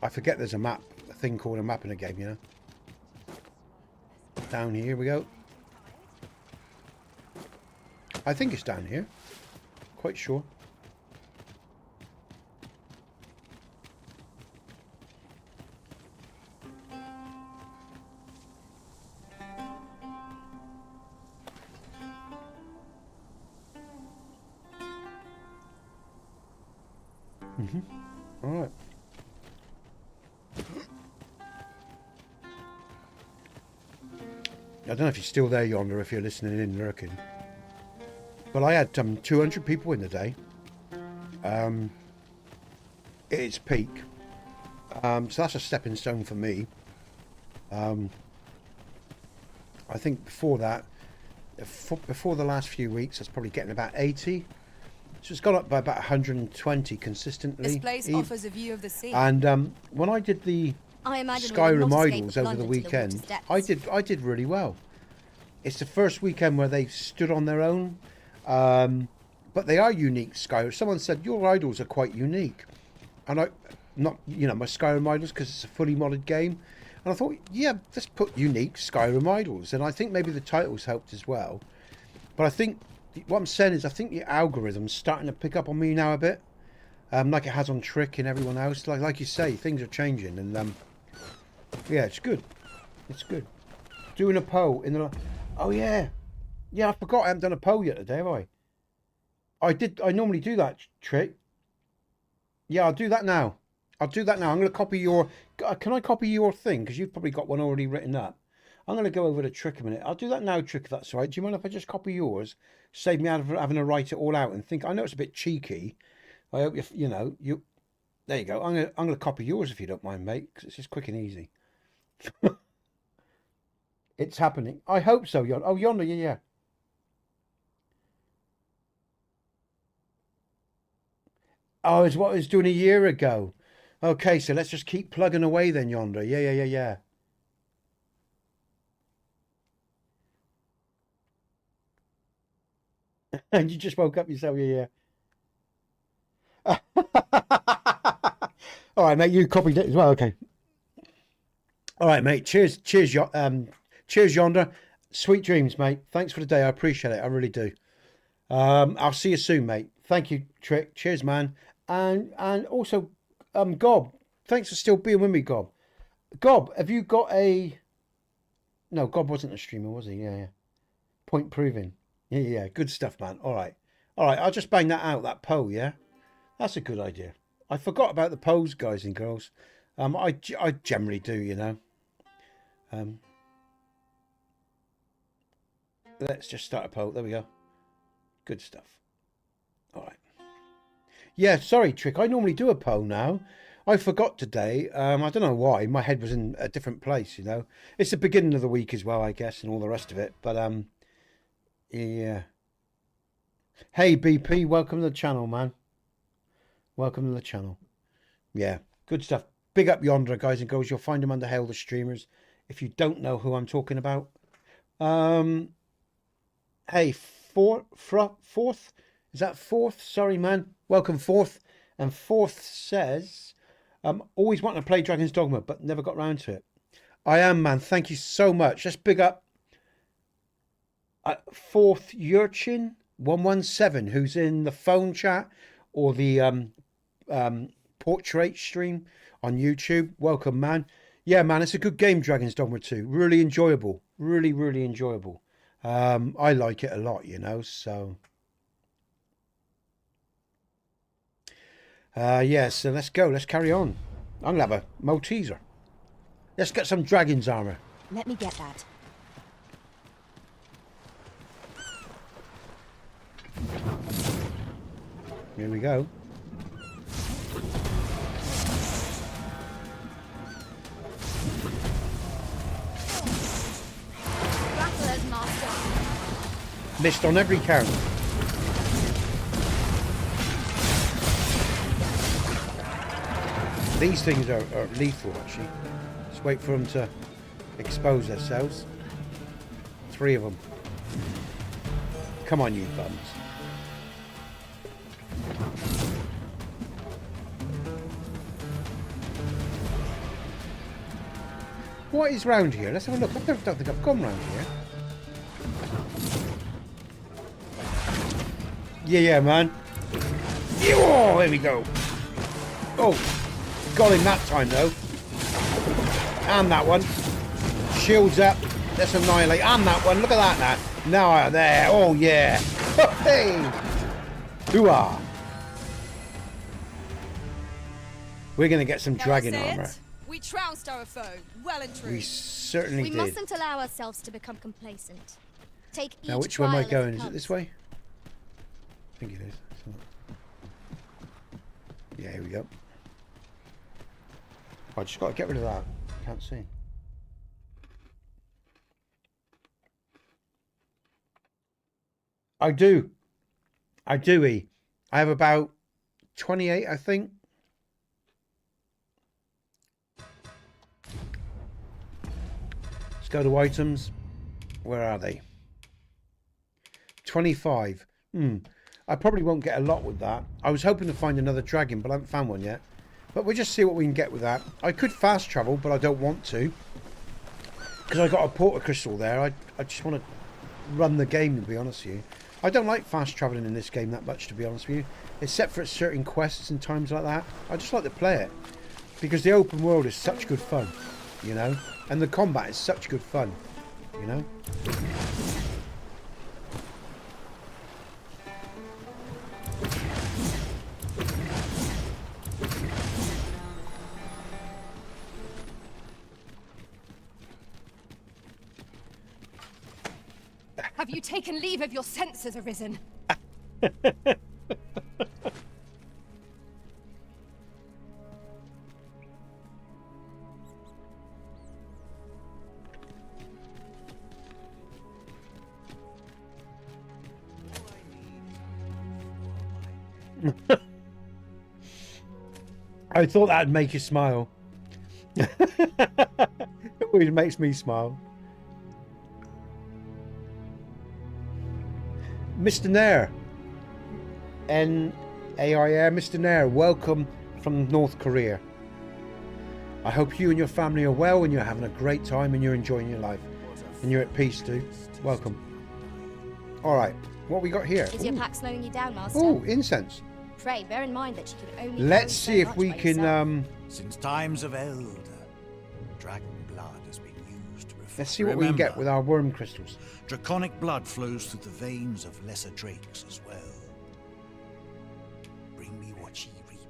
I forget there's a thing called a map in a game, you know? Down here we go. I think it's down here. Quite sure. All right. I don't know if you're still there yonder, if you're listening in, lurking. But I had 200 people in the day. It's peak. So that's a stepping stone for me. I think before that, before the last few weeks, I was probably getting about 80. So it's gone up by about 120 consistently. This place offers a view of the sea. And when I did the Skyrim Idols over the weekend, I did really well. It's the first weekend where they stood on their own, but they are unique. Skyrim. Someone said your idols are quite unique, and I, not my Skyrim Idols because it's a fully modded game, and I thought, yeah, let's put unique Skyrim Idols, and I think maybe the titles helped as well. But I think what I'm saying is I think the algorithm's starting to pick up on me now a bit, like it has on Trick and everyone else. Like you say, things are changing, and yeah, it's good. It's good. Doing a poll in the... Oh, yeah. Yeah, I forgot I haven't done a poll yet today, have I? I normally do that, Trick. Yeah, I'll do that now. I'm going to copy your... Can I copy your thing? Because you've probably got one already written up. I'm going to go over to Trick a minute. I'll do that now, Trick, if that's all right. Do you mind if I just copy yours? Save me having to write it all out and think... I know it's a bit cheeky. I hope, you know, you... There you go. I'm going to copy yours if you don't mind, mate, because it's just quick and easy. It's happening. I hope so, Yonder. Oh, Yonder, yeah. Oh, it's what I was doing a year ago. Okay, so let's just keep plugging away then, Yonder. Yeah. And you just woke up yourself, yeah. All right, mate, you copied it as well, okay. All right, mate. Cheers, Yonder. Sweet dreams, mate. Thanks for the day. I appreciate it. I really do. I'll see you soon, mate. Thank you, Trick. Cheers, man. And also, Gob. Thanks for still being with me, Gob. Gob, have you got a... No, Gob wasn't a streamer, was he? Yeah. Point proving. Yeah. Good stuff, man. All right. I'll just bang that out, that poll, yeah? That's a good idea. I forgot about the polls, guys and girls. I generally do, you know. Let's just start a poll. There we go. Good stuff. All right. Yeah, sorry, Trick. I normally do a poll now. I forgot today. I don't know why. My head was in a different place, you know. It's the beginning of the week as well, I guess, and all the rest of it. But, yeah. Hey, BP. Welcome to the channel, man. Welcome to the channel. Yeah, good stuff. Big up Yonder, guys and girls. You'll find him under Hail the Streamers if you don't know who I'm talking about. Hey, fourth? Is that fourth? Sorry, man. Welcome, fourth. And fourth says, always wanting to play Dragon's Dogma, but never got round to it. I am, man. Thank you so much. Let's big up fourth Urchin 117, who's in the phone chat or the portrait stream on YouTube. Welcome, man. Yeah, man, it's a good game, Dragon's Dogma 2. Really enjoyable. Really, really enjoyable. I like it a lot, you know, so... yeah, so let's go. Let's carry on. I'm going to have a Malteser. Let's get some dragon's armor. Let me get that. Here we go. Battler's master. Missed on every count. These things are lethal, actually. Just wait for them to expose themselves. 3 of them. Come on, you bums. What is round here? Let's have a look. I don't think I've gone round here. Yeah, man. Oh, there we go. Oh, got him that time, though. And that one. Shields up. Let's annihilate. And that one. Look at that now. Now, there. Oh, yeah. Hey. Hooah. We're going to get some dragon armor. We trounced our foe, well and true. We certainly We did. mustn't allow ourselves to become complacent. Take each Now, which way am I trial as going? it Is it comes. this way? I think it is. Yeah, here we go. I just got to get rid of that. Can't see. I do. I do, E. I have about 28, I think. Let's go to items. Where are they? 25. I probably won't get a lot with that. I was hoping to find another dragon, but I haven't found one yet. But we'll just see what we can get with that. I could fast travel, but I don't want to. Because I got a porter crystal there. I just want to run the game, to be honest with you. I don't like fast traveling in this game that much, to be honest with you. Except for certain quests and times like that. I just like to play it. Because the open world is such good fun, you know? And the combat is such good fun, you know? Have you taken leave of your senses, Arisen? I thought that'd make you smile. It always makes me smile. Mr. Nair. N-A-I-R. Mr. Nair, welcome from North Korea. I hope you and your family are well and you're having a great time and you're enjoying your life. And you're at peace, dude. Welcome. Alright, what we got here? Is your pack slowing you down, Master? Oh, incense. Pray, bear in mind that you can only... Let's carry see so if we much by yourself. can... Since times of eld, dragon blood has been used to Let's see what we can get with our worm crystals. Draconic blood flows through the veins of lesser drakes as well. Bring me what ye reap.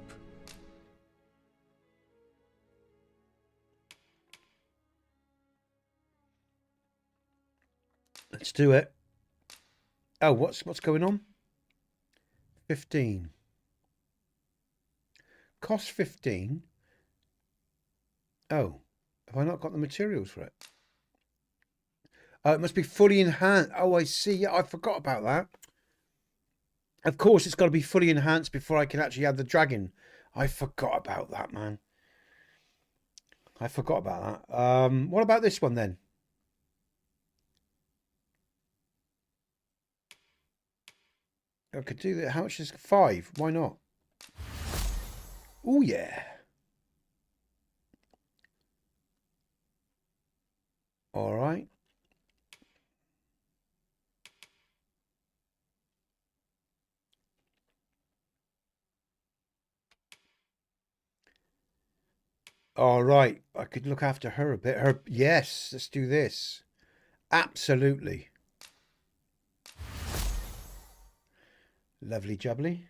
Let's do it. Oh, what's going on? 15. Cost 15. Oh, have I not got the materials for it? Oh, it must be fully enhanced. Oh, I see. Yeah, I forgot about that. Of course, it's got to be fully enhanced before I can actually add the dragon I forgot about that, man. I forgot about that. What about this one then? I could do that. How much is 5? Why not? Oh, yeah. All right. All right. I could look after her a bit. Yes, let's do this. Absolutely. Lovely jubbly.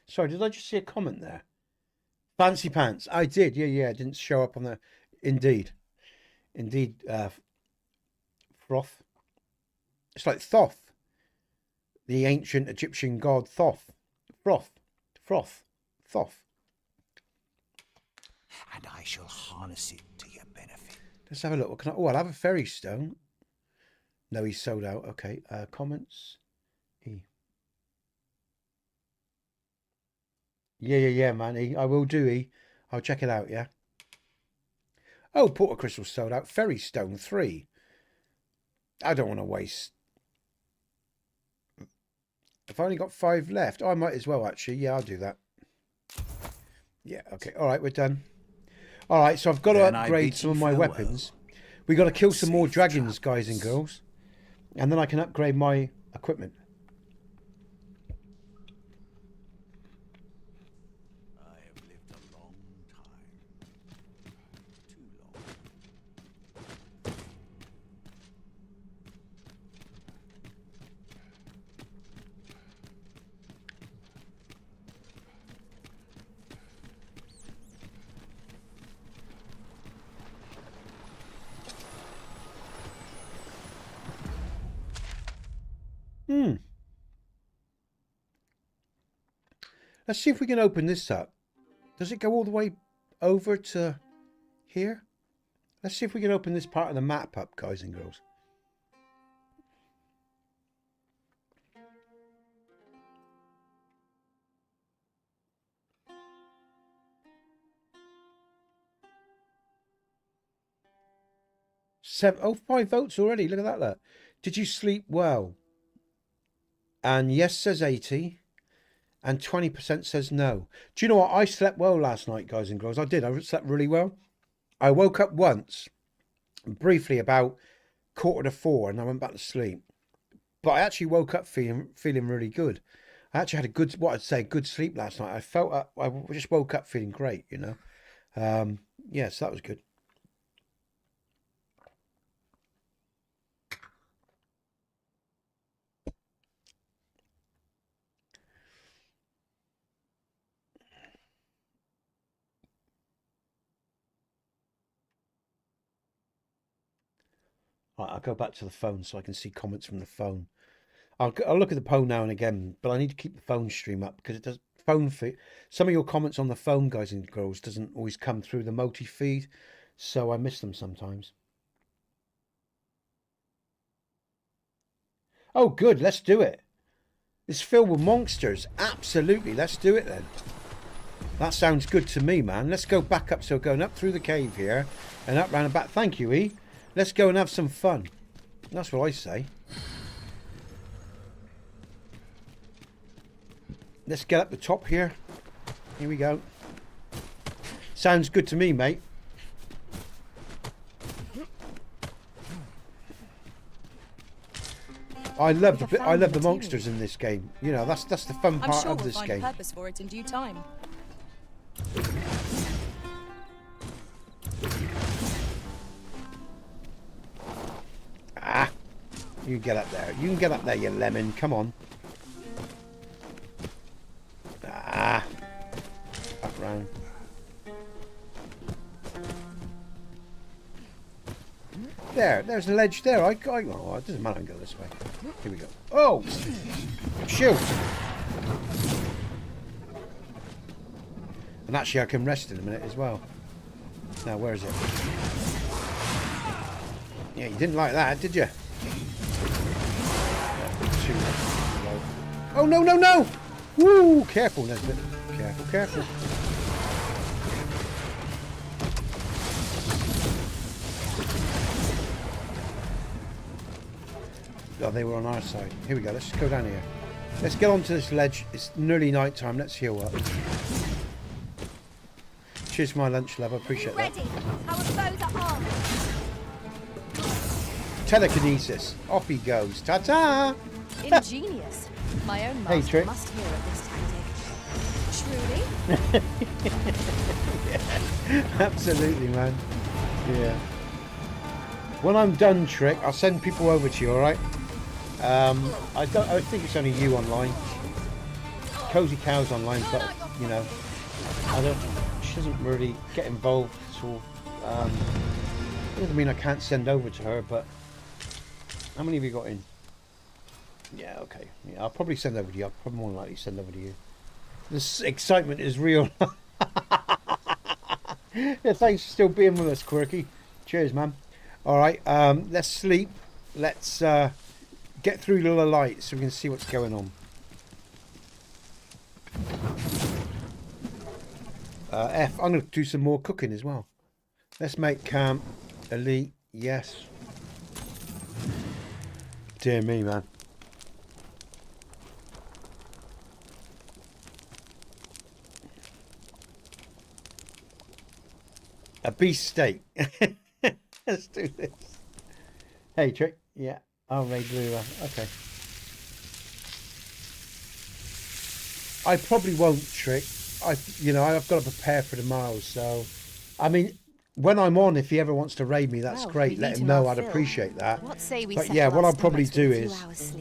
Sorry, did I just see a comment there? Fancy pants. I did. Yeah. It didn't show up on the... Indeed. Froth. It's like Thoth. The ancient Egyptian god Thoth. Thoth. And I shall harness it to your benefit. Let's have a look. What can I... Oh, I'll have a fairy stone. No, he's sold out. Okay. Comments. E. Yeah, man. E. I will do, E. I'll check it out, yeah. Oh, Portal Crystal sold out. Fairy Stone 3. I don't want to waste. I've only got 5 left. Oh, I might as well, actually. Yeah, I'll do that. Yeah, okay. All right, we're done. All right, so I've got to upgrade some of my weapons. We got to kill some more dragons, guys and girls. And then I can upgrade my equipment. I have lived a long time. Too long. Let's see if we can open this up. Does it go all the way over to here? Let's see if we can open this part of the map up, guys and girls. Oh, 5 votes already. Look at that. Look. Did you sleep well? And yes says 80. And 20% says no. Do you know what? I slept well last night, guys and girls. I did. I slept really well. I woke up once, briefly about 3:45, and I went back to sleep. But I actually woke up feeling really good. I actually had a good, what I'd say, good sleep last night. I just woke up feeling great, you know. Yeah, so that was good. Right, I'll go back to the phone so I can see comments from the phone. I'll look at the phone now and again, but I need to keep the phone stream up because it does phone feed. Some of your comments on the phone, guys and girls, doesn't always come through the multi feed, so I miss them sometimes. Oh, good. Let's do it. It's filled with monsters. Absolutely. Let's do it then. That sounds good to me, man. Let's go back up. So going up through the cave here and up round and back. Thank you, E. Let's go and have some fun. That's what I say. Let's get up the top here. Here we go. Sounds good to me, mate. I love the monsters in this game. You know, that's the fun part of this game. I'm sure we'll find a purpose for it in due time. Ah, you can get up there. You can get up there, you lemon. Come on. Ah, up round. There's a ledge there. Oh, it doesn't matter. I can go this way. Here we go. Oh, shoot! And actually, I can rest in a minute as well. Now, where is it? Yeah, you didn't like that, did you? Oh no, no, no! Woo! Careful, Nesbit. Careful, careful. Oh, they were on our side. Here we go. Let's just go down here. Let's get onto this ledge. It's nearly night time. Let's heal up. Cheers for my lunch, love. I appreciate that. Ready. Our foes are armed. Telekinesis. Off he goes. Ta-ta! Ingenious. My own Hey, master Trick. must hear of this tactic. Truly? Yeah, absolutely, man. Yeah. When I'm done, Trick, I'll send people over to you, alright? I think it's only you online. Cozy Cow's online, but, you know, she doesn't really get involved at all. It doesn't mean I can't send over to her, but how many have you got in? Yeah, okay. Yeah, I'll probably send over to you. I'll probably more than likely send over to you. This excitement is real. Yeah, thanks for still being with us, Quirky. Cheers, man. Alright, let's sleep. Let's get through the light so we can see what's going on. I'm going to do some more cooking as well. Let's make camp. Elite, yes. Dear me, man. A beef steak. Let's do this. Hey, Trick. Yeah. I'll raid Blue. Okay. I probably won't, Trick. I've got to prepare for tomorrow. So, I mean, when I'm on, if he ever wants to raid me, that's great. Let him know. I'd appreciate that. What say we but yeah, what I'll probably do is.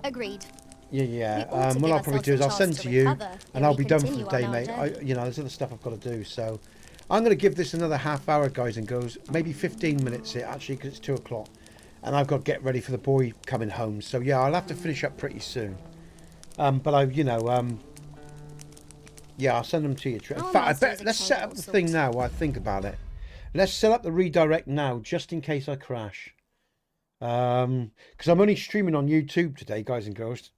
Agreed. Yeah. What I'll probably do is I'll send to you, and I'll be done for the day, mate. There's other stuff I've got to do. So, I'm going to give this another half hour, guys and girls. Maybe 15 minutes here, actually, because it's 2 o'clock. And I've got to get ready for the boy coming home. So, yeah, I'll have to finish up pretty soon. Yeah, I'll send them to you. In fact, I bet let's set up the thing now while I think about it. Let's set up the redirect now, just in case I crash. Because I'm only streaming on YouTube today, guys and girls,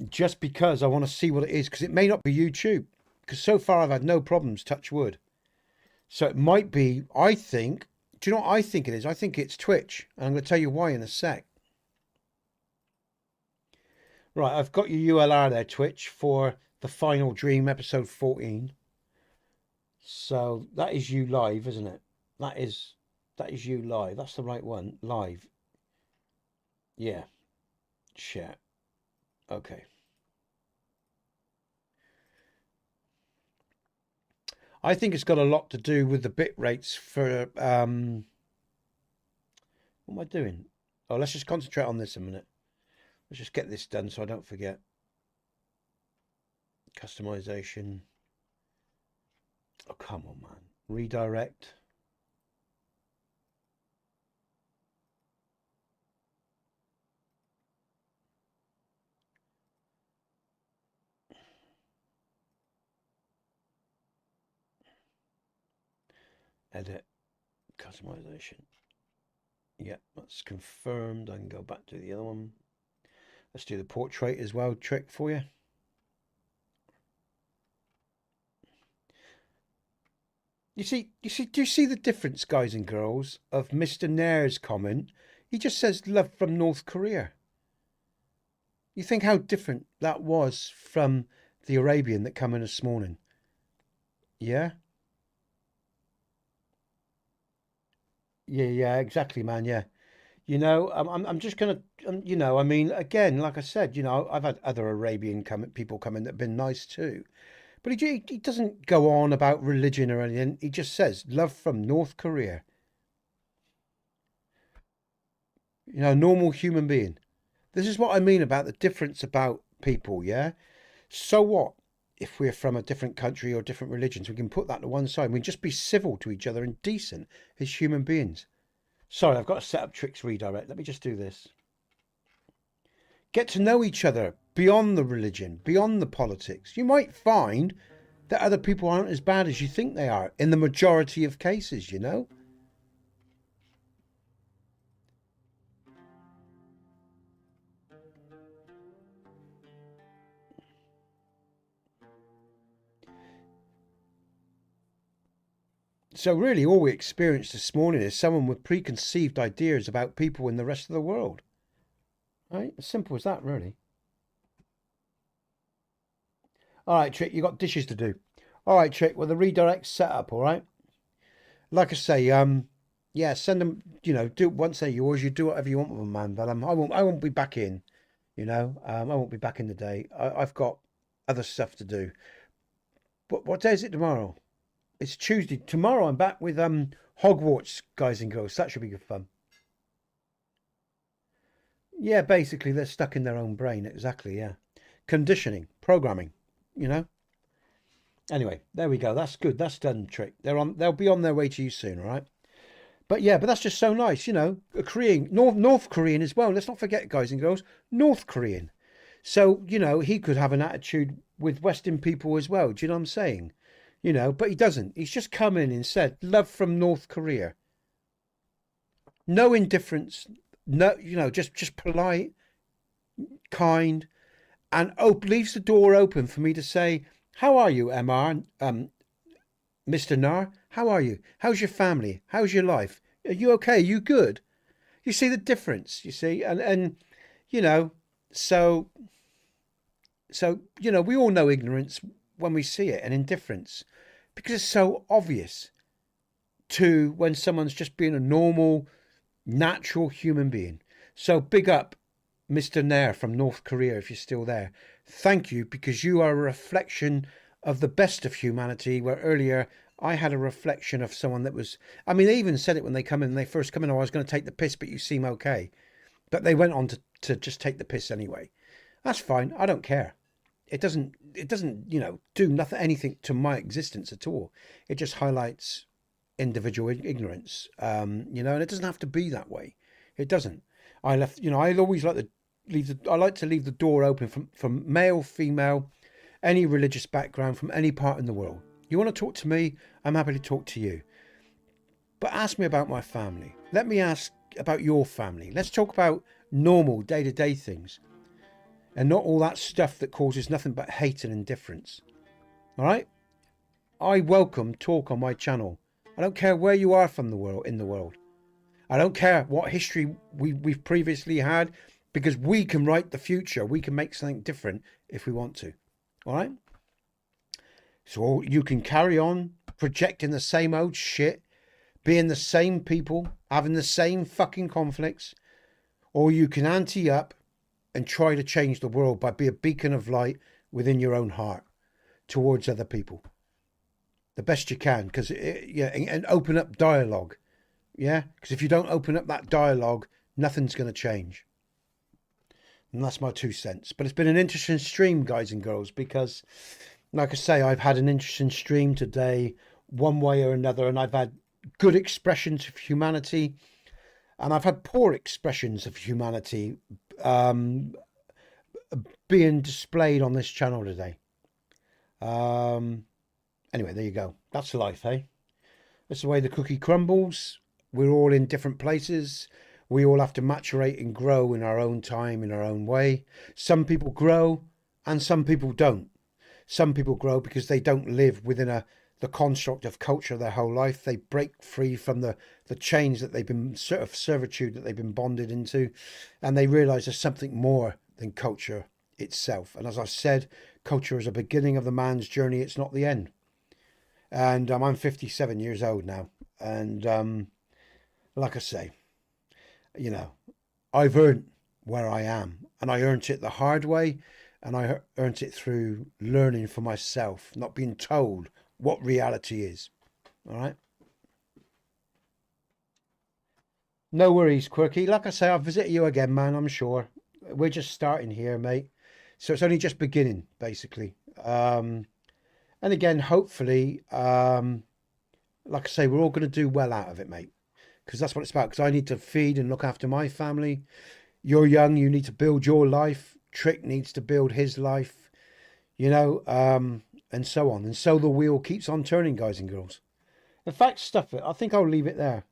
just because I want to see what it is, because it may not be YouTube. Because so far I've had no problems, touch wood. So it might be, I think, do you know what I think it is? I think it's Twitch. And I'm going to tell you why in a sec. Right, I've got your ULR there, Twitch, for the Final Dream, episode 14. So that is you live, isn't it? That is you live. That's the right one. Live. Yeah. Share. Okay. I think it's got a lot to do with the bit rates for what am I doing? Oh, let's just concentrate on this a minute. Let's just get this done so I don't forget. Customization. Oh, come on, man. Redirect. Edit. Customization. Yeah, that's confirmed. I can go back to the other one. Let's do the portrait as well, Trick, for you. Do you see the difference, guys and girls, of Mr. Nair's comment? He just says love from North Korea. You think how different that was from the Arabian that come in this morning? Yeah? Yeah, exactly, man. Yeah. I'm just going to, I mean, again, like I said, I've had other Arabian people come in that have been nice too. But he doesn't go on about religion or anything. He just says, love from North Korea. Normal human being. This is what I mean about the difference about people, yeah? So what? If we're from a different country or different religions, we can put that to one side. We can just be civil to each other and decent as human beings. Sorry, I've got to set up Trick's redirect. Let me just do this. Get to know each other beyond the religion, beyond the politics. You might find that other people aren't as bad as you think they are in the majority of cases, So really all we experienced this morning is someone with preconceived ideas about people in the rest of the world. Right? As simple as that, really. All right, Trick, you got dishes to do. All right, Trick, well, the redirect's set up, all right? Like I say, yeah, send them, you know, do once they're yours, you do whatever you want with them, man. But I won't be back in, you know. I won't be back in the day. I've got other stuff to do. But what day is it tomorrow? It's Tuesday. Tomorrow I'm back with Hogwarts, guys and girls. That should be good fun. Yeah, basically they're stuck in their own brain. Exactly, yeah. Conditioning, programming, you know. Anyway, there we go. That's good. That's done, Trick. They'll be on their way to you soon, all right? But yeah, but that's just so nice, you know. A Korean, North Korean as well. Let's not forget, guys and girls, North Korean. So, you know, he could have an attitude with Western people as well. Do you know what I'm saying? You know, but he doesn't. He's just come in and said, love from North Korea. No indifference. No, you know, just polite, kind, and leaves the door open for me to say, how are you, MR? Mr. Nar, how are you? How's your family? How's your life? Are you okay? Are you good? You see the difference, you see? And you know, so, you know, we all know ignorance when we see it, and indifference, because it's so obvious to when someone's just being a normal, natural human being. So big up Mr. Nair from North Korea, if you're still there. Thank you, because you are a reflection of the best of humanity, where earlier I had a reflection of someone that was, I mean, they even said it when they first come in, oh, I was going to take the piss, but you seem okay. But they went on to just take the piss anyway. That's fine. I don't care. It doesn't, you know, do anything to my existence at all. It just highlights individual ignorance, you know, and it doesn't have to be that way. It doesn't. I always like to leave the door open from male, female, any religious background, from any part in the world. You want to talk to me? I'm happy to talk to you. But ask me about my family. Let me ask about your family. Let's talk about normal day-to-day things, and not all that stuff that causes nothing but hate and indifference. All right? I welcome talk on my channel. I don't care where you are from in the world. I don't care what history we've previously had, because we can write the future. We can make something different if we want to. All right? So you can carry on projecting the same old shit, being the same people, having the same fucking conflicts, or you can ante up and try to change the world by being a beacon of light within your own heart towards other people. The best you can, because and open up dialogue. Yeah, because if you don't open up that dialogue, nothing's going to change. And that's my 2 cents. But it's been an interesting stream, guys and girls, because, like I say, I've had an interesting stream today, one way or another, and I've had good expressions of humanity, and I've had poor expressions of humanity being displayed on this channel today. Anyway, there you go. That's life, eh? That's the way the cookie crumbles. We're all in different places. We all have to maturate and grow in our own time, in our own way. Some people grow and some people don't. Some people grow because they don't live within the construct of culture their whole life. They break free from the chains that they've been, sort of servitude that they've been bonded into, and they realise there's something more than culture itself. And as I said, culture is a beginning of the man's journey. It's not the end. And I'm 57 years old now. And like I say, you know, I've earned where I am, and I earned it the hard way, and I earned it through learning for myself, not being told what reality is. All right? No worries, Quirky. Like I say, I'll visit you again, man, I'm sure. We're just starting here, mate. So it's only just beginning, basically. And again, hopefully, like I say, we're all going to do well out of it, mate. Because that's what it's about. Because I need to feed and look after my family. You're young. You need to build your life. Trick needs to build his life. You know, and so on. And so the wheel keeps on turning, guys and girls. In fact, stuff it. I think I'll leave it there.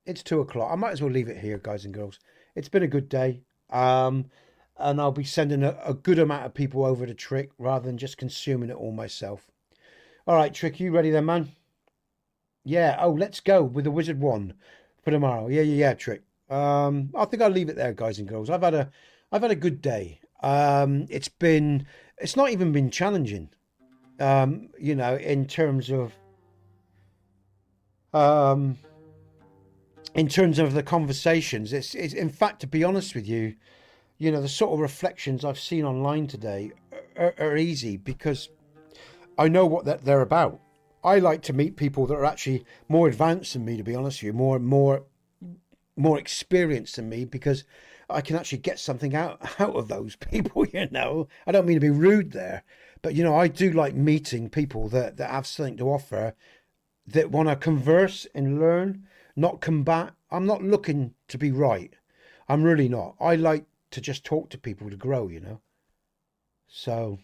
It's 2 o'clock. I might as well leave it here, guys and girls. It's been a good day. And I'll be sending a good amount of people over to Trick rather than just consuming it all myself. All right, Trick, you ready then, man? Yeah. Oh, let's go with the wizard one for tomorrow. Yeah, Trick. I think I'll leave it there, guys and girls. I've had a good day. It's not even been challenging. You know, in terms of the conversations. It's in fact, to be honest with you, you know, the sort of reflections I've seen online today are easy because I know what they're about. I like to meet people that are actually more advanced than me, to be honest with you, more experienced than me, because I can actually get something out of those people, you know. I don't mean to be rude there, but, you know, I do like meeting people that have something to offer, that want to converse and learn, not combat. I'm not looking to be right. I'm really not. I like to just talk to people to grow, you know. So,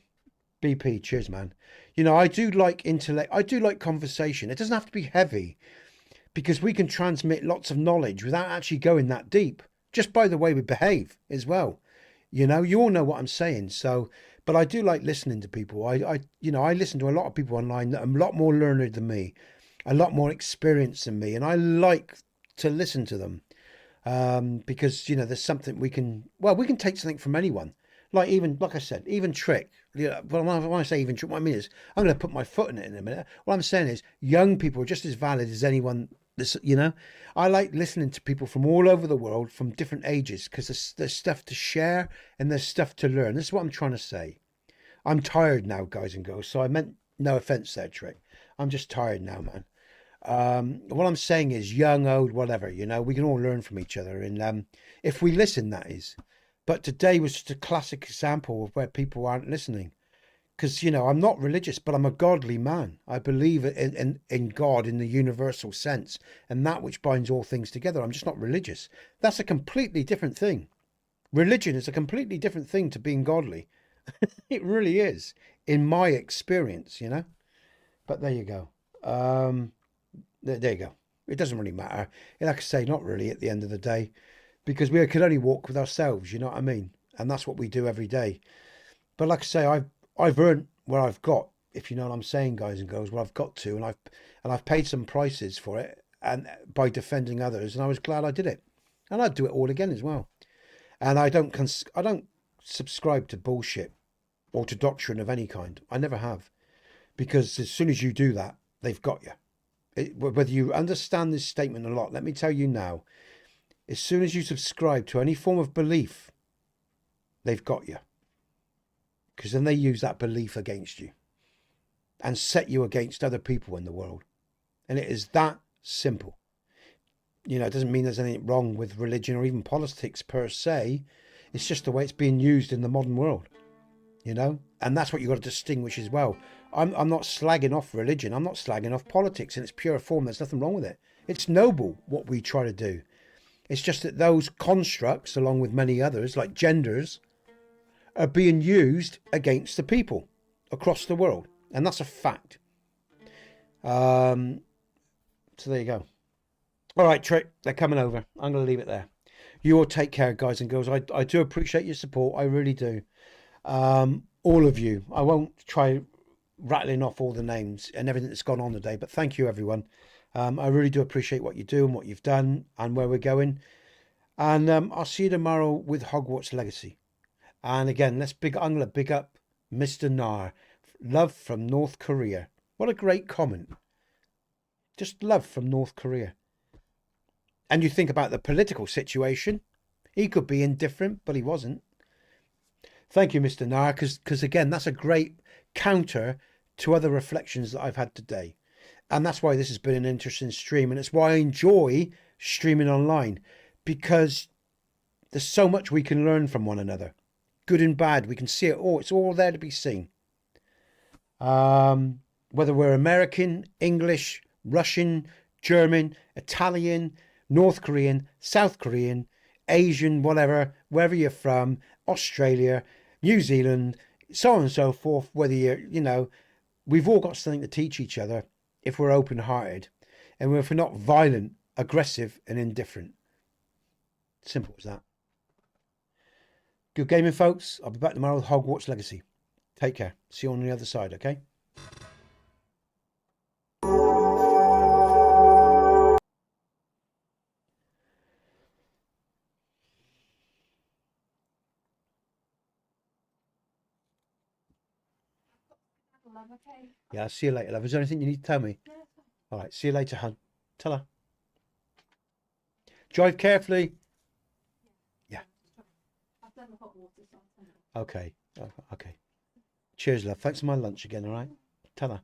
BP, cheers, man. You know, I do like intellect. I do like conversation. It doesn't have to be heavy, because we can transmit lots of knowledge without actually going that deep, just by the way we behave as well. You know, you all know what I'm saying. So, but I do like listening to people. I listen to a lot of people online that are a lot more learned than me, a lot more experienced than me, and I like to listen to them, because, you know, there's something we can take something from anyone. Like I said, even Trick. Yeah, well, when I say even Trick, what I mean is, I'm going to put my foot in it in a minute. What I'm saying is, young people are just as valid as anyone. You know, I like listening to people from all over the world, from different ages, because there's stuff to share and there's stuff to learn. This is what I'm trying to say. I'm tired now, guys and girls. So I meant no offense there, Trick. I'm just tired now, man. What I'm saying is, young, old, whatever, you know, we can all learn from each other, and if we listen, that is. But today was just a classic example of where people aren't listening. Because, you know, I'm not religious, but I'm a godly man. I believe in God in the universal sense, and that which binds all things together. I'm just not religious. That's a completely different thing. Religion is a completely different thing to being godly. It really is, in my experience, you know. But there you go. There you go. It doesn't really matter. Like I say, not really at the end of the day, because we can only walk with ourselves, you know what I mean? And that's what we do every day. But like I say, I've earned where I've got, if you know what I'm saying, guys and girls, where I've got to, and I've paid some prices for it, and by defending others, and I was glad I did it. And I'd do it all again as well. And I don't subscribe to bullshit or to doctrine of any kind. I never have. Because as soon as you do that, they've got you. Whether you understand this statement or not, let me tell you now, as soon as you subscribe to any form of belief, they've got you. Because then they use that belief against you and set you against other people in the world. And it is that simple. You know, it doesn't mean there's anything wrong with religion or even politics per se. It's just the way it's being used in the modern world, you know? And that's what you've got to distinguish as well. I'm not slagging off religion. I'm not slagging off politics in its pure form. There's nothing wrong with it. It's noble what we try to do. It's just that those constructs, along with many others, like genders, are being used against the people across the world. And that's a fact. So there you go. All right, Trick, they're coming over. I'm going to leave it there. You all take care, guys and girls. I do appreciate your support. I really do. All of you. I won't try rattling off all the names and everything that's gone on today, but thank you, everyone. I really do appreciate what you do and what you've done and where we're going. And I'll see you tomorrow with Hogwarts Legacy. And again, I'm going to big up Mr. Nar. Love from North Korea. What a great comment. Just love from North Korea. And you think about the political situation. He could be indifferent, but he wasn't. Thank you, Mr. Nar, because again, that's a great counter to other reflections that I've had today. And that's why this has been an interesting stream. And it's why I enjoy streaming online, because there's so much we can learn from one another. Good and bad. We can see it all. It's all there to be seen. Whether we're American, English, Russian, German, Italian, North Korean, South Korean, Asian, whatever, wherever you're from, Australia, New Zealand, so on and so forth, whether you're, you know, we've all got something to teach each other if we're open-hearted and if we're not violent, aggressive and indifferent. Simple as that. Good gaming, folks. I'll be back tomorrow with Hogwarts Legacy. Take care. See you on the other side, okay? love, okay? Yeah, I'll see you later, love. Is there anything you need to tell me? No, it's fine. All right, see you later, hon. Tell her. Drive carefully. Yeah. I've done the hot water, so I'll turn it off. Okay. Okay. Cheers, love. Thanks for my lunch again, all right? Tell her.